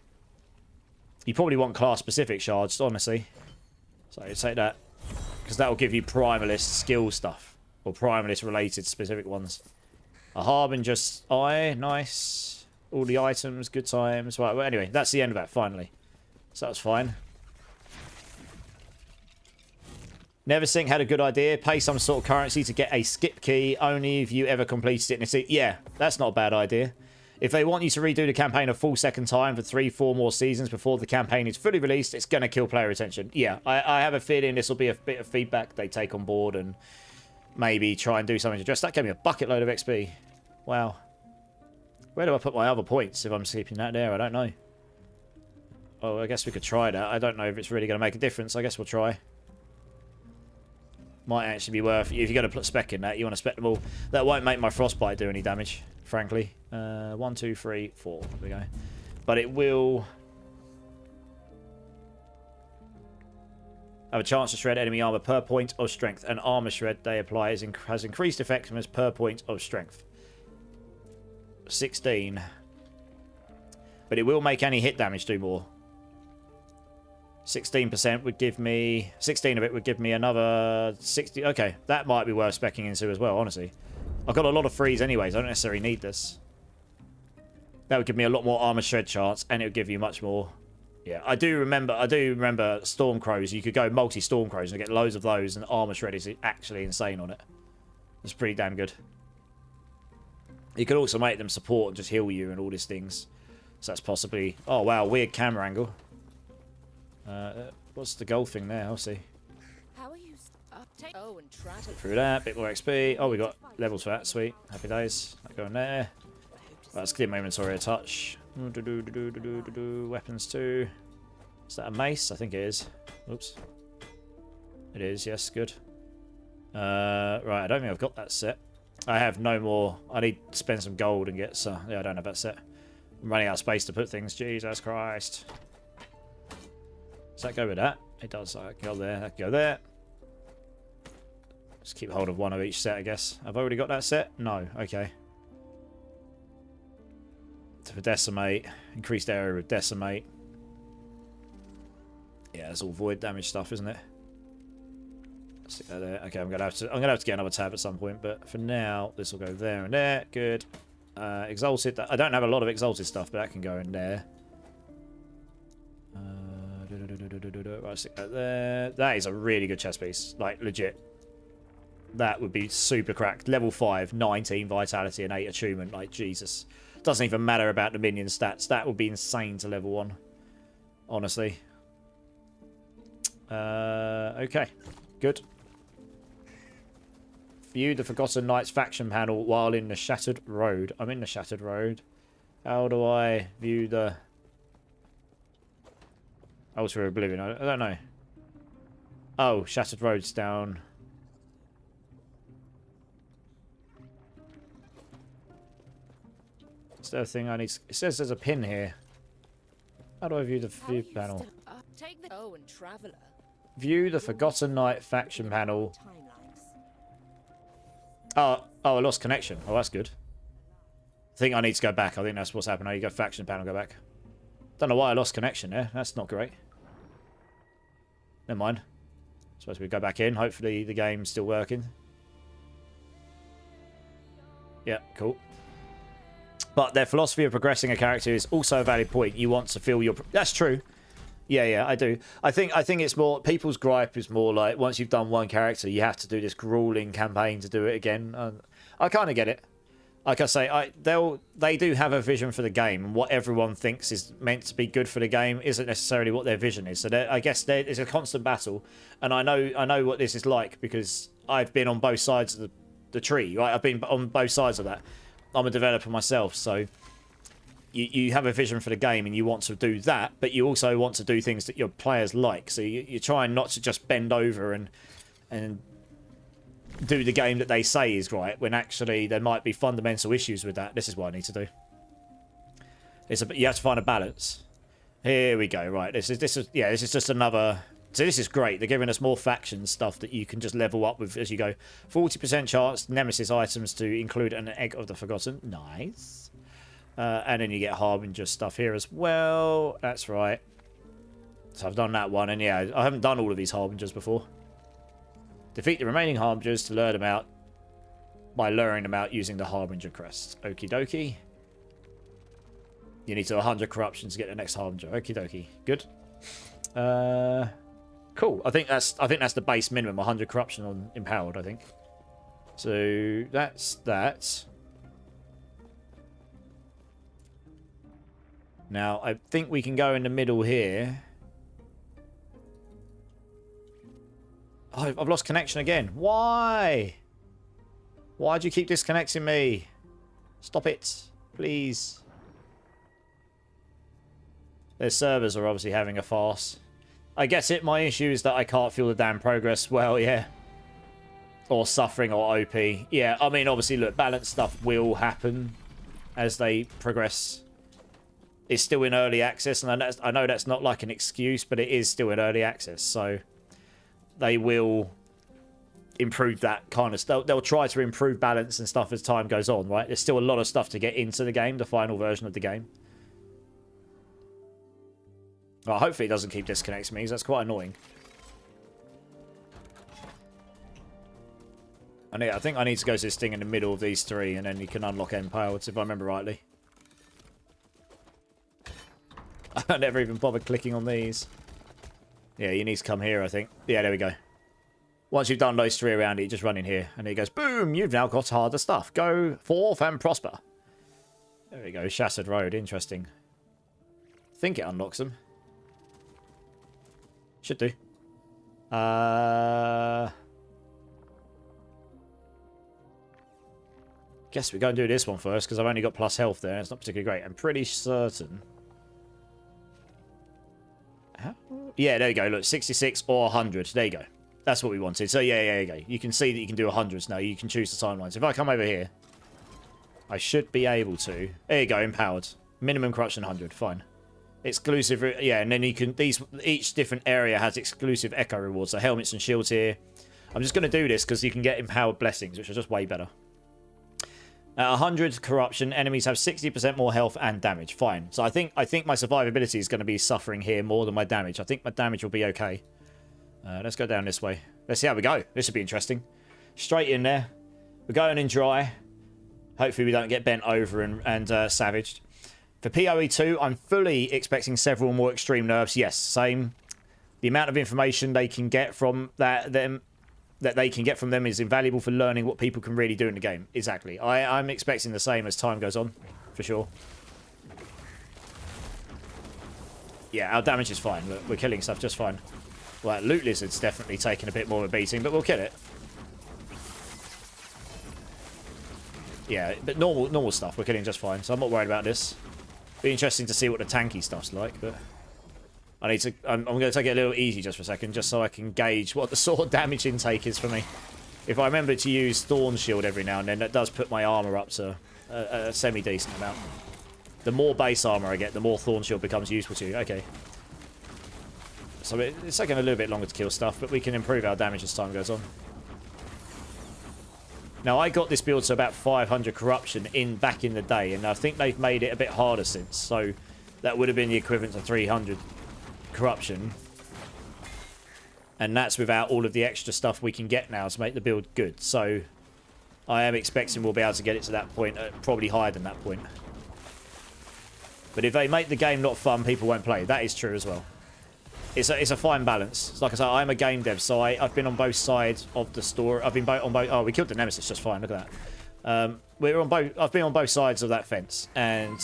You probably want class-specific shards, honestly. So take that. Because that will give you Primalist skill stuff. Or Primalist-related specific ones. A Harbinger's Eye, nice. All the items, good times. Right, well, anyway, that's the end of that, finally. So that was fine. Neversink had a good idea. Pay some sort of currency to get a skip key, only if you ever completed it in a season. Yeah, that's not a bad idea. If they want you to redo the campaign a full second time for 3-4 more seasons before the campaign is fully released, it's going to kill player retention. Yeah, I have a feeling this will be a bit of feedback they take on board and maybe try and do something to address. That gave me a bucket load of XP. Wow. Where do I put my other points if I'm keeping that there? I don't know. Oh, I guess we could try that. I don't know if it's really going to make a difference. I guess we'll try. Might actually be worth... If you're going to put spec in that, you want to spec them all. That won't make my frostbite do any damage, frankly. 1, 2, 3, 4. There we go. But it will... have a chance to shred enemy armor per point of strength. And armor shred they apply has increased effectiveness per point of strength. 16. But it will make any hit damage do more. 16% would give me... 16 of it would give me another 60... Okay, that might be worth speccing into as well, honestly. I've got a lot of freeze anyways. I don't necessarily need this. That would give me a lot more armor shred chance, and it would give you much more... Yeah, I do remember Stormcrows. You could go multi-Stormcrows and get loads of those, and armor shred is actually insane on it. It's pretty damn good. You could also make them support and just heal you and all these things. So that's possibly... Oh, wow, weird camera angle. What's the gold thing there? I'll see. How are you? Oh, and try to. Through that, bit more XP. Oh, we got levels for that. Sweet. Happy days. That going there. Let's clear my inventory a touch. Weapons too. Is that a mace? I think it is. Oops. It is, yes, good. Right, I don't think I've got that set. I have no more. I need to spend some gold and get some. Yeah, I don't have that set. I'm running out of space to put things. Jesus Christ. Does that go with that? It does. I can go there. I can go there. Just keep hold of one of each set, I guess. Have I already got that set? No. Okay. For decimate. Increased area with decimate. Yeah, it's all void damage stuff, isn't it? Stick that there. Okay, I'm gonna have to get another tab at some point, but for now, this will go there and there. Good. Exalted. I don't have a lot of exalted stuff, but that can go in there. Right, stick that there. That is a really good chest piece. Like, legit. That would be super cracked. Level 5, 19 vitality and 8 attunement. Like, Jesus. Doesn't even matter about the minion stats. That would be insane to level 1. Honestly. Okay. Good. View the Forgotten Knights faction panel while in the Shattered Road. I'm in the Shattered Road. How do I view the... Altar of Oblivion? I don't know. Oh, Shattered Road's down. Is there a thing I need? It says there's a pin here. How do I view the view panel? Take the and traveler. View the Forgotten Knight faction panel. Oh, I lost connection. Oh, that's good. I think I need to go back. I think that's what's happened. Now you go faction panel, go back. Don't know why I lost connection there. That's not great. Never mind. Suppose we go back in. Hopefully the game's still working. Yeah, cool. But their philosophy of progressing a character is also a valid point. You want to feel your... That's true. Yeah, I do. I think it's more... People's gripe is more like, once you've done one character, you have to do this grueling campaign to do it again. I kind of get it. Like I say, they do have a vision for the game, and what everyone thinks is meant to be good for the game isn't necessarily what their vision is. So I guess it's a constant battle, and I know what this is like because I've been on both sides of the tree. Right, I've been on both sides of that. I'm a developer myself, so you have a vision for the game and you want to do that, but you also want to do things that your players like. So you're trying not to just bend over and do the game that they say is right, when actually there might be fundamental issues with that. This is what I need to do. You have to find a balance. Here we go. Right, this is just another. So this is great. They're giving us more faction stuff that you can just level up with as you go. 40% chance Nemesis items to include an Egg of the Forgotten. Nice. And then you get Harbinger stuff here as well. That's right. So I've done that one, and yeah, I haven't done all of these Harbingers before. Defeat the remaining Harbingers to lure them out by luring them out using the Harbinger crest. Okie dokie. You need to 100 corruption to get the next Harbinger. Okie dokie. Good. Cool. I think that's the base minimum. 100 corruption on empowered, I think. So that's that. Now I think we can go in the middle here. Oh, I've lost connection again. Why? Why do you keep disconnecting me? Stop it, please. Their servers are obviously having a farce. I guess my issue is that I can't feel the damn progress. Well, yeah. Or suffering or OP. Yeah, I mean, obviously, look, balance stuff will happen as they progress. It's still in early access, and I know that's not like an excuse, but it is still in early access, so they will improve that kind of stuff. They'll try to improve balance and stuff as time goes on, right? There's still a lot of stuff to get into the game, the final version of the game. Well, hopefully it doesn't keep disconnecting me, because that's quite annoying. And yeah, I think I need to go to this thing in the middle of these three, and then you can unlock Empire, if I remember rightly. I never even bothered clicking on these. Yeah, you need to come here, I think. Yeah, there we go. Once you've done those 3 around it, you just run in here. And it goes, boom, you've now got harder stuff. Go forth and prosper. There we go, Shattered Road. Interesting. I think it unlocks them. Should do. Guess we go and do this one first, because I've only got plus health there. It's not particularly great. I'm pretty certain. How? Yeah, there you go. Look, 66 or 100. There you go. That's what we wanted. So, yeah, there you go. You can see that you can do 100s now. You can choose the timelines. If I come over here, I should be able to. There you go, empowered. Minimum corruption 100. Fine. Exclusive. Yeah, and then you can. Each different area has exclusive echo rewards. So, helmets and shields here. I'm just going to do this because you can get empowered blessings, which are just way better. At 100 corruption, enemies have 60% more health and damage. Fine. So I think my survivability is going to be suffering here more than my damage. I think my damage will be okay. Let's go down this way. Let's see how we go. This should be interesting. Straight in there. We're going in dry. Hopefully we don't get bent over and savaged. For PoE 2, I'm fully expecting several more extreme nerfs. Yes, same. The amount of information they can get from that they can get from them is invaluable for learning what people can really do in the game. Exactly. I'm expecting the same as time goes on, for sure. Yeah, our damage is fine. Look, we're killing stuff just fine. Well, Loot Lizard's definitely taking a bit more of a beating, but we'll kill it. Yeah, but normal stuff we're killing just fine, so I'm not worried about this. Be interesting to see what the tanky stuff's like, but I need to. I'm going to take it a little easy just for a second, just so I can gauge what the sort of damage intake is for me. If I remember to use Thorn Shield every now and then, that does put my armor up to a semi-decent amount. The more base armor I get, the more Thorn Shield becomes useful to you. Okay. So it's taking a little bit longer to kill stuff, but we can improve our damage as time goes on. Now, I got this build to about 500 corruption back in the day, and I think they've made it a bit harder since. So that would have been the equivalent to 300 corruption. And that's without all of the extra stuff we can get now to make the build good. So I am expecting we'll be able to get it to that point, probably higher than that point. But if they make the game not fun, people won't play. That is true as well. It's a fine balance. Like I said, I'm a game dev, so I've been on both sides of the story. I've been on both. Oh, we killed the Nemesis just fine. Look at that. We're on both. I've been on both sides of that fence, and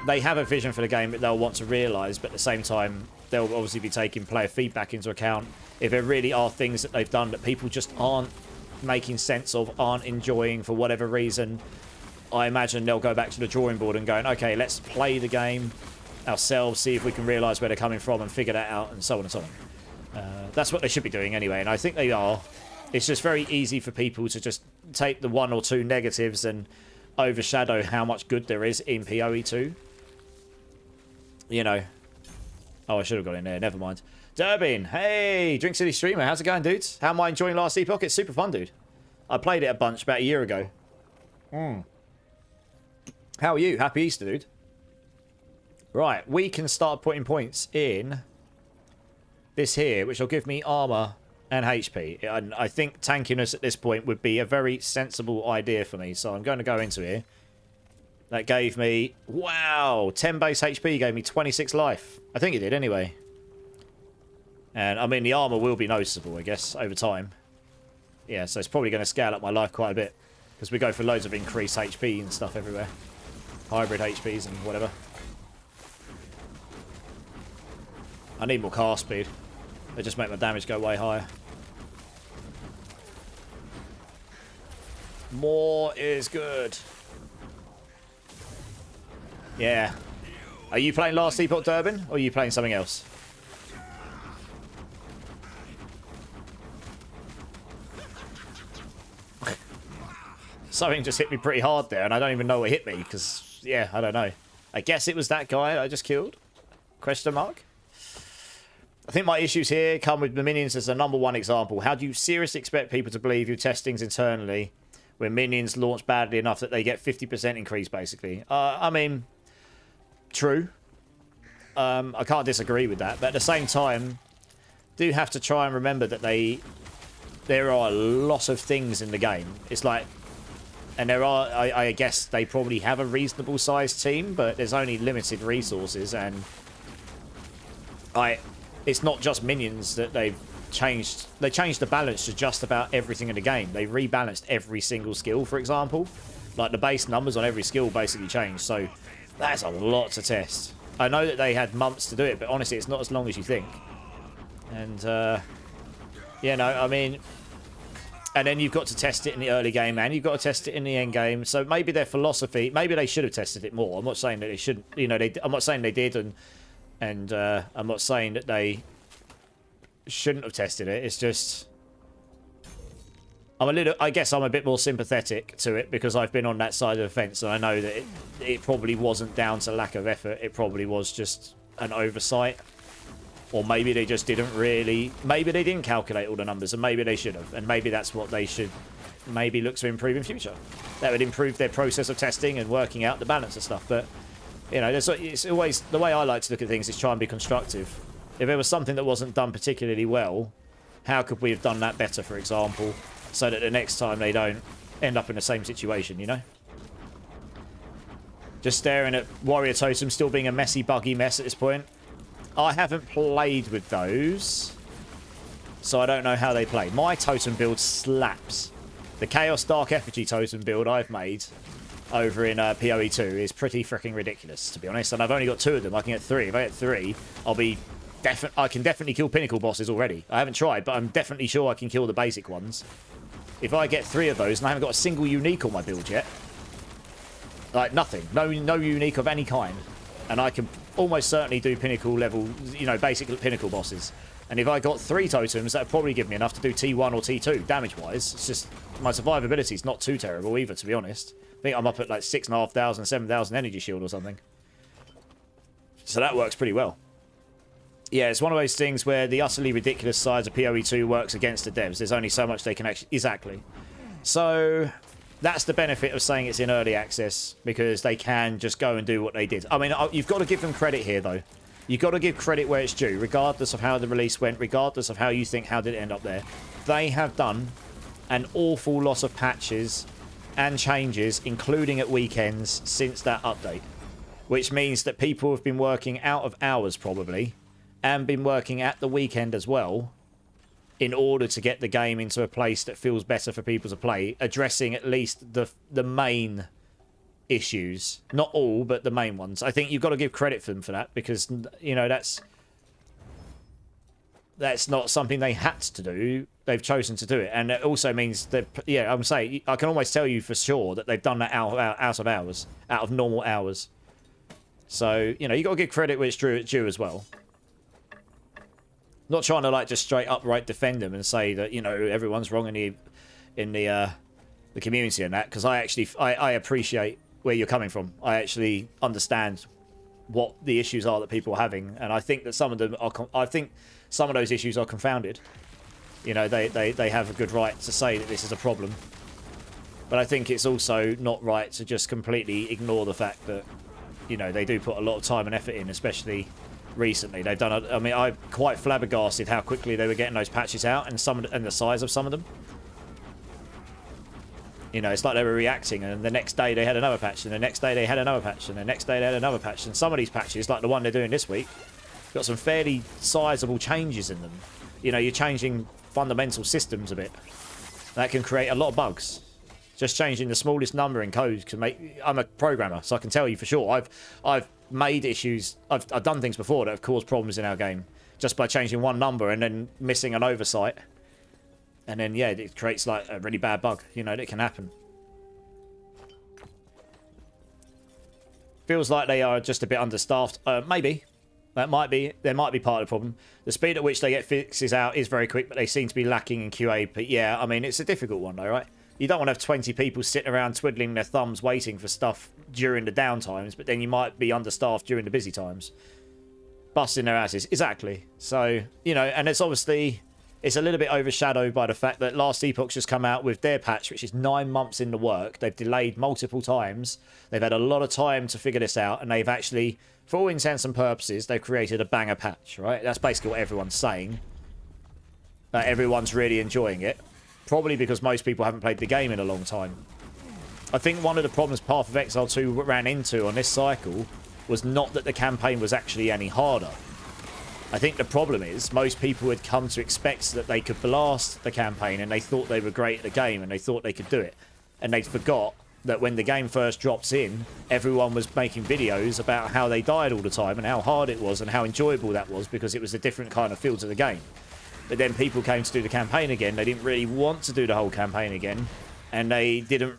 they have a vision for the game that they'll want to realise. But at the same time, they'll obviously be taking player feedback into account. If there really are things that they've done that people just aren't making sense of, aren't enjoying for whatever reason, I imagine they'll go back to the drawing board and going, okay, let's play the game ourselves, see if we can realise where they're coming from and figure that out, and so on and so on. That's what they should be doing anyway, and I think they are. It's just very easy for people to just take the 1 or 2 negatives and overshadow how much good there is in PoE 2. You know. Oh, I should have got in there. Never mind. Durbin, hey, Drink City Streamer. How's it going, dudes? How am I enjoying Last Epoch? It's super fun, dude. I played it a bunch about a year ago. How are you? Happy Easter, dude. Right, we can start putting points in this here, which will give me armor and HP. And I think tankiness at this point would be a very sensible idea for me. So I'm going to go into here. That gave me, wow, 10 base HP gave me 26 life. I think it did anyway. And I mean, the armor will be noticeable, I guess, over time. Yeah, so it's probably going to scale up my life quite a bit. Because we go for loads of increased HP and stuff everywhere. Hybrid HPs and whatever. I need more cast speed. They just make my damage go way higher. More is good. Yeah. Are you playing Last Epoch, Durbin? Or are you playing something else? Something just hit me pretty hard there, and I don't even know what hit me, because, yeah, I don't know. I guess it was that guy I just killed? Question mark? I think my issues here come with the minions as the #1 example. How do you seriously expect people to believe your testings internally when minions launch badly enough that they get 50% increase, basically? I mean, true. I can't disagree with that. But at the same time, do have to try and remember that there are a lot of things in the game. It's like, and there are, I guess they probably have a reasonable sized team, but there's only limited resources, and it's not just minions that they've changed the balance to just about everything in the game. They rebalanced every single skill, for example. Like the base numbers on every skill basically changed. So that's a lot to test. I know that they had months to do it, but honestly, it's not as long as you think. And you know, I mean, and then you've got to test it in the early game, and you've got to test it in the end game. So maybe their philosophy, maybe they should have tested it more. I'm not saying that they shouldn't. You know, I'm not saying they did, and I'm not saying that they shouldn't have tested it. It's just I guess I'm a bit more sympathetic to it because I've been on that side of the fence, and I know that it probably wasn't down to lack of effort. It probably was just an oversight. Or maybe they just didn't really... Maybe they didn't calculate all the numbers, and maybe they should have. And maybe that's what they should maybe look to improve in future. That would improve their process of testing and working out the balance of stuff. But, you know, it's always... The way I like to look at things is try and be constructive. If there was something that wasn't done particularly well, how could we have done that better, for example, so that the next time they don't end up in the same situation, you know? Just staring at Warrior Totem still being a messy, buggy mess at this point. I haven't played with those, so I don't know how they play. My totem build slaps. The Chaos Dark Effigy totem build I've made over in PoE2 is pretty freaking ridiculous, to be honest. And I've only got 2 of them. I can get 3. If I get 3, I can definitely kill pinnacle bosses already. I haven't tried, but I'm definitely sure I can kill the basic ones. If I get 3 of those, and I haven't got a single unique on my build yet, like nothing, no unique of any kind, and I can almost certainly do pinnacle level, you know, basic pinnacle bosses. And if I got 3 totems, that would probably give me enough to do T1 or T2 damage-wise. It's just my survivability is not too terrible either, to be honest. I think I'm up at like 6,500, 7,000 energy shield or something. So that works pretty well. Yeah, it's one of those things where the utterly ridiculous size of PoE2 works against the devs. There's only so much they can actually... Exactly. So that's the benefit of saying it's in early access, because they can just go and do what they did. I mean, you've got to give them credit here, though. You've got to give credit where it's due, regardless of how the release went, regardless of how you think, how did it end up there. They have done an awful lot of patches and changes, including at weekends, since that update. Which means that people have been working out of hours, probably, and been working at the weekend as well, in order to get the game into a place that feels better for people to play, addressing at least the main issues. Not all, but the main ones. I think you've got to give credit for them for that, because, you know, that's not something they had to do. They've chosen to do it. And it also means that, yeah, I'm saying, I can almost tell you for sure that they've done that out of hours, out of normal hours. So, you know, you've got to give credit where it's due as well. Not trying to like just straight upright defend them and say that, you know, everyone's wrong in the community and that, because I appreciate where you're coming from. I actually understand what the issues are that people are having, and I think that some of them are. I think some of those issues are confounded. You know, they have a good right to say that this is a problem, but I think it's also not right to just completely ignore the fact that, you know, they do put a lot of time and effort in, especially recently. They've done. I mean, I'm quite flabbergasted how quickly they were getting those patches out, and the size of some of them. You know, it's like they were reacting, and the next day they had another patch, and the next day they had another patch, and the next day they had another patch. And some of these patches, like the one they're doing this week, got some fairly sizable changes in them. You know, you're changing fundamental systems a bit. That can create a lot of bugs. Just changing the smallest number in code can make... I'm a programmer, so I can tell you for sure. I've made issues... I've done things before that have caused problems in our game, just by changing one number and then missing an oversight. And then, yeah, it creates, like, a really bad bug. You know, that can happen. Feels like they are just a bit understaffed. Maybe. There might be part of the problem. The speed at which they get fixes out is very quick, but they seem to be lacking in QA. But, yeah, I mean, it's a difficult one, though, right? You don't want to have 20 people sitting around twiddling their thumbs waiting for stuff during the down times, but then you might be understaffed during the busy times. Busting their asses. Exactly. So, you know, and it's obviously... It's a little bit overshadowed by the fact that Last Epoch just come out with their patch, which is 9 months in the work. They've delayed multiple times. They've had a lot of time to figure this out, and they've actually, for all intents and purposes, they've created a banger patch, right? That's basically what everyone's saying. Everyone's really enjoying it. Probably because most people haven't played the game in a long time. I think one of the problems Path of Exile 2 ran into on this cycle was not that the campaign was actually any harder. I think the problem is most people had come to expect that they could blast the campaign, and they thought they were great at the game, and they thought they could do it. And they forgot that when the game first drops in, everyone was making videos about how they died all the time and how hard it was and how enjoyable that was because it was a different kind of feel to the game. But then people came to do the campaign again. They didn't really want to do the whole campaign again, and they didn't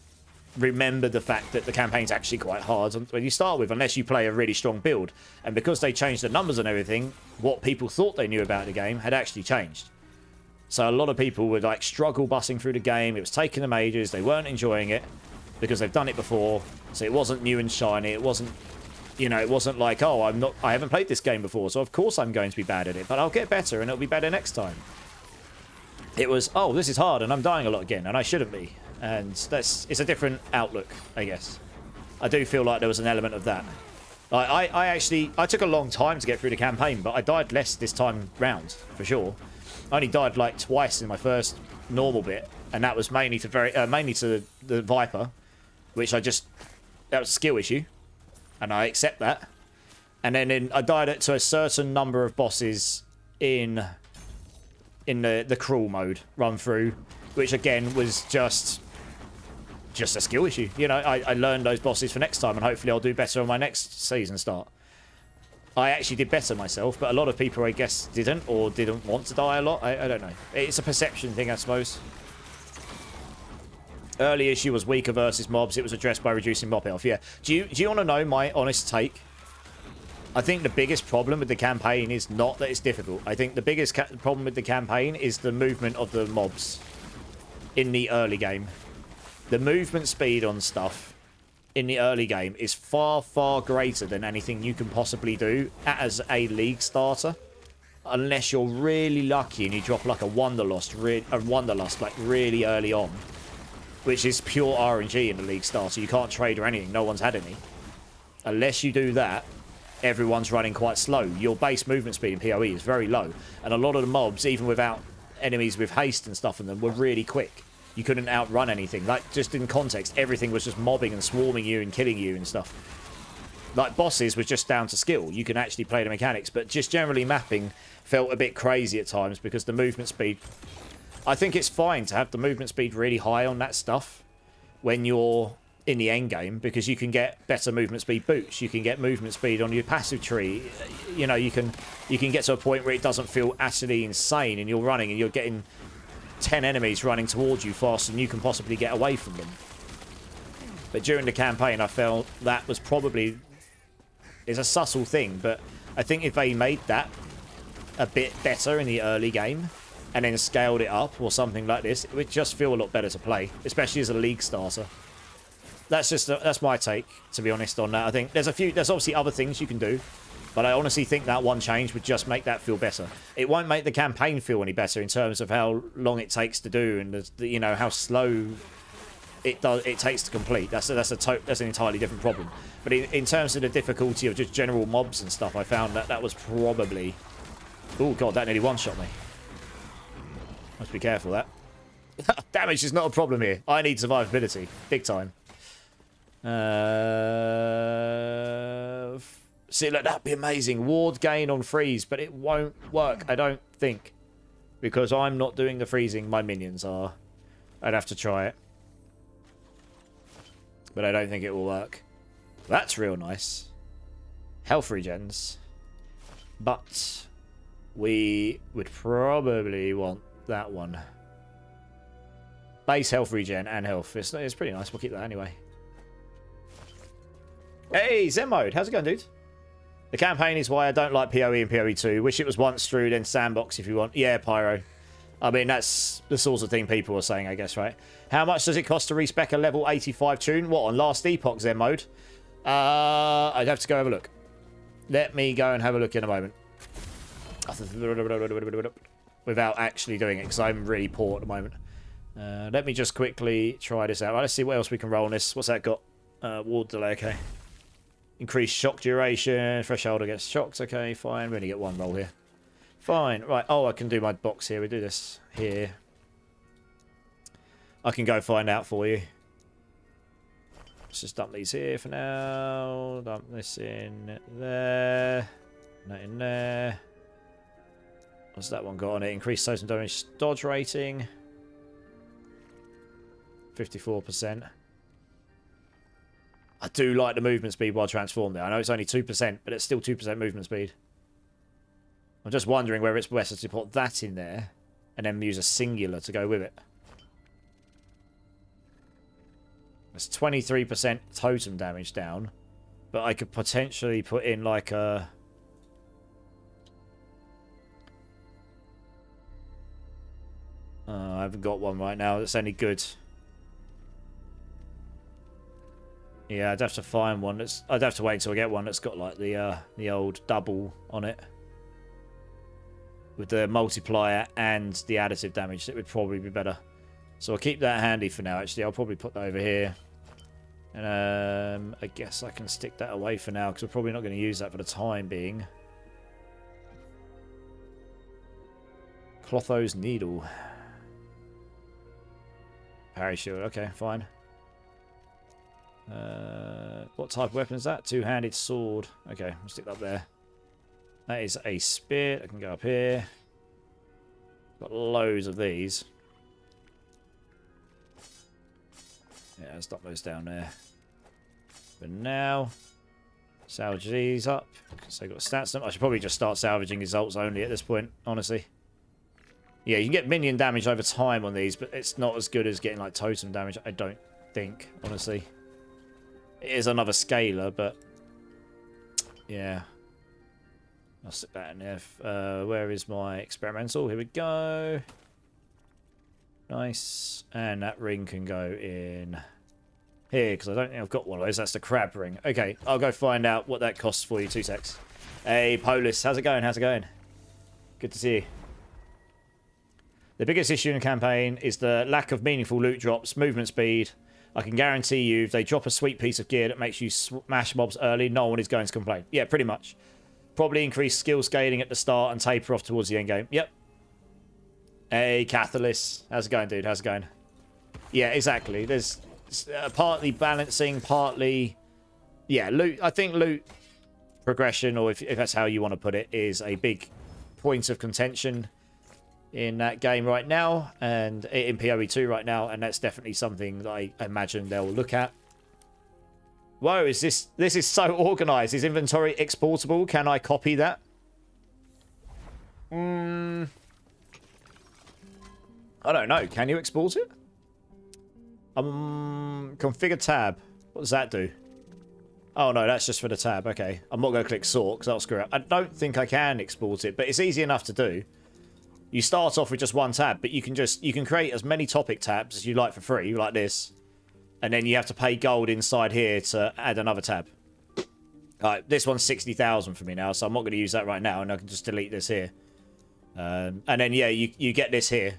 remember the fact that the campaign's actually quite hard when you start with, unless you play a really strong build. And because they changed the numbers and everything, what people thought they knew about the game had actually changed. So a lot of people would like struggle bussing through the game. It was taking them ages. They weren't enjoying it because they've done it before. So it wasn't new and shiny. It wasn't, you know, it wasn't like, oh, I haven't played this game before, so of course I'm going to be bad at it, but I'll get better and it'll be better next time. It was, oh, this is hard and I'm dying a lot again and I shouldn't be. And it's a different outlook, I guess. I do feel like there was an element of that. I took a long time to get through the campaign, but I died less this time round, for sure. I only died like twice in my first normal bit, and that was mainly to the Viper, which that was a skill issue, and I accept that. And then I died to a certain number of bosses in the cruel mode run through, which again was just a skill issue. You know, I learned those bosses for next time, and hopefully I'll do better on my next season start. I actually did better myself, but a lot of people, I guess, didn't want to die a lot. I don't know. It's a perception thing, I suppose. Early issue was weaker versus mobs. It was addressed by reducing mob health. Yeah. Do you want to know my honest take? I think the biggest problem with the campaign is not that it's difficult. I think the biggest problem with the campaign is the movement of the mobs in the early game. The movement speed on stuff in the early game is far, far greater than anything you can possibly do as a league starter. Unless you're really lucky and you drop like a Wanderlust like really early on. Which is pure RNG in the league starter. You can't trade or anything. No one's had any. Unless you do that, everyone's running quite slow. Your base movement speed in PoE is very low. And a lot of the mobs, even without enemies with haste and stuff in them, were really quick. You couldn't outrun anything. Like, just in context, everything was just mobbing and swarming you and killing you and stuff. Like, bosses was just down to skill. You can actually play the mechanics, but just generally mapping felt a bit crazy at times because the movement speed... I think it's fine to have the movement speed really high on that stuff when you're in the end game, because you can get better movement speed boots. You can get movement speed on your passive tree. You know, you can get to a point where it doesn't feel utterly insane and you're running and you're getting 10 enemies running towards you faster than you can possibly get away from them. But during the campaign, I felt that was probably... It's a subtle thing, but I think if they made that a bit better in the early game and then scaled it up or something like this, it would just feel a lot better to play, especially as a league starter. That's my take, to be honest, on that. I think there's obviously other things you can do, but I honestly think that one change would just make that feel better. It won't make the campaign feel any better in terms of how long it takes to do and you know how slow it takes to complete. That's an entirely different problem. But in terms of the difficulty of just general mobs and stuff, I found that was probably... Oh god, that nearly one-shot me. Must be careful of that. Damage is not a problem here. I need survivability, big time. See, look, that'd be amazing. Ward gain on freeze, but it won't work, I don't think. Because I'm not doing the freezing, my minions are. I'd have to try it. But I don't think it will work. That's real nice. Health regens. But we would probably want that one. Base health regen and health. It's pretty nice. We'll keep that anyway. Hey, Zen mode. How's it going, dude? The campaign is why I don't like PoE and PoE 2. Wish it was once through, then sandbox if you want. Yeah, Pyro. I mean, that's the sort of thing people are saying, I guess, right? How much does it cost to respec a level 85 tune? What, on last Epoch Zen mode? I'd have to go have a look. Let me go and have a look in a moment. Without actually doing it, because I'm really poor at the moment. Let me just quickly try this out. Right, let's see what else we can roll on this. What's that got? Ward delay, okay. Increased shock duration. Threshold against shocks, okay, fine. We only get one roll here. Fine, right. Oh, I can do my box here. We do this here. I can go find out for you. Let's just dump these here for now. Dump this in there. That in there. What's that one got on it? Increased totem damage dodge rating. 54%. I do like the movement speed while transformed there. I know it's only 2%, but it's still 2% movement speed. I'm just wondering whether it's better to put that in there and then use a singular to go with it. It's 23% totem damage down, but I could potentially put in like a... I haven't got one right now that's any good. Yeah, I'd have to find one that's... I'd have to wait until I get one that's got like the old double on it. With the multiplier and the additive damage, it would probably be better. So I'll keep that handy for now, actually. I'll probably put that over here. And I guess I can stick that away for now, because we're probably not going to use that for the time being. Clotho's Needle. Parry shield, okay, fine. What type of weapon is that? Two-handed sword. Okay, I'll stick that up there. That is a spear. I can go up here. Got loads of these. Yeah, let's dump those down there. But now, salvage these up, because they've got stats on them. I should probably just start salvaging results only at this point, honestly. Yeah, you can get minion damage over time on these, but it's not as good as getting like totem damage, I don't think, honestly. It is another scaler, but yeah. I'll stick that in there. Where is my experimental? Here we go. Nice. And that ring can go in here, because I don't think I've got one of those. That's the crab ring. Okay, I'll go find out what that costs for you. 2 secs. Hey, Polis. How's it going? How's it going? Good to see you. The biggest issue in the campaign is the lack of meaningful loot drops, movement speed. I can guarantee you, if they drop a sweet piece of gear that makes you smash mobs early, no one is going to complain. Yeah, pretty much. Probably increase skill scaling at the start and taper off towards the end game. Yep. Hey, Catalyst. How's it going, dude? How's it going? Yeah, exactly. There's partly balancing, partly... Yeah, loot. I think loot progression, or if that's how you want to put it, is a big point of contention in that game right now, and in PoE 2 right now, and that's definitely something that I imagine they'll look at. Whoa, is this is so organized. Is inventory exportable? Can I copy that? I don't know. Can you export it? Configure tab. What does that do? Oh no, that's just for the tab. Okay, I'm not going to click sort because that'll screw up. I don't think I can export it, but it's easy enough to do. You start off with just one tab, but you can create as many topic tabs as you like for free, like this. And then you have to pay gold inside here to add another tab. Alright, this one's 60,000 for me now, so I'm not going to use that right now, and I can just delete this here. And then, yeah, you get this here.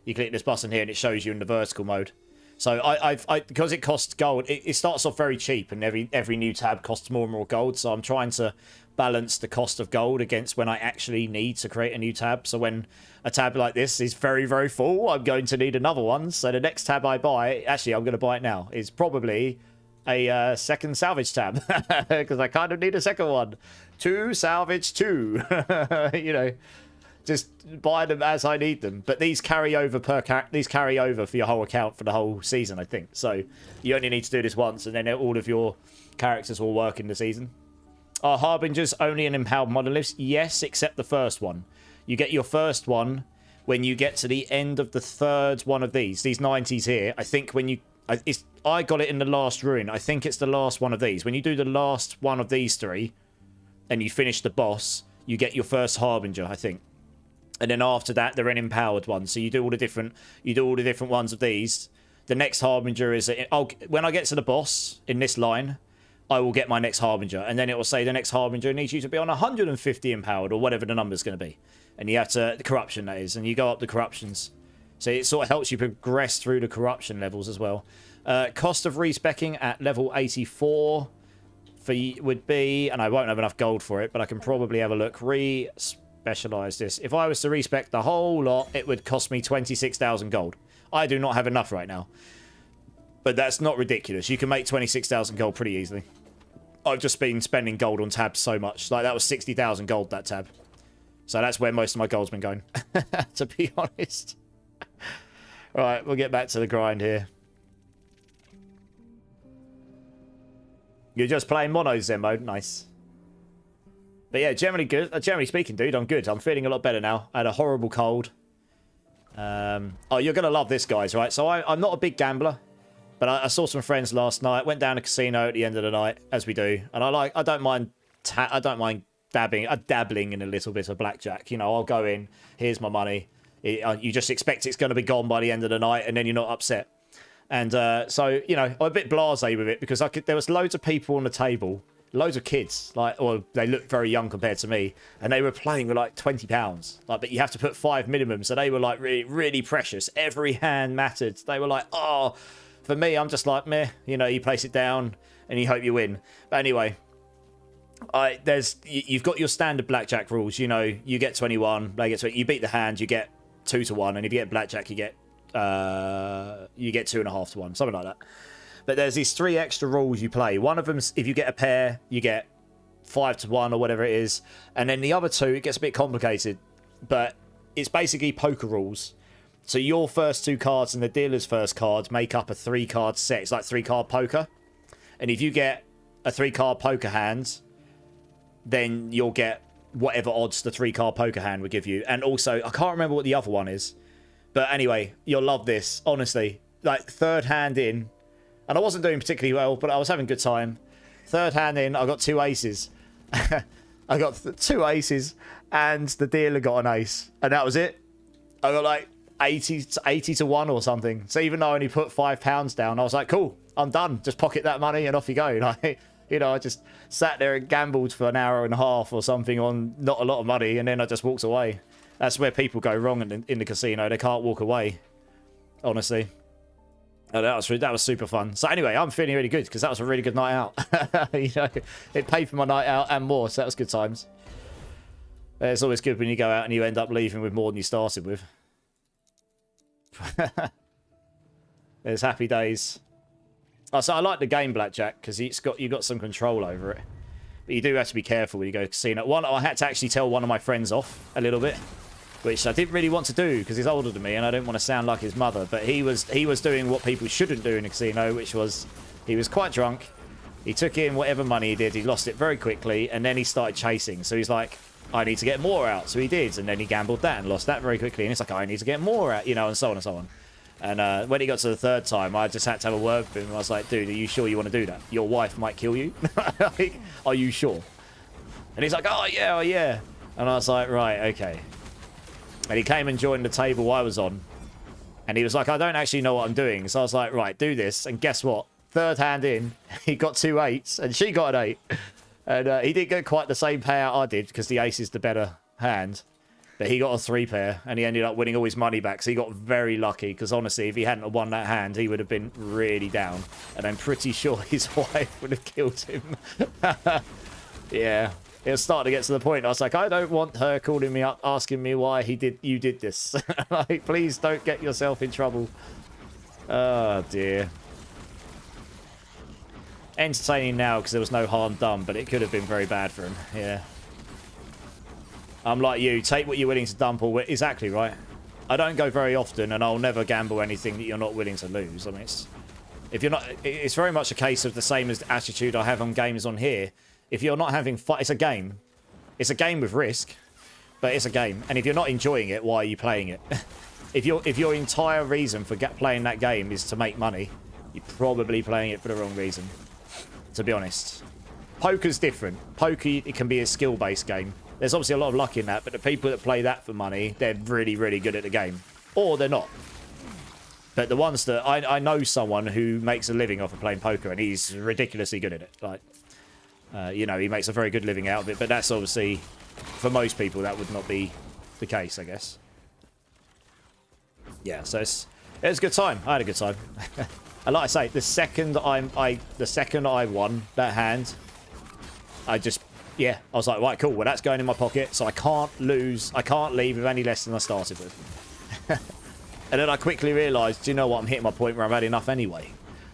You click this button here, and it shows you in the vertical mode. So because it costs gold, it starts off very cheap, and every new tab costs more and more gold, so I'm trying to balance the cost of gold against when I actually need to create a new tab. So when a tab like this is very, very full, I'm going to need another one. So the next tab I buy, actually I'm going to buy it now, is probably a second salvage tab, because I kind of need a second one. 2 salvage 2. You know, just buy them as I need them. But these carry over for your whole account for the whole season, I think. So you only need to do this once, and then all of your characters will work in the season. Are Harbingers only an empowered monoliths? Yes, except the first one. You get your first one when you get to the end of the third one of these 90s here. I think when you... I got it in the last ruin. I think it's the last one of these. When you do the last one of these 3 and you finish the boss, you get your first Harbinger, I think. And then after that, they're an empowered one. So you do all the different ones of these. The next Harbinger is... when I get to the boss in this line, I will get my next Harbinger, and then it will say the next Harbinger needs you to be on 150 empowered, or whatever the number's going to be. And you have to... the corruption, that is, and you go up the corruptions. So it sort of helps you progress through the corruption levels as well. Cost of respecking at level 84 would be... and I won't have enough gold for it, but I can probably have a look. Re-specialise this. If I was to respec the whole lot, it would cost me 26,000 gold. I do not have enough right now. But that's not ridiculous. You can make 26,000 gold pretty easily. I've just been spending gold on tabs so much. Like, that was 60,000 gold, that tab. So that's where most of my gold's been going, to be honest. Right, we'll get back to the grind here. You're just playing mono Zen mode? Nice. But yeah, generally good. Generally speaking, dude, I'm good. I'm feeling a lot better now. I had a horrible cold. Oh, you're going to love this, guys, right? So I'm not a big gambler, but I saw some friends last night. Went down to a casino at the end of the night, as we do. And I don't mind dabbling in a little bit of blackjack. You know, I'll go in. Here's my money. You just expect it's going to be gone by the end of the night, and then you're not upset. And so, you know, I'm a bit blasé with it because there was loads of people on the table, loads of kids, or they looked very young compared to me, and they were playing with like £20. Like, but you have to put 5 minimum, so they were like really, really precious. Every hand mattered. They were like, oh, for me, I'm just like, meh. You know, you place it down and you hope you win. But anyway, you've got your standard blackjack rules. You know, you get 21, they get 20. You beat the hand, you get 2 to 1, and if you get blackjack, you get 2.5 to 1, something like that. But there's these 3 extra rules you play. One of them's if you get a pair, you get 5 to 1 or whatever it is, and then the other 2, it gets a bit complicated, but it's basically poker rules. So your first 2 cards and the dealer's first card make up a 3-card set. It's like 3-card poker, and if you get a 3-card poker hand, then you'll get whatever odds the 3-card poker hand would give you. And also, I can't remember what the other one is. But anyway, you'll love this, honestly. Like, third hand in, and I wasn't doing particularly well, but I was having a good time. Third hand in, I got 2 aces. I got 2 aces, and the dealer got an ace. And that was it. I got like 80 to 1 or something. So even though I only put £5 down, I was like, cool, I'm done. Just pocket that money and off you go. Like, you know, I just sat there and gambled for an hour and a half or something on not a lot of money, and then I just walked away. That's where people go wrong in the casino. They can't walk away, honestly. Oh, that was super fun. So anyway, I'm feeling really good because that was a really good night out. You know, it paid for my night out and more, so that was good times. It's always good when you go out and you end up leaving with more than you started with. There's happy days. Oh, so I like the game blackjack because you've got some control over it. But you do have to be careful when you go to casino. I had to actually tell one of my friends off a little bit, which I didn't really want to do because he's older than me and I don't want to sound like his mother. But he was doing what people shouldn't do in a casino, which was he was quite drunk. He took in whatever money he did. He lost it very quickly, and then he started chasing. So he's like, I need to get more out. So he did, and then he gambled that and lost that very quickly. And it's like, I need to get more out, you know, and so on and so on. And when he got to the 3rd time, I just had to have a word with him. I was like, dude, are you sure you want to do that? Your wife might kill you. Like, are you sure? And he's like, oh, yeah, oh, yeah. And I was like, right, okay. And he came and joined the table I was on. And he was like, I don't actually know what I'm doing. So I was like, right, do this. And guess what? 3rd hand in, he got 2 8s, and she got an 8. And he didn't get quite the same payout I did, because the ace is the better hand. But he got a 3 pair, and he ended up winning all his money back. So he got very lucky, because honestly, if he hadn't won that hand, he would have been really down. And I'm pretty sure his wife would have killed him. Yeah. It was starting to get to the point. I was like, I don't want her calling me up, asking me why you did this. Like, please don't get yourself in trouble. Oh, dear. Entertaining now because there was no harm done, but it could have been very bad for him. Yeah. I'm like you. Take what you're willing to dump or... Exactly, right? I don't go very often, and I'll never gamble anything that you're not willing to lose. I mean, it's very much a case of the same as the attitude I have on games on here. If you're not having fun, it's a game. It's a game with risk, but it's a game. And if you're not enjoying it, why are you playing it? If your entire reason for playing that game is to make money, you're probably playing it for the wrong reason, to be honest. Poker's different. Poker, it can be a skill-based game. There's obviously a lot of luck in that, but the people that play that for money, they're really, really good at the game. Or they're not. But the ones that... I know someone who makes a living off of playing poker, and he's ridiculously good at it. Like... you know, he makes a very good living out of it, but that's obviously, for most people, that would not be the case, I guess. Yeah, so it was a good time. I had a good time. And like I say, the second I won that hand, I was like, right, cool, well, that's going in my pocket, so I can't leave with any less than I started with. And then I quickly realised, do you know what, I'm hitting my point where I've had enough anyway.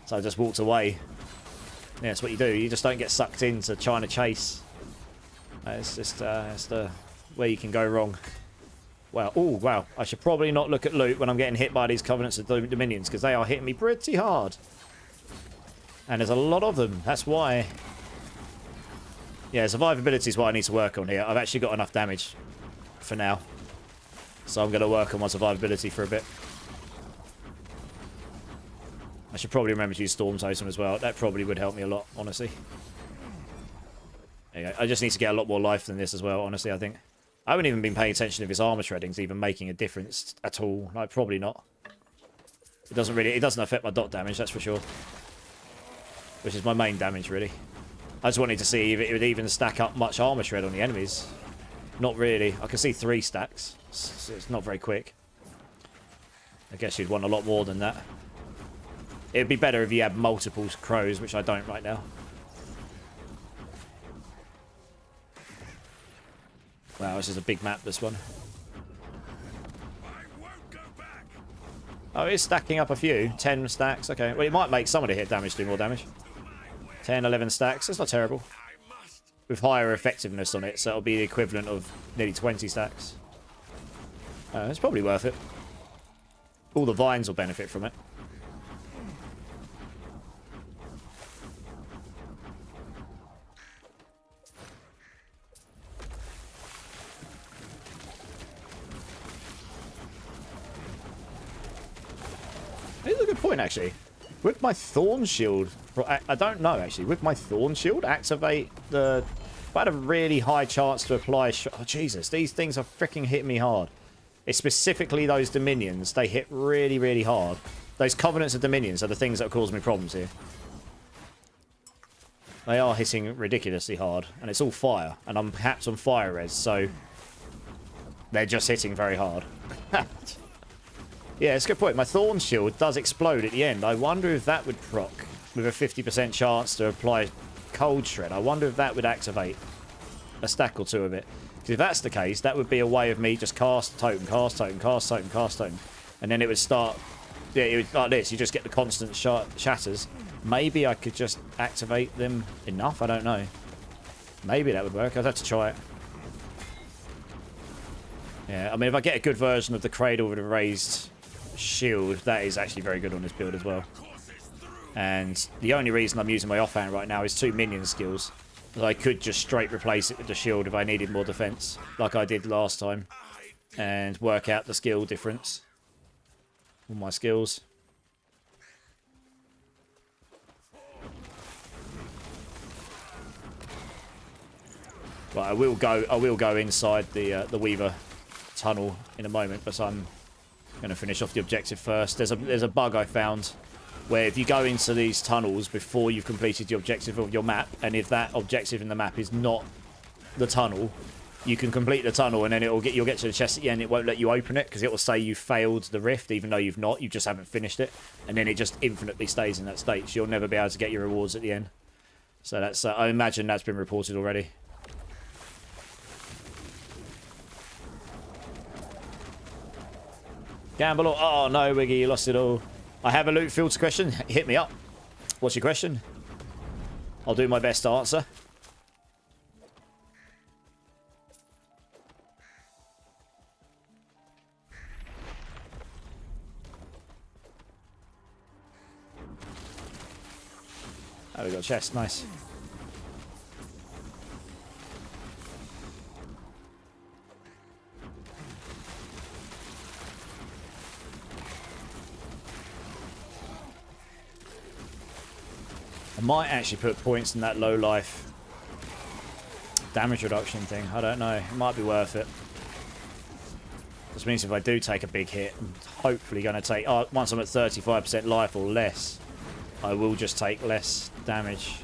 So I just walked away. Yeah, that's what you do. You just don't get sucked into trying to chase. It's just, it's the where you can go wrong. Well, oh, wow. I should probably not look at loot when I'm getting hit by these Covenants of Dominions, because they are hitting me pretty hard. And there's a lot of them. That's why. Yeah, survivability is what I need to work on here. I've actually got enough damage for now. So I'm going to work on my survivability for a bit. I should probably remember to use Storm Totem as well. That probably would help me a lot, honestly. There you go. I just need to get a lot more life than this as well, honestly, I think. I haven't even been paying attention if his armor shredding's even making a difference at all. Like, probably not. It doesn't affect my dot damage, that's for sure. Which is my main damage, really. I just wanted to see if it would even stack up much armor shred on the enemies. Not really. I can see 3 stacks. So it's not very quick. I guess you'd want a lot more than that. It'd be better if you had multiple crows, which I don't right now. Wow, this is a big map, this one. Oh, it's stacking up a few. 10 stacks, okay. Well, it might make some of the hit damage do more damage. 10, 11 stacks, that's not terrible. With higher effectiveness on it, so it'll be the equivalent of nearly 20 stacks. It's probably worth it. All the vines will benefit from it. This is a good point, actually. Would my Thorn Shield... I don't know, actually. Would my Thorn Shield activate the... If I had a really high chance to apply... Oh, Jesus. These things are freaking hitting me hard. It's specifically those Dominions. They hit really, really hard. Those Covenants of Dominions are the things that are causing me problems here. They are hitting ridiculously hard. And it's all fire. And I'm capped on fire res, so... They're just hitting very hard. Yeah, it's a good point. My Thorn Shield does explode at the end. I wonder if that would proc with a 50% chance to apply Cold Shred. I wonder if that would activate a stack or two of it. Because if that's the case, that would be a way of me just cast totem, cast totem, cast totem, cast totem. And then it would start... Yeah, it would, like this. You just get the constant shatters. Maybe I could just activate them enough. I don't know. Maybe that would work. I'd have to try it. Yeah, I mean, if I get a good version of the Cradle with a raised... shield, that is actually very good on this build as well. And the only reason I'm using my offhand right now is 2 minion skills. I could just straight replace it with the shield if I needed more defense, like I did last time, and work out the skill difference on my skills. Right, I will go inside the Weaver tunnel in a moment, but I'm going to finish off the objective first. There's a bug I found where if you go into these tunnels before you've completed the objective of your map, and if that objective in the map is not the tunnel, you can complete the tunnel and then you'll get to the chest at the end. It won't let you open it because it will say you failed the rift, even though you've not. You just haven't finished it, and then it just infinitely stays in that state. So you'll never be able to get your rewards at the end. So that's I imagine that's been reported already. Gamble. Oh no, Wiggy, you lost it all. I have a loot filter question. Hit me up. What's your question? I'll do my best to answer. Oh, we got a chest. Nice. I might actually put points in that low life damage reduction thing. I don't know. It might be worth it. This means if I do take a big hit, I'm hopefully going to take... Oh, once I'm at 35% life or less, I will just take less damage.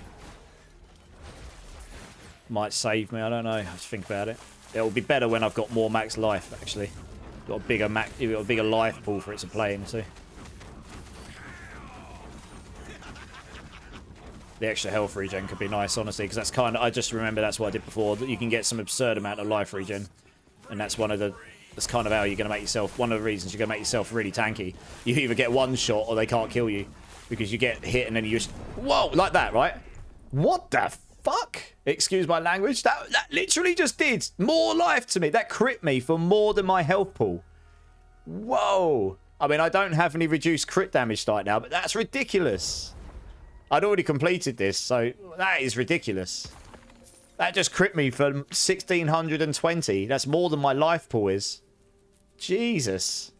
Might save me. I don't know. I have to think about it. It'll be better when I've got more max life, actually. Got a bigger life pool for it to play into. The extra health regen could be nice, honestly, because that's kind of... I just remember that's what I did before, that you can get some absurd amount of life regen. And that's one of the... That's kind of how you're going to make yourself... One of the reasons you're going to make yourself really tanky. You either get one shot or they can't kill you. Because you get hit and then you just... Whoa! Like that, right? What the fuck? Excuse my language. That literally just did more life to me. That crit me for more than my health pool. Whoa. I mean, I don't have any reduced crit damage right now, but that's ridiculous. I'd already completed this, so that is ridiculous. That just crit me for 1,620. That's more than my life pool is. Jesus.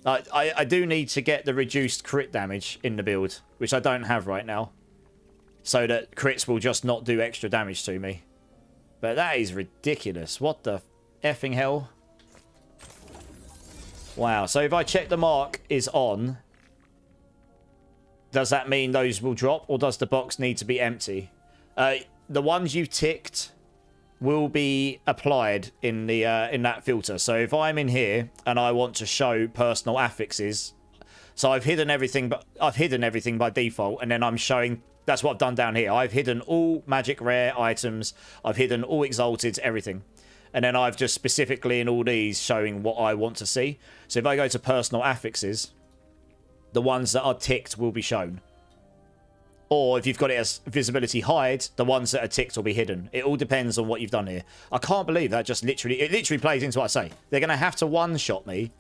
I do need to get the reduced crit damage in the build, which I don't have right now. So that crits will just not do extra damage to me. But that is ridiculous. What the effing hell? Wow. So if I check the mark is on, does that mean those will drop, or does the box need to be empty? The ones you've ticked will be applied in the in that filter. So if I'm in here and I want to show personal affixes, so I've hidden everything, but I've hidden everything by default, and then I'm showing. That's what I've done down here. I've hidden all magic rare items. I've hidden all exalted, everything. And then I've just specifically in all these showing what I want to see. So if I go to personal affixes, the ones that are ticked will be shown. Or if you've got it as visibility hide, the ones that are ticked will be hidden. It all depends on what you've done here. I can't believe that just literally... It literally plays into what I say. They're going to have to one-shot me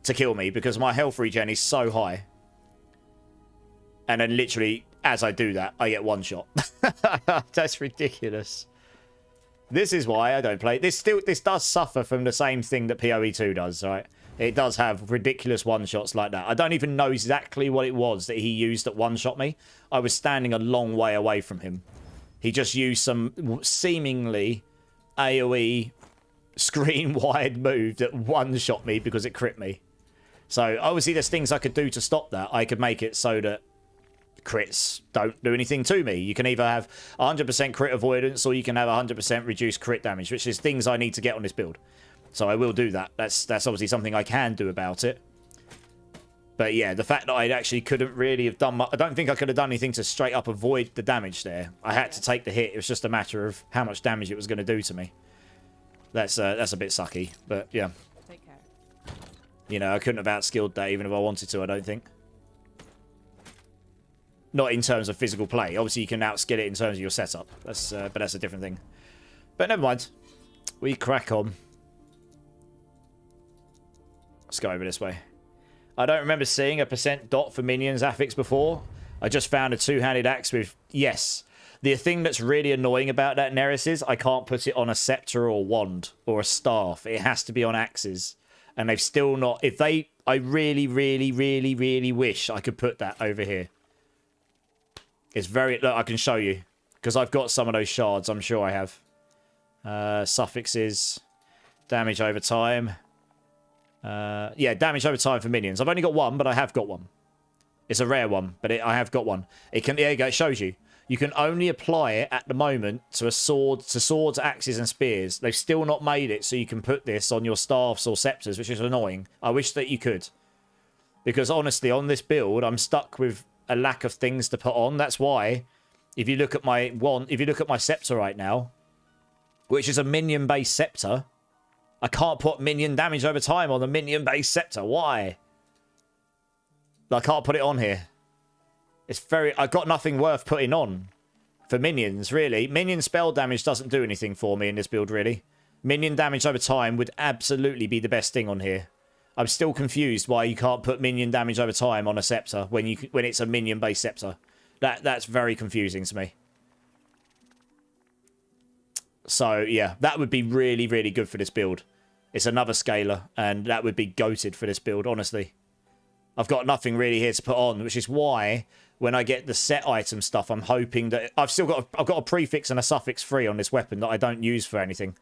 to kill me because my health regen is so high. And then literally, as I do that, I get one shot. That's ridiculous. This is why I don't play. This does suffer from the same thing that PoE2 does, right? It does have ridiculous one-shots like that. I don't even know exactly what it was that he used that one-shot me. I was standing a long way away from him. He just used some seemingly AoE screen-wide move that one-shot me because it crit me. So, obviously, there's things I could do to stop that. I could make it so that crits don't do anything to me. You can either have 100% crit avoidance or you can have 100% reduced crit damage, which is things I need to get on this build. So I will do that. That's obviously something I can do about it. But yeah, the fact that I actually couldn't really have done much, I don't think I could have done anything to straight up avoid the damage there. I had to take the hit. It was just a matter of how much damage it was going to do to me. That's a bit sucky, but yeah. Take care. You know, I couldn't have outskilled that even if I wanted to, I don't think. Not in terms of physical play. Obviously, you can outskill it in terms of your setup. But that's a different thing. But never mind. We crack on. Let's go over this way. I don't remember seeing a % dot for minions affix before. I just found a two-handed axe with... Yes. The thing that's really annoying about that Neris is I can't put it on a scepter or wand or a staff. It has to be on axes. And they've still not... If they... I really, really, really, really wish I could put that over here. It's very... Look, I can show you. Because I've got some of those shards. I'm sure I have. Suffixes. Damage over time. Yeah, damage over time for minions. I've only got one, but I have got one. It's a rare one, but I have got one. It can... There you go. It shows you. You can only apply it at the moment to a sword, to swords, axes, and spears. They've still not made it so you can put this on your staffs or scepters, which is annoying. I wish that you could. Because honestly, on this build, I'm stuck with a lack of things to put on. That's why, if you look at my wand, if you look at my scepter right now, which is a minion-based scepter, I can't put minion damage over time on the minion-based scepter. Why? I can't put it on here. It's very... I've got nothing worth putting on for minions, really. Minion spell damage doesn't do anything for me in this build, really. Minion damage over time would absolutely be the best thing on here. I'm still confused why you can't put minion damage over time on a scepter when it's a minion-based scepter. That's very confusing to me. So, yeah, that would be really, really good for this build. It's another scaler, and that would be goated for this build, honestly. I've got nothing really here to put on, which is why when I get the set item stuff, I'm hoping that... I've got a prefix and a suffix free on this weapon that I don't use for anything.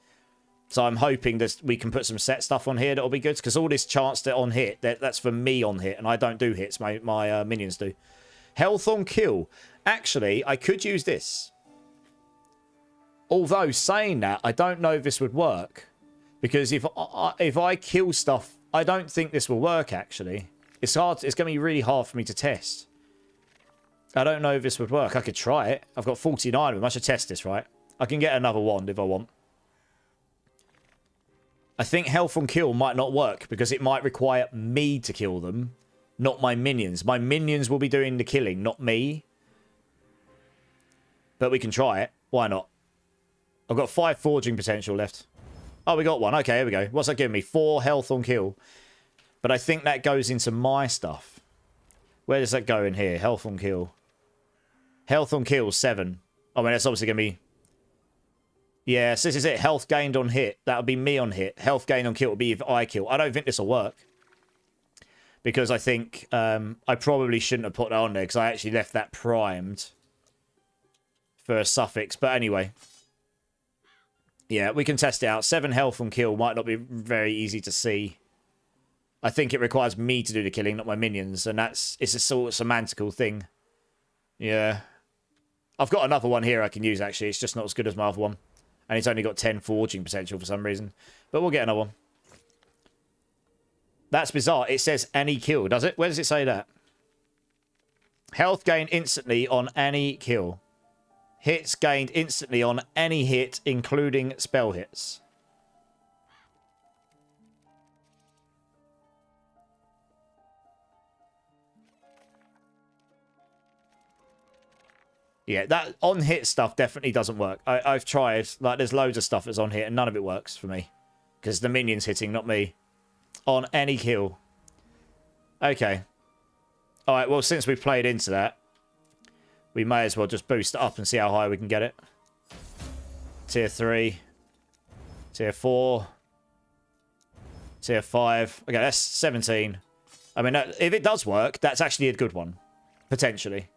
So I'm hoping that we can put some set stuff on here that'll be good, because all this chance to on hit, that's for me on hit, and I don't do hits, my minions do. Health on kill. Actually, I could use this. Although, saying that, I don't know if this would work. Because if I kill stuff, I don't think this will work, actually. It's hard. It's going to be really hard for me to test. I don't know if this would work. I could try it. I've got 49 of them. I should test this, right? I can get another wand if I want. I think health on kill might not work because it might require me to kill them, not my minions. My minions will be doing the killing, not me. But we can try it. Why not? I've got 5 forging potential left. Oh, we got one. Okay, here we go. What's that giving me? 4 health on kill. But I think that goes into my stuff. Where does that go in here? Health on kill. Health on kill, 7. I mean, that's obviously going to be... Yeah, so this is it. Health gained on hit. That would be me on hit. Health gained on kill would be if I kill. I don't think this will work. Because I think I probably shouldn't have put that on there. Because I actually left that primed for a suffix. But anyway. Yeah, we can test it out. 7 health on kill might not be very easy to see. I think it requires me to do the killing, not my minions. And it's a sort of semantical thing. Yeah. I've got another one here I can use, actually. It's just not as good as my other one. And it's only got 10 forging potential for some reason. But we'll get another one. That's bizarre. It says any kill, does it? Where does it say that? Health gained instantly on any kill. Hits gained instantly on any hit, including spell hits. Yeah, that on-hit stuff definitely doesn't work. I've tried. Like, there's loads of stuff that's on hit, and none of it works for me. Because the minion's hitting, not me. On any kill. Okay. Alright, well, since we've played into that, we may as well just boost it up and see how high we can get it. Tier 3. Tier 4. Tier 5. Okay, that's 17. I mean, if it does work, that's actually a good one. Potentially.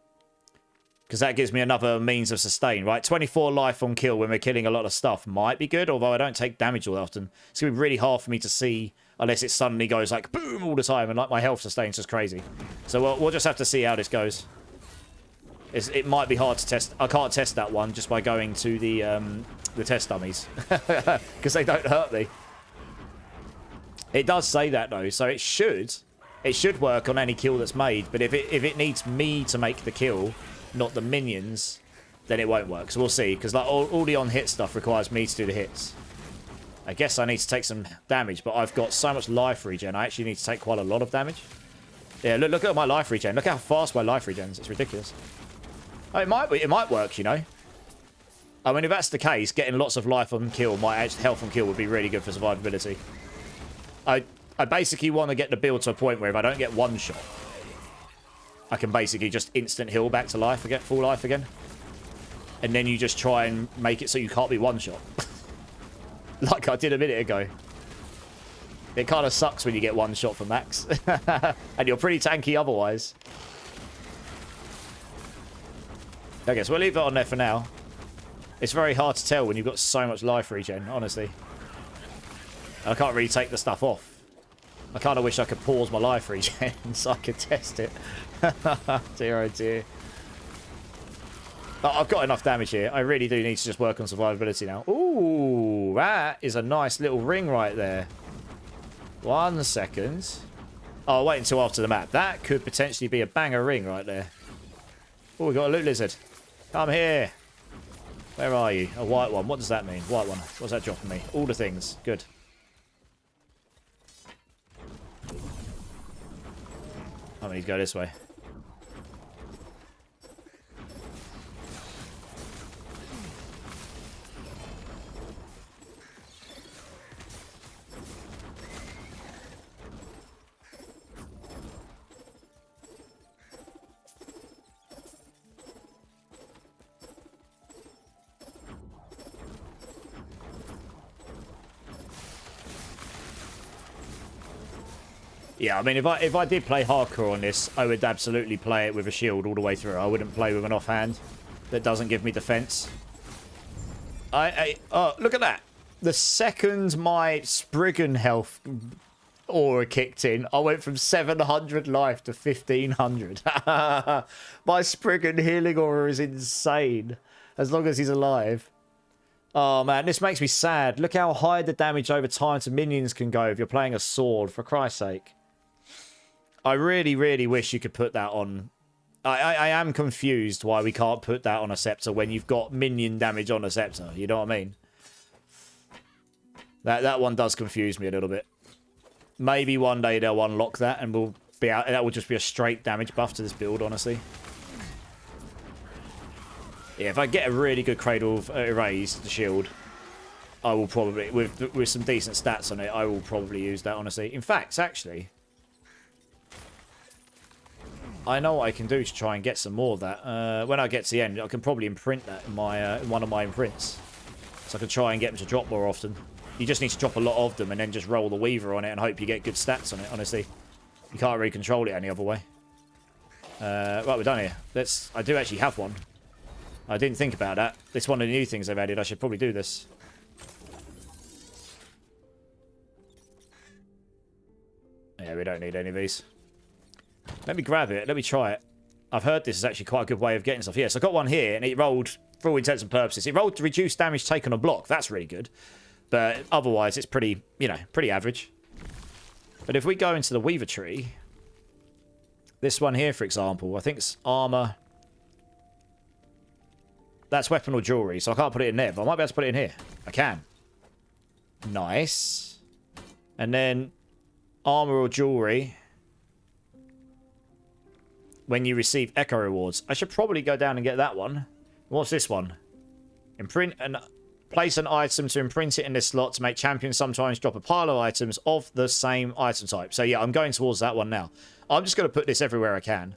Because that gives me another means of sustain, right? 24 life on kill when we're killing a lot of stuff might be good, although I don't take damage all often. It's going to be really hard for me to see unless it suddenly goes like boom all the time and like my health sustains just crazy. So we'll just have to see how this goes. It might be hard to test. I can't test that one just by going to the test dummies. Because they don't hurt me. It does say that though, so it should work on any kill that's made. But if it needs me to make the kill, not the minions, then it won't work. So we'll see, because like all the on-hit stuff requires me to do the hits. I guess I need to take some damage, but I've got so much life regen, I actually need to take quite a lot of damage. Yeah, look at my life regen. Look how fast my life regens. It's ridiculous. Oh, it might work, you know. I mean, if that's the case, getting lots of life on kill, health on kill would be really good for survivability. I basically want to get the build to a point where if I don't get one shot, I can basically just instant heal back to life again, full life again. And then you just try and make it so you can't be one shot. Like I did a minute ago. It kind of sucks when you get one shot from max. And you're pretty tanky otherwise. Okay, so we'll leave that on there for now. It's very hard to tell when you've got so much life regen, honestly. I can't really take the stuff off. I kind of wish I could pause my life regen so I could test it. Dear oh dear. Oh, I've got enough damage here. I really do need to just work on survivability now. Ooh, that is a nice little ring right there. 1 second. Oh, I'll wait until after the map. That could potentially be a banger ring right there. Oh, we got a loot lizard. Come here. Where are you? A white one. What does that mean? White one. What's that dropping me? All the things. Good. I need to go this way. Yeah, I mean, if I did play hardcore on this, I would absolutely play it with a shield all the way through. I wouldn't play with an offhand that doesn't give me defense. Oh, look at that. The second my Spriggan health aura kicked in, I went from 700 life to 1500. My Spriggan healing aura is insane, as long as he's alive. Oh, man, this makes me sad. Look how high the damage over time to minions can go if you're playing a sword, for Christ's sake. I really, really wish you could put that on. I am confused why we can't put that on a scepter when you've got minion damage on a scepter. You know what I mean? That one does confuse me a little bit. Maybe one day they'll unlock that and we'll be out. That will just be a straight damage buff to this build, honestly. Yeah, if I get a really good Cradle of Erased, the shield, I will probably, with some decent stats on it, I will probably use that, honestly. In fact, actually, I know what I can do to try and get some more of that. When I get to the end, I can probably imprint that in my in one of my imprints. So I can try and get them to drop more often. You just need to drop a lot of them and then just roll the Weaver on it and hope you get good stats on it, honestly. You can't really control it any other way. Right, we're done here. I do actually have one. I didn't think about that. It's one of the new things they've added. I should probably do this. Yeah, we don't need any of these. Let me grab it. Let me try it. I've heard this is actually quite a good way of getting stuff. Yes, I got one here, and it rolled, for all intents and purposes, it rolled to reduce damage taken on block. That's really good. But otherwise, it's pretty, you know, pretty average. But if we go into the Weaver tree, this one here, for example, I think it's armor. That's weapon or jewelry, so I can't put it in there, but I might be able to put it in here. I can. Nice. And then armor or jewelry. When you receive echo rewards. I should probably go down and get that one. What's this one? Imprint and place an item to imprint it in this slot to make champions sometimes drop a pile of items of the same item type. So yeah, I'm going towards that one now. I'm just going to put this everywhere I can.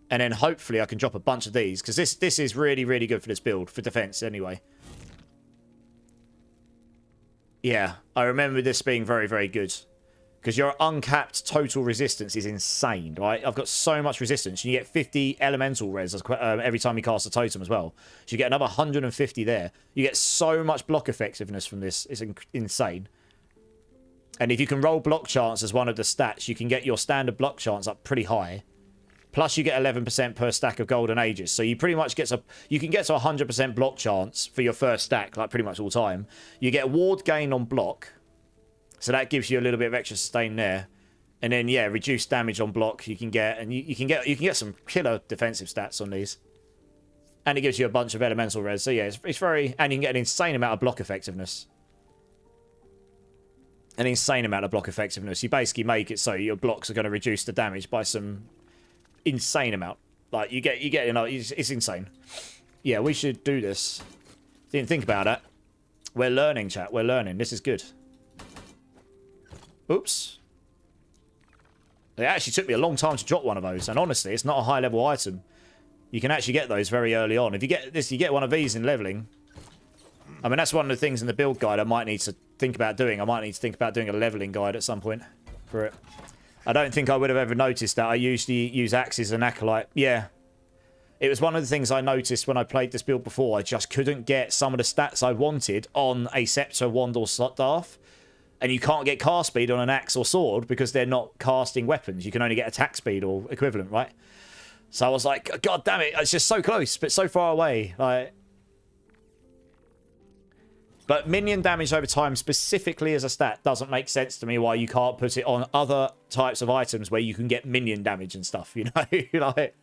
And then hopefully I can drop a bunch of these. Because this is really, really good for this build. For defense, anyway. Yeah, I remember this being very, very good. Because your uncapped total resistance is insane, right? I've got so much resistance. You get 50 elemental res every time you cast a totem as well. So you get another 150 there. You get so much block effectiveness from this. It's insane. And if you can roll block chance as one of the stats, you can get your standard block chance up pretty high. Plus you get 11% per stack of golden ages. So you pretty much you can get to 100% block chance for your first stack, like pretty much all time. You get ward gain on block. So that gives you a little bit of extra sustain there. And then, yeah, reduced damage on block you can get. And you can get some killer defensive stats on these. And it gives you a bunch of elemental res. So, yeah, it's very... And you can get an insane amount of block effectiveness. An insane amount of block effectiveness. You basically make it so your blocks are going to reduce the damage by some insane amount. Like, you get you know, it's insane. Yeah, we should do this. Didn't think about that. We're learning, chat. We're learning. This is good. Oops. It actually took me a long time to drop one of those. And honestly, it's not a high level item. You can actually get those very early on. If you get this, you get one of these in leveling. I mean, that's one of the things in the build guide I might need to think about doing. I might need to think about doing a leveling guide at some point for it. I don't think I would have ever noticed that. I usually use Axes and Acolyte. Yeah. It was one of the things I noticed when I played this build before. I just couldn't get some of the stats I wanted on a Scepter, Wand, or Staff. And you can't get cast speed on an axe or sword because they're not casting weapons. You can only get attack speed or equivalent, right? So I was like, God damn it, it's just so close, but so far away. Like, but minion damage over time, specifically as a stat, doesn't make sense to me why you can't put it on other types of items where you can get minion damage and stuff, you know? Like,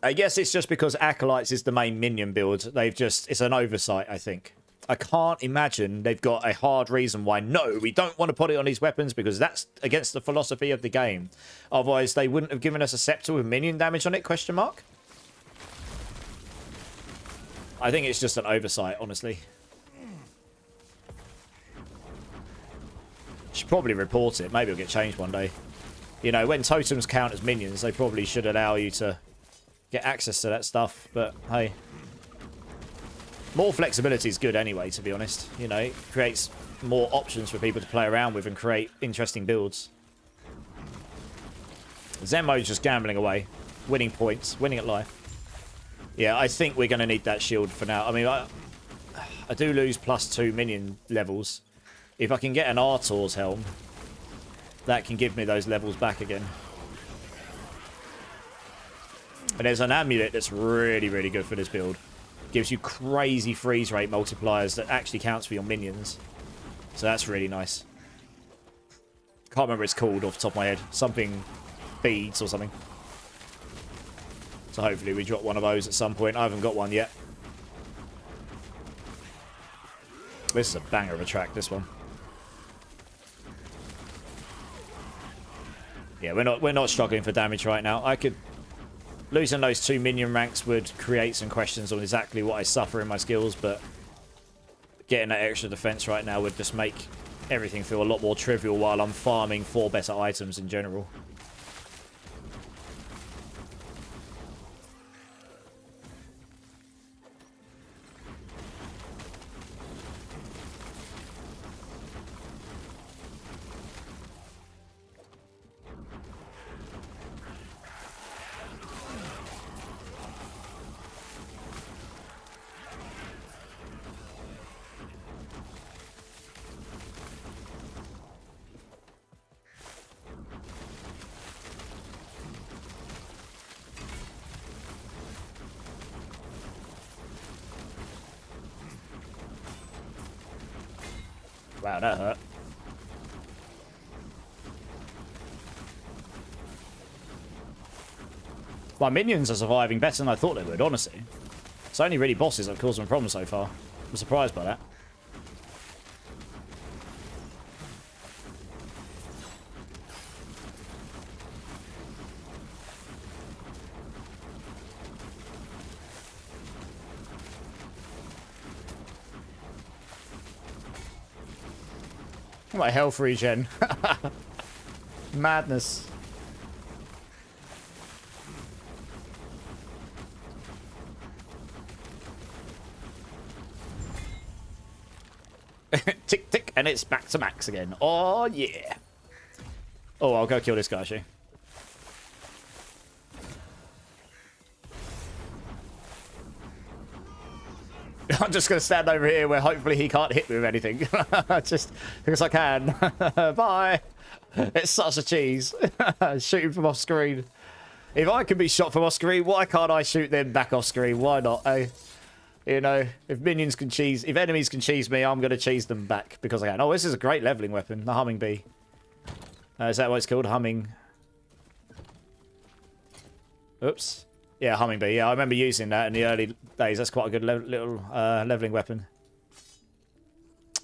I guess it's just because Acolytes is the main minion build. It's an oversight, I think. I can't imagine they've got a hard reason why, no, we don't want to put it on these weapons because that's against the philosophy of the game. Otherwise, they wouldn't have given us a Scepter with minion damage on it, question mark? I think it's just an oversight, honestly. Should probably report it. Maybe it'll get changed one day. You know, when totems count as minions, they probably should allow you to get access to that stuff, but hey. More flexibility is good anyway, to be honest. You know, it creates more options for people to play around with and create interesting builds. Zen mode's just gambling away. Winning points. Winning at life. Yeah, I think we're going to need that shield for now. I mean, I do lose +2 minion levels. If I can get an Artor's helm, that can give me those levels back again. And there's an amulet that's really, really good for this build. Gives you crazy freeze rate multipliers that actually counts for your minions. So that's really nice. Can't remember what it's called off the top of my head. Something beads or something. So hopefully we drop one of those at some point. I haven't got one yet. This is a banger of a track, this one. Yeah, we're not struggling for damage right now. I could Losing those 2 minion ranks would create some questions on exactly what I suffer in my skills, but getting that extra defense right now would just make everything feel a lot more trivial while I'm farming for better items in general. Wow, that hurt. My minions are surviving better than I thought they would, honestly. It's only really bosses that have caused them problems so far. I'm surprised by that. My health regen. Madness. Tick, tick, and it's back to max again. Oh, yeah. Oh, I'll go kill this guy, actually. I'm just going to stand over here where hopefully he can't hit me with anything. Just because I can. Bye. It's such a cheese. Shooting from off screen. If I can be shot from off screen, why can't I shoot them back off screen? Why not? Eh? You know, if minions can cheese, if enemies can cheese me, I'm going to cheese them back because I can. Oh, this is a great leveling weapon. The humming bee. Is that what it's called? Humming. Oops. Yeah, humming bee. Yeah, I remember using that in the early days. That's quite a good little leveling weapon.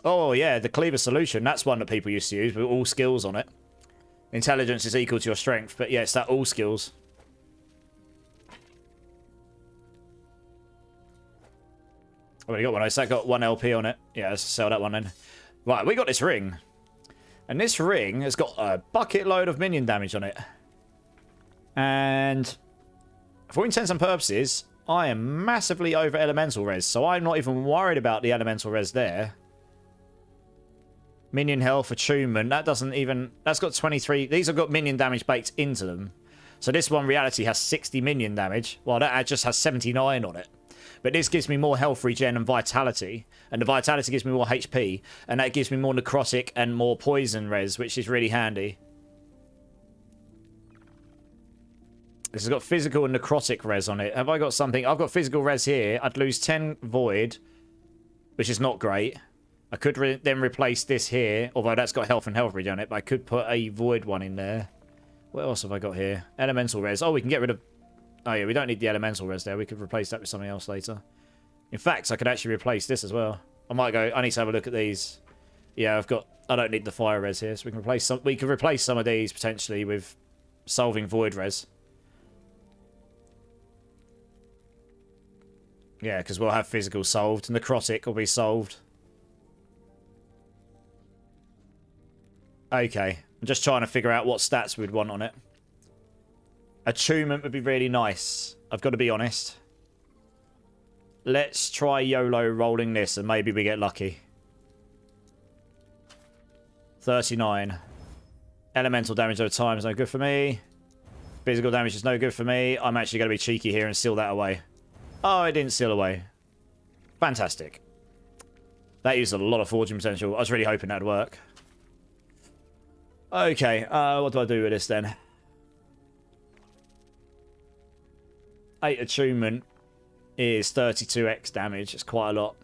Oh, yeah, the cleaver solution. That's one that people used to use with all skills on it. Intelligence is equal to your strength, but yeah, it's that all skills. I've already got one. I got 1 LP on it. Yeah, let's sell that one then. Right, we got this ring. And this ring has got a bucket load of minion damage on it. And for intents and purposes, I am massively over elemental res, so I'm not even worried about the elemental res there. Minion health, attunement, that doesn't even... That's got 23... These have got minion damage baked into them. So this one, reality, has 60 minion damage, while that just has 79 on it. But this gives me more health regen and vitality, and the vitality gives me more HP, and that gives me more necrotic and more poison res, which is really handy. This has got physical and necrotic res on it. Have I got something? I've got physical res here. I'd lose 10 void, which is not great. I could then replace this here, although that's got health and health regen on it, but I could put a void one in there. What else have I got here? Elemental res. Oh, we can get rid of... Oh, yeah, we don't need the elemental res there. We could replace that with something else later. In fact, I could actually replace this as well. I might go... I need to have a look at these. Yeah, I've got... I don't need the fire res here, so we can replace some... We could replace some of these, potentially, with solving void res. Yeah, because we'll have physical solved. Necrotic will be solved. Okay. I'm just trying to figure out what stats we'd want on it. Attunement would be really nice. I've got to be honest. Let's try YOLO rolling this and maybe we get lucky. 39. Elemental damage over time is no good for me. Physical damage is no good for me. I'm actually going to be cheeky here and seal that away. Oh, it didn't seal away. Fantastic. That used a lot of fortune potential. I was really hoping that'd work. Okay, what do I do with this then? 8 attunement is 32x damage. It's quite a lot.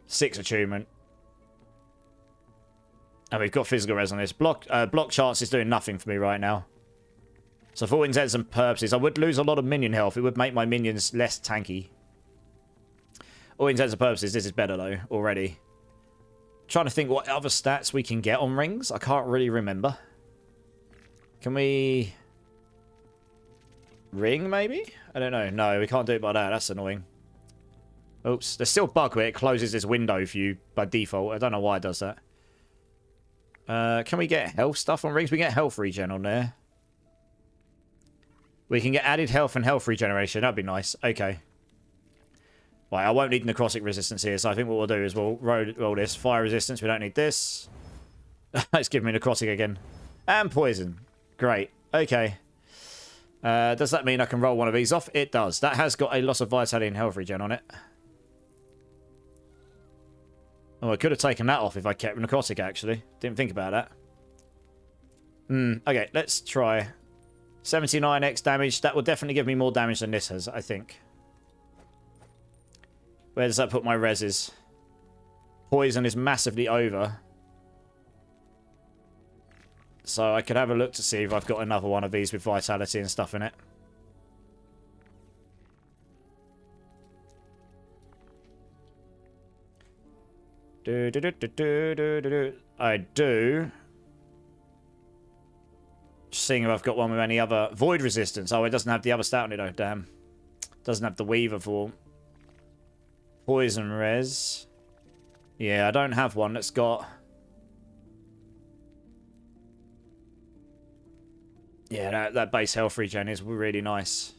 6 attunement. And we've got physical res on this. Block chance is doing nothing for me right now. So for all intents and purposes, I would lose a lot of minion health. It would make my minions less tanky. All intents and purposes, this is better though, already. Trying to think what other stats we can get on rings. I can't really remember. Can we... ring, maybe? I don't know. No, we can't do it by that. That's annoying. Oops. There's still a bug where it closes this window for you by default. I don't know why it does that. Can we get health stuff on rings? We get health regen on there. We can get added health and health regeneration. That'd be nice. Okay. Right, I won't need necrotic resistance here, so I think what we'll do is we'll roll this. Fire resistance, we don't need this. It's giving me necrotic again. And poison. Great. Okay. Does that mean I can roll one of these off? It does. That has got a loss of vitality and health regen on it. Oh, I could have taken that off if I kept necrotic, actually. Didn't think about that. Okay, let's try. 79x damage. That will definitely give me more damage than this has, I think. Where does that put my reses? Poison is massively over. So I could have a look to see if I've got another one of these with vitality and stuff in it. I do. Just seeing if I've got one with any other void resistance. Oh, it doesn't have the other stat on it though, damn. Doesn't have the weaver form. Poison res. Yeah, I don't have one that's got... Yeah, that base health regen is really nice.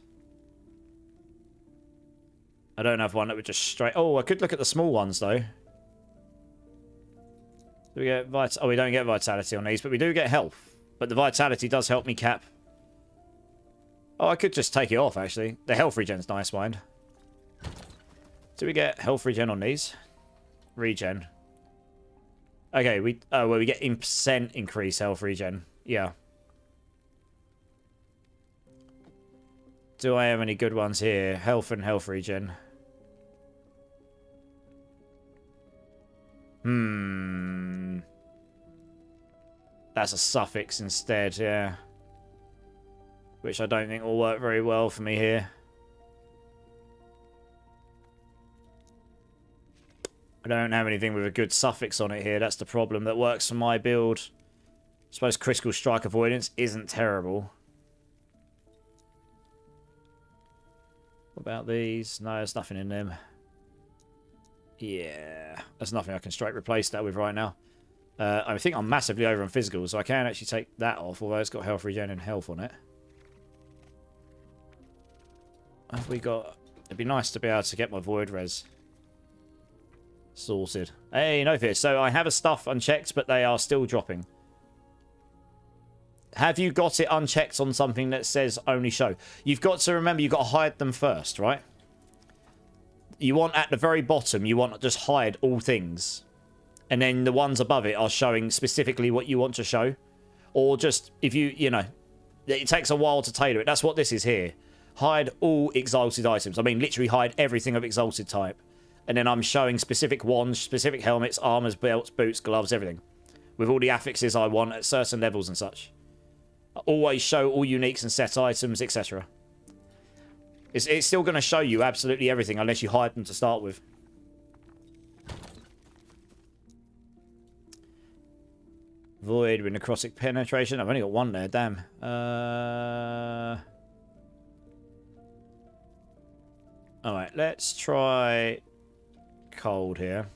I don't have one that would just straight... Oh, I could look at the small ones though. Do we get oh, we don't get vitality on these, but we do get health. But the vitality does help me cap. Oh, I could just take it off, actually. The health regen's nice, mind. Do we get health regen on these? Regen. Okay, well, we get % increase health regen. Yeah. Do I have any good ones here? Health and health regen. That's a suffix instead, yeah. Which I don't think will work very well for me here. I don't have anything with a good suffix on it here. That's the problem that works for my build. I suppose critical strike avoidance isn't terrible. What about these? No, there's nothing in them. Yeah, there's nothing I can straight replace that with right now. I think I'm massively over on physical, so I can actually take that off, although it's got health regen and health on it. Have we got... It'd be nice to be able to get my void res sorted. Hey, no fear. So I have a stuff unchecked, but they are still dropping. Have you got it unchecked on something that says only show? You've got to remember you've got to hide them first, right? You want at the very bottom, you want to just hide all things. And then the ones above it are showing specifically what you want to show. Or just, if you know, it takes a while to tailor it. That's what this is here. Hide all exalted items. I mean, literally hide everything of exalted type. And then I'm showing specific wands, specific helmets, armors, belts, boots, gloves, everything. With all the affixes I want at certain levels and such. Always show all uniques and set items, etc. It's still going to show you absolutely everything unless you hide them to start with. Void with necrotic penetration. I've only got one there, damn. Alright, let's try cold here.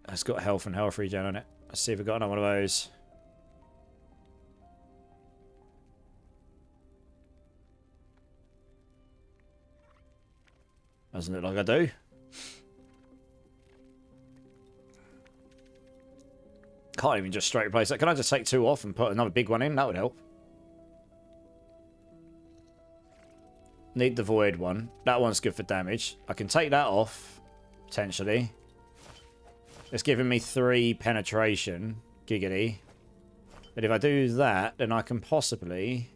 It's got health and health regen on it. Let's see if we've got another one of those. Doesn't look like I do. Can't even just straight replace that. Can I just take two off and put another big one in? That would help. Need the void one. That one's good for damage. I can take that off, potentially. It's giving me 3 penetration. Giggity. But if I do that, then I can possibly...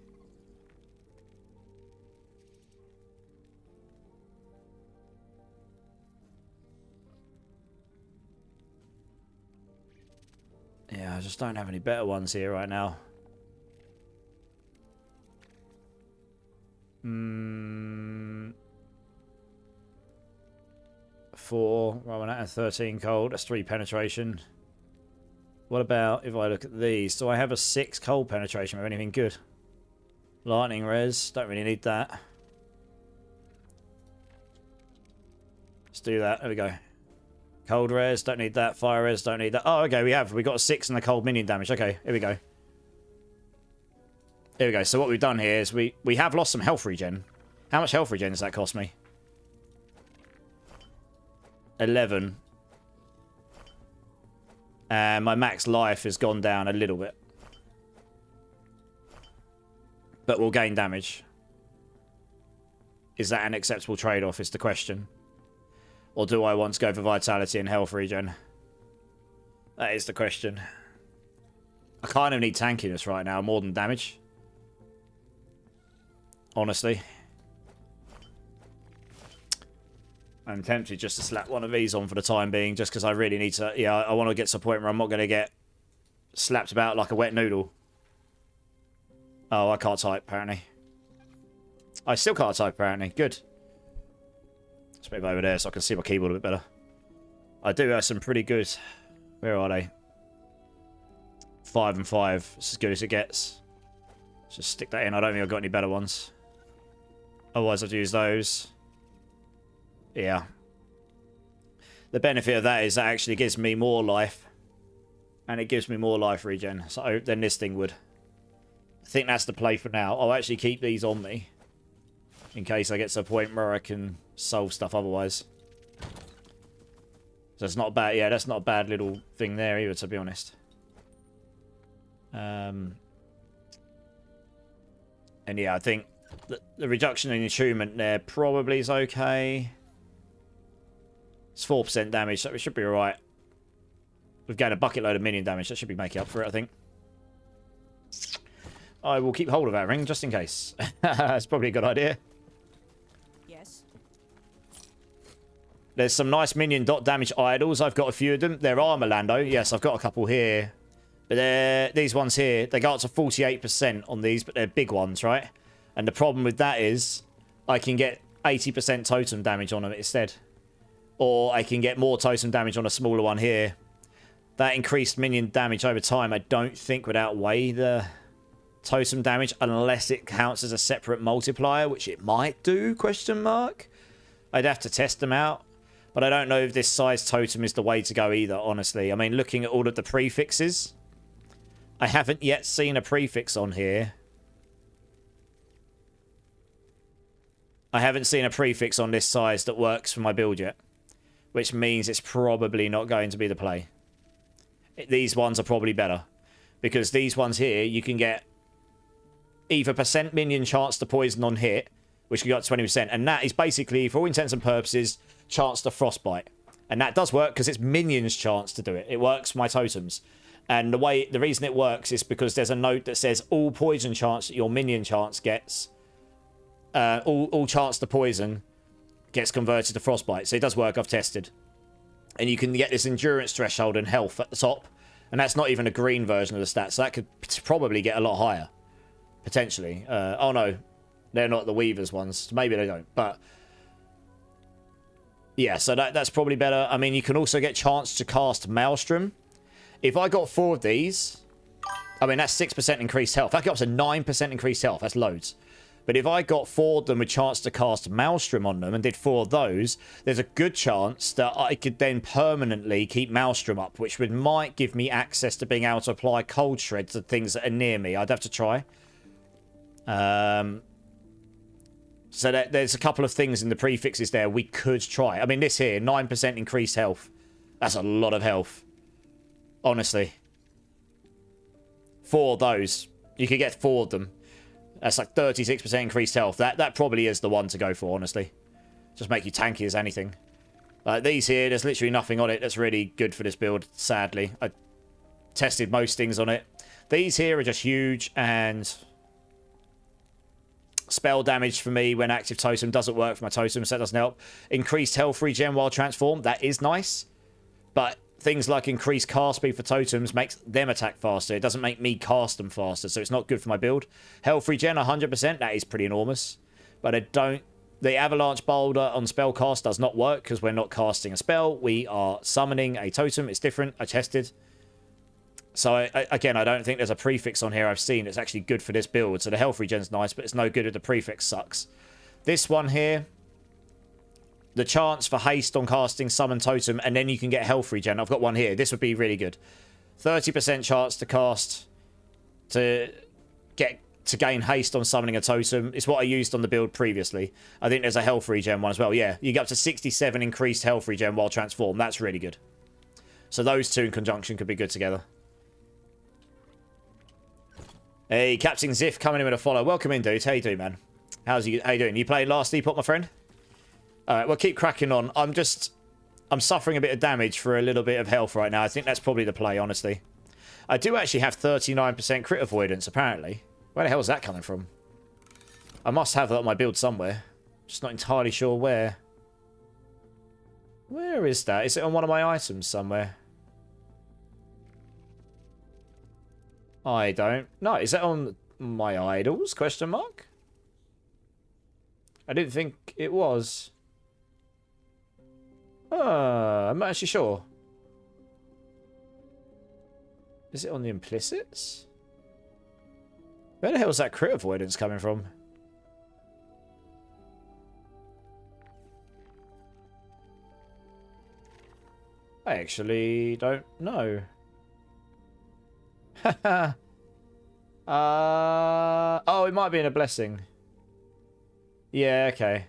Yeah, I just don't have any better ones here right now. 4. Well, we're at 13 cold. That's 3 penetration. What about if I look at these? Do I have a 6 cold penetration or anything good? Lightning res. Don't really need that. Let's do that. There we go. Cold res. Don't need that. Fire res. Don't need that. Oh, okay. We have. We got a 6 and the cold minion damage. Okay. Here we go. Here we go. So what we've done here is we have lost some health regen. How much health regen does that cost me? 11. And my max life has gone down a little bit. But we'll gain damage. Is that an acceptable trade-off is the question. Or do I want to go for vitality and health regen? That is the question. I kind of need tankiness right now more than damage. Honestly. I'm tempted just to slap one of these on for the time being, just because I really need to... Yeah, I want to get to a point where I'm not going to get slapped about like a wet noodle. Oh, I can't type, apparently. I still can't type, apparently. Good. Let's move over there so I can see my keyboard a bit better. I do have some pretty good... Where are they? 5 and 5. It's as good as it gets. Let's just stick that in. I don't think I've got any better ones. Otherwise, I'd use those. Yeah. The benefit of that is that actually gives me more life. And it gives me more life regen so, than this thing would. I think that's the play for now. I'll actually keep these on me. In case I get to a point where I can solve stuff otherwise. So it's not bad. Yeah, that's not a bad little thing there either, to be honest. And yeah, I think the reduction in attunement there probably is okay. It's 4% damage, so it should be alright. We've gained a bucket load of minion damage. That should be making up for it, I think. I will keep hold of that ring, just in case. That's probably a good idea. Yes. There's some nice minion dot damage idols. I've got a few of them. They're armor Lando. Yes, I've got a couple here. But these ones here, they go up to 48% on these, but they're big ones, right? And the problem with that is I can get 80% totem damage on them instead. Or I can get more totem damage on a smaller one here. That increased minion damage over time, I don't think would outweigh the totem damage unless it counts as a separate multiplier, which it might do, question mark. I'd have to test them out. But I don't know if this size totem is the way to go either, honestly. I mean, looking at all of the prefixes, I haven't yet seen a prefix on here. I haven't seen a prefix on this size that works for my build yet. Which means it's probably not going to be the play. These ones are probably better. Because these ones here, you can get either % minion chance to poison on hit, which can go up to 20%. And that is basically, for all intents and purposes, chance to frostbite. And that does work because it's minions' chance to do it. It works for my totems. And the reason it works is because there's a note that says all poison chance that your minion chance gets, all chance to poison gets converted to frostbite. So it does work, I've tested. And you can get this endurance threshold and health at the top. And that's not even a green version of the stats. So that could probably get a lot higher. Potentially. Oh no, they're not the Weavers ones. Maybe they don't. But yeah, so that's probably better. I mean, you can also get chance to cast Maelstrom. If I got 4 of these, I mean, that's 6% increased health. That got up to 9% increased health. That's loads. But if I got 4 of them with chance to cast Maelstrom on them and did 4 of those, there's a good chance that I could then permanently keep Maelstrom up, which might give me access to being able to apply cold shreds to things that are near me. I'd have to try. So there's a couple of things in the prefixes there we could try. I mean, this here, 9% increased health. That's a lot of health. Honestly. 4 of those. You could get 4 of them. That's like 36% increased health. That probably is the one to go for, honestly. Just make you tanky as anything. These here, there's literally nothing on it that's really good for this build, sadly. I tested most things on it. These here are just huge, and spell damage for me when active totem doesn't work for my totem, so that doesn't help. Increased health regen while transformed, that is nice. But things like increased cast speed for totems makes them attack faster. It doesn't make me cast them faster, so it's not good for my build. Health regen 100%, that is pretty enormous. But I don't... The avalanche boulder on spell cast does not work because we're not casting a spell. We are summoning a totem. It's different. I tested. So, again, I don't think there's a prefix on here I've seen that's actually good for this build. So the health regen's nice, but it's no good if the prefix sucks. This one here, the chance for haste on casting Summon Totem, and then you can get health regen. I've got one here. This would be really good. 30% chance to cast to gain haste on summoning a totem. It's what I used on the build previously. I think there's a health regen one as well. Yeah, you get up to 67 increased health regen while transformed. That's really good. So those two in conjunction could be good together. Hey, Captain Ziff coming in with a follow. Welcome in, dude. How you doing, man? How you doing? You played last Epoch, my friend? Alright, we'll keep cracking on. I'm suffering a bit of damage for a little bit of health right now. I think that's probably the play, honestly. I do actually have 39% crit avoidance, apparently. Where the hell is that coming from? I must have that on my build somewhere. Just not entirely sure where. Where is that? Is it on one of my items somewhere? I don't know. Is that on my idols? Question mark? I didn't think it was. I'm not actually sure. Is it on the implicits? Where the hell is that crit avoidance coming from? I actually don't know. Oh, it might be in a blessing. Yeah, okay.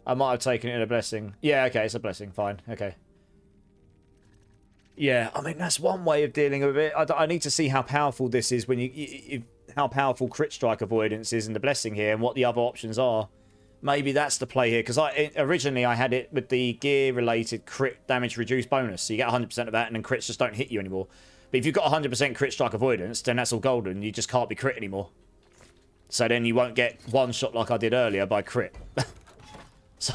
I might have taken it in a blessing. Yeah, okay, it's a blessing. Fine, okay. Yeah, I mean, that's one way of dealing with it. I need to see how powerful this is when how powerful crit strike avoidance is in the blessing here and what the other options are. Maybe that's the play here, because originally I had it with the gear-related crit damage reduced bonus. So you get 100% of that, and then crits just don't hit you anymore. But if you've got 100% crit strike avoidance, then that's all golden. You just can't be crit anymore. So then you won't get one shot like I did earlier by crit. So,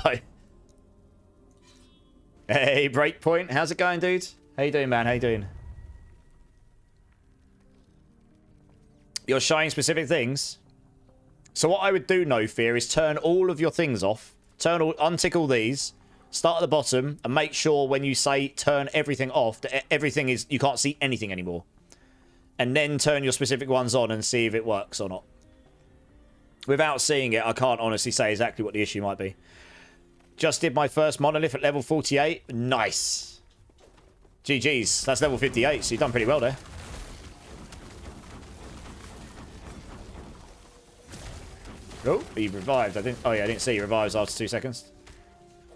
hey, Breakpoint, how's it going, dude? How you doing, man? How you doing? You're showing specific things. So what I would do, No Fear, is turn all of your things off. Untick all these. Start at the bottom and make sure when you say turn everything off, that everything is, you can't see anything anymore. And then turn your specific ones on and see if it works or not. Without seeing it, I can't honestly say exactly what the issue might be. Just did my first monolith at level 48. Nice. GG's. That's level 58, so you've done pretty well there. Oh, he revived. Oh yeah, I didn't see he revives after 2 seconds.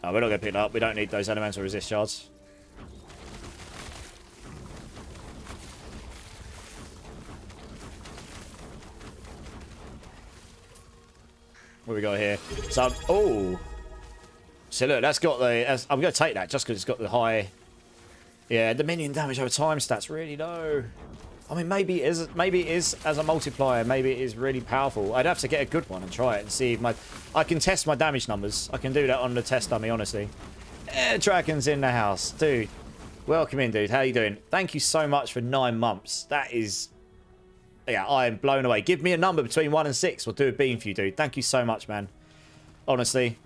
Oh, we're not going to pick it up. We don't need those elemental resist shards. What we got here? So, oh. So look, that's got the... I'm going to take that just because it's got the high... Yeah, the minion damage over time stats really low. I mean, maybe it is as a multiplier. Maybe it is really powerful. I'd have to get a good one and try it and see if my... I can test my damage numbers. I can do that on the test dummy, honestly. Dragon's in the house. Dude, welcome in, dude. How you doing? Thank you so much for 9 months. That is... Yeah, I am blown away. Give me a number between 1 and 6. We'll do a beam for you, dude. Thank you so much, man. Honestly.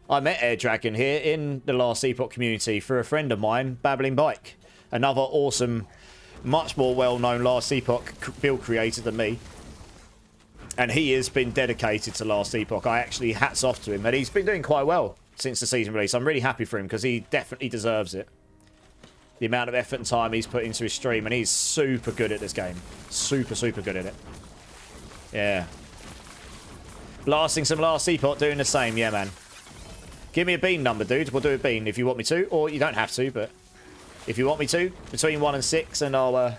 I met Air Dragon here in the last Epoch community through a friend of mine, Babbling Bike. Another awesome, much more well-known last Epoch build creator than me. And he has been dedicated to last Epoch. I actually hats off to him. And he's been doing quite well since the season release. I'm really happy for him because he definitely deserves it. The amount of effort and time he's put into his stream. And he's super good at this game. Super, super good at it. Yeah. Blasting some last Epoch, doing the same. Yeah, man. Give me a bean number, dude. We'll do a bean if you want me to. Or you don't have to, but... If you want me to, between 1 and 6, and I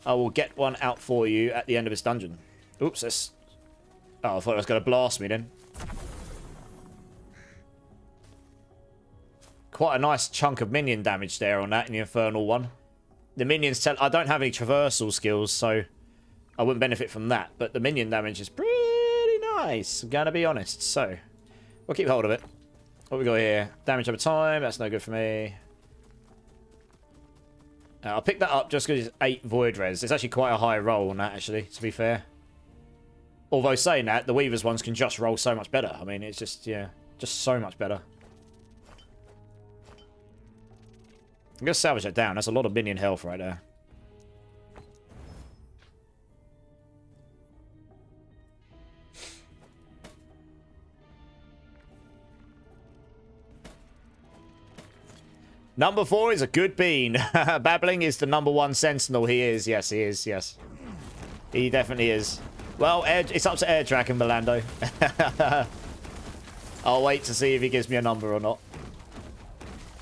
will get one out for you at the end of this dungeon. Oops, that's... Oh, I thought it was going to blast me then. Quite a nice chunk of minion damage there on that in the Infernal one. The minions tell... I don't have any traversal skills, so I wouldn't benefit from that. But the minion damage is pretty nice, I'm going to be honest. So, we'll keep hold of it. What we got here? Damage over time, that's no good for me. I'll pick that up just because it's 8 void res. It's actually quite a high roll on that, actually, to be fair. Although saying that, the Weaver's ones can just roll so much better. I mean, it's just, yeah, just so much better. I'm going to salvage that down. That's a lot of minion health right there. Number 4 is a good bean. Babbling is the number 1 sentinel. He is. Yes, he is. Yes. He definitely is. Well, it's up to Air Dragon, Milando. I'll wait to see if he gives me a number or not.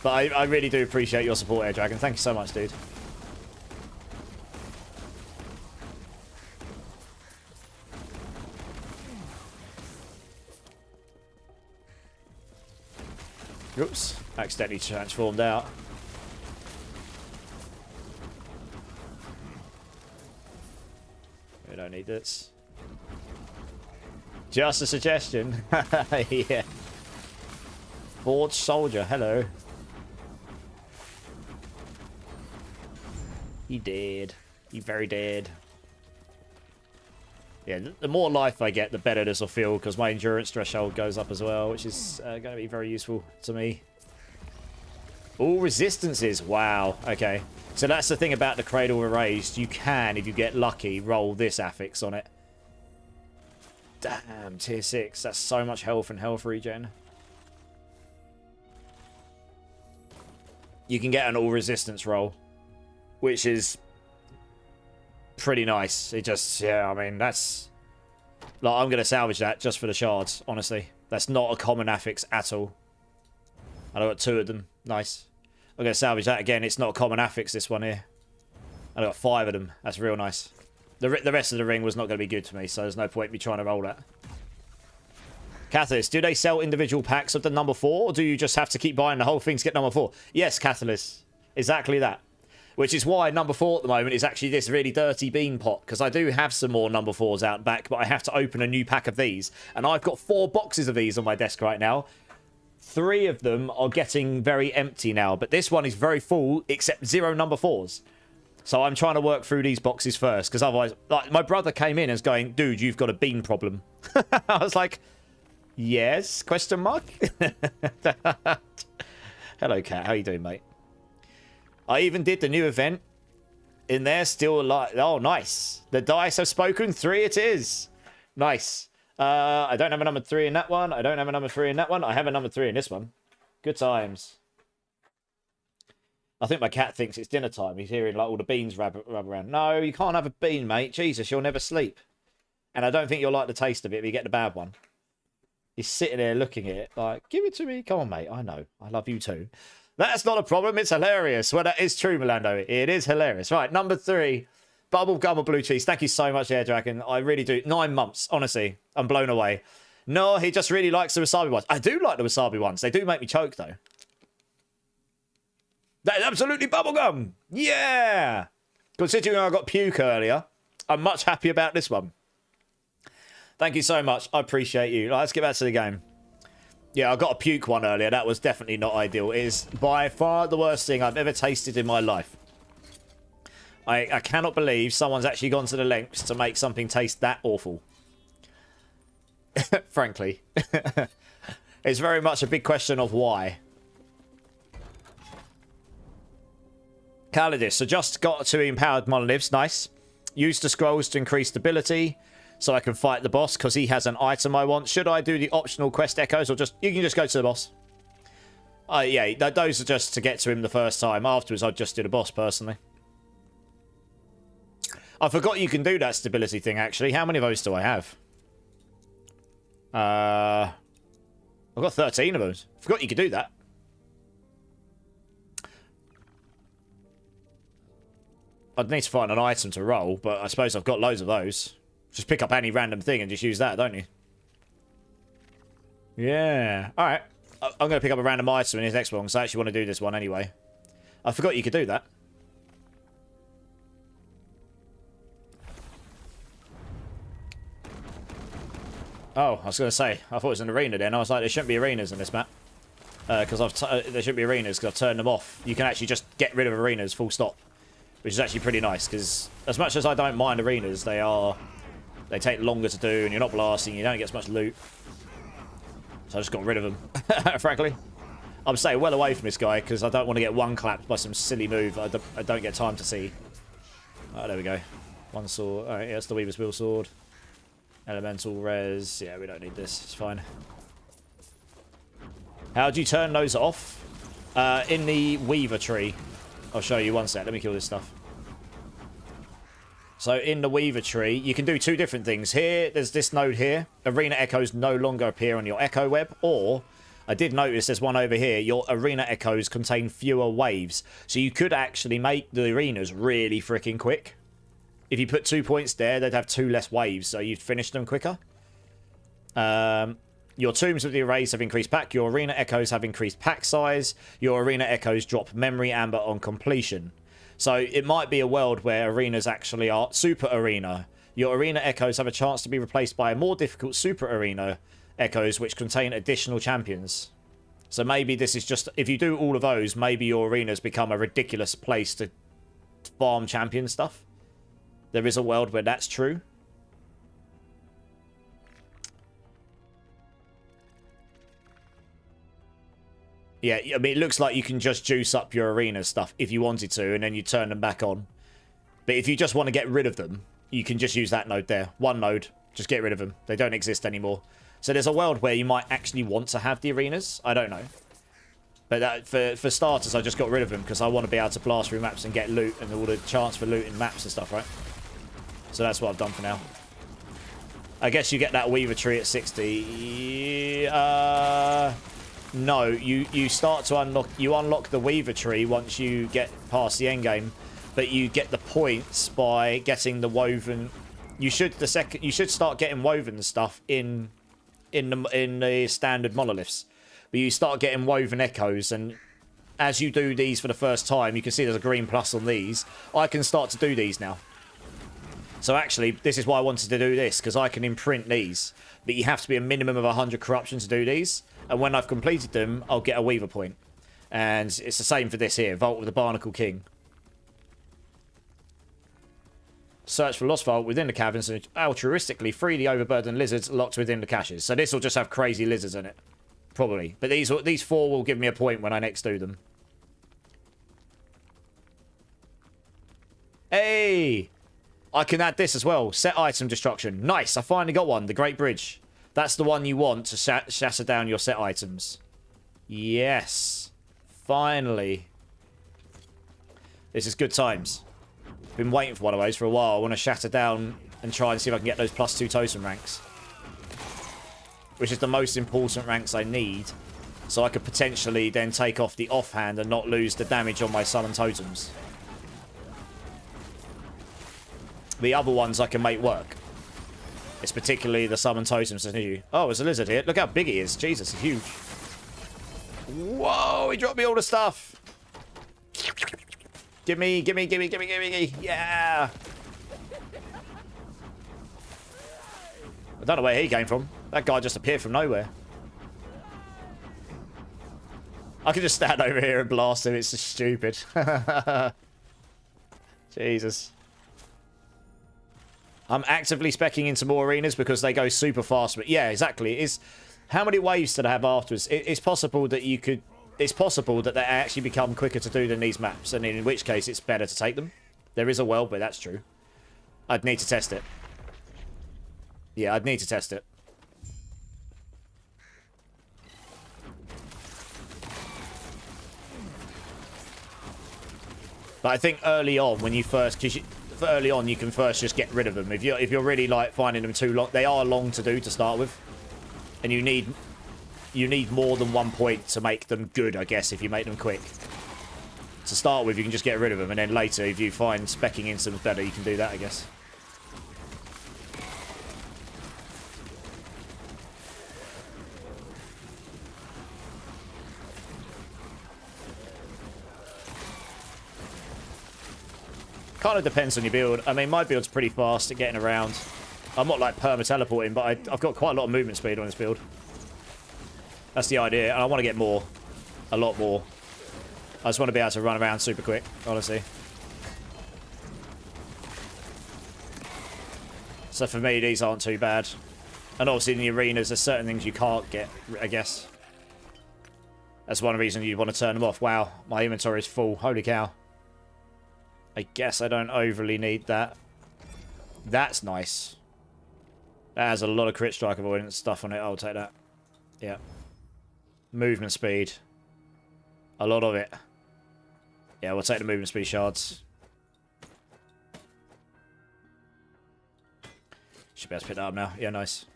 But I really do appreciate your support, Air Dragon. Thank you so much, dude. Oops. Accidentally transformed out. We don't need this. Just a suggestion. Yeah. Forge soldier, hello. He dead. He very dead. Yeah, the more life I get, the better this will feel, because my endurance threshold goes up as well, which is going to be very useful to me. All resistances. Wow. Okay. So that's the thing about the Cradle Erased. You can, if you get lucky, roll this affix on it. Damn, tier 6. That's so much health and health regen. You can get an all resistance roll, which is pretty nice. It just, yeah, I mean, that's... Like, I'm going to salvage that just for the shards, honestly. That's not a common affix at all. And I've got 2 of them. Nice. I'm going to salvage that again. It's not a common affix, this one here. And I've got 5 of them. That's real nice. The rest of the ring was not going to be good to me, so there's no point in me trying to roll that. Catalyst, do they sell individual packs of the number 4, or do you just have to keep buying the whole thing to get number 4? Yes, Catalyst. Exactly that. Which is why number 4 at the moment is actually this really dirty bean pot, because I do have some more number 4s out back, but I have to open a new pack of these. And I've got 4 boxes of these on my desk right now. 3 of them are getting very empty now, but this one is very full, except 0 number 4s. So I'm trying to work through these boxes first, because otherwise... Like, my brother came in and was going, dude, you've got a bean problem. I was like, yes? Question mark? Hello, Cat. How you doing, mate? I even did the new event in there, still alive. Oh, nice. The dice have spoken. 3 it is. Nice. I don't have a number 3 in that one. I don't have a number 3 in that one. I have a number 3 in this one. Good times. I think my cat thinks it's dinner time. He's hearing like all the beans rub around. No, you can't have a bean, mate. Jesus, you'll never sleep. And I don't think you'll like the taste of it if you get the bad one. He's sitting there looking at it like, give it to me. Come on, mate. I know. I love you too. That's not a problem. It's hilarious. Well, that is true, Milando. It is hilarious. Right, number 3. Bubble gum or blue cheese. Thank you so much, Air Dragon. I really do. 9 months, honestly. I'm blown away. No, he just really likes the wasabi ones. I do like the wasabi ones. They do make me choke, though. That is absolutely bubblegum. Yeah. Considering I got puke earlier, I'm much happy about this one. Thank you so much. I appreciate you. Let's get back to the game. Yeah, I got a puke one earlier. That was definitely not ideal. It is by far the worst thing I've ever tasted in my life. I cannot believe someone's actually gone to the lengths to make something taste that awful. Frankly. It's very much a big question of why. Calidus, so just got 2 empowered monoliths. Nice. Use the scrolls to increase stability so I can fight the boss because he has an item I want. Should I do the optional quest echoes or just... You can just go to the boss. Yeah, those are just to get to him the first time. Afterwards, I'd just do the boss personally. I forgot you can do that stability thing, actually. How many of those do I have? I've got 13 of those. Forgot you could do that. I'd need to find an item to roll, but I suppose I've got loads of those. Just pick up any random thing and just use that, don't you? Yeah. Alright. I'm going to pick up a random item in his next one, because I actually want to do this one anyway. I forgot you could do that. Oh, I was going to say, I thought it was an arena then. I was like, there shouldn't be arenas in this map. Because there shouldn't be arenas because I've turned them off. You can actually just get rid of arenas, full stop. Which is actually pretty nice, because as much as I don't mind arenas, they take longer to do, and you're not blasting, you don't get as much loot. So I just got rid of them, frankly. I'm staying well away from this guy because I don't want to get one clapped by some silly move I don't get time to see. Oh, there we go. One sword. Alright, yeah, that's the Weaver's Wheel sword. Elemental res. Yeah, we don't need this. It's fine. How do you turn those off? In the Weaver tree. I'll show you one sec. Let me kill this stuff. So in the Weaver tree, you can do two different things. Here, there's this node here. Arena echoes no longer appear on your echo web. Or, I did notice there's one over here. Your arena echoes contain fewer waves. So you could actually make the arenas really freaking quick. If you put 2 points there, they'd have 2 less waves. So you'd finish them quicker. Your tombs of the arrays have increased pack. Your arena echoes have increased pack size. Your arena echoes drop memory amber on completion. So it might be a world where arenas actually are super arena. Your arena echoes have a chance to be replaced by a more difficult super arena echoes which contain additional champions. So maybe this is just, if you do all of those, maybe your arenas become a ridiculous place to farm champion stuff. There is a world where that's true. Yeah, I mean, it looks like you can just juice up your arena stuff if you wanted to, and then you turn them back on. But if you just want to get rid of them, you can just use that node there. One node, just get rid of them. They don't exist anymore. So there's a world where you might actually want to have the arenas. I don't know. But for starters, I just got rid of them because I want to be able to blast through maps and get loot and all the chance for loot in maps and stuff, right? So that's what I've done for now. I guess you get that Weaver tree at 60. No, you start to unlock the Weaver tree once you get past the end game, but you get the points by getting the woven. You should start getting woven stuff in the standard monoliths, but you start getting woven echoes, and as you do these for the first time, you can see there's a green plus on these. I can start to do these now. So actually, this is why I wanted to do this, because I can imprint these, but you have to be a minimum of 100 corruption to do these. And when I've completed them, I'll get a Weaver point. And it's the same for this here. Vault with the Barnacle King. Search for Lost Vault within the caverns and altruistically free the overburdened lizards locked within the caches. So this will just have crazy lizards in it. Probably. But these 4 will give me a point when I next do them. Hey! I can add this as well. Set item destruction. Nice, I finally got one. The Great Bridge. That's the one you want to shatter down your set items. Yes. Finally. This is good times. Been waiting for one of those for a while. I want to shatter down and try and see if I can get those +2 totem ranks. Which is the most important ranks I need. So I could potentially then take off the offhand and not lose the damage on my summon totems. The other ones I can make work. It's particularly the summon totems that's new. Oh, there's a lizard here. Look how big he is. Jesus, he's huge. Whoa, he dropped me all the stuff. Gimme. Yeah. I don't know where he came from. That guy just appeared from nowhere. I could just stand over here and blast him. It's just stupid. Jesus. I'm actively specking into more arenas because they go super fast. But yeah, exactly. How many waves did I have afterwards? It's possible that you could... It's possible that they actually become quicker to do than these maps. And in which case, it's better to take them. There is a world where that's true. I'd need to test it. Yeah, I'd need to test it. But I think early on, when you first... early on, you can first just get rid of them. If you're really like finding them too long, they are long to do to start with, and you need more than 1 point to make them good. I guess if you make them quick. To start with, you can just get rid of them, and then later, if you find specking in some better, you can do that. I guess. Kind of depends on your build. I mean, my build's pretty fast at getting around. I'm not like perma-teleporting, but I've got quite a lot of movement speed on this build. That's the idea, and I want to get more. A lot more. I just want to be able to run around super quick, honestly. So for me, these aren't too bad. And obviously in the arenas, there's certain things you can't get, I guess. That's one reason you want to turn them off. Wow, my inventory is full. Holy cow. I guess I don't overly need that. That's nice. That has a lot of crit strike avoidance stuff on it. I'll take that. Yeah. Movement speed. A lot of it. Yeah, we'll take the movement speed shards. Should be able to pick that up now. Yeah, nice.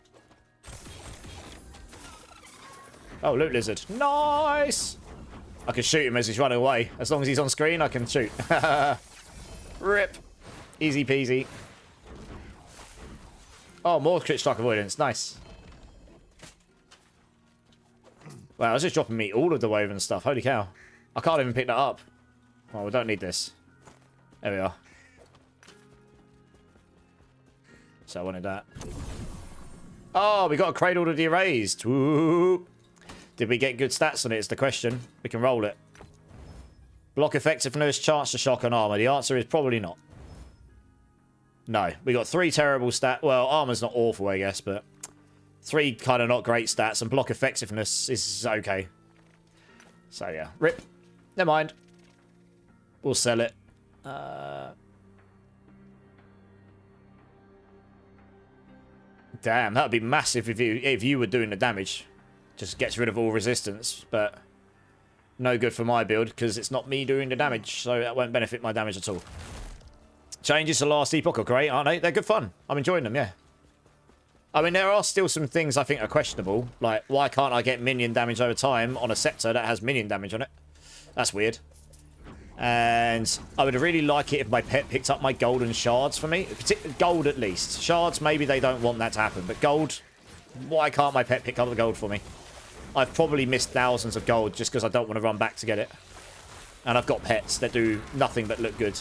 Oh, loot lizard. Nice! I can shoot him as he's running away. As long as he's on screen, I can shoot. Rip. Easy peasy. Oh, more crit strike avoidance. Nice. Wow, I was just dropping me all of the woven stuff. Holy cow. I can't even pick that up. Well, we don't need this. There we are. So I wanted that. Oh, we got a cradle to the erased. Woo. Did we get good stats on it is the question. We can roll it. Block effectiveness, chance to shock and armor. The answer is probably not. No. We got 3 terrible stats. Well, armor's not awful, I guess, but 3 kind of not great stats, and block effectiveness is okay. So, yeah. Rip. Never mind. We'll sell it. Damn, that would be massive if you were doing the damage. Just gets rid of all resistance, but no good for my build because it's not me doing the damage, so that won't benefit my damage at all. Changes to last epoch are great, aren't they? They're good fun. I'm enjoying them, yeah. I mean, there are still some things I think are questionable. Like, why can't I get minion damage over time on a scepter that has minion damage on it? That's weird. And I would really like it if my pet picked up my golden shards for me. Gold, at least. Shards, maybe they don't want that to happen. But gold, why can't my pet pick up the gold for me? I've probably missed thousands of gold just because I don't want to run back to get it. And I've got pets that do nothing but look good.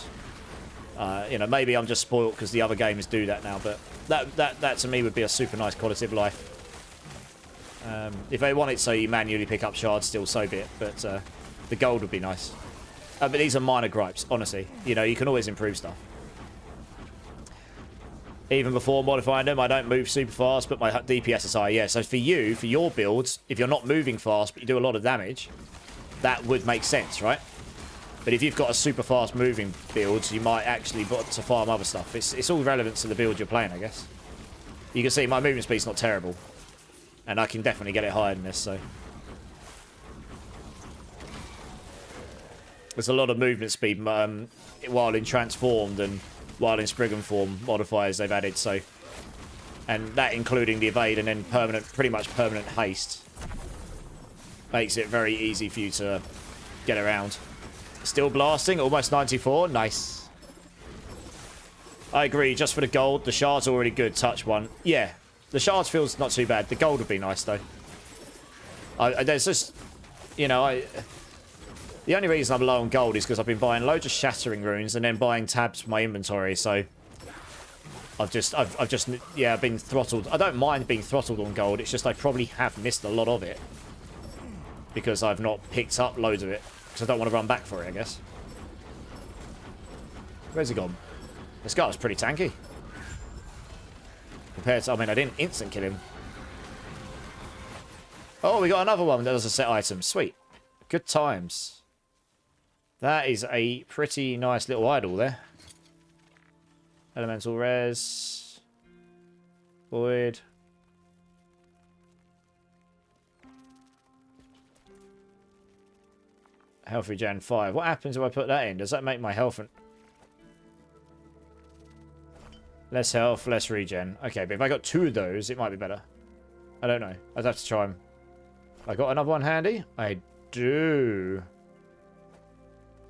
You know, maybe I'm just spoiled because the other games do that now. But that to me would be a super nice quality of life. If they want it so you manually pick up shards, still so be it. But the gold would be nice. But these are minor gripes, honestly. You know, you can always improve stuff. Even before modifying them, I don't move super fast, but my DPS is high. Yeah, so for you, for your builds, if you're not moving fast, but you do a lot of damage, that would make sense, right? But if you've got a super fast moving build, you might actually want to farm other stuff. It's all relevant to the build you're playing, I guess. You can see my movement speed's not terrible. And I can definitely get it higher than this, so... There's a lot of movement speed while in transformed and while in Spriggan form modifiers they've added, so... And that including the evade and then pretty much permanent haste. Makes it very easy for you to get around. Still blasting, almost 94, nice. I agree, just for the gold, the shard's already good, touch 1. Yeah, the shards feels not too bad. The gold would be nice, though. There's just, you know, the only reason I'm low on gold is because I've been buying loads of shattering runes and then buying tabs for my inventory, so I've just yeah, been throttled. I don't mind being throttled on gold, it's just I probably have missed a lot of it because I've not picked up loads of it because I don't want to run back for it, I guess. Where's he gone? This guy was pretty tanky compared to, I mean, I didn't instant kill him. Oh, we got another one that does a set item. Sweet. Good times. That is a pretty nice little idol there. Elemental res. Void. Health regen 5. What happens if I put that in? Does that make my health... Less health, less regen. Okay, but if I got 2 of those, it might be better. I don't know. I'd have to try them. I got another one handy? I do.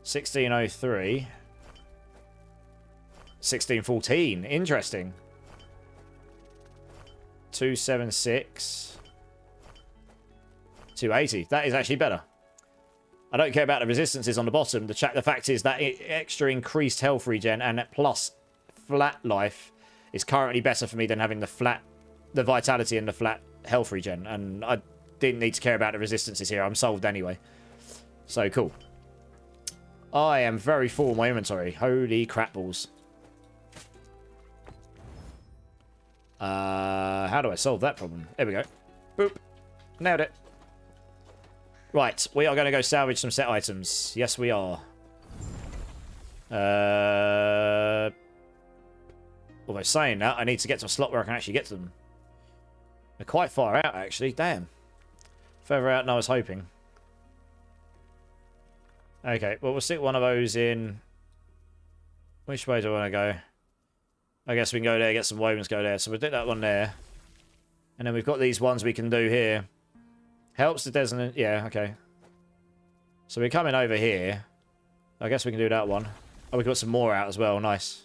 1603. 1614. Interesting. 276. 280. That is actually better. I don't care about the resistances on the bottom. The fact is that extra increased health regen and plus flat life is currently better for me than having the vitality and the flat health regen. And I didn't need to care about the resistances here. I'm solved anyway. So, cool. I am very full in my inventory. Holy crap balls. How do I solve that problem? There we go. Boop. Nailed it. Right, we are going to go salvage some set items. Yes, we are. Although saying that, I need to get to a slot where I can actually get to them. They're quite far out, actually. Damn. Further out than I was hoping. Okay, well, we'll stick one of those in. Which way do I want to go? I guess we can go there, get some wovens, go there. So we'll do that one there. And then we've got these ones we can do here. Helps the designate. Yeah, okay. So we're coming over here. I guess we can do that one. Oh, we've got some more out as well. Nice.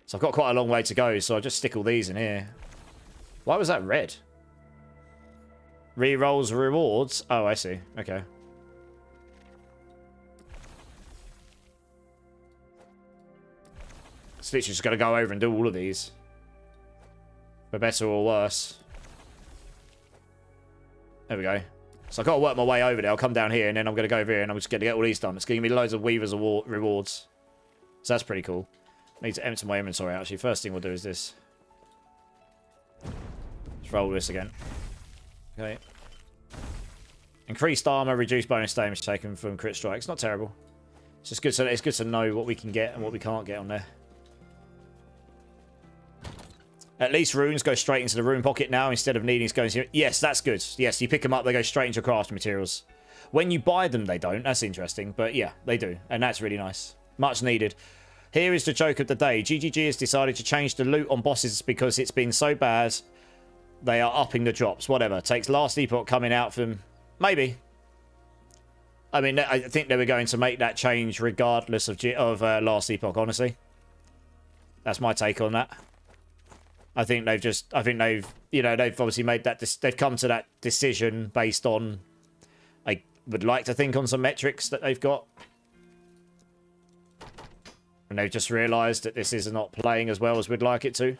So I've got quite a long way to go, so I'll just stick all these in here. Why was that red? Rerolls rewards? Oh, I see. Okay. It's literally just got to go over and do all of these. For better or worse. There we go. So I've got to work my way over there. I'll come down here, and then I'm going to go over here, and I'm just going to get all these done. It's going to give me loads of Weaver's rewards. So that's pretty cool. I need to empty my inventory, actually. First thing we'll do is this. Let's roll this again. Okay. Increased armor, reduced bonus damage taken from crit strikes. Not terrible. It's just good it's good to know what we can get and what we can't get on there. At least runes go straight into the rune pocket now instead of needing to go into... Yes, that's good. Yes, you pick them up, they go straight into your crafting materials. When you buy them, they don't. That's interesting. But yeah, they do. And that's really nice. Much needed. Here is the joke of the day. GGG has decided to change the loot on bosses because it's been so bad. They are upping the drops. Whatever. Takes last epoch coming out from... Maybe. I mean, I think they were going to make that change regardless of last epoch, honestly. That's my take on that. I think they've obviously made that, they've come to that decision based on, I would like to think, on some metrics that they've got. And they've just realised that this is not playing as well as we'd like it to.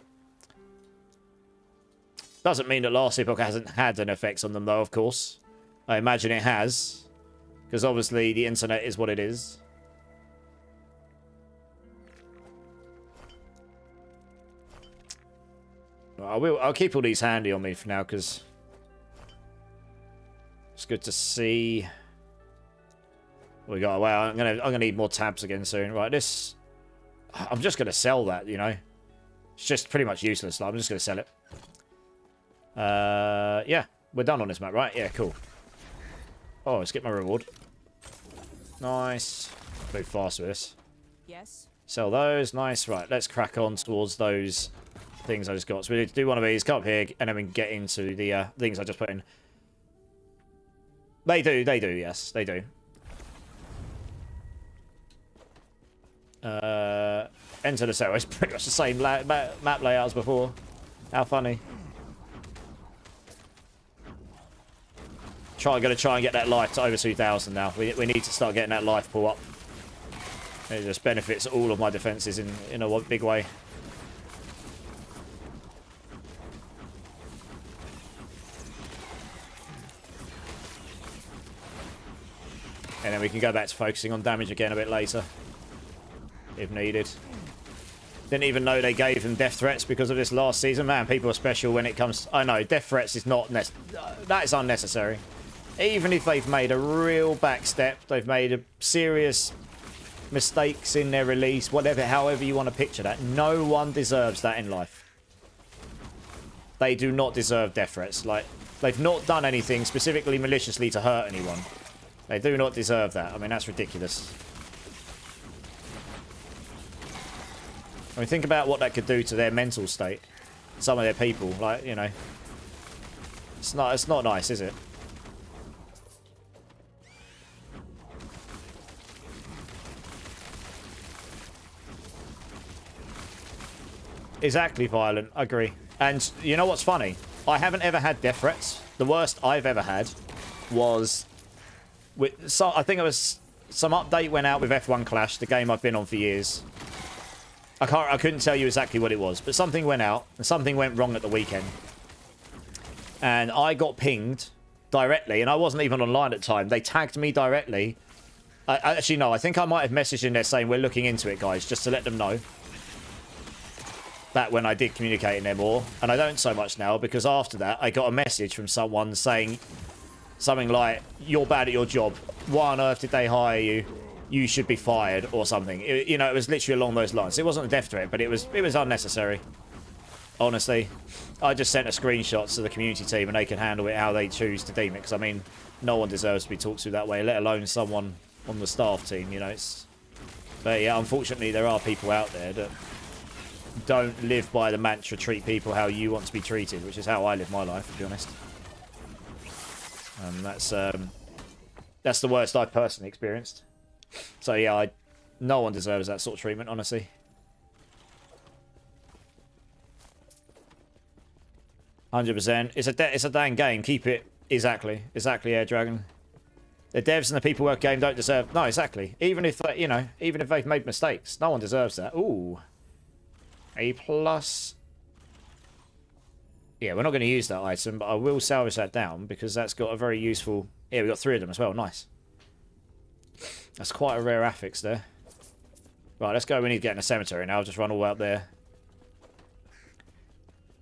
Doesn't mean that last epoch hasn't had an effect on them, though, of course. I imagine it has. Because obviously the internet is what it is. I'll keep all these handy on me for now, because it's good to see what we got. Wow, I'm gonna need more tabs again soon. Right, this I'm just gonna sell that. You know, it's just pretty much useless. Like, I'm just gonna sell it. Yeah, we're done on this map, right? Yeah, cool. Oh, let's get my reward. Nice. Move fast with this. Yes. Sell those. Nice. Right, let's crack on towards those things I just got. So we need to do one of these, come up here, and then we can get into the things I just put in. They do, yes, they do. Enter the cell. It's pretty much the same map layout as before. How funny. Gonna try and get that life to over 2,000 now. We need to start getting that life pull up. It just benefits all of my defenses in a big way. And then we can go back to focusing on damage again a bit later, if needed. Didn't even know they gave them death threats because of this last season. Man, people are special when it comes... I know, death threats is not... that is unnecessary. Even if they've made a real backstep, they've made a serious mistakes in their release, whatever, however you want to picture that. No one deserves that in life. They do not deserve death threats. Like, they've not done anything specifically maliciously to hurt anyone. They do not deserve that. I mean, that's ridiculous. I mean, think about what that could do to their mental state. Some of their people, like, you know. It's not nice, is it? Exactly violent, I agree. And you know what's funny? I haven't ever had death threats. The worst I've ever had was... I think it was some update went out with F1 Clash, the game I've been on for years. I couldn't tell you exactly what it was, but something went out and something went wrong at the weekend. And I got pinged directly, and I wasn't even online at the time. They tagged me directly. Actually, no, I think I might have messaged in there saying, we're looking into it, guys, just to let them know. Back when I did communicate in there more. And I don't so much now, because after that, I got a message from someone saying, something like, you're bad at your job. Why on earth did they hire you? You should be fired or something. You know, it was literally along those lines. It wasn't a death threat, but it was unnecessary. Honestly, I just sent a screenshot to the community team and they can handle it how they choose to deem it. Because, I mean, no one deserves to be talked to that way, let alone someone on the staff team, you know. But yeah, unfortunately, there are people out there that don't live by the mantra, treat people how you want to be treated, which is how I live my life, to be honest. And that's the worst I've personally experienced. So yeah, no one deserves that sort of treatment, honestly. %. It's a dang game. Keep it exactly, Air Dragon. The devs and the people who work game don't deserve. No, exactly. Even if you know, even if they've made mistakes, no one deserves that. Ooh, A+. Yeah, we're not going to use that item, but I will salvage that down because that's got a very useful. Yeah, we got 3 of them as well. Nice. That's quite a rare affix there. Right, let's go. We need to get in a cemetery now. I'll just run all out there.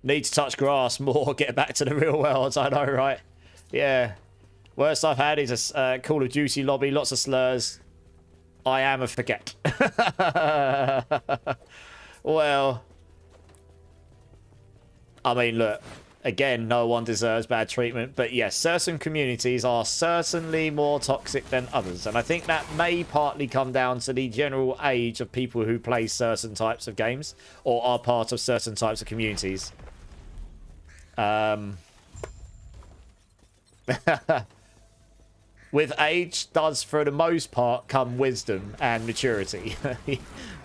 Need to touch grass more. Get back to the real world. I know, right? Yeah. Worst I've had is a Call of Duty lobby. Lots of slurs. I am a forget. Well, I mean, look. Again, no one deserves bad treatment, but yes, certain communities are certainly more toxic than others, and I think that may partly come down to the general age of people who play certain types of games or are part of certain types of communities. With age does, for the most part, come wisdom and maturity.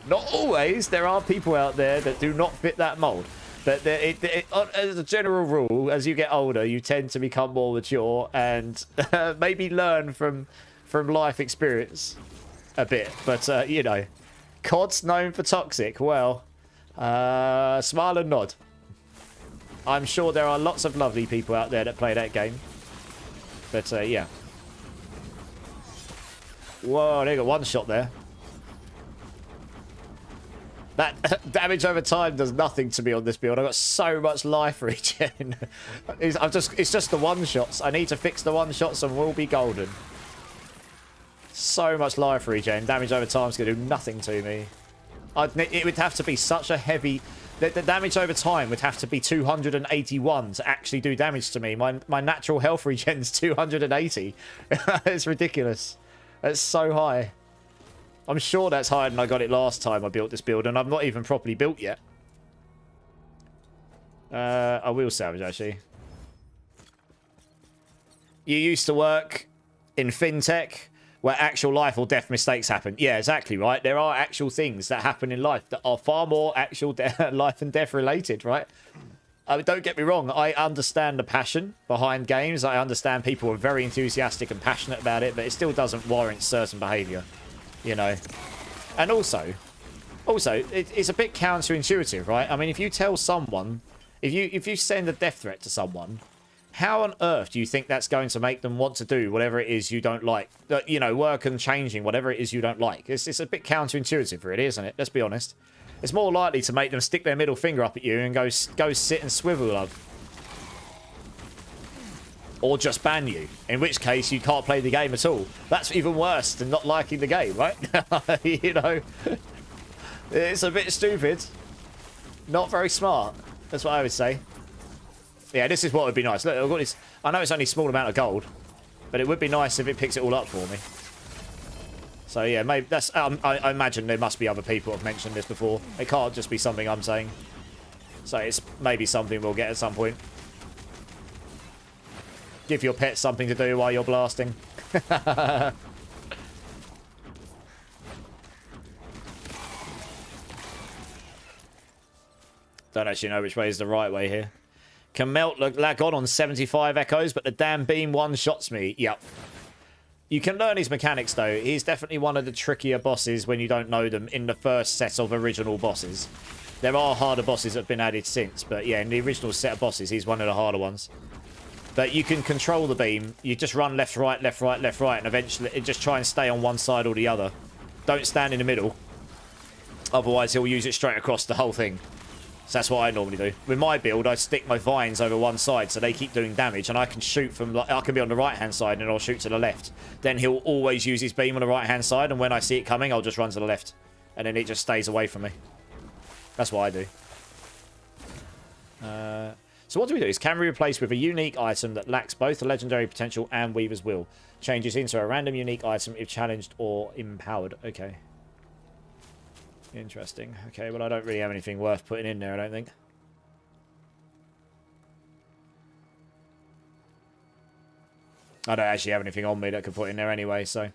Not always. There are people out there that do not fit that mold. But as a general rule, as you get older, you tend to become more mature and maybe learn from life experience a bit. But, you know, COD's known for toxic. Well, smile and nod. I'm sure there are lots of lovely people out there that play that game. But, yeah. Whoa, they got one shot there. That damage over time does nothing to me on this build. I've got so much life regen. It's just the one-shots. I need to fix the one-shots and we'll be golden. So much life regen. Damage over time is going to do nothing to me. It would have to be such a heavy... The damage over time would have to be 281 to actually do damage to me. My natural health regen is 280. It's ridiculous. It's so high. I'm sure that's higher than I got it last time I built this build, and I'm not even properly built yet. I will salvage, actually. You used to work in fintech where actual life or death mistakes happen. Yeah, exactly, right? There are actual things that happen in life that are far more actual life and death related, right? Don't get me wrong, I understand the passion behind games. I understand people are very enthusiastic and passionate about it, but it still doesn't warrant certain behaviour. You know, and also it's a bit counterintuitive, right? I mean, if you tell someone, if you send a death threat to someone, how on earth do you think that's going to make them want to do whatever it is you don't like? You know, work and changing whatever it is you don't like. It's a bit counterintuitive, really, isn't it? Let's be honest. It's more likely to make them stick their middle finger up at you and go sit and swivel, love. Or just ban you, in which case you can't play the game at all. That's even worse than not liking the game, right? You know, it's a bit stupid. Not very smart. That's what I would say. Yeah, this is what would be nice. Look, I've got this. I know it's only a small amount of gold, but it would be nice if it picks it all up for me. So yeah, maybe that's. I imagine there must be other people who have mentioned this before. It can't just be something I'm saying. So it's maybe something we'll get at some point. Give your pet something to do while you're blasting. Don't actually know which way is the right way here. Can melt lag on 75 echoes, but the damn beam one-shots me. Yep. You can learn his mechanics, though. He's definitely one of the trickier bosses when you don't know them in the first set of original bosses. There are harder bosses that have been added since, but yeah, in the original set of bosses, he's one of the harder ones. But you can control the beam. You just run left, right, left, right, left, right, and eventually just try and stay on one side or the other. Don't stand in the middle. Otherwise, he'll use it straight across the whole thing. So that's what I normally do. With my build, I stick my vines over one side so they keep doing damage, and I can shoot from, like, I can be on the right-hand side and I'll shoot to the left. Then he'll always use his beam on the right-hand side, and when I see it coming, I'll just run to the left. And then it just stays away from me. That's what I do. So what do we do? Is can we replace with a unique item that lacks both the legendary potential and Weaver's Will? Changes into a random unique item if challenged or empowered. Okay. Interesting. Okay, well, I don't really have anything worth putting in there, I don't think. I don't actually have anything on me that could put in there anyway, so...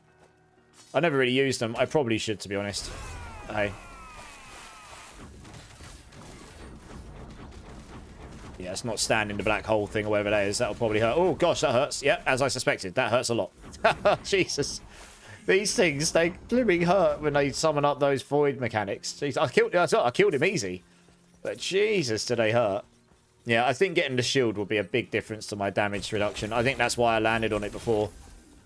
I never really used them. I probably should, to be honest. Hey. Yeah, it's not standing the black hole thing or whatever that is. That'll probably hurt. Oh, gosh, that hurts. Yeah, as I suspected. That hurts a lot. Jesus. These things, they blooming hurt when they summon up those void mechanics. Jeez, I killed him easy. But Jesus, do they hurt. Yeah, I think getting the shield will be a big difference to my damage reduction. I think that's why I landed on it before.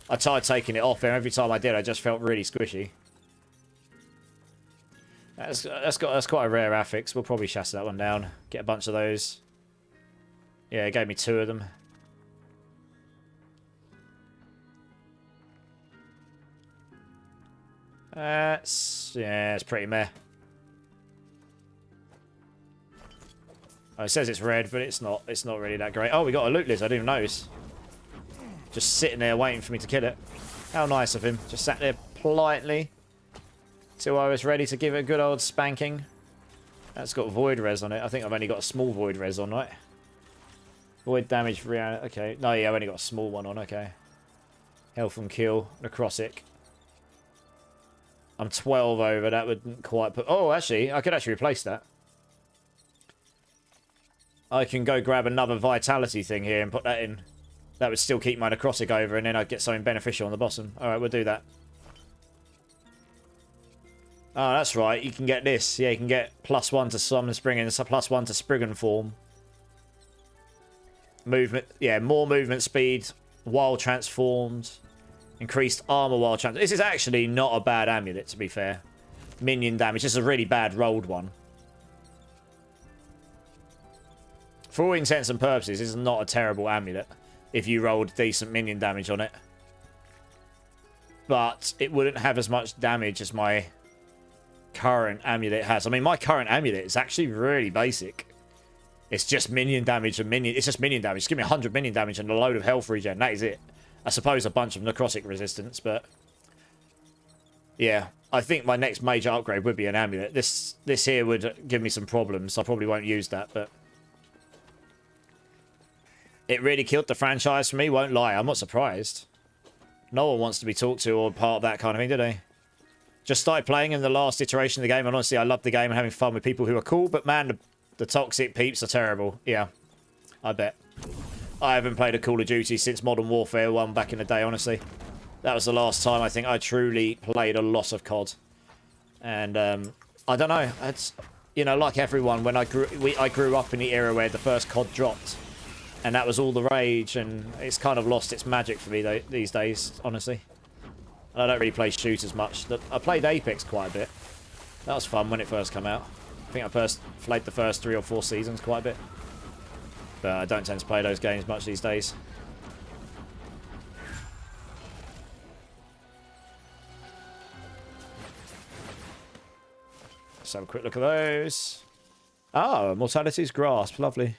I tried taking it off, and every time I did, I just felt really squishy. That's quite a rare affix. We'll probably shast that one down. Get a bunch of those. Yeah, it gave me 2 of them. Yeah, it's pretty meh. Oh, it says it's red, but it's not. It's not really that great. Oh, we got a loot list. I didn't even notice. Just sitting there waiting for me to kill it. How nice of him. Just sat there politely till I was ready to give it a good old spanking. That's got void res on it. I think I've only got a small void res on, right? Void damage for okay. No, yeah, I've only got a small one on. Okay. Health and kill. Necrotic. I'm 12 over. That wouldn't quite put... Oh, actually, I could actually replace that. I can go grab another vitality thing here and put that in. That would still keep my necrotic over, and then I'd get something beneficial on the bottom. Alright, we'll do that. Oh, that's right. You can get this. Yeah, you can get +1 to summon spring and +1 to Spriggan form. Movement. Yeah, more movement speed. While transformed. Increased armor while transformed. This is actually not a bad amulet, to be fair. Minion damage. This is a really bad rolled one. For all intents and purposes, this is not a terrible amulet if you rolled decent minion damage on it. But it wouldn't have as much damage as my current amulet has. I mean, my current amulet is actually really basic. It's just minion damage and minion... It's just minion damage. Just give me 100 minion damage and a load of health regen. That is it. I suppose a bunch of necrotic resistance, but... Yeah, I think my next major upgrade would be an amulet. This here would give me some problems. I probably won't use that, but... It really killed the franchise for me, won't lie. I'm not surprised. No one wants to be talked to or part of that kind of thing, do they? Just started playing in the last iteration of the game, and honestly, I love the game and having fun with people who are cool, but man, the toxic peeps are terrible. Yeah, I bet. I haven't played a Call of Duty since Modern Warfare 1 back in the day, honestly. That was the last time I think I truly played a lot of COD. And, I don't know. It's, you know, like everyone, when I grew up in the era where the first COD dropped. And that was all the rage, and it's kind of lost its magic for me these days, honestly. And I don't really play shooters much. I played Apex quite a bit. That was fun when it first came out. I think I first played the first 3 or 4 seasons quite a bit. But I don't tend to play those games much these days. Let's have a quick look at those. Oh, Mortality's Grasp. Lovely.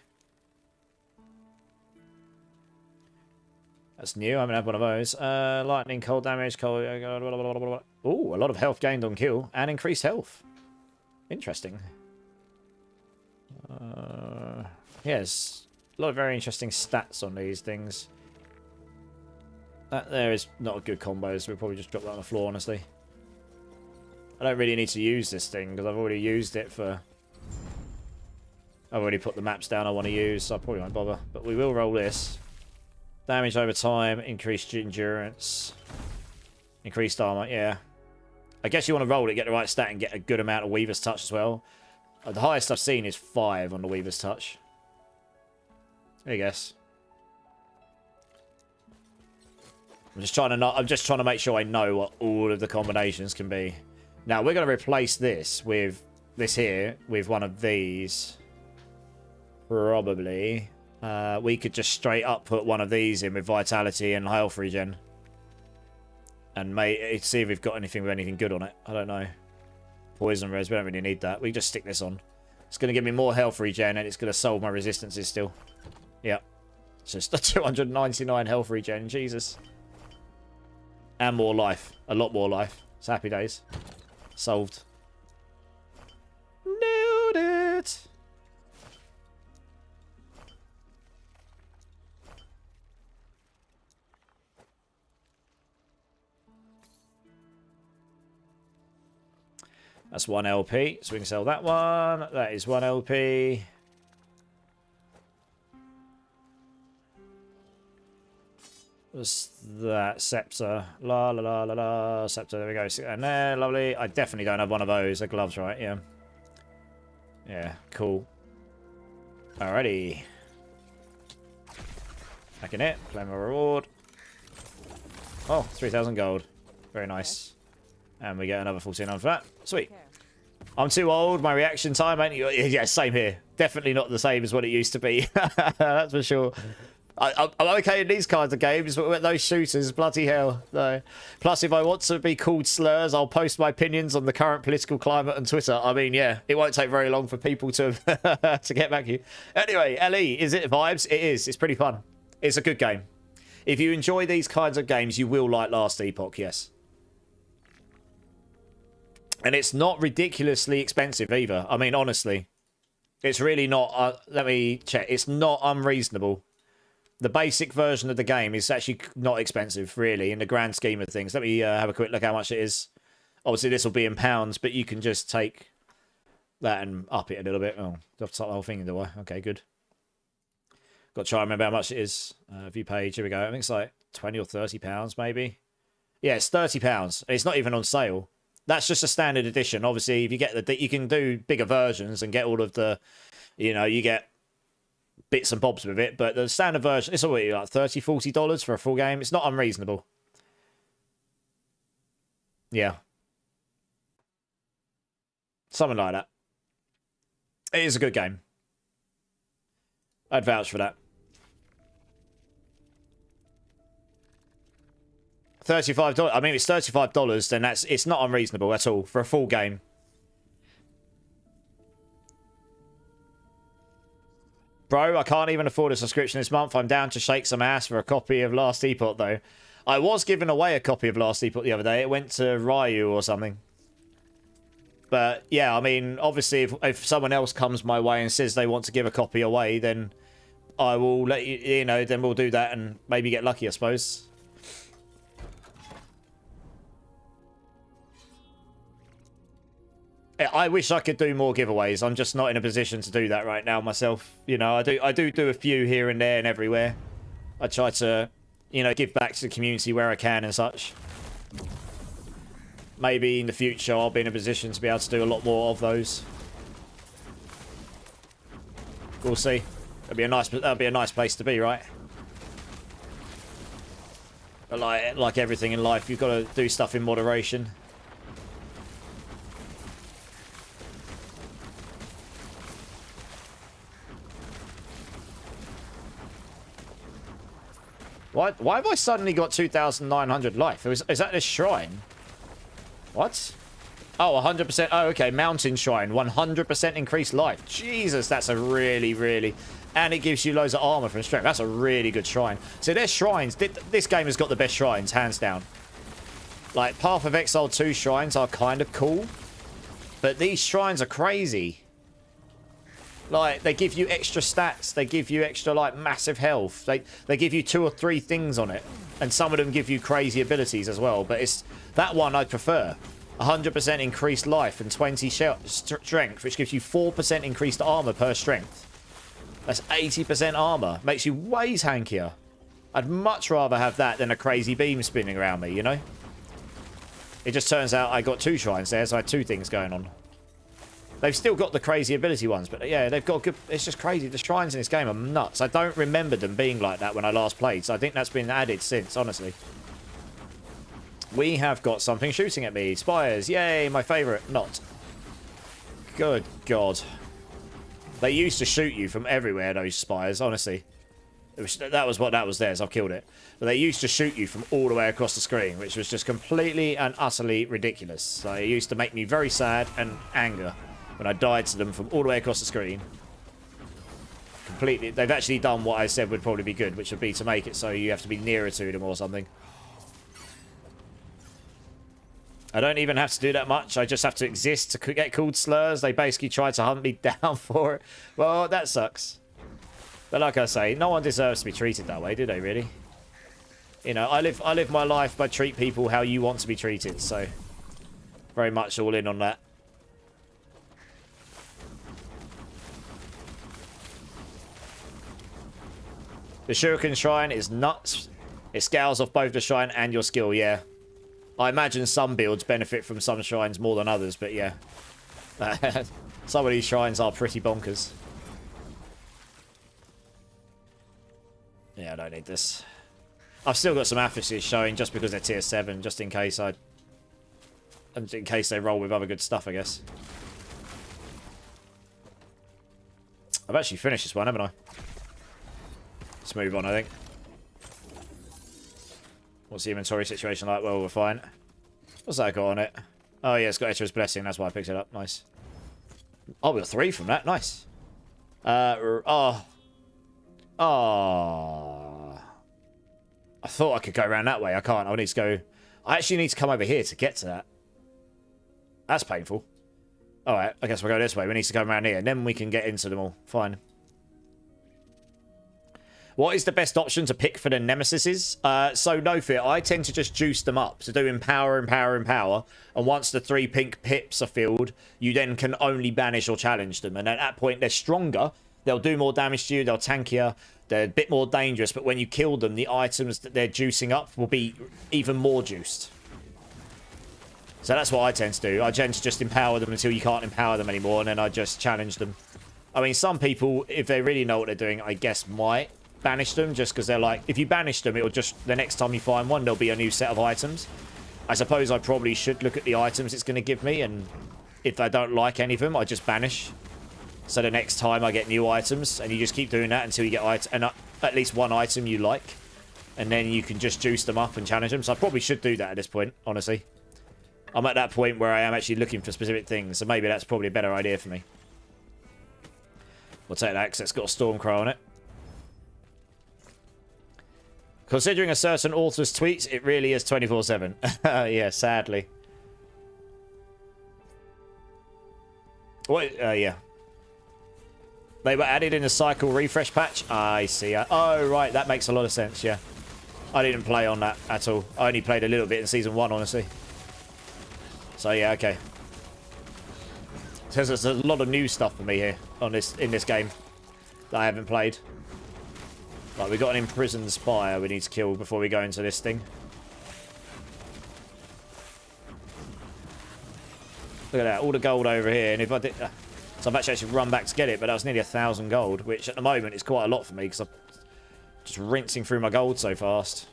That's new. I haven't had one of those. Lightning, cold damage, cold... Ooh, a lot of health gained on kill. And increased health. Interesting. Yes. A lot of very interesting stats on these things. That there is not a good combo, so we'll probably just drop that on the floor, honestly. I don't really need to use this thing, because I've already used it for... I've already put the maps down I want to use, so I probably won't bother. But we will roll this. Damage over time, increased endurance, increased armor, yeah. I guess you want to roll it, get the right stat, and get a good amount of Weaver's Touch as well. The highest I've seen is 5 on the Weaver's Touch. I guess. I'm just trying to make sure I know what all of the combinations can be. Now we're going to replace this with this here with one of these. Probably. We could just straight up put one of these in with vitality and health regen. And see if we've got anything with anything good on it. I don't know. Poison res, we don't really need that. We just stick this on. It's going to give me more health regen and it's going to solve my resistances still. Yep. It's just a 299 health regen. Jesus. And more life. A lot more life. It's happy days. Solved. Nailed it. That's 1 LP, so we can sell that one. That is 1 LP. What's that? Scepter. La la la la la. Scepter, there we go. Stick that in there. Lovely. I definitely don't have one of those. They're gloves, right? Yeah. Yeah, cool. Alrighty. Back in it. Claim a reward. Oh, 3,000 gold. Very nice. And we get another 14 for that. Sweet. I'm too old. My reaction time ain't... Yeah, same here. Definitely not the same as what it used to be. That's for sure. I'm okay in these kinds of games, but with those shooters, bloody hell. No. Plus, if I want to be called slurs, I'll post my opinions on the current political climate on Twitter. I mean, yeah, it won't take very long for people to to get back to you. Anyway, LE, is it vibes? It is. It's pretty fun. It's a good game. If you enjoy these kinds of games, you will like Last Epoch, yes. And it's not ridiculously expensive either. I mean, honestly, it's really not. Let me check. It's not unreasonable. The basic version of the game is actually not expensive, really, in the grand scheme of things. Let me have a quick look how much it is. Obviously, this will be in pounds, but you can just take that and up it a little bit. Oh, do I have to type the whole thing, do I? Okay, good. Got to try and remember how much it is. View page, here we go. I think it's like 20 or 30 pounds, maybe. Yeah, it's 30 pounds. It's not even on sale. That's just a standard edition. Obviously, if you get you can do bigger versions and get all of the, you get bits and bobs with it. But the standard version, it's already like $30, $40 for a full game. It's not unreasonable. Yeah. Something like that. It is a good game. I'd vouch for that. $35. I mean, if it's $35, then it's not unreasonable at all for a full game. Bro, I can't even afford a subscription this month. I'm down to shake some ass for a copy of Last Epoch, though. I was giving away a copy of Last Epoch the other day. It went to Ryu or something. But, yeah, I mean, obviously, if someone else comes my way and says they want to give a copy away, then I will let you, then we'll do that and maybe get lucky, I suppose. I wish I could do more giveaways. I'm just not in a position to do that right now myself. I do a few here and there and everywhere. I try to, give back to the community where I can and such. Maybe in the future I'll be in a position to be able to do a lot more of those. We'll see. That'd be a nice place to be, right? But like everything in life, you've got to do stuff in moderation. Why have I suddenly got 2,900 life? Is that this shrine? What? Oh, 100%. Oh, okay. Mountain shrine. 100% increased life. Jesus, that's a really... And it gives you loads of armor from strength. That's a really good shrine. So there's shrines. This game has got the best shrines, hands down. Like, Path of Exile 2 shrines are kind of cool. But these shrines are crazy. Like, they give you extra stats. They give you extra, massive health. They give you 2 or 3 things on it. And some of them give you crazy abilities as well. But it's that one I prefer. 100% increased life and 20 strength, which gives you 4% increased armor per strength. That's 80% armor. Makes you way tankier. I'd much rather have that than a crazy beam spinning around me, It just turns out I got 2 shrines there, so I had 2 things going on. They've still got the crazy ability ones, but yeah, they've got good... It's just crazy. The shrines in this game are nuts. I don't remember them being like that when I last played, so I think that's been added since, honestly. We have got something shooting at me. Spires. Yay, my favourite. Not. Good God. They used to shoot you from everywhere, those spires, honestly. That was what that was theirs. I've killed it. But they used to shoot you from all the way across the screen, which was just completely and utterly ridiculous. So it used to make me very sad and anger when I died to them from all the way across the screen. Completely. They've actually done what I said would probably be good, which would be to make it so you have to be nearer to them or something. I don't even have to do that much. I just have to exist to get called slurs. They basically try to hunt me down for it. Well, that sucks. But like I say, no one deserves to be treated that way, do they, really? You know, I live my life by treat people how you want to be treated, so very much all in on that. The Shuriken Shrine is nuts. It scales off both the shrine and your skill, yeah. I imagine some builds benefit from some shrines more than others, but yeah. Some of these shrines are pretty bonkers. Yeah, I don't need this. I've still got some Aphysis showing just because they're tier 7, just in case they roll with other good stuff, I guess. I've actually finished this one, haven't I? Let's move on, I think. What's the inventory situation like? Well, we're fine. What's that got on it? Oh, yeah, it's got Etra's Blessing. That's why I picked it up. Nice. Oh, we got 3 from that. Nice. Oh. I thought I could go around that way. I can't. I need to go... I actually need to come over here to get to that. That's painful. Alright, I guess we'll go this way. We need to go around here, and then we can get into them all. Fine. What is the best option to pick for the Nemesises? So, no fear. I tend to just juice them up. So, do Empower, Empower, Empower. And once the 3 pink pips are filled, you then can only banish or challenge them. And at that point, they're stronger. They'll do more damage to you. They'll tankier. They're a bit more dangerous. But when you kill them, the items that they're juicing up will be even more juiced. So that's what I tend to do. I tend to just empower them until you can't empower them anymore. And then I just challenge them. I mean, some people, if they really know what they're doing, I guess might banish them. Just because they're like, if you banish them, it'll just, the next time you find one, there'll be a new set of items. I suppose I probably should look at the items it's going to give me. And if I don't like any of them, I just banish. So the next time I get new items, and you just keep doing that until you get at least one item you like. And then you can just juice them up and challenge them. So I probably should do that at this point, honestly. I'm at that point where I am actually looking for specific things. So maybe that's probably a better idea for me. We'll take that because it's got a Stormcrow on it. Considering a certain author's tweets, it really is 24/7. Yeah, sadly. What? Yeah. They were added in a cycle refresh patch. I see. Oh, right. That makes a lot of sense, yeah. I didn't play on that at all. I only played a little bit in Season 1, honestly. So, yeah, okay. There's a lot of new stuff for me here in this game that I haven't played. Like, we got an imprisoned spire we need to kill before we go into this thing. Look at that. All the gold over here. And if I did... so I've actually run back to get it, but that was nearly 1,000 gold, which at the moment is quite a lot for me because I'm just rinsing through my gold so fast.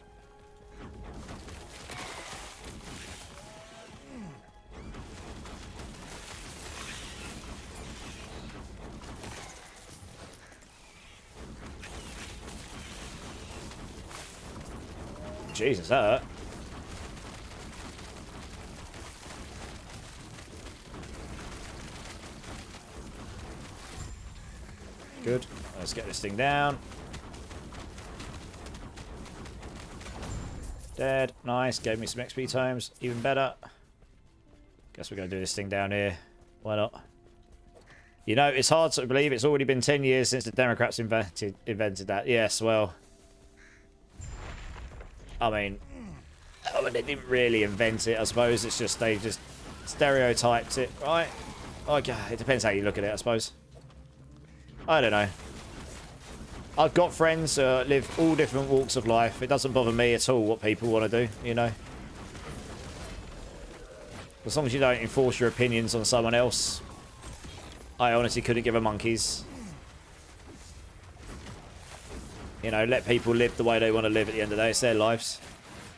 Jesus, that hurt. Good. Let's get this thing down. Dead. Nice. Gave me some XP times. Even better. Guess we're going to do this thing down here. Why not? You know, it's hard to believe it's already been 10 years since the Democrats invented that. Yes, well... I mean, they didn't really invent it, I suppose. It's just, they just stereotyped it, right? Okay, it depends how you look at it, I suppose. I don't know. I've got friends who live all different walks of life. It doesn't bother me at all what people want to do, you know. As long as you don't enforce your opinions on someone else, I honestly couldn't give a monkey's. You know, let people live the way they want to live at the end of the day. It's their lives.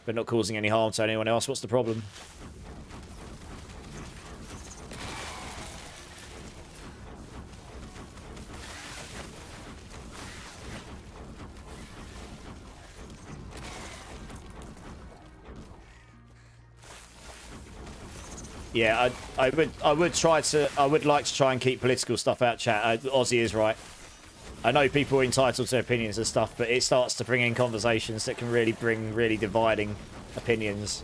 But not causing any harm to anyone else. What's the problem? Yeah, I would like to try and keep political stuff out chat. Aussie is right. I know people are entitled to opinions and stuff, but it starts to bring in conversations that can really bring really dividing opinions.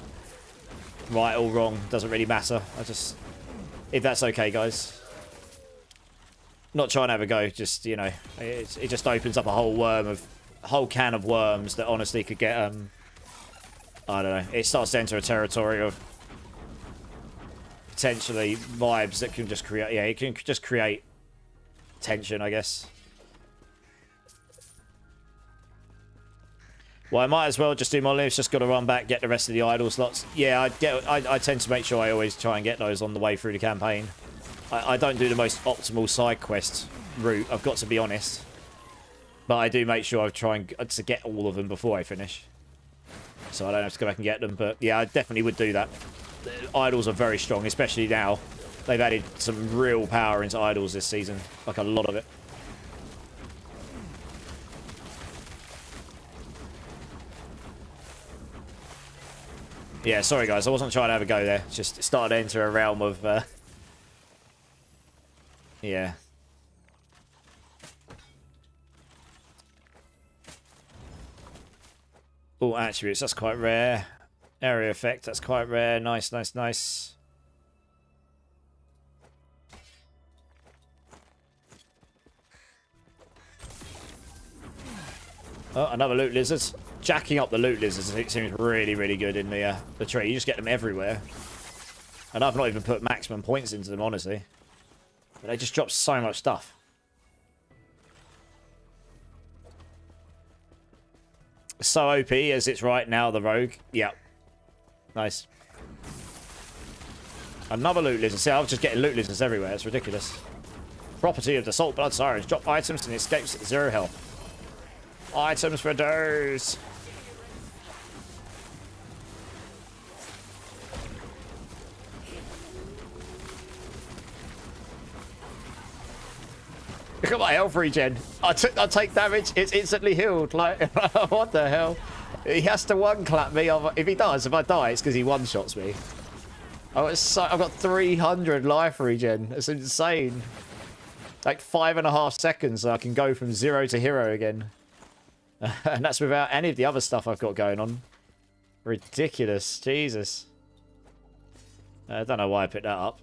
Right or wrong, doesn't really matter. If that's okay, guys. Not trying to have a go, just, you know, it just opens up a whole can of worms that honestly could get, I don't know. It starts to enter a territory of potentially vibes that can just create, yeah, it can just create tension, I guess. Well, I might as well just do Monoliths. Just got to run back, get the rest of the idol slots. Yeah, I tend to make sure I always try and get those on the way through the campaign. I don't do the most optimal side quest route, I've got to be honest. But I do make sure I try and to get all of them before I finish. So I don't have to go back and get them. But yeah, I definitely would do that. The idols are very strong, especially now. They've added some real power into idols this season. Like a lot of it. Yeah, sorry guys, I wasn't trying to have a go there. Just it started to enter a realm of, yeah. Oh, attributes, that's quite rare. Area effect, that's quite rare. Nice, nice, nice. Oh, another loot lizard. Jacking up the loot lizards, it seems really, really good in the tree. You just get them everywhere. And I've not even put maximum points into them, honestly. But they just drop so much stuff. So OP as it's right now, the rogue. Yeah. Nice. Another loot lizard. See, I was just getting loot lizards everywhere. It's ridiculous. Property of the Salt Blood Sirens. Drop items and escapes at 0 health. Items for those. Look at my health regen. I take damage, it's instantly healed. Like, what the hell? He has to one-clap me. If he does, if I die, it's because he one-shots me. I've got 300 life regen. It's insane. Like 5.5 seconds, so I can go from 0 to hero again. And that's without any of the other stuff I've got going on. Ridiculous. Jesus. I don't know why I picked that up.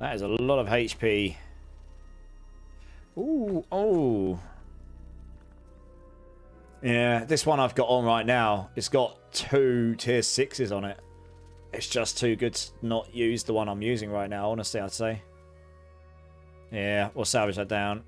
That is a lot of HP. Ooh, oh. Yeah, this one I've got on right now, it's got 2 tier 6s on it. It's just too good to not use the one I'm using right now, honestly, I'd say. Yeah, we'll salvage that down.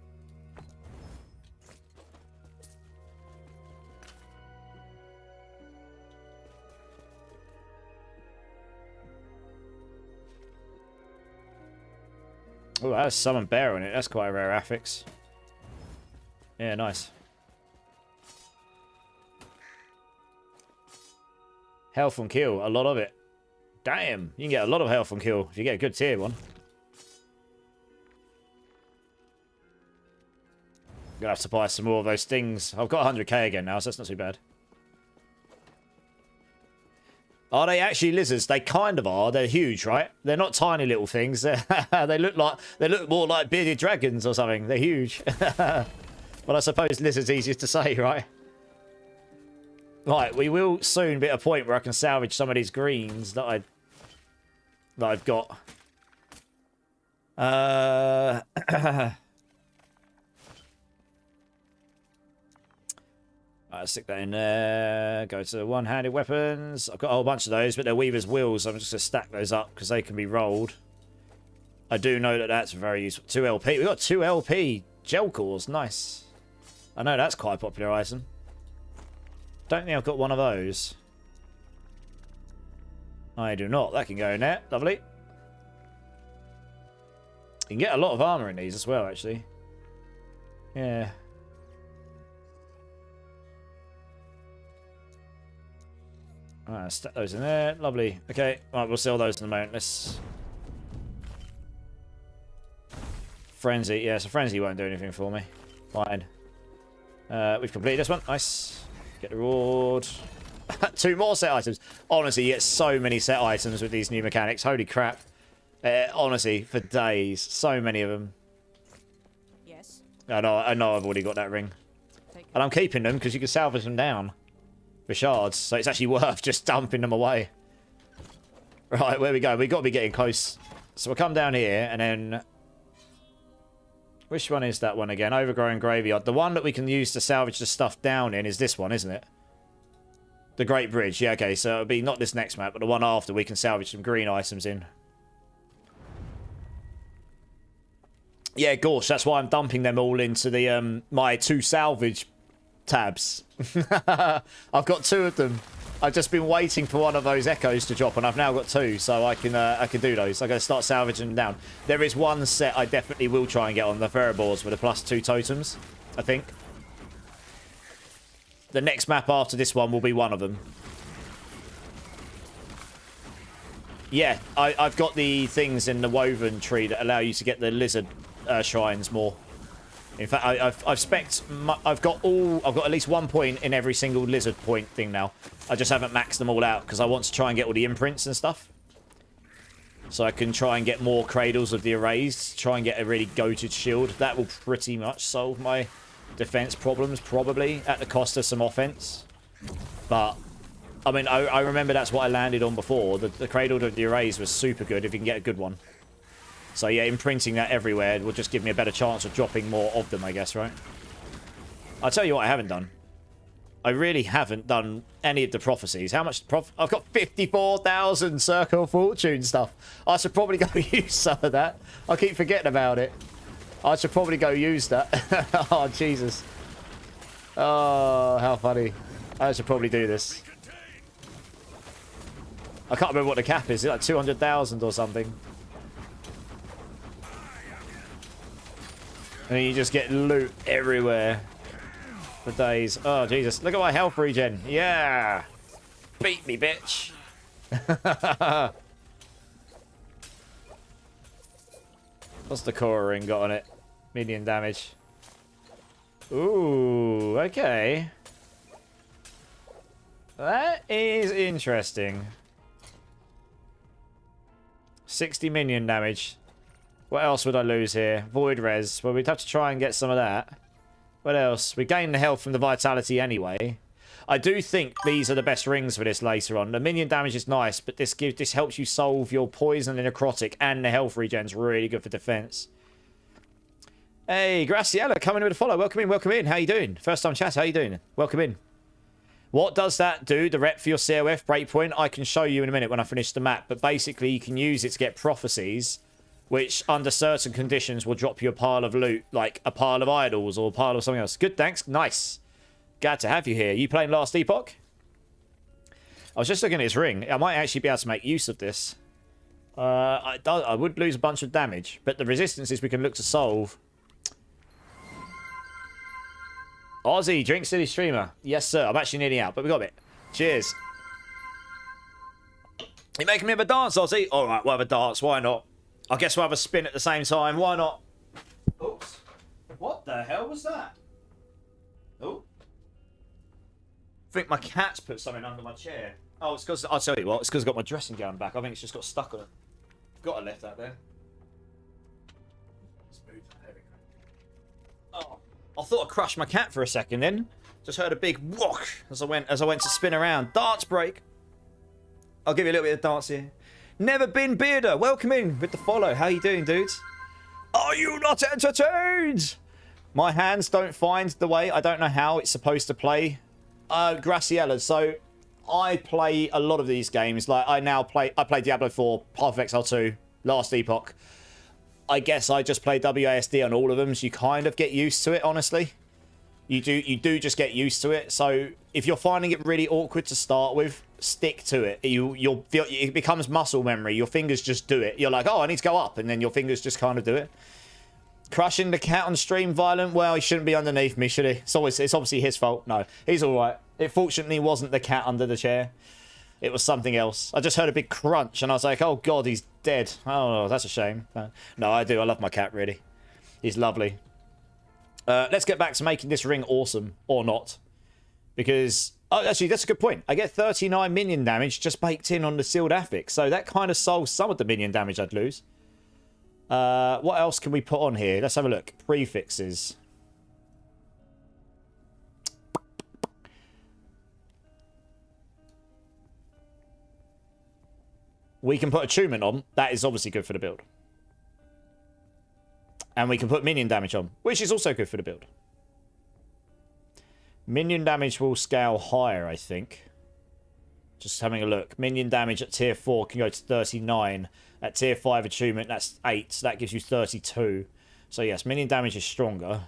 Oh, that has Summon Bear on it. That's quite a rare affix. Yeah, nice. Health on kill, a lot of it. Damn, you can get a lot of health on kill if you get a good tier one. Gonna have to buy some more of those things. I've got 100k again now, so that's not too bad. Are they actually lizards? They kind of are. They're huge, right? They're not tiny little things. They look more like bearded dragons or something. They're huge. But I suppose lizards easiest to say, right? Right, we will soon be at a point where I can salvage some of these greens that I've got. Stick that in there. Go to one-handed weapons. I've got a whole bunch of those, but they're Weaver's Wheels, so I'm just going to stack those up because they can be rolled. I do know that that's very useful. 2 LP. We've got 2 LP gel cores. Nice. I know that's quite a popular item. Don't think I've got one of those. I do not. That can go in there. Lovely. You can get a lot of armor in these as well, actually. Yeah. Alright, stack those in there. Lovely. Okay, alright, we'll sell those in a moment. Let's... Frenzy. Yeah, so Frenzy won't do anything for me. Fine. We've completed this one. Nice. Get the reward. 2 more set items. Honestly, you get so many set items with these new mechanics. Holy crap. Honestly, for days. So many of them. Yes. I know I've already got that ring. Take And I'm keeping them because you can salvage them down for shards. So it's actually worth just dumping them away. Right, where we go? We've got to be getting close. So we'll come down here and then... Which one is that one again? Overgrown Graveyard. The one that we can use to salvage the stuff down in is this one, isn't it? The Great Bridge. Yeah, okay. So it'll be not this next map, but the one after we can salvage some green items in. Yeah, gosh, that's why I'm dumping them all into the my 2 salvage tabs. I've got 2 of them. I've just been waiting for one of those echoes to drop, and I've now got 2, so I can do those. I'm going to start salvaging them down. There is one set I definitely will try and get on the Ferroboars with the +2 totems, I think. The next map after this one will be one of them. Yeah, I've got the things in the woven tree that allow you to get the lizard shrines more. In fact, I've spec'd. I've got at least 1 point in every single lizard point thing now. I just haven't maxed them all out because I want to try and get all the imprints and stuff. So I can try and get more cradles of the erased. Try and get a really goated shield. That will pretty much solve my defense problems, probably at the cost of some offense. But I mean, I remember that's what I landed on before. The cradle of the erased was super good if you can get a good one. So yeah, imprinting that everywhere will just give me a better chance of dropping more of them, I guess, right? I'll tell you what I haven't done. I really haven't done any of the prophecies. How much I've got 54,000 Circle of Fortune stuff. I should probably go use some of that. I keep forgetting about it. I should probably go use that. Oh, Jesus. Oh, how funny. I should probably do this. I can't remember what the cap is. It's like 200,000 or something. And you just get loot everywhere for days. Oh, Jesus. Look at my health regen. Yeah. Beat me, bitch. What's the core ring got on it? Medium damage. Ooh, okay. That is interesting. 60 minion damage. What else would I lose here? Void res. Well, we'd have to try and get some of that. What else? We gain the health from the vitality anyway. I do think these are the best rings for this later on. The minion damage is nice, but this helps you solve your poison and necrotic, and the health regen's really good for defense. Hey, Graciela, coming with a follow. Welcome in, welcome in. How you doing? First time chat, how you doing? Welcome in. What does that do, the rep for your COF breakpoint? I can show you in a minute when I finish the map, but basically you can use it to get prophecies, which under certain conditions will drop you a pile of loot, like a pile of idols or a pile of something else. Good, thanks. Nice. Glad to have you here. You playing Last Epoch? I was just looking at his ring. I might actually be able to make use of this. I would lose a bunch of damage, but the resistances we can look to solve. Aussie, Drink City Streamer. Yes, sir. I'm actually nearly out, but we got a bit. Cheers. You're making me have a dance, Aussie? All right, we'll have a dance. Why not? I guess we'll have a spin at the same time. Why not? Oops. What the hell was that? Oh. I think my cat's put something under my chair. Oh, it's because... I'll tell you what. It's because I've got my dressing gown back. I think it's just got stuck on it. Got to left that there. Smooth. There we go. Oh. I thought I crushed my cat for a second then. Just heard a big whoosh as I went to spin around. Dance break. I'll give you a little bit of dance here. Never been bearder. Welcome in with the follow. How you doing, dudes? Are you not entertained? My hands don't find the way. I don't know how it's supposed to play. Graciela. So I play a lot of these games. Like I play Diablo 4, Path of Exile 2, Last Epoch. I guess I just play WASD on all of them, so you kind of get used to it, honestly. You do just get used to it. So if you're finding it really awkward to start with, stick to it. You'll feel it becomes muscle memory. Your fingers just do it. You're like, oh, I need to go up, and then your fingers just kind of do it. Crushing the cat on stream, violent. Well, he shouldn't be underneath me, should he? It's obviously his fault. No, he's all right. It fortunately wasn't the cat under the chair. It was something else. I just heard a big crunch, and I was like, oh god, he's dead. Oh, that's a shame. No, I do. I love my cat, really. He's lovely. Let's get back to making this ring awesome, or not. Because, oh, actually, that's a good point. I get 39 minion damage just baked in on the sealed affix. So that kind of solves some of the minion damage I'd lose. What else can we put on here? Let's have a look. Prefixes. We can put attunement on. That is obviously good for the build. And we can put minion damage on, which is also good for the build. Minion damage will scale higher, I think. Just having a look. Minion damage at tier 4 can go to 39. At tier 5 attunement, that's 8. So that gives you 32. So yes, minion damage is stronger.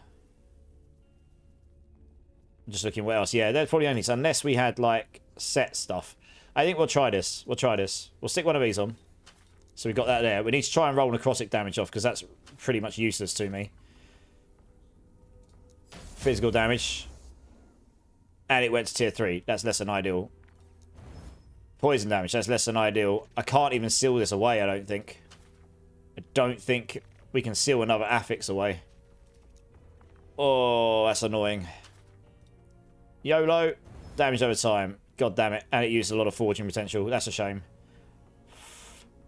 I'm just looking what else. Yeah, there's probably only... So unless we had, like, set stuff. I think we'll try this. We'll try this. We'll stick one of these on. So we got that there. We need to try and roll necrotic damage off, because that's pretty much useless to me. Physical damage. And it went to tier 3. That's less than ideal. Poison damage. That's less than ideal. I can't even seal this away, I don't think. I don't think we can seal another affix away. Oh, that's annoying. YOLO. Damage over time. God damn it. And it used a lot of forging potential. That's a shame.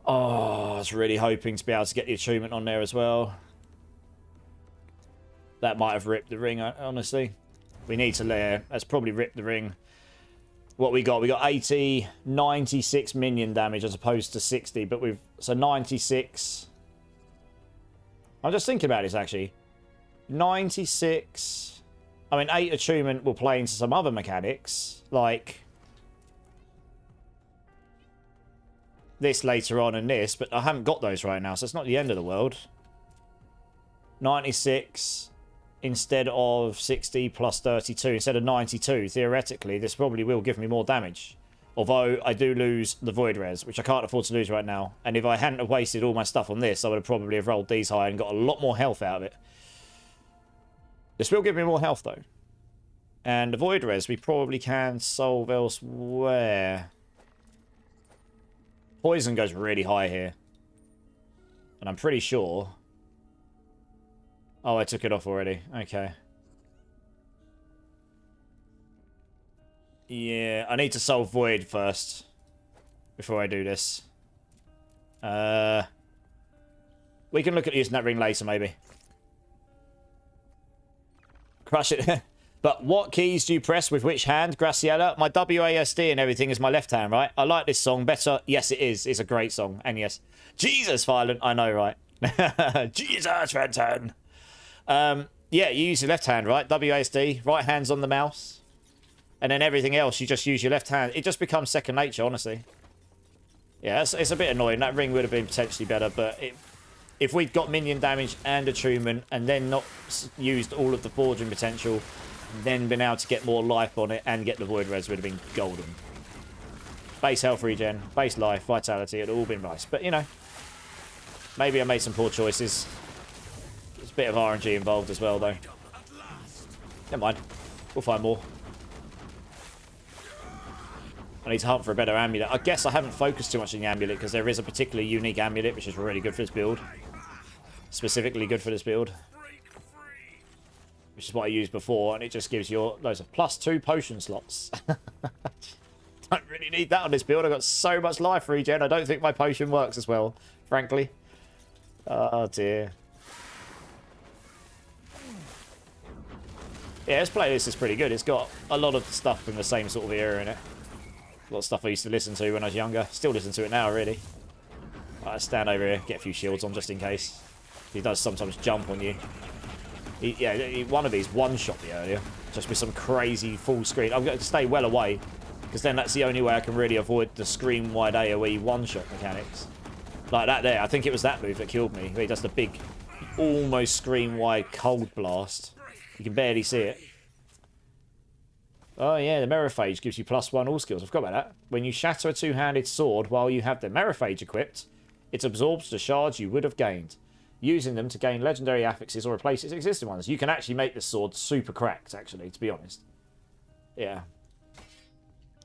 Oh, I was really hoping to be able to get the attunement on there as well. That might have ripped the ring, honestly. We need to layer. That's probably ripped the ring. What we got? We got 80, 96 minion damage as opposed to 60. But we've... So 96. I'm just thinking about this, actually. 96... I mean, 8 attunement will play into some other mechanics. Like... this later on and this. But I haven't got those right now. So it's not the end of the world. 96... instead of 60 plus 32, instead of 92, theoretically, this probably will give me more damage. Although, I do lose the Void Res, which I can't afford to lose right now. And if I hadn't have wasted all my stuff on this, I would have probably have rolled these high and got a lot more health out of it. This will give me more health, though. And the Void Res, we probably can solve elsewhere. Poison goes really high here. And I'm pretty sure... Oh, I took it off already. Okay. Yeah, I need to solve Void first. Before I do this. We can look at using that ring later, maybe. Crush it. But what keys do you press with which hand, Graciela? My WASD and everything is my left hand, right? I like this song better. Yes, it is. It's a great song. And yes. Jesus, Violent. I know, right? Jesus, Fenton. Yeah, you use your left hand, right? WASD, right hand's on the mouse. And then everything else, you just use your left hand. It just becomes second nature, honestly. Yeah, it's a bit annoying. That ring would have been potentially better, but if we'd got minion damage and attunement, and then not used all of the forging potential, then been able to get more life on it, and get the Void Res, would have been golden. Base health regen, base life, vitality, it would all been nice. But, you know, maybe I made some poor choices. There's a bit of RNG involved as well, though. Never mind. We'll find more. I need to hunt for a better amulet. I guess I haven't focused too much on the amulet, because there is a particularly unique amulet, which is really good for this build. Specifically good for this build. Which is what I used before, and it just gives you loads of +2 potion slots. Don't really need that on this build. I've got so much life regen, I don't think my potion works as well, frankly. Oh, dear. Yeah, this playlist is pretty good. It's got a lot of stuff from the same sort of era in it. A lot of stuff I used to listen to when I was younger. Still listen to it now, really. Alright, stand over here, get a few shields on just in case. He does sometimes jump on you. One of these one-shot me earlier. Just with some crazy full screen. I'm going to stay well away, because then that's the only way I can really avoid the screen-wide AoE one-shot mechanics. Like that there. I think it was that move that killed me. Where he does the big, almost screen-wide cold blast. You can barely see it. Oh yeah, the Merophage gives you +1 all skills. I forgot about that. When you shatter a two-handed sword while you have the Merophage equipped, it absorbs the shards you would have gained, using them to gain legendary affixes or replace its existing ones. You can actually make this sword super cracked, actually, to be honest. Yeah.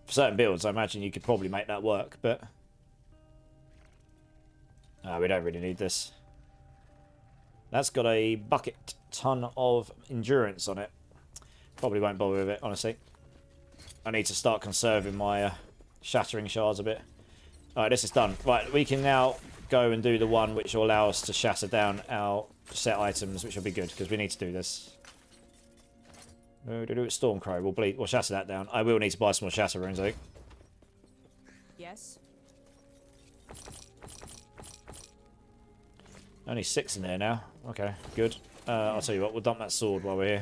For certain builds, I imagine you could probably make that work, but... we don't really need this. That's got a bucket ton of endurance on it. Probably won't bother with it, honestly. I need to start conserving my shattering shards a bit. Alright, this is done. Right, we can now go and do the one which will allow us to shatter down our set items, which will be good, because we need to do this. Stormcrow, we'll shatter that down. I will need to buy some more shatter runes, I think. Yes. Only 6 in there now. Okay, good. I'll tell you what, we'll dump that sword while we're here.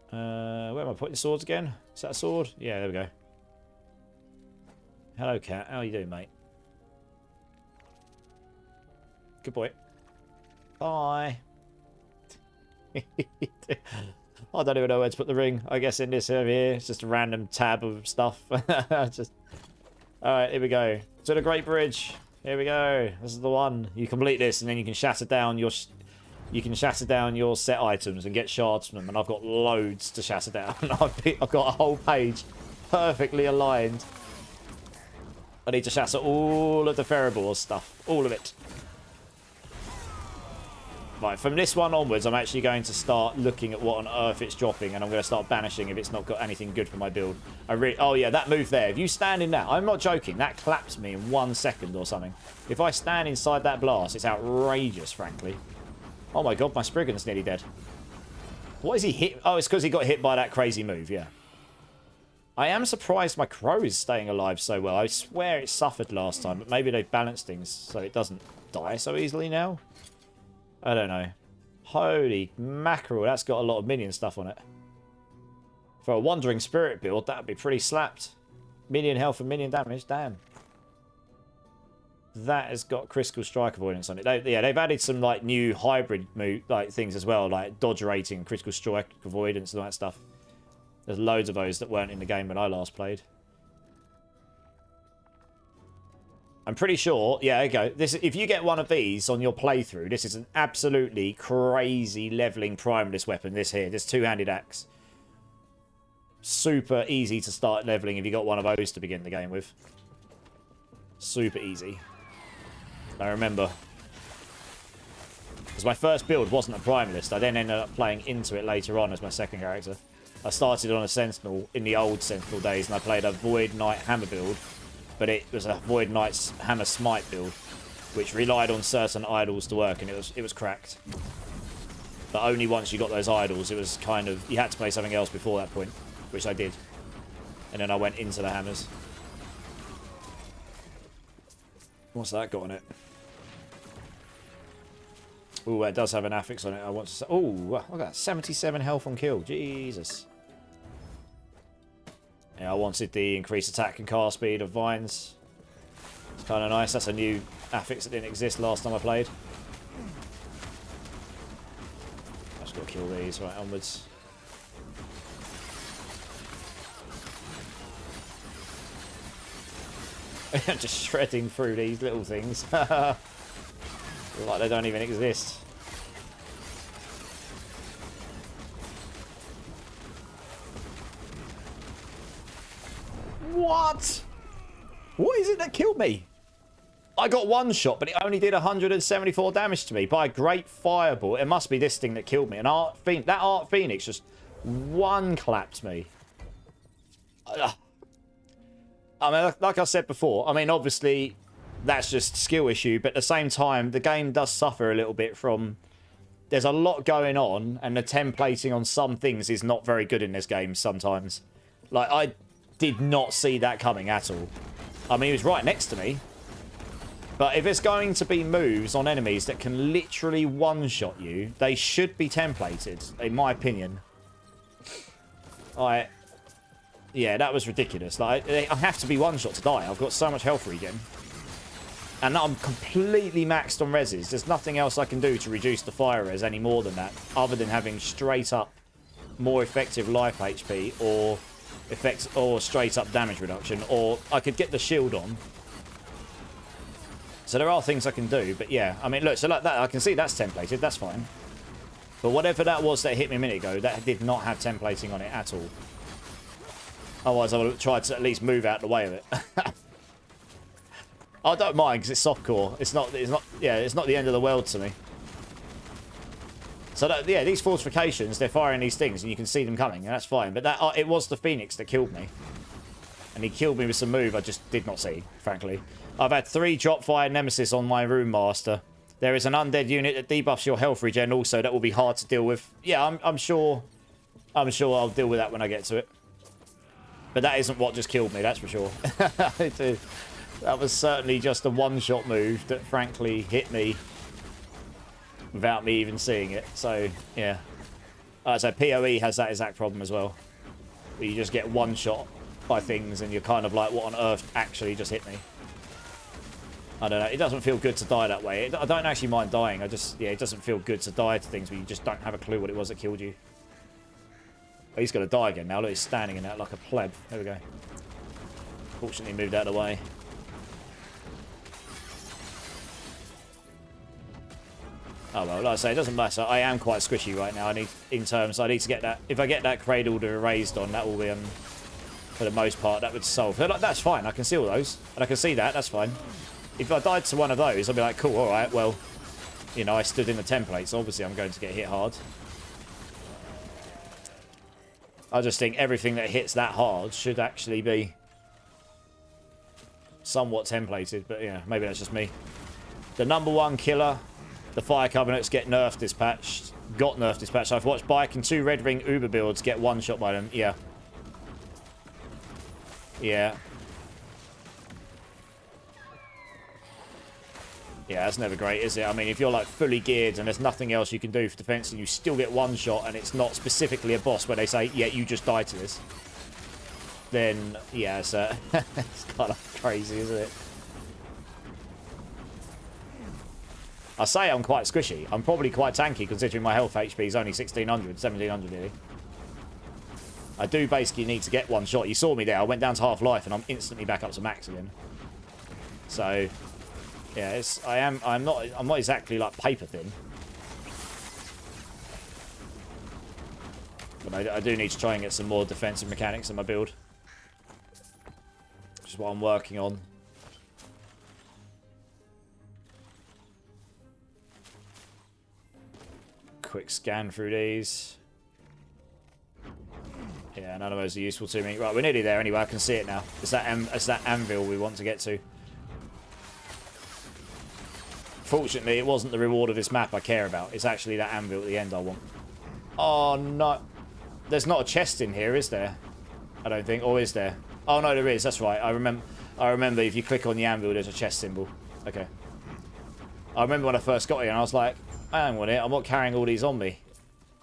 Where am I putting swords again? Is that a sword? Yeah, there we go. Hello, cat. How you doing, mate? Good boy. Bye. I don't even know where to put the ring. I guess in this over here. It's just a random tab of stuff. Just... Alright, here we go. To the Great Bridge. Here we go. This is the one. You complete this and then you can shatter down your... You can shatter down your set items and get shards from them. And I've got loads to shatter down. I've got a whole page perfectly aligned. I need to shatter all of the Ferrobor's stuff. All of it. Right, from this one onwards, I'm actually going to start looking at what on earth it's dropping, and I'm going to start banishing if it's not got anything good for my build. Oh yeah, that move there. If you stand in that, I'm not joking, that claps me in 1 second or something. If I stand inside that blast, it's outrageous, frankly. Oh my god, my Spriggan's nearly dead. What is he hit? Oh, it's because he got hit by that crazy move, yeah. I am surprised my crow is staying alive so well. I swear it suffered last time, but maybe they've balanced things so it doesn't die so easily now. I don't know. Holy mackerel, that's got a lot of minion stuff on it. For a Wandering Spirit build, that would be pretty slapped. Minion health and minion damage, damn. That has got critical strike avoidance on it. They've added some like new hybrid things as well, like dodge rating, critical strike avoidance and all that stuff. There's loads of those that weren't in the game when I last played. I'm pretty sure, yeah, there you go. If you get one of these on your playthrough, this is an absolutely crazy leveling primalist weapon, this here. This two-handed axe. Super easy to start leveling if you got one of those to begin the game with. Super easy. I remember. Because my first build wasn't a primalist. I then ended up playing into it later on as my second character. I started on a Sentinel in the old Sentinel days, and I played a Void Knight hammer build. But it was a Void Knight's Hammer Smite build, which relied on certain idols to work, and it was cracked. But only once you got those idols, it was kind of... You had to play something else before that point, which I did. And then I went into the hammers. What's that got on it? Oh, it does have an affix on it. I want to... Oh, look at that. 77 health on kill. Jesus. Yeah, I wanted the increased attack and cast speed of vines. It's kind of nice. That's a new affix that didn't exist last time I played. I've just got to kill these right onwards. I'm just shredding through these little things. Like they don't even exist. What? What is it that killed me? I got one shot, but it only did 174 damage to me by a great fireball. It must be this thing that killed me. That Art Phoenix just one clapped me. I mean, like I said before, I mean, obviously, that's just skill issue, but at the same time, the game does suffer a little bit from... There's a lot going on, and the templating on some things is not very good in this game sometimes. Like, I did not see that coming at all. I mean, he was right next to me. But if it's going to be moves on enemies that can literally one-shot you, they should be templated, in my opinion. Yeah, that was ridiculous. Like, I have to be one-shot to die. I've got so much health regen. And I'm completely maxed on reses. There's nothing else I can do to reduce the fire res any more than that, other than having straight up more effective life HP or straight up damage reduction, or I could get the shield on. So there are things I can do, but yeah, I mean, look, so like that, I can see that's templated, that's fine. But whatever that was that hit me a minute ago, that did not have templating on it at all. Otherwise, I would have tried to at least move out the way of it. I don't mind because it's softcore. It's not the end of the world to me. So, that, yeah, these fortifications, they're firing these things, and you can see them coming, and that's fine. But that it was the Phoenix that killed me. And he killed me with some move I just did not see, frankly. I've had 3 drop fire nemesis on my Rune Master. There is an undead unit that debuffs your health regen also. That will be hard to deal with. Yeah, I'm sure I'll deal with that when I get to it. But that isn't what just killed me, that's for sure. That was certainly just a one-shot move that frankly hit me without me even seeing it. So, yeah. So PoE has that exact problem as well. Where you just get one shot by things and you're kind of like, what on earth actually just hit me? I don't know. It doesn't feel good to die that way. I don't actually mind dying. Yeah, it doesn't feel good to die to things where you just don't have a clue what it was that killed you. Oh, he's going to die again now. Look, he's standing in that like a pleb. There we go. Fortunately moved out of the way. Oh well, like I say, it doesn't matter. I am quite squishy right now. I need to get that. If I get that cradle to erased on, that will be for the most part, that would solve. Like, that's fine. I can see all those, and I can see that. That's fine. If I died to one of those, I'd be like, cool, all right. Well, you know, I stood in the template, so obviously I'm going to get hit hard. I just think everything that hits that hard should actually be somewhat templated, but yeah, maybe that's just me. The #1 killer. The Fire Covenants get nerfed this patch. Got nerfed this patch. I've watched Bike and 2 Red Ring Uber builds get one shot by them. Yeah. Yeah. Yeah, that's never great, is it? I mean, if you're like fully geared and there's nothing else you can do for defense and you still get one shot and it's not specifically a boss where they say, yeah, you just died to this, then yeah, it's kind of crazy, isn't it? I say I'm quite squishy. I'm probably quite tanky considering my health HP is only 1600, 1700 really. I do basically need to get one shot. You saw me there. I went down to half life and I'm instantly back up to max again. So yeah, I'm not exactly like paper thin. But I do need to try and get some more defensive mechanics in my build. Which is what I'm working on. Quick scan through these. Yeah, none of those are useful to me. Right, we're nearly there anyway. I can see it now. It's that anvil we want to get to. Fortunately, it wasn't the reward of this map I care about. It's actually that anvil at the end I want. Oh, no. There's not a chest in here, is there? I don't think. Or is there? Oh, no, there is. That's right. I remember if you click on the anvil, there's a chest symbol. Okay. I remember when I first got here and I was like, I don't want it. I'm not carrying all these on me.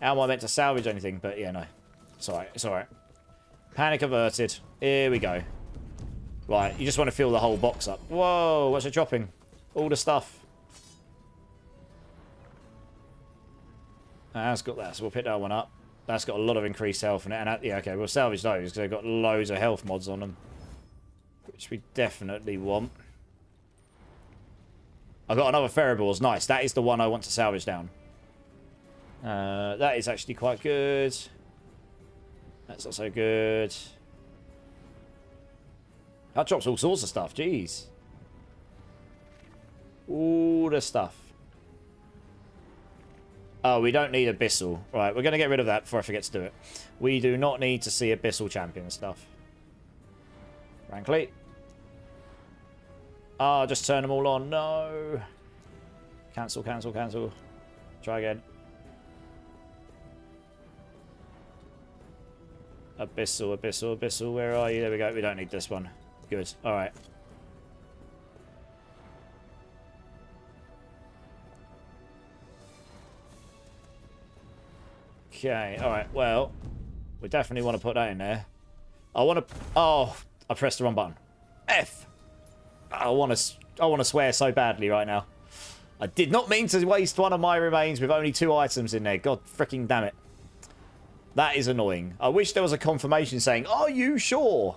How am I meant to salvage anything? But yeah, no. It's alright. It's alright. Panic averted. Here we go. Right, you just want to fill the whole box up. Whoa, what's it dropping? All the stuff. That's got that, so we'll pick that one up. That's got a lot of increased health in it. And yeah, okay, we'll salvage those because they've got loads of health mods on them. Which we definitely want. I've got another Ferroballs. Nice. That is the one I want to salvage down. That is actually quite good. That's not so good. That drops all sorts of stuff. Jeez. All the stuff. Oh, we don't need Abyssal. Right, we're going to get rid of that before I forget to do it. We do not need to see Abyssal champion stuff. Frankly. Ah, just turn them all on. No. Cancel, cancel, cancel. Try again. Abyssal, Abyssal, Abyssal. Where are you? There we go. We don't need this one. Good. All right. Okay. All right. Well, we definitely want to put that in there. I want to... Oh, I pressed the wrong button. F. I want to swear so badly right now. I did not mean to waste one of my remains with only 2 items in there. God freaking damn it. That is annoying. I wish there was a confirmation saying, are you sure?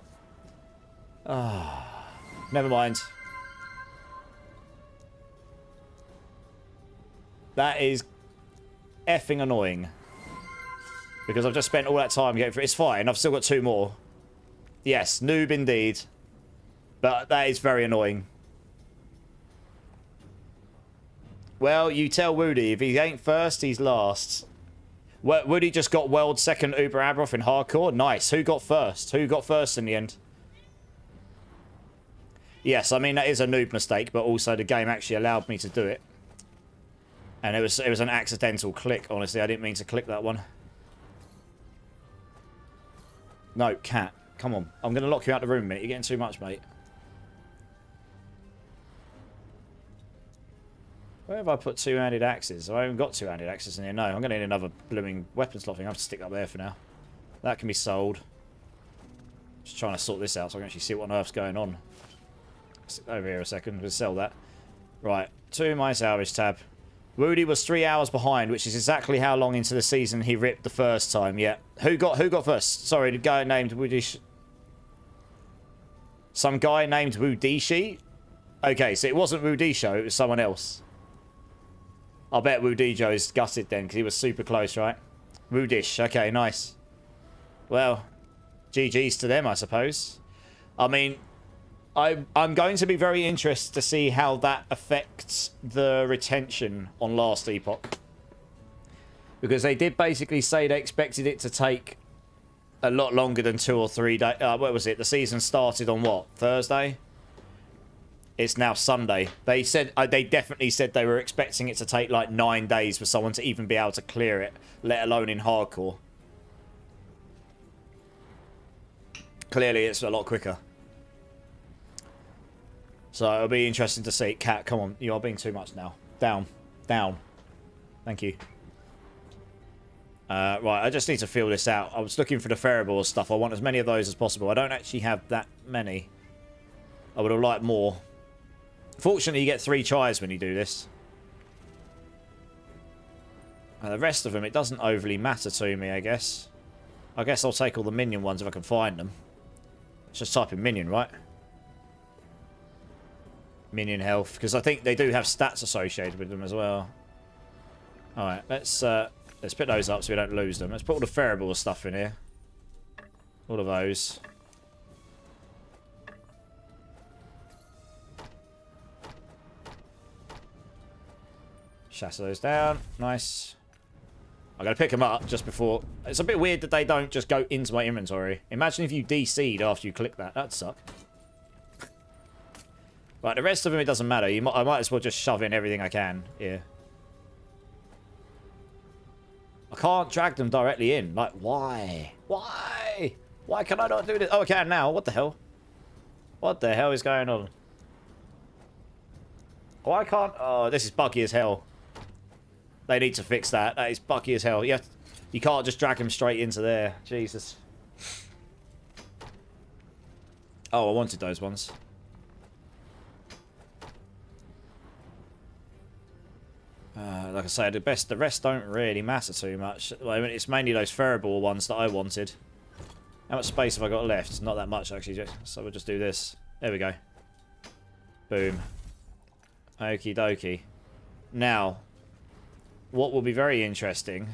Ah, never mind. That is effing annoying. Because I've just spent all that time getting through. It's fine. I've still got 2 more. Yes, noob indeed. But that is very annoying. Well, you tell Woody, if he ain't first, he's last. Woody just got world second Uber Abroth in hardcore. Nice. Who got first? Who got first in the end? Yes, I mean, that is a noob mistake, but also the game actually allowed me to do it. And it was an accidental click, honestly. I didn't mean to click that one. No, cat. Come on. I'm going to lock you out the room a minute. You're getting too much, mate. Where have I put two-handed axes? I haven't got two-handed axes in here. No, I'm going to need another blooming weapon slot thing. I have to stick up there for now. That can be sold. Just trying to sort this out so I can actually see what on earth's going on. Stick over here a second. We'll sell that. Right. To my salvage tab. Woody was 3 hours behind, which is exactly how long into the season he ripped the first time. Yeah. Who got first? Sorry, the guy named Woody. Some guy named Woodishi? Okay, so it wasn't Woodisho, it was someone else. I bet Woodijo's gutted then, because he was super close, right? Woodish. Okay, nice. Well, GG's to them, I suppose. I mean, I'm going to be very interested to see how that affects the retention on last Epoch. Because they did basically say they expected it to take a lot longer than 2 or 3 days. What was it? The season started on what? Thursday? It's now Sunday. They said they definitely said they were expecting it to take like 9 days for someone to even be able to clear it, let alone in hardcore. Clearly, it's a lot quicker. So it'll be interesting to see. Cat, come on. You are being too much now. Down. Down. Thank you. Right, I just need to feel this out. I was looking for the ferrable stuff. I want as many of those as possible. I don't actually have that many. I would have liked more. Fortunately, you get 3 tries when you do this. And the rest of them, it doesn't overly matter to me, I guess. I guess I'll take all the minion ones if I can find them. Let's just type in minion, right? Minion health, because I think they do have stats associated with them as well. Alright, let's put those up so we don't lose them. Let's put all the ferrable stuff in here. All of those. Shatter those down. Nice. I gotta pick them up just before. It's a bit weird that they don't just go into my inventory. Imagine if you DC'd after you click that. That'd suck. Right, the rest of them, it doesn't matter. I might as well just shove in everything I can here. I can't drag them directly in. Like, why? Why? Why can I not do this? Oh, I can now. What the hell? What the hell is going on? Why can't... Oh, this is buggy as hell. They need to fix that. That is buggy as hell. You can't just drag them straight into there. Jesus. Oh, I wanted those ones. Like I say, the rest don't really matter too much. At the moment, it's mainly those ferrable ones that I wanted. How much space have I got left? Not that much, actually. So we'll just do this. There we go. Boom. Okie dokie. Now, what will be very interesting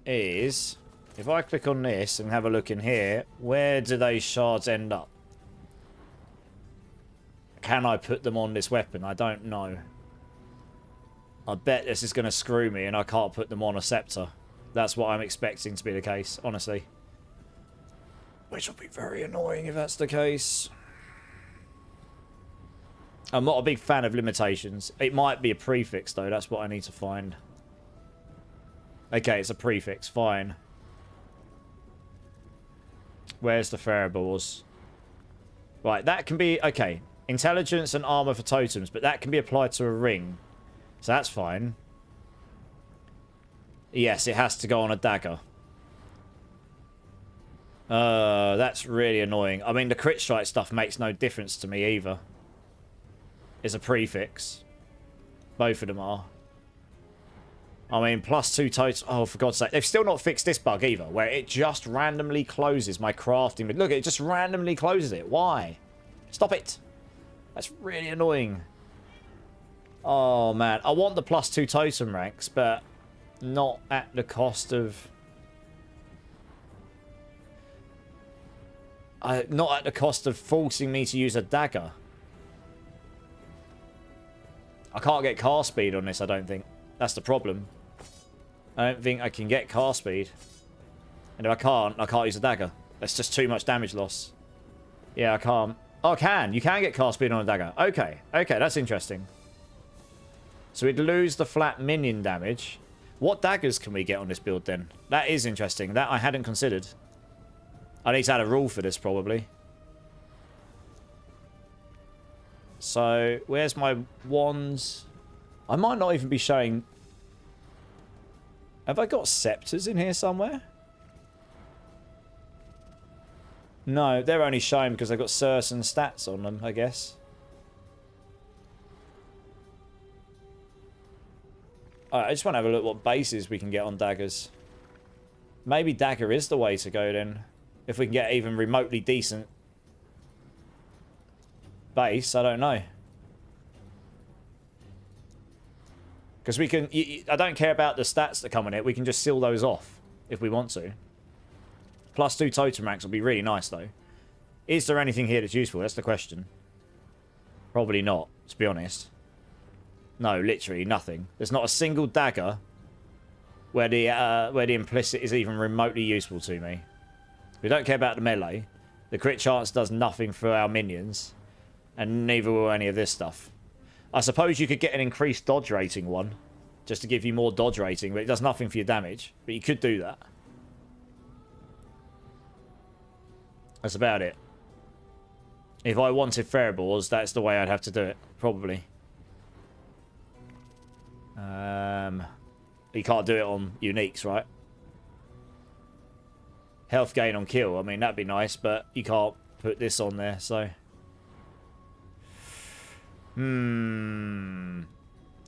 is, if I click on this and have a look in here, where do those shards end up? Can I put them on this weapon? I don't know. I bet this is going to screw me and I can't put them on a scepter. That's what I'm expecting to be the case, honestly. Which will be very annoying if that's the case. I'm not a big fan of limitations. It might be a prefix, though. That's what I need to find. Okay, it's a prefix. Fine. Where's the ferrables? Right, that can be... Okay. Intelligence and armor for totems, but that can be applied to a ring. So that's fine. Yes, it has to go on a dagger. That's really annoying. I mean, the crit strike stuff makes no difference to me either. It's a prefix. Both of them are. I mean, +2 totems. Oh, for God's sake. They've still not fixed this bug either, where it just randomly closes my crafting. Look, it just randomly closes it. Why? Stop it. That's really annoying. Oh, man. I want the +2 totem ranks, but not at the cost of... Not at the cost of forcing me to use a dagger. I can't get car speed on this, I don't think. That's the problem. I don't think I can get car speed. And if I can't use a dagger. That's just too much damage loss. Yeah, I can't. Oh, I can. You can get car speed on a dagger. Okay. Okay, that's interesting. So we'd lose the flat minion damage. What daggers can we get on this build then? That is interesting. That I hadn't considered. I need to add a rule for this, probably. So, where's my wands? I might not even be showing... Have I got scepters in here somewhere? No, they're only showing because they've got certain stats on them, I guess. Alright, I just want to have a look what bases we can get on daggers. Maybe dagger is the way to go then. If we can get even remotely decent base, I don't know. Because we can... I don't care about the stats that come in it. We can just seal those off if we want to. +2 totem ranks will be really nice though. Is there anything here that's useful? That's the question. Probably not, to be honest. No, literally nothing. There's not a single dagger where the implicit is even remotely useful to me. We don't care about the melee. The crit chance does nothing for our minions. And neither will any of this stuff. I suppose you could get an increased dodge rating one. Just to give you more dodge rating. But it does nothing for your damage. But you could do that. That's about it. If I wanted Fireballs, that's the way I'd have to do it. Probably. You can't do it on uniques, right? Health gain on kill. I mean, that'd be nice, but you can't put this on there, so...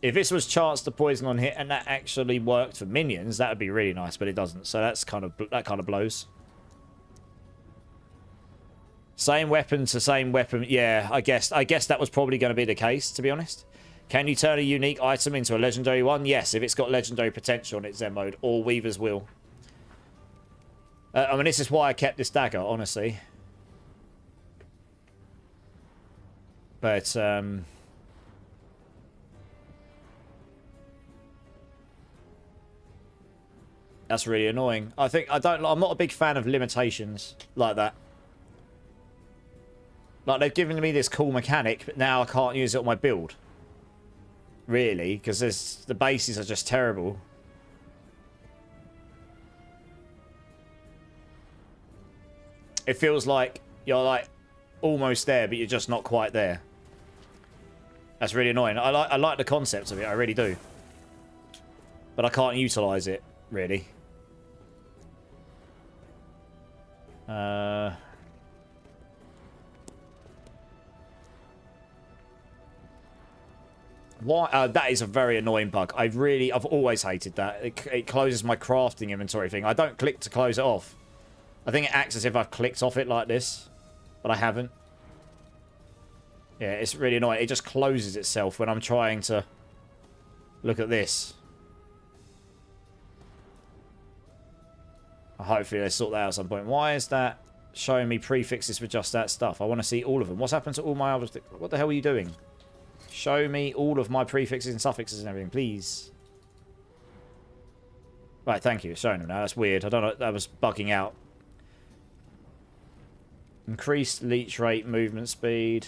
If this was chance to poison on hit and that actually worked for minions, that would be really nice, but it doesn't. So that kind of blows. Same weapon to same weapon. Yeah, I guess that was probably going to be the case, to be honest. Can you turn a unique item into a legendary one? Yes, if it's got legendary potential in its Zen mode. All Weavers will. I mean, this is why I kept this dagger, honestly. But, that's really annoying. I'm not a big fan of limitations like that. Like, they've given me this cool mechanic, but now I can't use it on my build. Really, because the bases are just terrible. It feels like you're, like, almost there, but you're just not quite there. That's really annoying. I like the concept of it, I really do. But I can't utilise it, really. Why? That is a very annoying bug. I've always hated that. It closes my crafting inventory thing. I don't click to close it off. I think it acts as if I've clicked off it like this, but I haven't. Yeah, it's really annoying. It just closes itself when I'm trying to look at this. Hopefully they sort that out at some point. Why is that showing me prefixes for just that stuff? I want to see all of them. What's happened to all my others? What the hell are you doing? Show me all of my prefixes and suffixes and everything, please. Right, thank you. It's showing them now. That's weird. I don't know. That was bugging out. Increased leech rate, movement speed.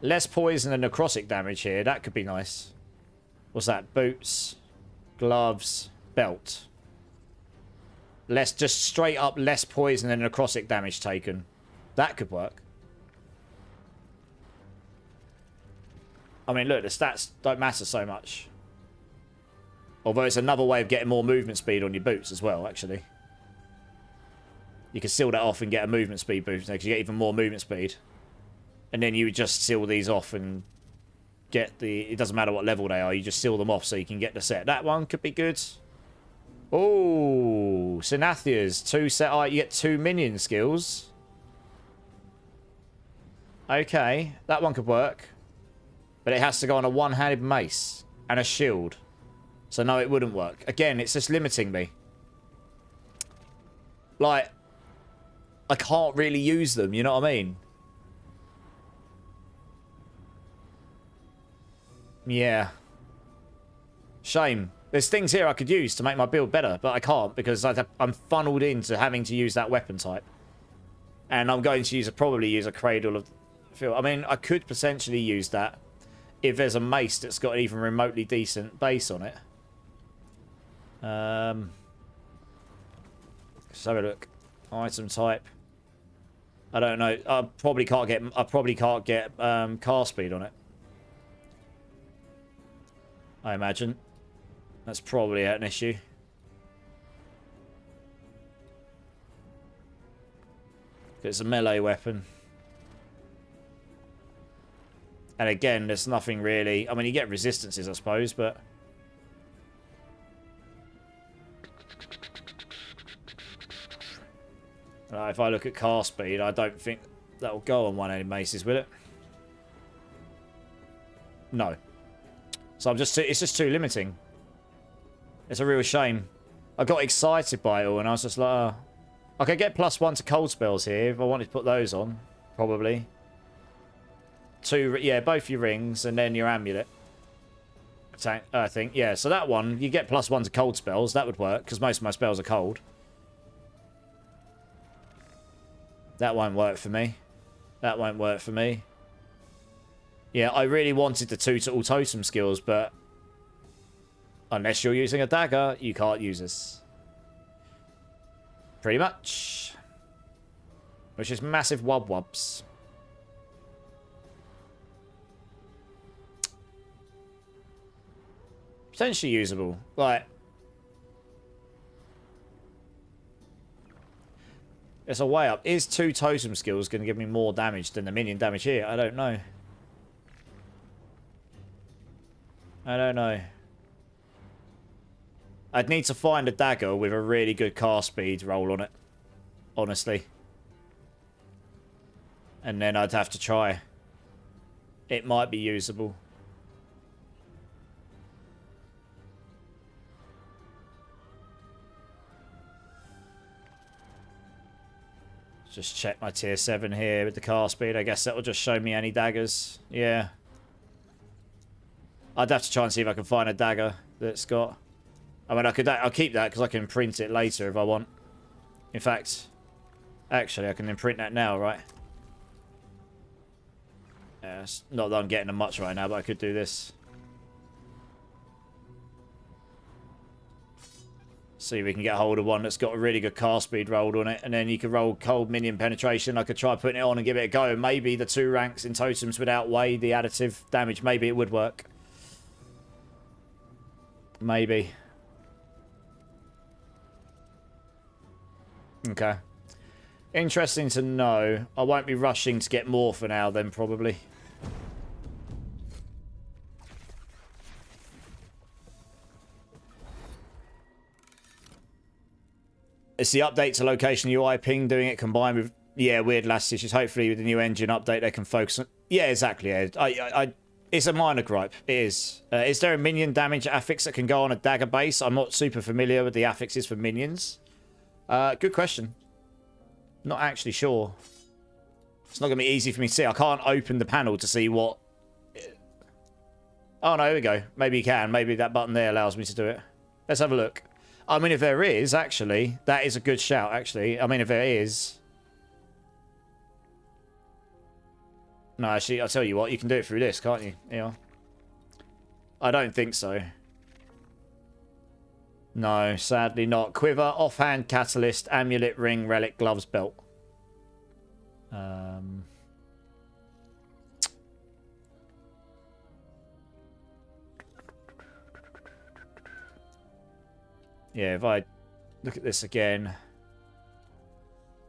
Less poison and necrotic damage here. That could be nice. What's that? Boots, gloves, belt. Just straight up less poison and necrotic damage taken. That could work. I mean, look, the stats don't matter so much. Although it's another way of getting more movement speed on your boots as well, actually. You can seal that off and get a movement speed boost because you get even more movement speed. And then you would just seal these off and get the... It doesn't matter what level they are, you just seal them off so you can get the set. That one could be good. Oh, Sinathia's 2 set... You get 2 minion skills. Okay, that one could work. But it has to go on a one-handed mace and a shield. So no, it wouldn't work. Again, it's just limiting me. Like, I can't really use them, you know what I mean? Yeah. Shame. There's things here I could use to make my build better, but I can't because I'm funneled into having to use that weapon type. And I'm going to probably use a Cradle of Field. I mean, I could potentially use that if there's a mace that's got an even remotely decent base on it. Let's have a look. Item type. I don't know. I probably can't get car speed on it. I imagine. That's probably an issue. It's a melee weapon. And again, there's nothing really... I mean, you get resistances, I suppose, but... if I look at car speed, I don't think that'll go on one-handed maces, will it? No. So it's just too limiting. It's a real shame. I got excited by it all, and I was just like, oh. I could get +1 to cold spells here if I wanted to put those on, probably. 2, yeah, both your rings, and then your amulet. I think, yeah. So that one, you get +1 to cold spells. That would work, because most of my spells are cold. That won't work for me. That won't work for me. Yeah, I really wanted the 2 to all totem skills, but unless you're using a dagger, you can't use this. Pretty much. Which is massive wub-wubs. Potentially usable. Like, it's a way up. Is 2 totem skills going to give me more damage than the minion damage here? I don't know. I don't know. I'd need to find a dagger with a really good cast speed roll on it. Honestly. And then I'd have to try. It might be usable. Just check my tier 7 here with the cast speed. I guess that will just show me any daggers. Yeah. I'd have to try and see if I can find a dagger that's got... I mean, I'll keep that because I can print it later if I want. In fact, actually, I can imprint that now, right? Yeah, it's not that I'm getting them much right now, but I could do this. See if we can get hold of one that's got a really good cast speed rolled on it, and then you can roll cold minion penetration. I could try putting it on and give it a go. Maybe the 2 ranks in totems would outweigh the additive damage. Maybe it would work. Maybe. Okay. Interesting to know. I won't be rushing to get more for now then, probably. It's the update to location UI ping doing it combined with... Yeah, weird last issues. Hopefully with the new engine update they can focus on... Yeah, exactly. Yeah. It's a minor gripe. It is. Is there a minion damage affix that can go on a dagger base? I'm not super familiar with the affixes for minions. Good question. Not actually sure. It's not going to be easy for me to see. I can't open the panel to see what... Oh, no, here we go. Maybe you can. Maybe that button there allows me to do it. Let's have a look. I mean, if there is, actually, that is a good shout, actually. I mean, if there is... No, actually, I'll tell you what, you can do it through this, can't you? Yeah. I don't think so. No, sadly not. Quiver, offhand, catalyst, amulet, ring, relic, gloves, belt. Yeah, if I look at this again...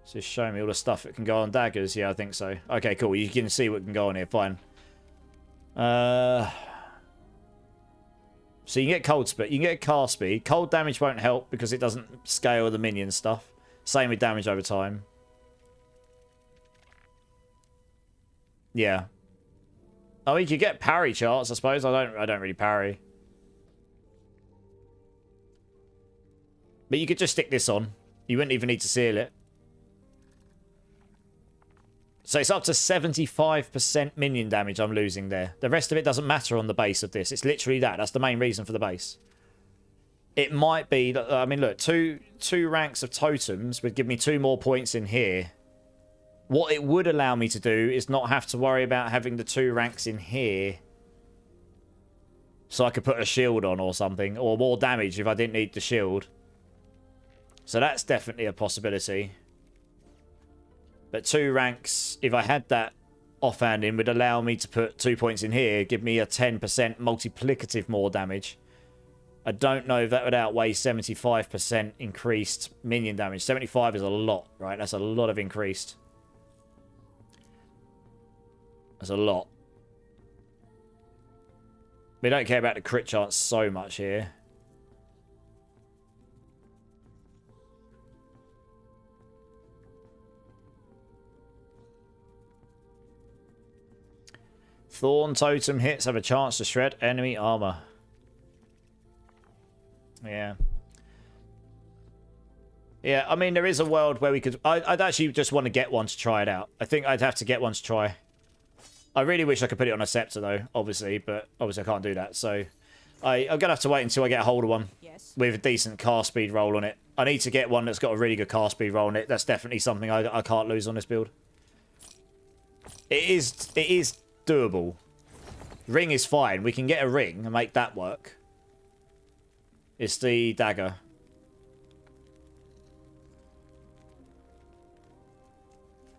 It's just showing me all the stuff that can go on daggers. Yeah, I think so. Okay, cool. You can see what can go on here. Fine. So you can get cold speed. You can get cast speed. Cold damage won't help because it doesn't scale the minion stuff. Same with damage over time. Yeah. Oh, you could get parry charts, I suppose. I don't really parry. But you could just stick this on. You wouldn't even need to seal it. So it's up to 75% minion damage I'm losing there. The rest of it doesn't matter on the base of this. It's literally that. That's the main reason for the base. It might be... I mean, look. Two ranks of totems would give me 2 more points in here. What it would allow me to do is not have to worry about having the 2 ranks in here. So I could put a shield on or something. Or more damage if I didn't need the shield. So that's definitely a possibility. But 2 ranks, if I had that offhanding, would allow me to put 2 points in here. Give me a 10% multiplicative more damage. I don't know if that would outweigh 75% increased minion damage. 75 is a lot, right? That's a lot of increased. That's a lot. We don't care about the crit chance so much here. Thorn totem hits have a chance to shred enemy armor. Yeah. Yeah, I mean, there is a world where we could... I'd actually just want to get one to try it out. I think I'd have to get one to try. I really wish I could put it on a scepter, though, obviously. But obviously I can't do that. So I'm going to have to wait until I get a hold of one. Yes. With a decent cast speed roll on it. I need to get one that's got a really good cast speed roll on it. That's definitely something I can't lose on this build. It is doable. Ring is fine. We can get a ring and make that work. It's the dagger.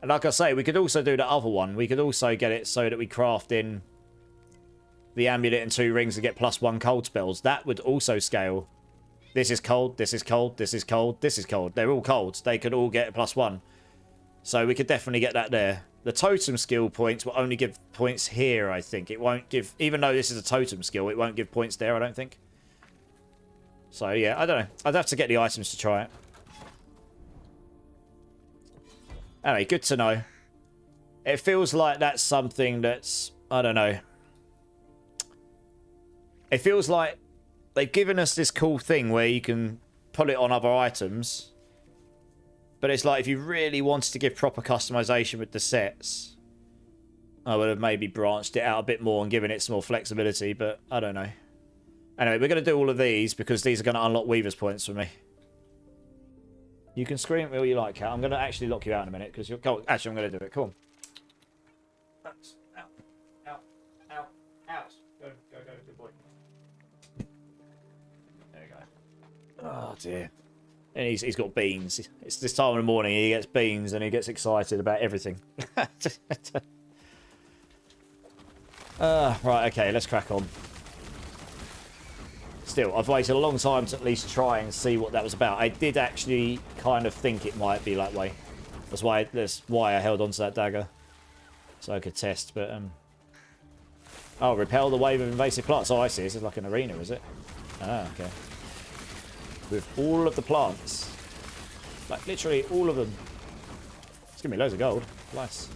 And like I say, we could also do the other one. We could also get it so that we craft in the amulet and 2 rings to get +1 cold spells. That would also scale. This is cold, this is cold, this is cold, this is cold. They're all cold. They could all get +1. So we could definitely get that there. The totem skill points will only give points here, I think. It won't give... Even though this is a totem skill, it won't give points there, I don't think. So, yeah, I don't know. I'd have to get the items to try it. Anyway, good to know. It feels like that's something that's... I don't know. It feels like they've given us this cool thing where you can put it on other items. But it's like if you really wanted to give proper customization with the sets, I would have maybe branched it out a bit more and given it some more flexibility, but I don't know. Anyway, we're going to do all of these because these are going to unlock Weaver's points for me. You can scream all you like, Cat. I'm going to actually lock you out in a minute because you're... Oh, actually, I'm going to do it. Come on. Out. Out. Out. Out. Go. Good boy. There you go. Oh, dear. And he's got beans. It's this time of the morning. He gets beans and he gets excited about everything. Right, okay. Let's crack on. Still, I've waited a long time to at least try and see what that was about. I did actually kind of think it might be that way. That's why I held on to that dagger. So I could test, but... Oh, repel the wave of invasive plants. Oh, I see. This is like an arena, is it? Ah, okay. With all of the plants. Like, literally all of them. It's giving me loads of gold. Nice.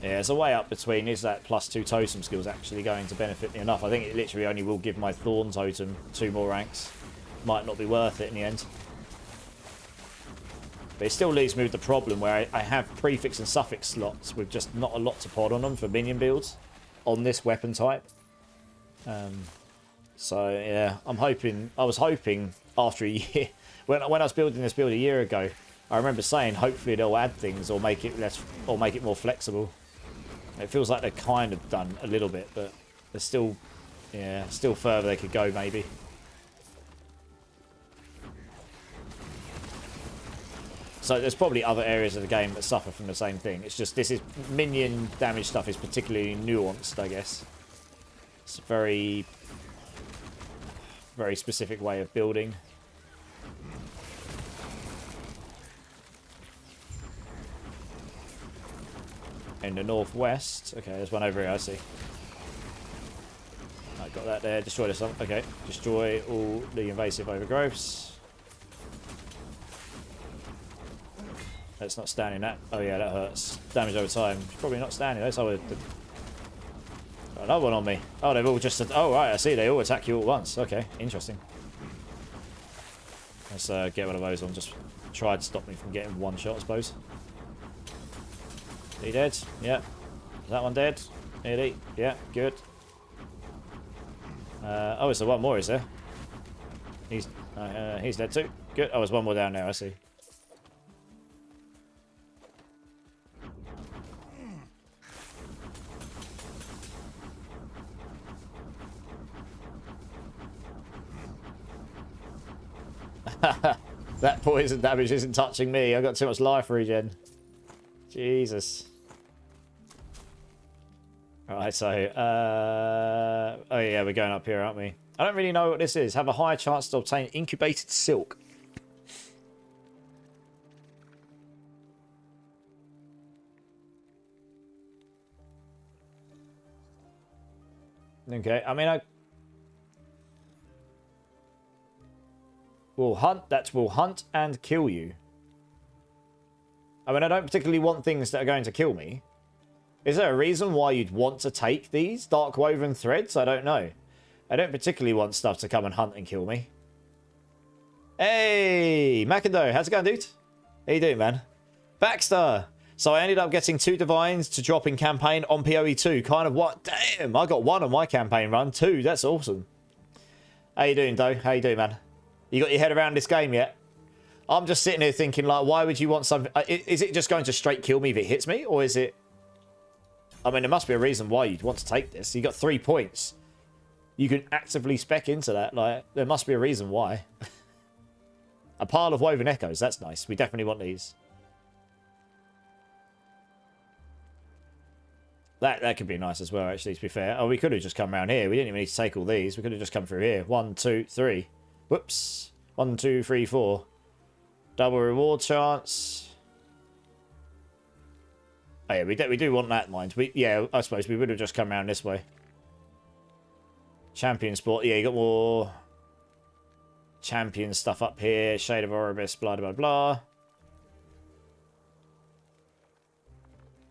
Yeah, there's a way up between is that +2 totem skills actually going to benefit me enough. I think it literally only will give my Thorn totem 2 more ranks. Might not be worth it in the end. But it still leaves me with the problem where I have prefix and suffix slots with just not a lot to pod on them for minion builds on this weapon type. So yeah, I was hoping after a year, when I was building this build a year ago, I remember saying hopefully they'll add things or make it less or make it more flexible. It feels like they're kind of done a little bit, but there's still, yeah, still further they could go maybe. So there's probably other areas of the game that suffer from the same thing. It's just this is minion damage stuff is particularly nuanced, I guess. It's a very, very specific way of building. In the northwest. Okay, there's one over here, I see. I got that there. Destroy this one. Okay, destroy all the invasive overgrowths. Let's not stand in that. Oh yeah, that hurts. Damage over time. Probably not standing. That's how Another one on me. Oh, they've all just... Oh, right, I see. They all attack you at once. Okay, interesting. Let's get one of those on. Just try to stop me from getting one shot, I suppose. Is he dead? Yeah. Is that one dead? Nearly. Yeah, good. Oh, is there one more, is there? He's dead too. Good. Oh, there's one more down there, I see. That poison damage isn't touching me. I've got too much life regen. Jesus. Alright, so... oh yeah, we're going up here, aren't we? I don't really know what this is. Have a higher chance to obtain incubated silk. Okay, I mean, will hunt, that will hunt and kill you. I mean, I don't particularly want things that are going to kill me. Is there a reason why you'd want to take these dark woven threads? I don't know. I don't particularly want stuff to come and hunt and kill me. Hey, Mackendo, how's it going, dude? How you doing, man? Baxter. So I ended up getting 2 divines to drop in campaign on PoE2. Kind of what? Damn, I got 1 on my campaign run. 2, that's awesome. How you doing, Doe? How you doing, man? You got your head around this game yet? I'm just sitting here thinking, like, why would you want something... Is it just going to straight kill me if it hits me? Or is it... I mean, there must be a reason why you'd want to take this. You got 3 points. You can actively spec into that. Like, there must be a reason why. A pile of woven echoes. That's nice. We definitely want these. That could be nice as well, actually, to be fair. Oh, we could have just come around here. We didn't even need to take all these. We could have just come through here. 1, 2, 3. Whoops. 1, 2, 3, 4. Double reward chance. Oh, yeah, we do want that, mind. Yeah, I suppose we would have just come around this way. Champion sport. Yeah, you got more champion stuff up here. Shade of Oribus, blah, blah, blah.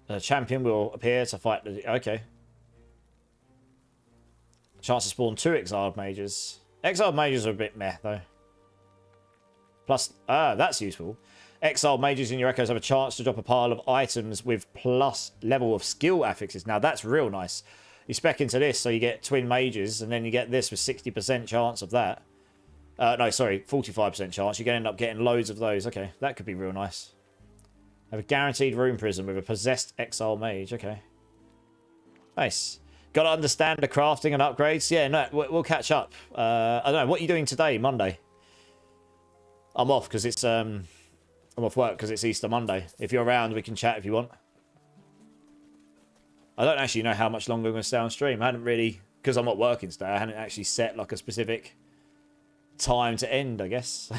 The champion will appear to fight the... Okay. Chance to spawn 2 exiled mages. Exiled mages are a bit meh, though. Plus... Ah, that's useful. Exiled mages in your echoes have a chance to drop a pile of items with plus level of skill affixes. Now, that's real nice. You spec into this, so you get twin mages, and then you get this with 60% chance of that. No, sorry, 45% chance. You're going to end up getting loads of those. Okay, that could be real nice. Have a guaranteed rune prism with a possessed exile mage. Okay. Nice. Got to understand the crafting and upgrades. Yeah, no, we'll catch up. I don't know. What are you doing today, Monday? I'm off because it's... I'm off work because it's Easter Monday. If you're around, we can chat if you want. I don't actually know how much longer I'm going to stay on stream. I hadn't really... Because I'm not working today, I hadn't actually set like a specific time to end, I guess.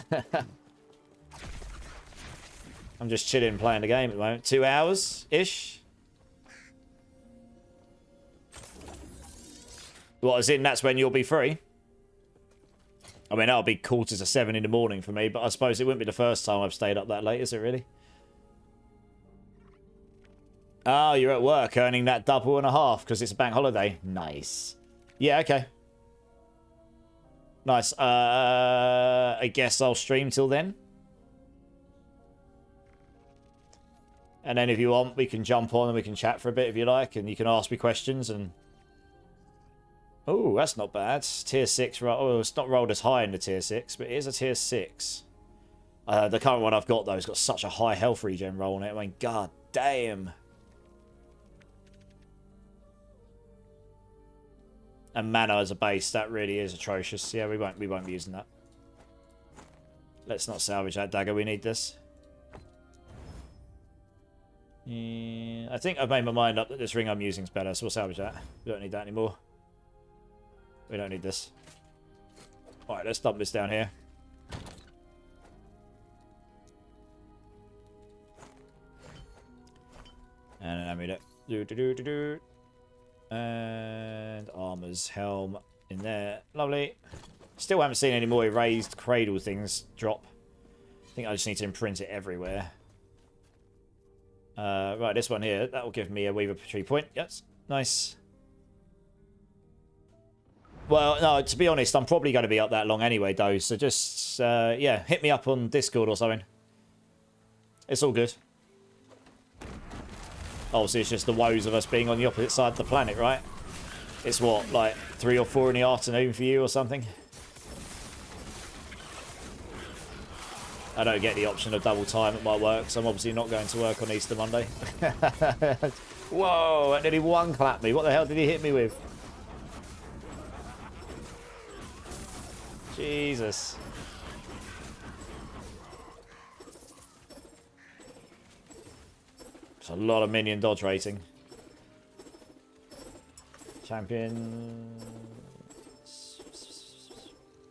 I'm just chilling playing the game at the moment. 2 hours-ish. What, as in that's when you'll be free? I mean, that'll be 6:45 in the morning for me, but I suppose it wouldn't be the first time I've stayed up that late, is it really? Oh, you're at work earning that double and a half because it's a bank holiday. Nice. Yeah, okay. Nice. I guess I'll stream till then. And then if you want, we can jump on and we can chat for a bit if you like. And you can ask me questions and... Oh, that's not bad. Tier 6. Oh, it's not rolled as high in the tier 6, but it is a tier 6. The current one I've got, though, has got such a high health regen roll on it. I mean, god damn. And mana as a base, that really is atrocious. Yeah, we won't be using that. Let's not salvage that dagger. We need this. Yeah, I think I've made my mind up that this ring I'm using is better, so we'll salvage that. We don't need that anymore. We don't need this. Alright, let's dump this down here. And an amulet. And armor's helm in there. Lovely. Still haven't seen any more erased cradle things drop. I think I just need to imprint it everywhere. Right, this one here. That will give me a Weaver Tree point. Yes, nice. Well, no, to be honest, I'm probably going to be up that long anyway, though. So just, yeah, hit me up on Discord or something. It's all good. Obviously, it's just the woes of us being on the opposite side of the planet, right? It's what, like 3 or 4 in the afternoon for you or something? I don't get the option of double time at my work, so I'm obviously not going to work on Easter Monday. Whoa, that nearly one clapped me. What the hell did he hit me with? Jesus. It's a lot of minion dodge rating. Champion.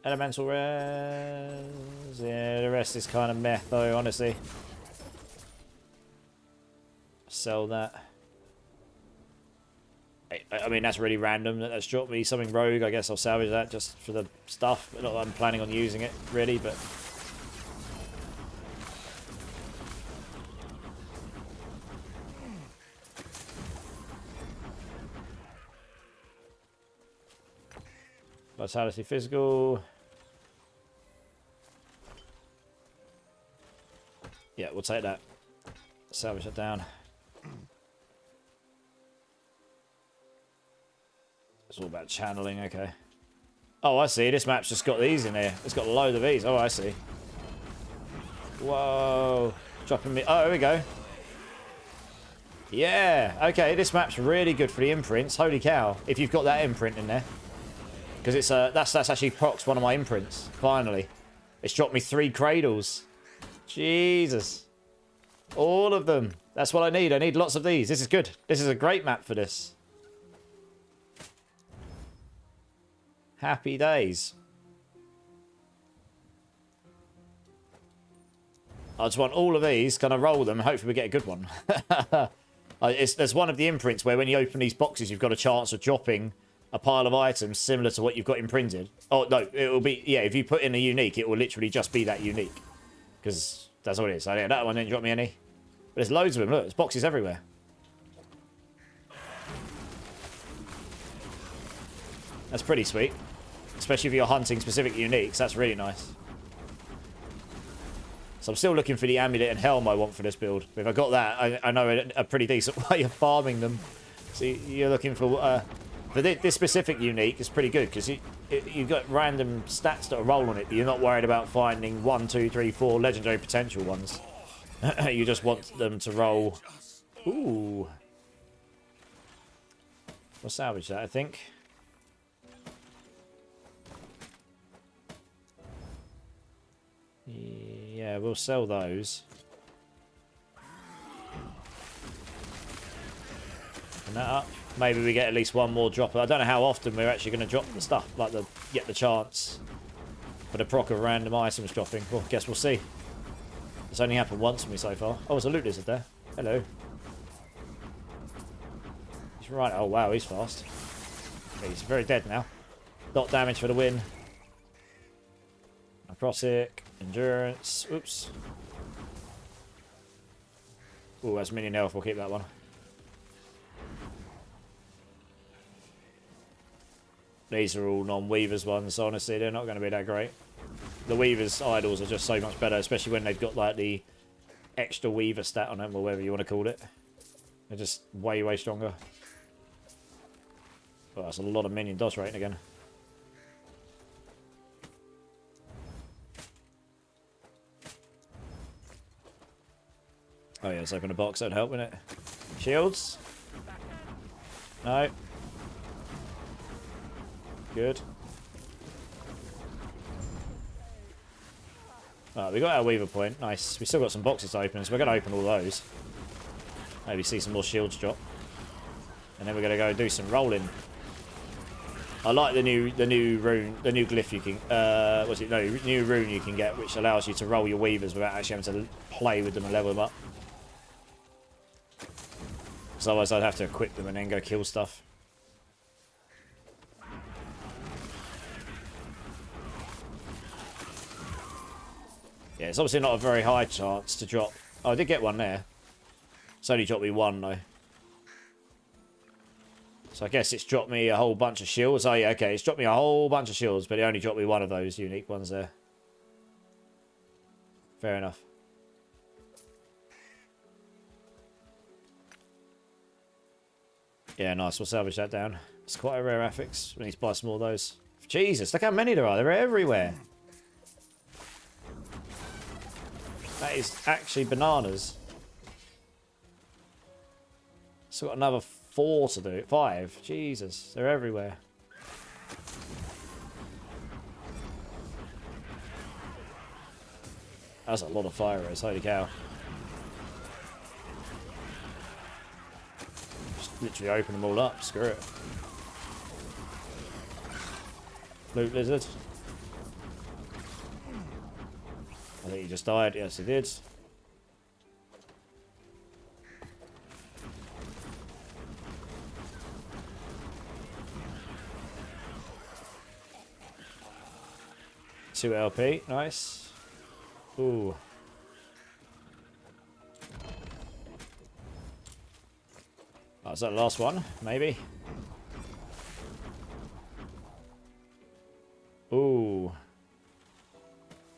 Elemental res. Yeah, the rest is kind of meh though, honestly. Sell that. I mean, that's really random. That's dropped me something rogue. I guess I'll salvage that just for the stuff. Not that I'm planning on using it, really, but... Vitality physical. Yeah, we'll take that. Salvage that down. It's all about channeling, okay. Oh, I see. This map's just got these in here. It's got a load of these. Oh, I see. Whoa. Dropping me. Oh, here we go. Yeah. Okay, this map's really good for the imprints. Holy cow. If you've got that imprint in there. Because it's that's actually procs one of my imprints. Finally. It's dropped me 3 cradles. Jesus. All of them. That's what I need. I need lots of these. This is good. This is a great map for this. Happy days. I just want all of these, kind of roll them, and hopefully we get a good one. There's one of the imprints where when you open these boxes, you've got a chance of dropping a pile of items similar to what you've got imprinted. Oh, no, it will be... Yeah, if you put in a unique, it will literally just be that unique. Because that's what it is. So, yeah, that one didn't drop me any. But there's loads of them. Look, there's boxes everywhere. That's pretty sweet. Especially if you're hunting specific uniques. That's really nice. So I'm still looking for the amulet and helm I want for this build. If I got that, I know a pretty decent way of farming them. So you're looking for this specific unique is pretty good because you've got random stats that roll on it, but you're not worried about finding 1, 2, 3, 4 legendary potential ones. You just want them to roll. Ooh. We'll salvage that, I think. Yeah, we'll sell those. And that up. Maybe we get at least one more drop. I don't know how often we're actually going to drop the stuff, like get the chance for the proc of random items dropping. Well, guess we'll see. It's only happened once for me so far. Oh, there's a loot lizard there. Hello. He's right. Oh, wow, he's fast. He's very dead now. Dot damage for the win. Necrotic. Endurance. Oops. Oh, that's minion health. We'll keep that one. These are all non-Weavers ones, so honestly, they're not going to be that great. The Weavers idols are just so much better, especially when they've got like the extra Weaver stat on them, or whatever you want to call it. They're just way, way stronger. Oh, that's a lot of minion dodge rating again. Oh yeah, let's open a box, that'd help, wouldn't it? Shields? No. Good. Alright, we got our Weaver point. Nice. We still got some boxes to open, so we're going to open all those. Maybe see some more shields drop. And then we're going to go do some rolling. I like the new rune, the new glyph you can, what's it? No, new rune you can get, which allows you to roll your Weavers without actually having to play with them and level them up. Because otherwise I'd have to equip them and then go kill stuff. Yeah, it's obviously not a very high chance to drop. Oh, I did get one there. It's only dropped me one though. So I guess it's dropped me a whole bunch of shields. Oh, yeah, okay. It's dropped me a whole bunch of shields, but it only dropped me one of those unique ones there. Fair enough. Yeah, nice. We'll salvage that down. It's quite a rare affix. We need to buy some more of those. Jesus, look how many there are. They're everywhere. That is actually bananas. So got another 4 to do. 5. Jesus, they're everywhere. That's a lot of fire rays. Holy cow. Just literally open them all up. Screw it. Loot lizard. I think he just died. Yes, he did. Two LP. Nice. Ooh. Oh, is that the last one? Maybe. Ooh.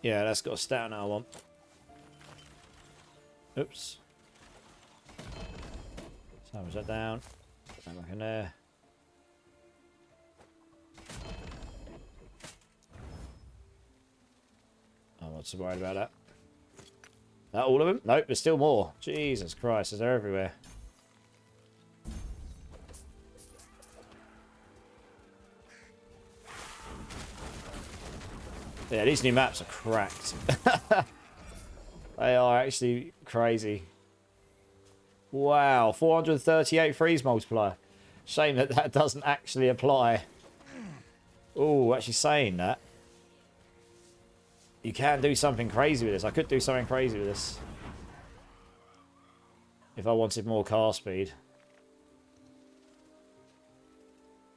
Yeah, that's got a stat now I want. Oops. Salvage that down. Put that back in there. I'm not so worried about that. That all of them? Nope, there's still more. Jesus Christ, they're everywhere. Yeah, these new maps are cracked. They are actually crazy. Wow, 438 freeze multiplier. Shame that that doesn't actually apply. Oh, actually saying that. You can do something crazy with this. I could do something crazy with this. If I wanted more car speed.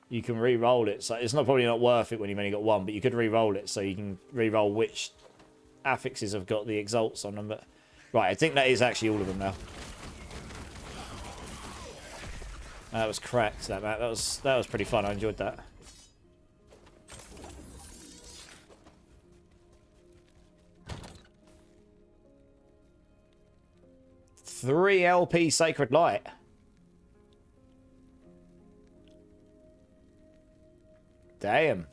You can re-roll it. So it's probably not worth it when you've only got one, but you could re-roll it so you can re-roll which affixes have got the exalts on them. But right, I think that is actually all of them now. That was cracked, that map. That was pretty fun. I enjoyed that. Three LP Sacred Light. Damn.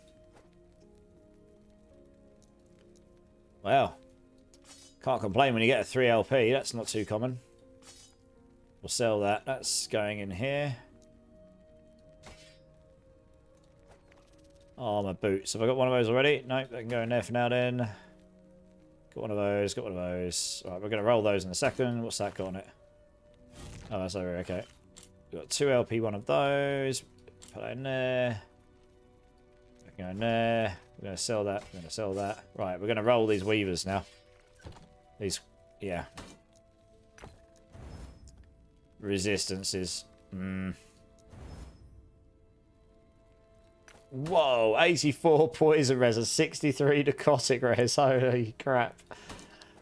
Well, can't complain when you get a 3 LP. That's not too common. We'll sell that. That's going in here. Oh, my boots. Have I got one of those already? Nope, that can go in there for now then. Got one of those, got one of those. Right, we're going to roll those in a second. What's that got on it? Oh, that's over. Okay. We've got 2 LP, one of those. Put that in there. Go in there. We're going to sell that. We're going to sell that. Right, we're going to roll these weavers now. These, yeah. Resistances. Whoa, 84 poison res and 63 necrotic res. Holy crap.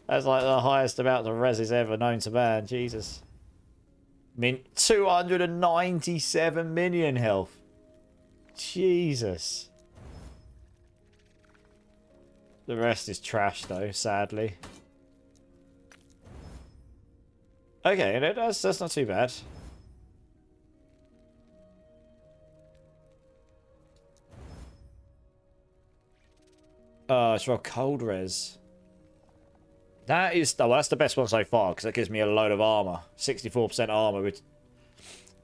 That's like the highest amount of reses ever known to man. Jesus. Mint 297 minion health. Jesus. The rest is trash though, sadly. Okay, that's not too bad. Oh, it's for cold res. That is... Oh, well, that's the best one so far, because that gives me a load of armor. 64% armor with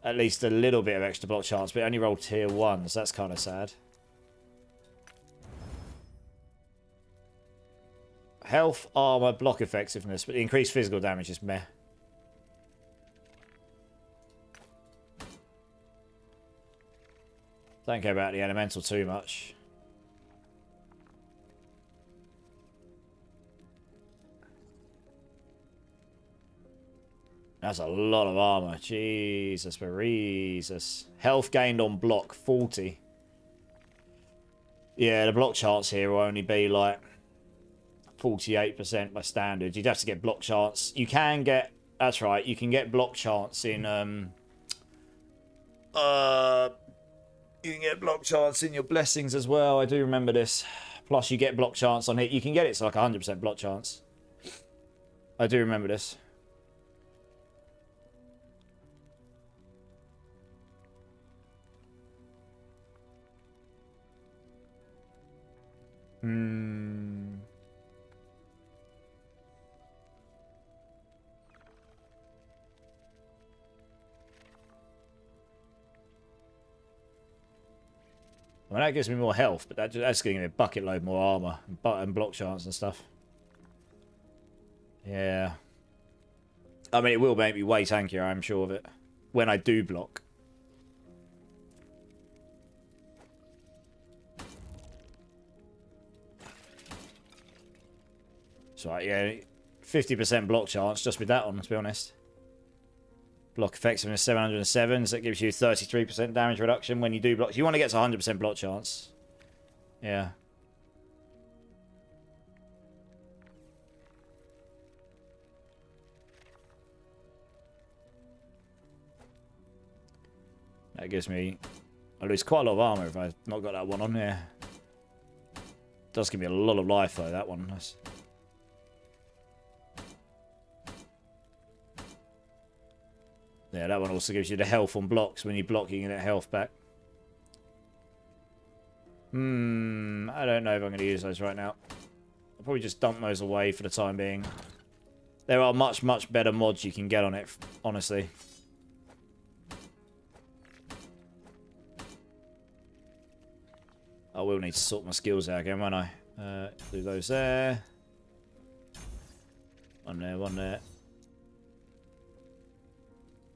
at least a little bit of extra block chance, but it only rolled tier 1, so that's kind of sad. Health, armor, block effectiveness, but the increased physical damage is meh. Don't care about the elemental too much. That's a lot of armor. Jesus, Jesus. Health gained on block, 40. Yeah, the block chance here will only be like 48% by standard. You'd have to get block chance. You can get... That's right. You can get block chance in... You can get block chance in your blessings as well. I do remember this. Plus, you get block chance on hit. You can get it to like 100% block chance. I do remember this. Well, that gives me more health, but that's giving me a bucket load more armor and block chance and stuff. Yeah. I mean, it will make me way tankier, I'm sure of it. When I do block. So, yeah, 50% block chance just with that on, to be honest. Block effectiveness 707, so that gives you 33% damage reduction when you do block. You want to get to 100% block chance. Yeah. That gives me... I lose quite a lot of armor if I've not got that one on there. Does give me a lot of life though, that one. That's... Yeah, that one also gives you the health on blocks. When you block, you can get health back. I don't know if I'm going to use those right now. I'll probably just dump those away for the time being. There are much, much better mods you can get on it, honestly. I will need to sort my skills out again, won't I? Do those there. One there, one there.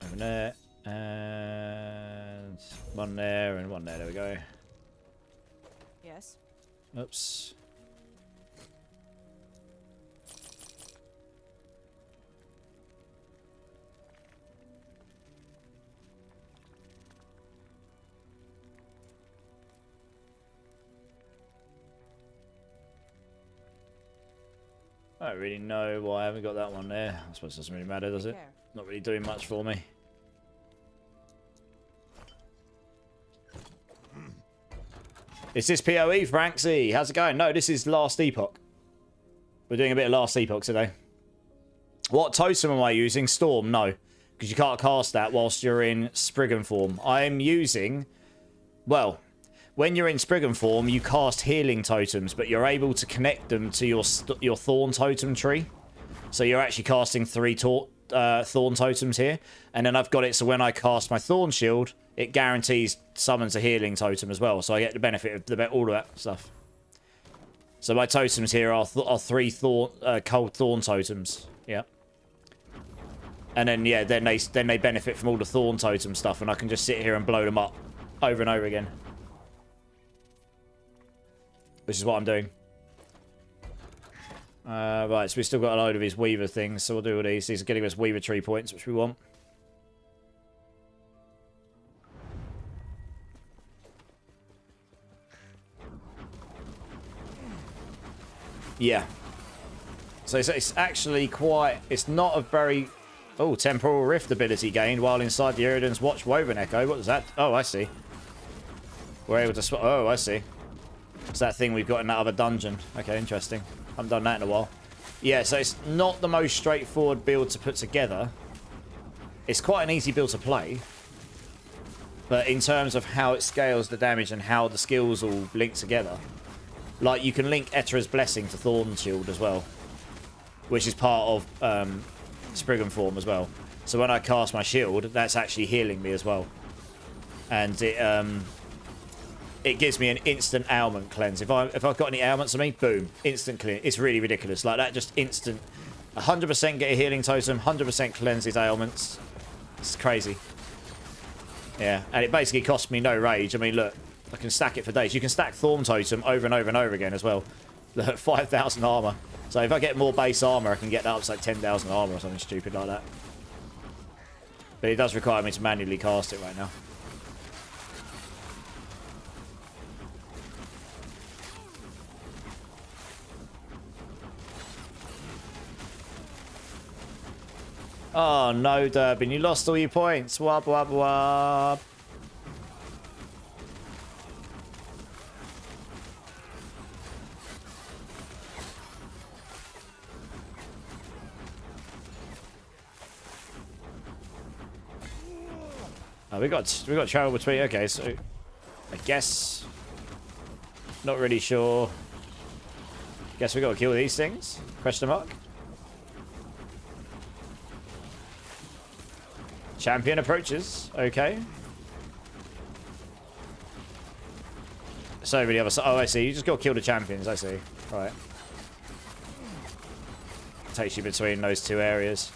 Over there, and one there, and one there. There we go. Yes. Oops. I don't really know why I haven't got that one there. I suppose it doesn't really matter, does it? Care. Not really doing much for me. Is this PoE, Franksy? How's it going? No, this is Last Epoch. We're doing a bit of Last Epoch today. What totem am I using? Storm? No. Because you can't cast that whilst you're in Spriggan form. I am using... Well, when you're in Spriggan form, you cast healing totems, but you're able to connect them to your Thorn totem tree. So you're actually casting 3 Thorn totems here. And then I've got it so when I cast my Thorn shield, it guarantees summons a healing totem as well. So I get the benefit of all of that stuff. So my totems here are 3 cold Thorn totems. Yeah. And then, yeah, then they benefit from all the Thorn totem stuff. And I can just sit here and blow them up over and over again. Which is what I'm doing. Right, so we've still got a load of his Weaver things, so we'll do all these. These are getting us Weaver tree points, which we want. Yeah. So it's actually quite... It's not a very... Oh, Temporal Rift ability gained while inside the Iridan's Watch Woven Echo. What is that? Oh, I see. We're able to... Oh, I see. It's that thing we've got in that other dungeon. Okay, interesting. Haven't done that in a while. Yeah, so it's not the most straightforward build to put together. It's quite an easy build to play. But in terms of how it scales the damage and how the skills all link together. Like, you can link Etra's Blessing to Thorn Shield as well. Which is part of Spriggan form as well. So when I cast my shield, that's actually healing me as well. And it gives me an instant ailment cleanse. If I've got any ailments on me, boom, instant clean. It's really ridiculous. Like that, just instant. 100% get a healing totem, 100% cleanse his ailments. It's crazy. Yeah, and it basically costs me no rage. I mean, look, I can stack it for days. You can stack Thorn Totem over and over and over again as well. 5,000 armor. So if I get more base armor, I can get that up to like 10,000 armor or something stupid like that. But it does require me to manually cast it right now. Oh no, Durbin, you lost all your points. Wub, wub, wub. Oh, we got travel between. Okay, so I guess not really sure. Guess we got to kill these things? Question mark. Champion approaches. Okay. So over the other side. Oh, I see. You just got to kill the champions. I see. Right. Takes you between those two areas.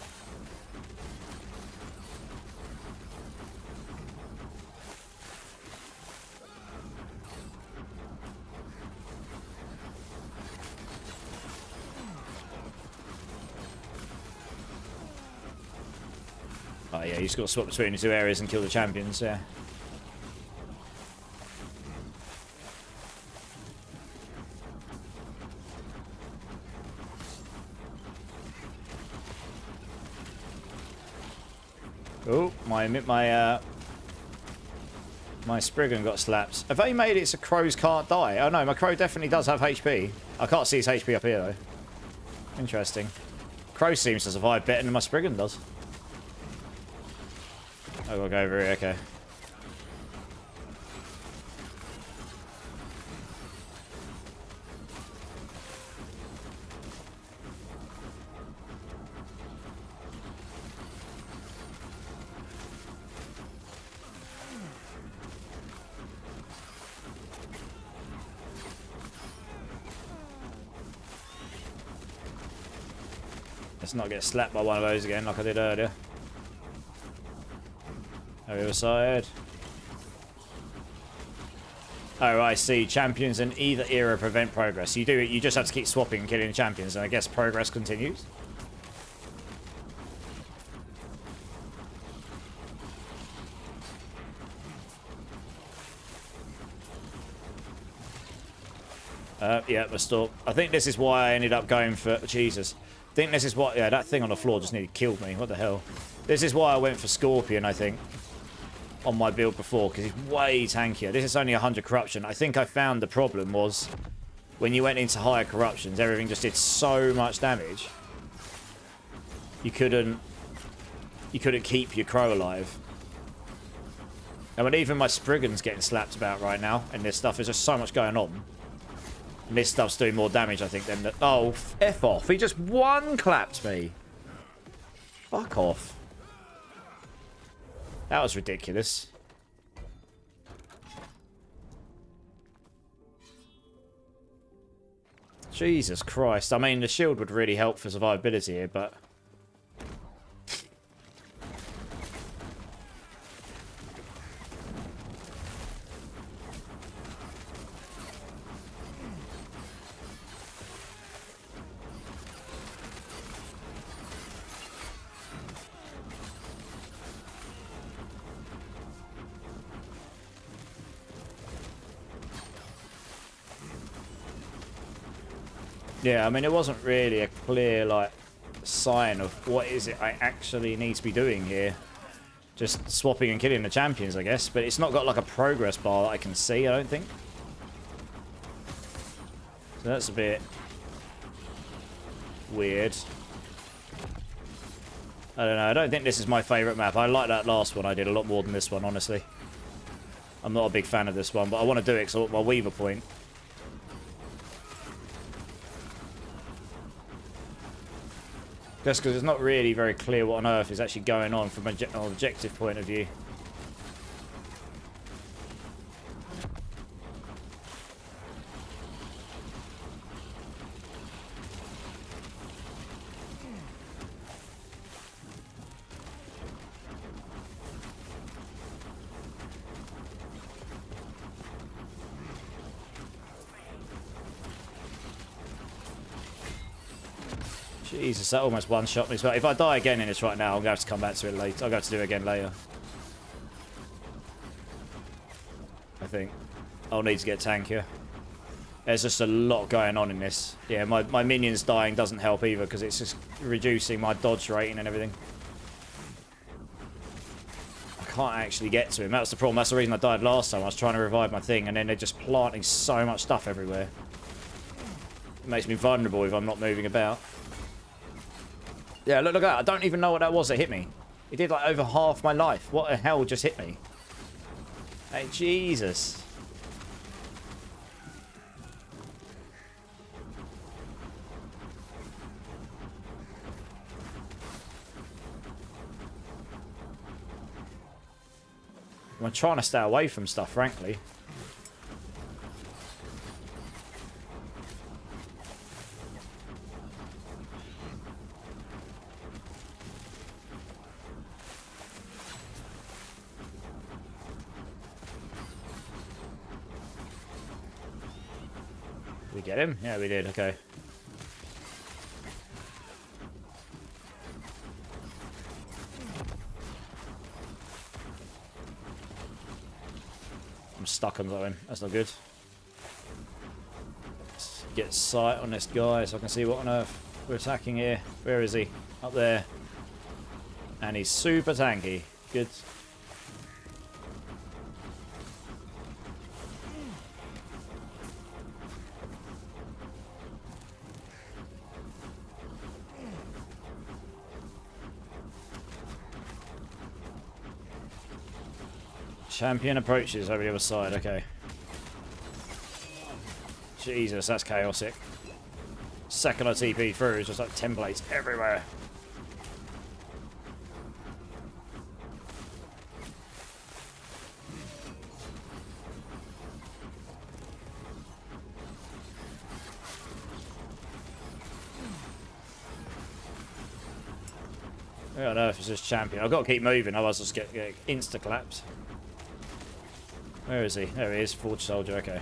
Oh yeah, you just got to swap between the two areas and kill the champions, yeah. Oh, my Spriggan got slapped. Have they made it so crows can't die? Oh no, my crow definitely does have HP. I can't see his HP up here though. Interesting. Crow seems to survive better than my Spriggan does. Oh, we'll go over here, okay. Let's not get slapped by one of those again like I did earlier. Over the side. Oh, I see. Champions in either era prevent progress. You just have to keep swapping and killing champions, and I guess progress continues. Yeah, restore. I think this is why I ended up going for... Jesus. I think this is what... Yeah, that thing on the floor just nearly killed me. What the hell? This is why I went for Scorpion, I think, on my build before, because he's way tankier. This is only 100 corruption. I think I found the problem was when you went into higher corruptions, everything just did so much damage. You couldn't keep your crow alive. I mean, even my Spriggan's getting slapped about right now, and this stuff is just so much going on. And this stuff's doing more damage, I think, than the... Oh, F off. He just one-clapped me. Fuck off. That was ridiculous. Jesus Christ. I mean, the shield would really help for survivability here, but... Yeah, I mean, it wasn't really a clear, like, sign of what is it I actually need to be doing here. Just swapping and killing the champions, I guess. But it's not got, like, a progress bar that I can see, I don't think. So that's a bit weird. I don't know. I don't think this is my favourite map. I like that last one I did a lot more than this one, honestly. I'm not a big fan of this one, but I want to do it because I want my Weaver point. Just because it's not really very clear what on earth is actually going on from an objective point of view. Jesus, that almost one-shot me as well. If I die again in this right now, I'm going to have to come back to it later. I'm going to have to do it again later. I think. I'll need to get tankier. There's just a lot going on in this. Yeah, my minions dying doesn't help either because it's just reducing my dodge rating and everything. I can't actually get to him. That was the problem. That's the reason I died last time. I was trying to revive my thing and then they're just planting so much stuff everywhere. It makes me vulnerable if I'm not moving about. Yeah, look at that. I don't even know what that was that hit me. It did like over half my life. What the hell just hit me? Hey, Jesus. I'm trying to stay away from stuff, frankly. Did we get him? Yeah, we did. Okay. Stuck on him. That's not good. Let's get sight on this guy so I can see what on earth we're attacking here. Where is he? Up there. And he's super tanky. Good. Champion approaches over the other side, okay. Jesus, that's chaotic. Second I TP through, it's just like templates everywhere. Where on earth is this champion? I've got to keep moving, otherwise I'll just get insta-clapped. Where is he? There he is, Forge Soldier, okay.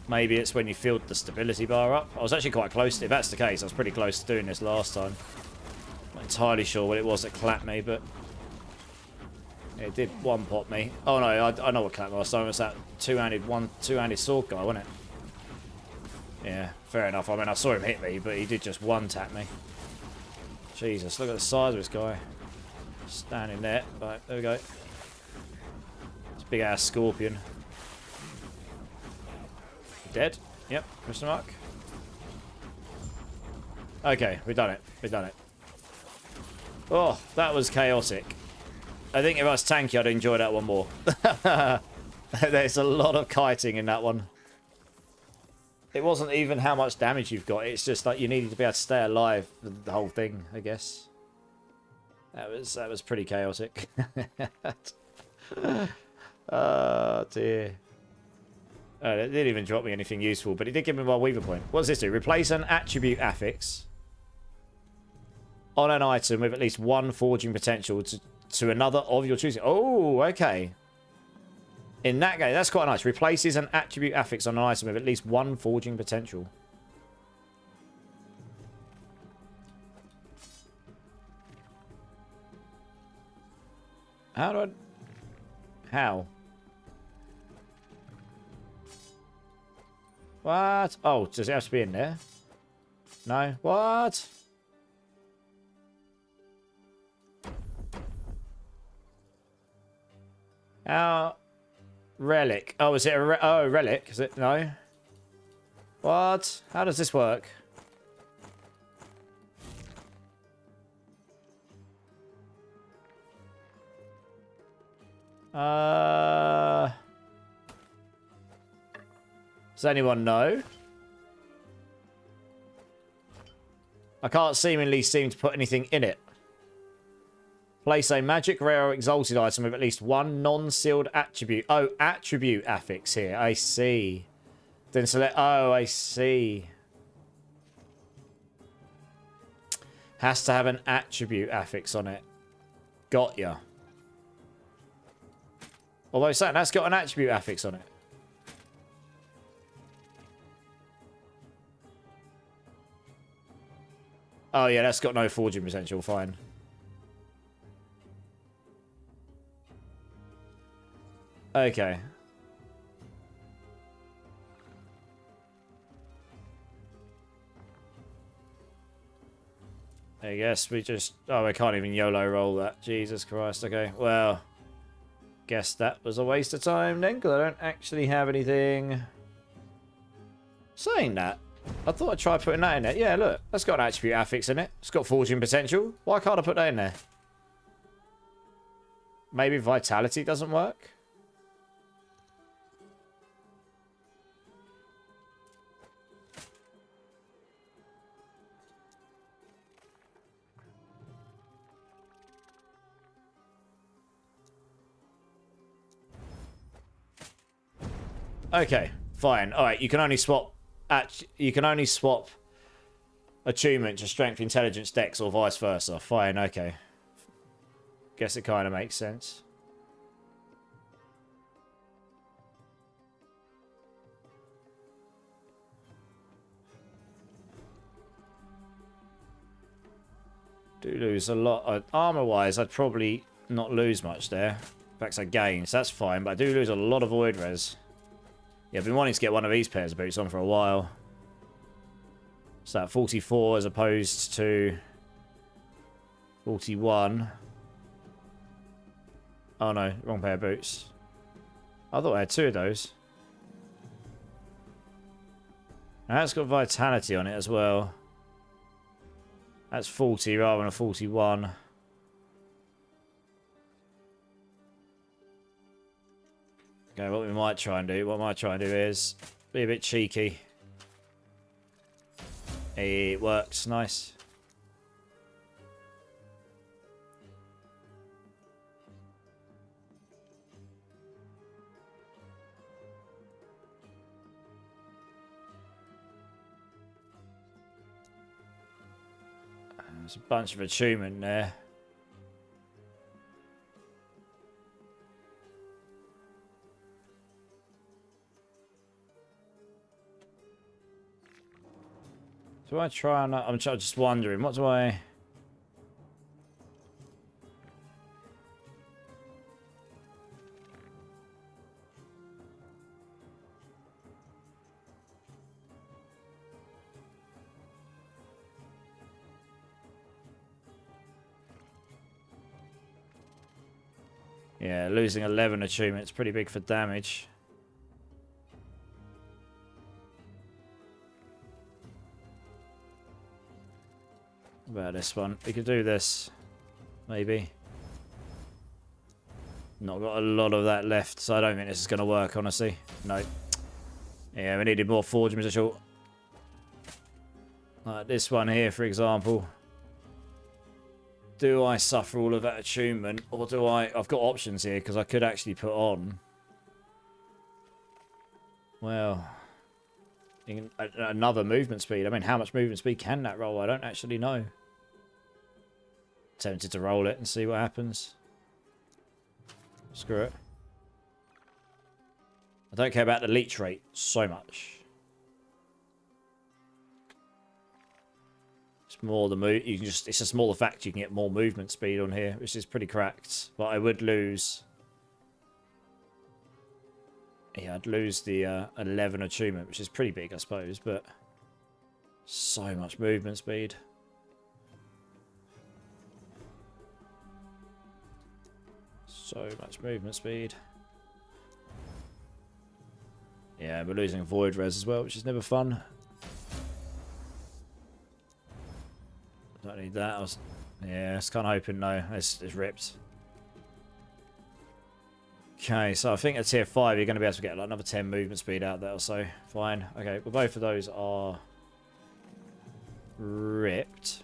Maybe it's when you filled the stability bar up. I was actually quite close. If that's the case, I was pretty close to doing this last time. Not entirely sure what it was that clapped me, but it did one pop me. Oh no, I know what clapped me last time. It was that two-handed sword guy, wasn't it? Yeah, fair enough. I mean, I saw him hit me, but he did just one tap me. Jesus, look at the size of this guy. Standing there. Right, there we go. It's a big ass scorpion. Dead? Yep, question mark. Okay, we've done it. We've done it. Oh, that was chaotic. I think if I was tanky, I'd enjoy that one more. There's a lot of kiting in that one. It wasn't even how much damage you've got. It's just like you needed to be able to stay alive for the whole thing, I guess. That was pretty chaotic. Oh dear. It didn't even drop me anything useful, but it did give me my Weaver point. What does this do? Replace an attribute affix on an item with at least one forging potential to another of your choosing. Oh, okay. In that case, that's quite nice. Replaces an attribute affix on an item with at least one forging potential. How do I... How? What? Oh, does it have to be in there? No? What? How? Relic. Oh, is it a relic? Is it? No? What? How does this work? Does anyone know? I can't seem to put anything in it. Place a magic, rare, or exalted item with at least one non-sealed attribute. Oh, attribute affix here. I see. Then select... Oh, I see. Has to have an attribute affix on it. Got ya. Although saying that's got an attribute affix on it. Oh yeah, that's got no forging potential. Fine. Okay. I guess we just... Oh, I can't even YOLO roll that. Jesus Christ. Okay, well... Guess that was a waste of time then, because I don't actually have anything... Saying that, I thought I'd try putting that in there. Yeah, look. That's got an attribute affix in it. It's got fortune potential. Why can't I put that in there? Maybe vitality doesn't work? Okay, fine. All right, you can only swap attunement to strength, intelligence, dex, or vice versa. Fine. Okay. Guess it kind of makes sense. Do lose a lot. Armor-wise, I'd probably not lose much there. In fact, I gain, so that's fine. But I do lose a lot of void res. Yeah, I've been wanting to get one of these pairs of boots on for a while. So that 44 as opposed to 41. Oh no, wrong pair of boots. I thought I had two of those. And that's got vitality on it as well. That's 40 rather than a 41. Okay, what we might try and do, is be a bit cheeky. It works, nice. There's a bunch of attunement there. Do I try and... I'm just wondering, what do I... Yeah, losing 11 attunement is pretty big for damage. What about this one? We could do this. Maybe. Not got a lot of that left, so I don't think this is going to work, honestly. No. Yeah, we needed more forge material. Like this one here, for example. Do I suffer all of that attunement, or do I... I've got options here, because I could actually put on... Well... Another movement speed. I mean, how much movement speed can that roll? I don't actually know. Tempted to roll it and see what happens. Screw it. I don't care about the leech rate so much. It's more the move. You can just. It's a smaller fact you can get more movement speed on here, which is pretty cracked. But I would lose. Yeah, I'd lose the 11 attunement, which is pretty big, I suppose. But so much movement speed. So much movement speed. Yeah, we're losing void res as well, which is never fun. Don't need that. Yeah, I was kind of hoping no. It's ripped. Okay, so I think at tier 5 you're going to be able to get like another 10 movement speed out there or so. Fine. Okay, well both of those are ripped.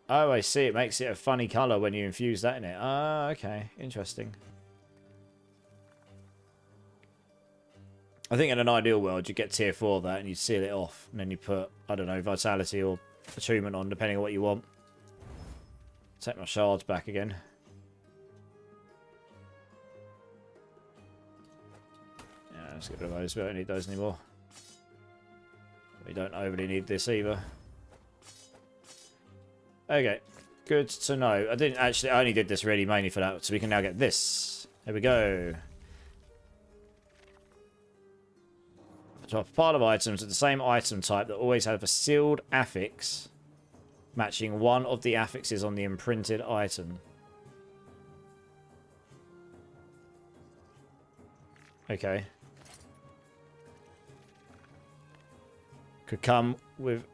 Oh, I see. It makes it a funny colour when you infuse that in it. Ah, okay. Interesting. I think in an ideal world, you'd get tier 4 of that and you'd seal it off. And then you put, I don't know, vitality or attunement on, depending on what you want. Take my shards back again. Yeah, let's get rid of those. We don't need those anymore. We don't overly need this either. Okay, good to know. I only did this really mainly for that, so we can now get this. There we go. Top pile of items of the same item type that always have a sealed affix matching one of the affixes on the imprinted item. Okay. Could come with...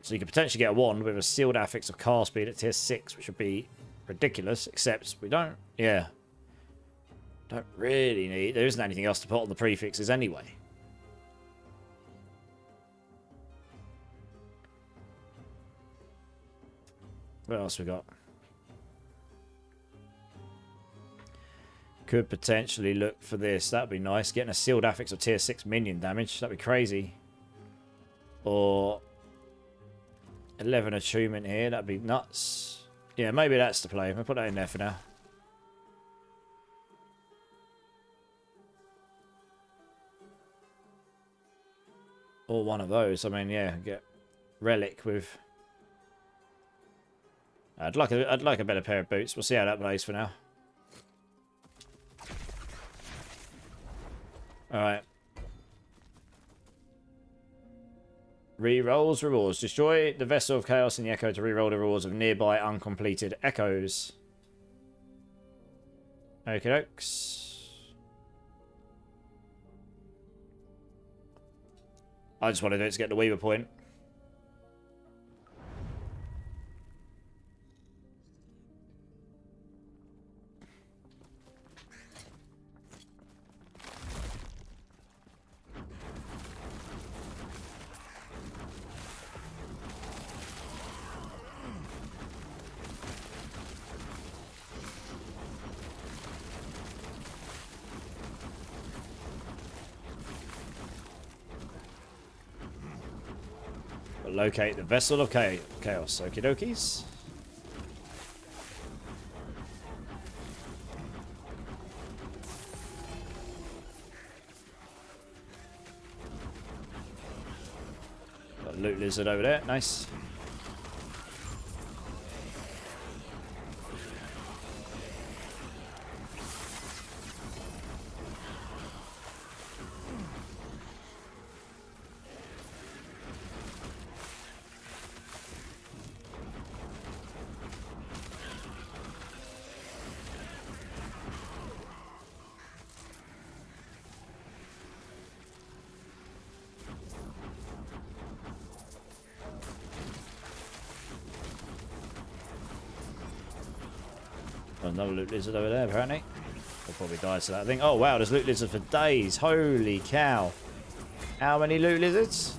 So you could potentially get a wand with a sealed affix of car speed at tier 6, which would be ridiculous, except we don't... Yeah. Don't really need... There isn't anything else to put on the prefixes anyway. What else we got? Could potentially look for this. That'd be nice. Getting a sealed affix of tier 6 minion damage. That'd be crazy. Or 11 attunement here. That'd be nuts. Yeah, maybe that's the play. I'll put that in there for now. Or one of those. I mean, yeah, get relic with... I'd like a better pair of boots. We'll see how that plays for now. Alright. Rerolls, rewards. Destroy the Vessel of Chaos in the Echo to reroll the rewards of nearby uncompleted echoes. Okie dokes. I just want to do it to get the Weaver point. Locate the Vessel of Chaos. Okie dokies. Got a loot lizard over there. Nice. Another loot lizard over there, apparently. I'll probably die to that thing. Oh, wow, there's loot lizards for days. Holy cow. How many loot lizards?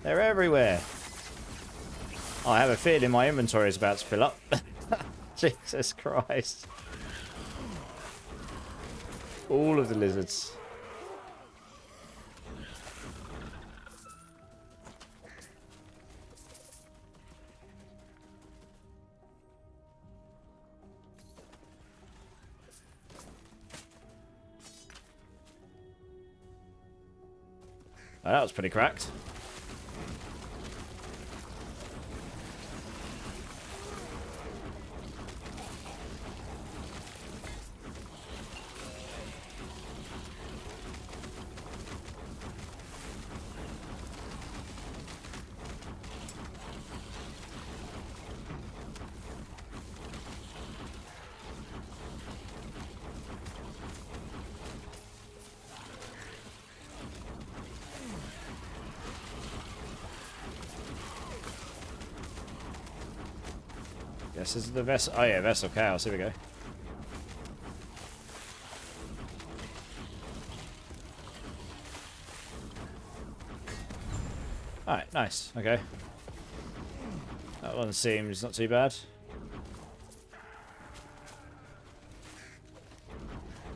They're everywhere. Oh, I have a feeling my inventory is about to fill up. Jesus Christ. All of the lizards. Oh, that was pretty cracked. Yes, this is the Vessel. Oh, yeah, Vessel of Chaos. Here we go. Alright, nice. Okay. That one seems not too bad.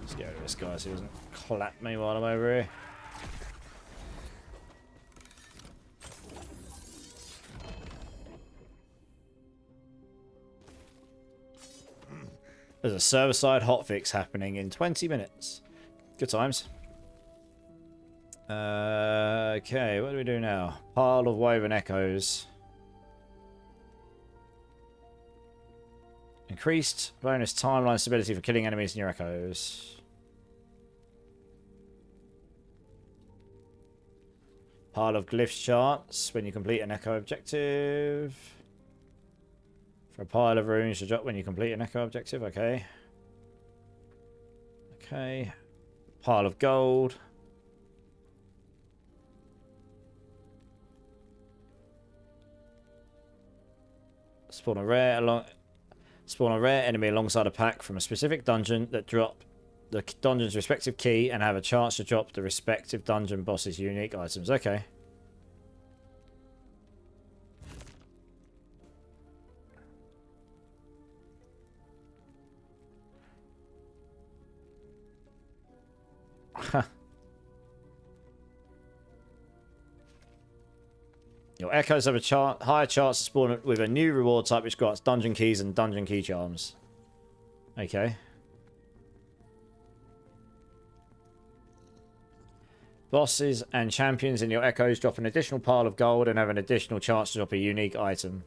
Let's get rid of this guy so he doesn't clap me while I'm over here. There's a server-side hotfix happening in 20 minutes. Good times. Okay, what do we do now? Pile of woven echoes. Increased bonus timeline stability for killing enemies in your echoes. Pile of glyphs charts when you complete an echo objective. For a pile of runes to drop when you complete an echo objective. Okay. Okay. Pile of gold. Spawn a rare enemy alongside a pack from a specific dungeon that drop the dungeon's respective key and have a chance to drop the respective dungeon boss's unique items. Okay. Huh. Your echoes have a higher chance to spawn with a new reward type which grants dungeon keys and dungeon key charms. Okay. Bosses and champions in your echoes drop an additional pile of gold and have an additional chance to drop a unique item.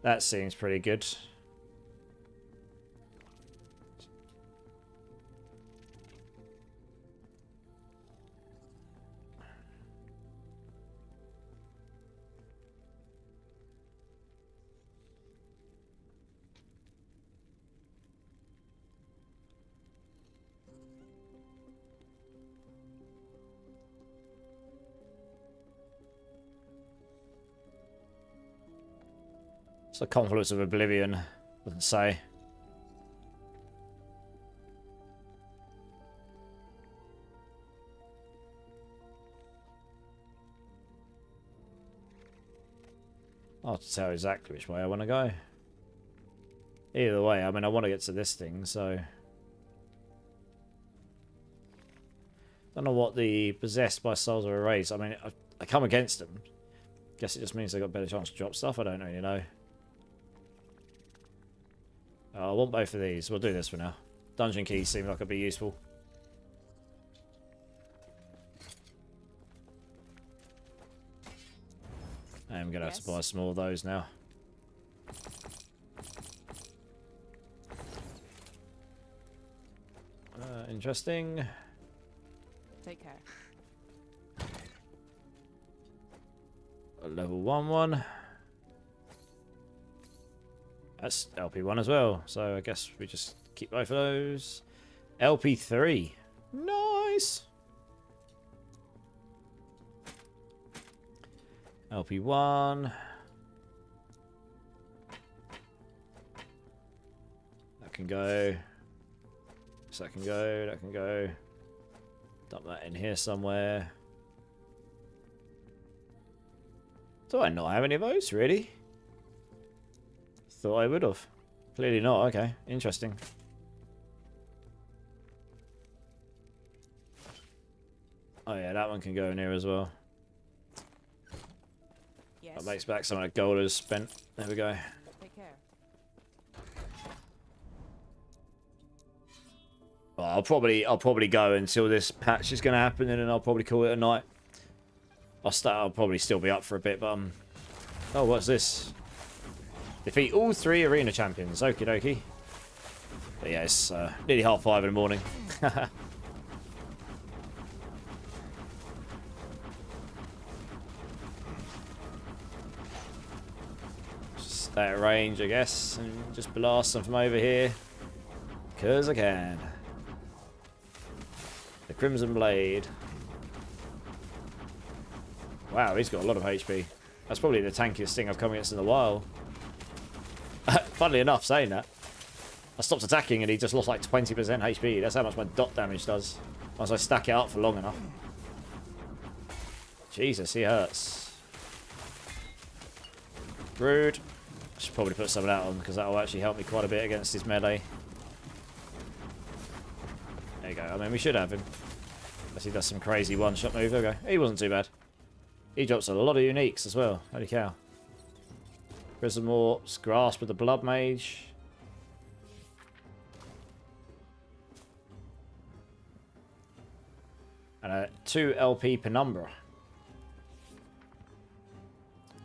That seems pretty good. It's a Confluence of Oblivion, doesn't say. I'll have to tell exactly which way I want to go. Either way, I mean, I want to get to this thing, so... Don't know what the Possessed by Souls or Erased. I mean, I come against them. Guess it just means they got a better chance to drop stuff. I don't really know. I want both of these. We'll do this for now. Dungeon keys seem like it'd be useful. I'm going to have to buy some more of those now. Interesting. Take care. A level 1. That's LP1 as well, so I guess we just keep both of those. LP3. Nice! LP1. That can go. So that can go, that can go. Dump that in here somewhere. Do I not have any of those, really? Thought I would have. Clearly not. Okay, interesting. Oh yeah, that one can go in here as well. Yes. That makes back some of that gold is spent. There we go. Take care. Well, I'll probably go until this patch is going to happen, and then I'll probably call it a night. I'll probably still be up for a bit, but oh, what's this? Defeat all 3 arena champions. Okie dokie. But yeah, it's nearly 5:30 in the morning. Stay at range, I guess, and just blast them from over here. Because I can. The Crimson Blade. Wow, he's got a lot of HP. That's probably the tankiest thing I've come against in a while. Funnily enough, saying that, I stopped attacking and he just lost like 20% HP. That's how much my dot damage does once I stack it up for long enough. Jesus, he hurts. Rude. I should probably put some of that on because that will actually help me quite a bit against his melee. There you go. I mean, we should have him. Unless he does some crazy one-shot move. There we go. He wasn't too bad. He drops a lot of uniques as well. Holy cow. Prison Warps, Grasp with the Blood Mage. And a 2 LP Penumbra.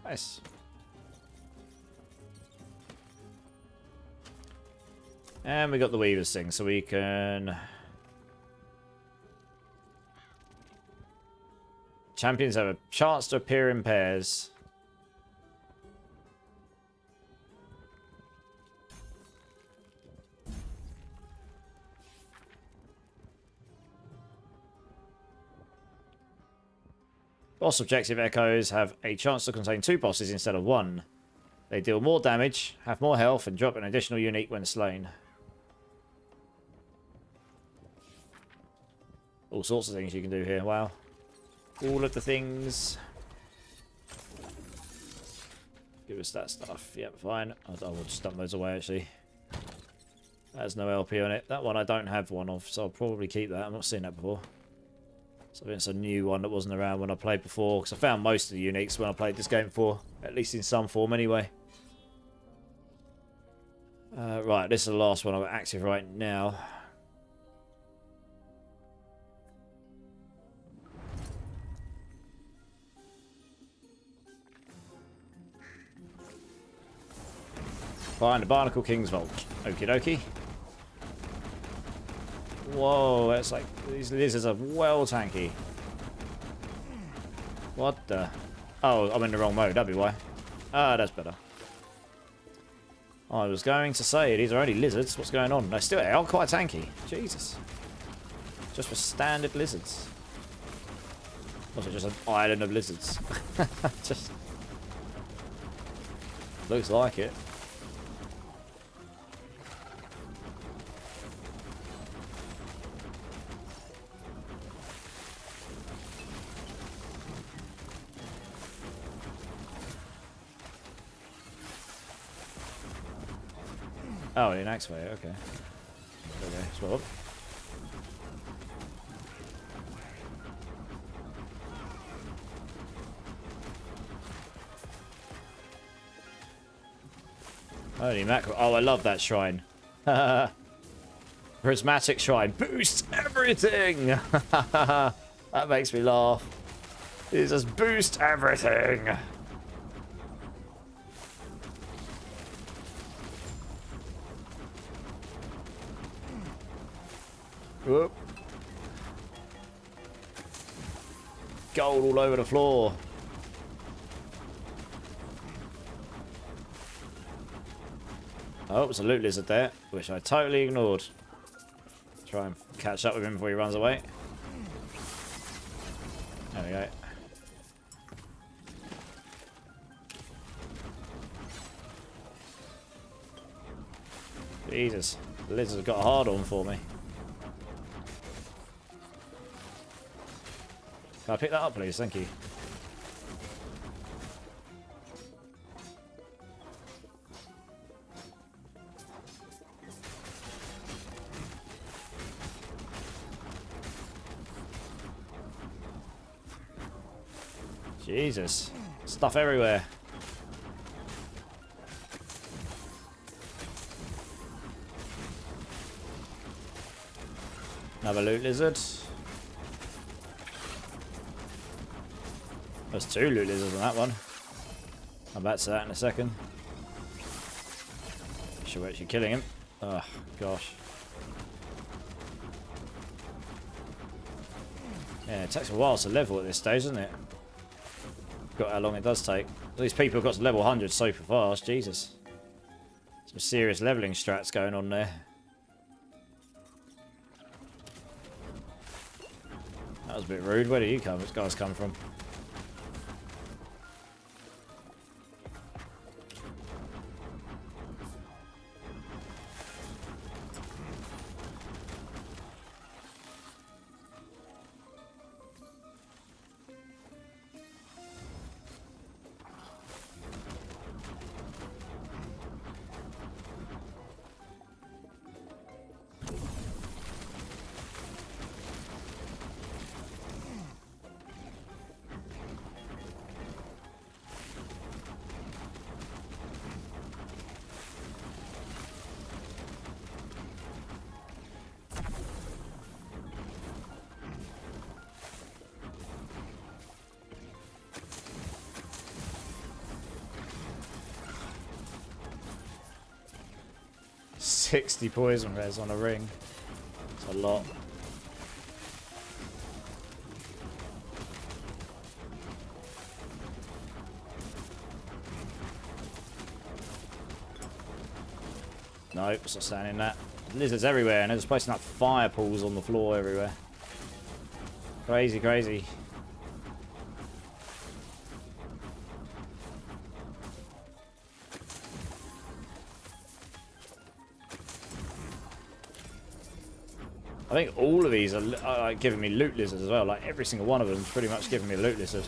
Nice. And we got the Weaver's thing, so we can... Champions have a chance to appear in pairs. Boss objective echoes have a chance to contain 2 bosses instead of 1. They deal more damage, have more health, and drop an additional unique when slain. All sorts of things you can do here. Wow. All of the things. Give us that stuff. Yep, fine. I will just dump those away, actually. There's no LP on it. That one I don't have one of, so I'll probably keep that. I've not seen that before. So I think it's a new one that wasn't around when I played before, because I found most of the uniques when I played this game before, at least in some form anyway. Right, this is the last one I've got active right now. Find the Barnacle King's Vault. Okie dokie. Whoa, that's like... These lizards are well tanky. What the... Oh, I'm in the wrong mode, that'd be why. Ah, that's better. I was going to say, these are only lizards. What's going on? They still are quite tanky. Jesus. Just for standard lizards. Also just an island of lizards. Just... Looks like it. Oh, in Axe Way, okay. Okay, swap. Holy mackerel. Oh, I love that shrine. Prismatic shrine. Boost everything! That makes me laugh. It just boost everything! Whoop. Gold all over the floor. Oh, it's a loot lizard there, which I totally ignored. Try and catch up with him before he runs away. There we go. Jesus, the lizard's got a hard on for me. Can I pick that up, please? Thank you. Jesus. Stuff everywhere. Another loot lizard. There's 2 loot lizards on that one. I'll back to that in a second. Sure, we're actually killing him. Oh, gosh. Yeah, it takes a while to level at this stage, doesn't it? Got how long it does take. These people have got to level 100 super fast. Jesus. Some serious leveling strats going on there. That was a bit rude. Where do you come? Which guys come from? $60 poison res on a ring. It's a lot. Nope, it's not standing that. Lizards everywhere, and there's placing up fire pools on the floor everywhere. Crazy, crazy. I think all of these are like giving me loot lizards as well. Like every single one of them is pretty much giving me a loot lizard,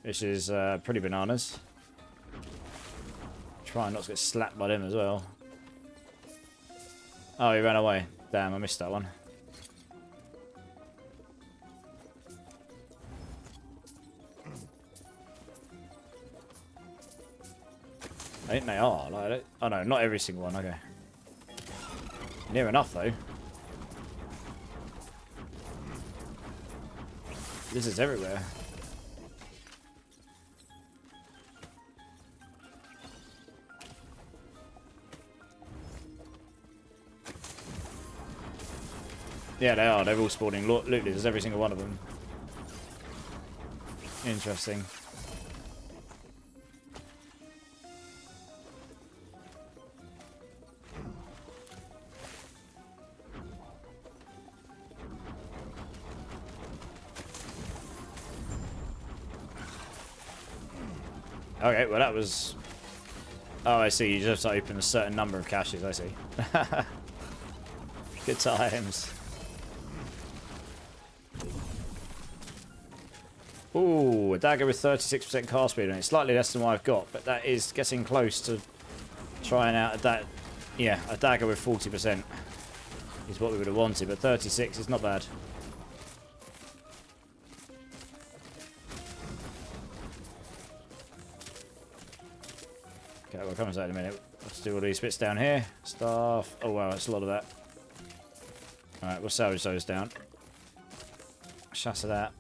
which is pretty bananas. Trying not to get slapped by them as well. Oh, he ran away. Damn, I missed that one. I think they are. Like, oh no, not every single one. Okay. Near enough though. This is everywhere. Yeah, they are. They're all spawning loot lizards, every single one of them. Interesting. Okay, well that was... Oh, I see. You just open a certain number of caches, I see. Good times. Ooh, a dagger with 36% cast speed on it. Slightly less than what I've got, but that is getting close to trying out that. Yeah, a dagger with 40% is what we would have wanted, but 36 is not bad. Okay, we'll come to that in a minute. Let's do all these bits down here. Staff. Oh wow, that's a lot of that. Alright, we'll salvage those down. Shatter that.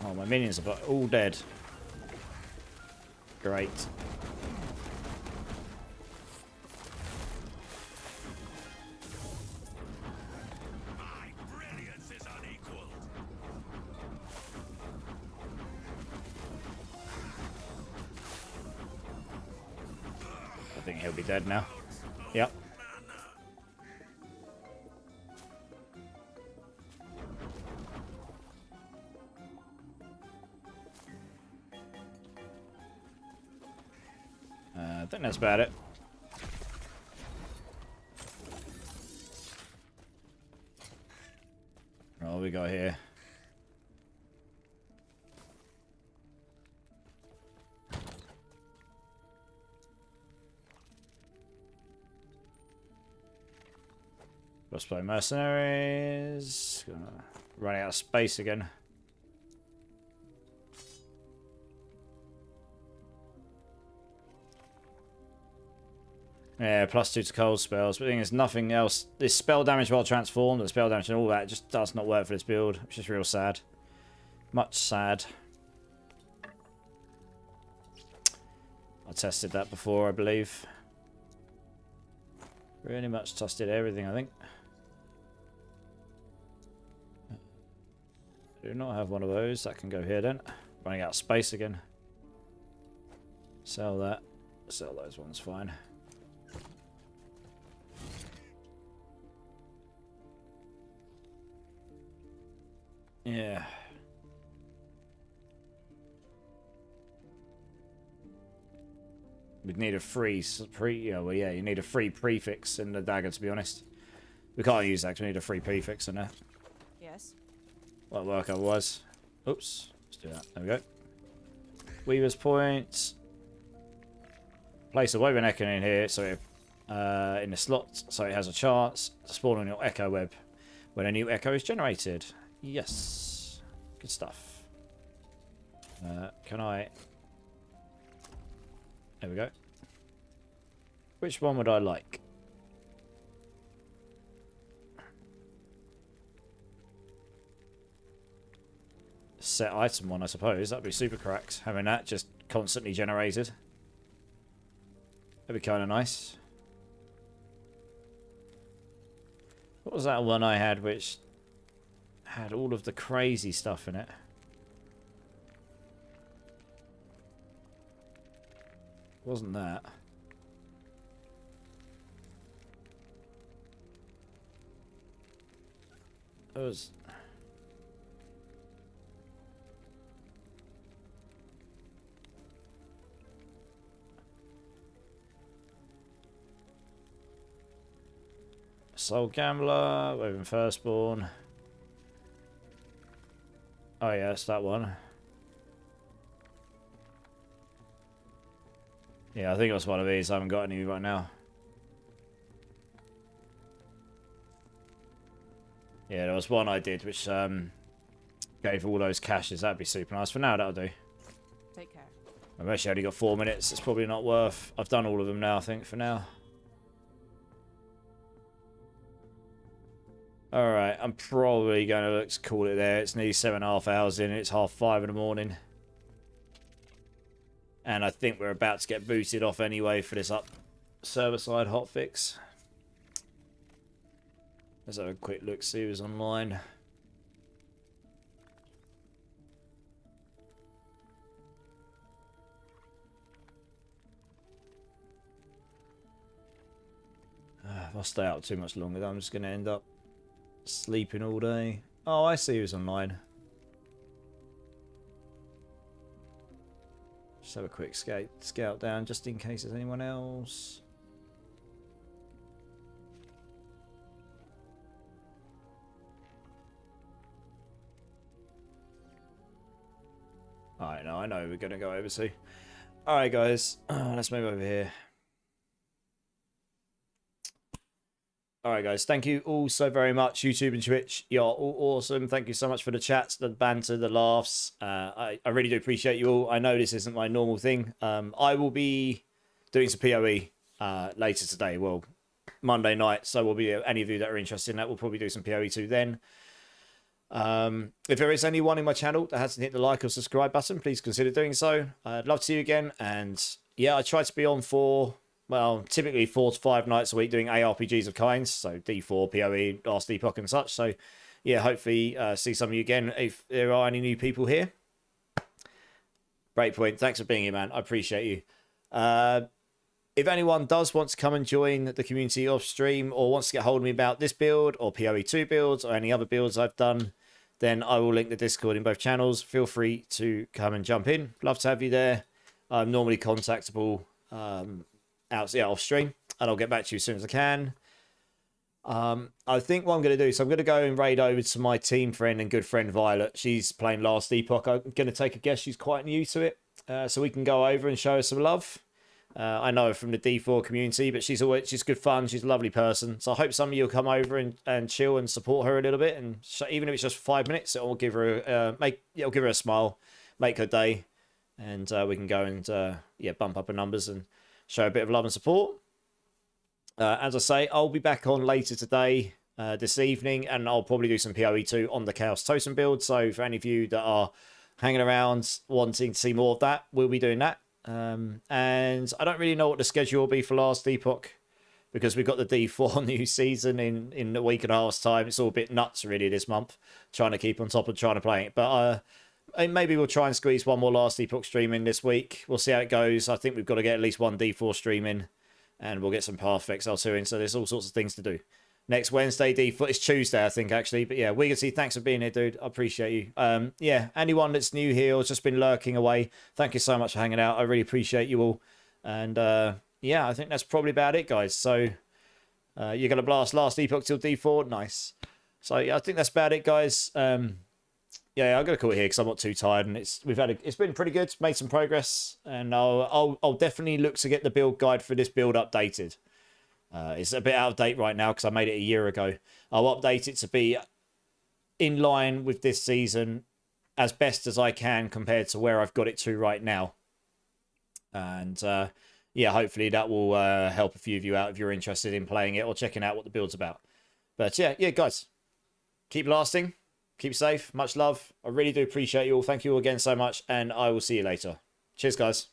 Oh, my minions are all dead. Great. I think he'll be dead now. Yep. I think that's about it. What we got here? Let's play mercenaries. Running out of space again. Yeah, +2 to cold spells, but the thing is nothing else. This spell damage while transformed, and spell damage and all that just does not work for this build, which is real sad. Much sad. I tested that before, I believe. Really much tested everything, I think. Do not have one of those. That can go here then. Running out of space again. Sell that. Sell those ones, fine. Yeah. We'd need a free yeah, well, yeah, you need a free prefix in the dagger, to be honest. We can't use that because we need a free prefix in there. Yes. Won't work otherwise. Oops. Let's do that. There we go. Weaver's Point. Place a Woven Echo in here, so it, in the slot, so it has a chance to spawn on your Echo Web when a new Echo is generated. Yes. Good stuff. Can I... There we go. Which one would I like? Set item one, I suppose. That'd be super cracked. Having that just constantly generated. That'd be kind of nice. What was that one I had which had all of the crazy stuff in it? Wasn't that? It was... Soul Gambler, Woven Firstborn. Oh yeah, it's that one. Yeah, I think it was one of these. I haven't got any right now. Yeah, there was one I did which gave all those caches. That'd be super nice. For now, that'll do. Take care. I've actually only got 4 minutes. It's probably not worth. I've done all of them now, I think, for now. Alright, I'm probably going to look to call it there. It's nearly 7.5 hours in. It's 5:30 in the morning. And I think we're about to get booted off anyway for this server-side hotfix. Let's have a quick look, see who's online. If I stay out too much longer, I'm just going to end up sleeping all day. Oh, I see who's online. Just have a quick scout down just in case there's anyone else. Alright, now I know we're going to go over to. Alright, guys. Let's move over here. Alright, guys. Thank you all so very much. YouTube and Twitch, you're all awesome. Thank you so much for the chats, the banter, the laughs. I really do appreciate you all. I know this isn't my normal thing. I will be doing some PoE later today. Well, Monday night. So we'll be any of you that are interested in that, we'll probably do some PoE too then. If there is anyone in my channel that hasn't hit the like or subscribe button, please consider doing so. I'd love to see you again. And yeah, I try to be on for, well, typically 4 to 5 nights a week doing ARPGs of kinds. So D4, PoE, Last Epoch and such. So yeah, hopefully see some of you again if there are any new people here. Breakpoint, thanks for being here, man. I appreciate you. If anyone does want to come and join the community off stream or wants to get hold of me about this build or PoE2 builds or any other builds I've done, then I will link the Discord in both channels. Feel free to come and jump in. Love to have you there. I'm normally contactable off stream, and I'll get back to you as soon as I can. I think what I'm going to do, so I'm going to go and raid over to my team friend and good friend Violet. She's playing Last Epoch. I'm going to take a guess she's quite new to it, so we can go over and show her some love. I know her from the D4 community, but she's good fun. She's a lovely person. So I hope some of you will come over and chill and support her a little bit. And even if it's just 5 minutes, it'll give her it'll give her a smile, make her day, and we can go and bump up her numbers and show a bit of love and support. As I say, I'll be back on later today, this evening, and I'll probably do some PoE2 on the Chaos Totem build. So for any of you that are hanging around wanting to see more of that, we'll be doing that. And I don't really know what the schedule will be for Last Epoch because we've got the D4 new season in a week and a half's time. It's all a bit nuts really this month, trying to keep on top of trying to play it. But maybe we'll try and squeeze one more Last Epoch stream in this week. We'll see how it goes. I think we've got to get at least one D4 stream in, and we'll get some Path XL2 in. So there's all sorts of things to do. Next Wednesday, D4. It's Tuesday, I think, actually. But yeah, we can see. Thanks for being here, dude. I appreciate you. Yeah, anyone that's new here or just been lurking away, thank you so much for hanging out. I really appreciate you all. And yeah, I think that's probably about it, guys. So you're going to blast Last Epoch till D4. Nice. So yeah, I think that's about it, guys. Yeah, I'm going to call it here because I'm not too tired. And it's been pretty good. Made some progress. And I'll definitely look to get the build guide for this build updated. It's a bit out of date right now because I made it a year ago. I'll update it to be in line with this season as best as I can compared to where I've got it to right now. And yeah, hopefully that will help a few of you out if you're interested in playing it or checking out what the build's about. But yeah, guys, keep lasting, keep safe, much love. I really do appreciate you all. Thank you all again so much, and I will see you later. Cheers, guys.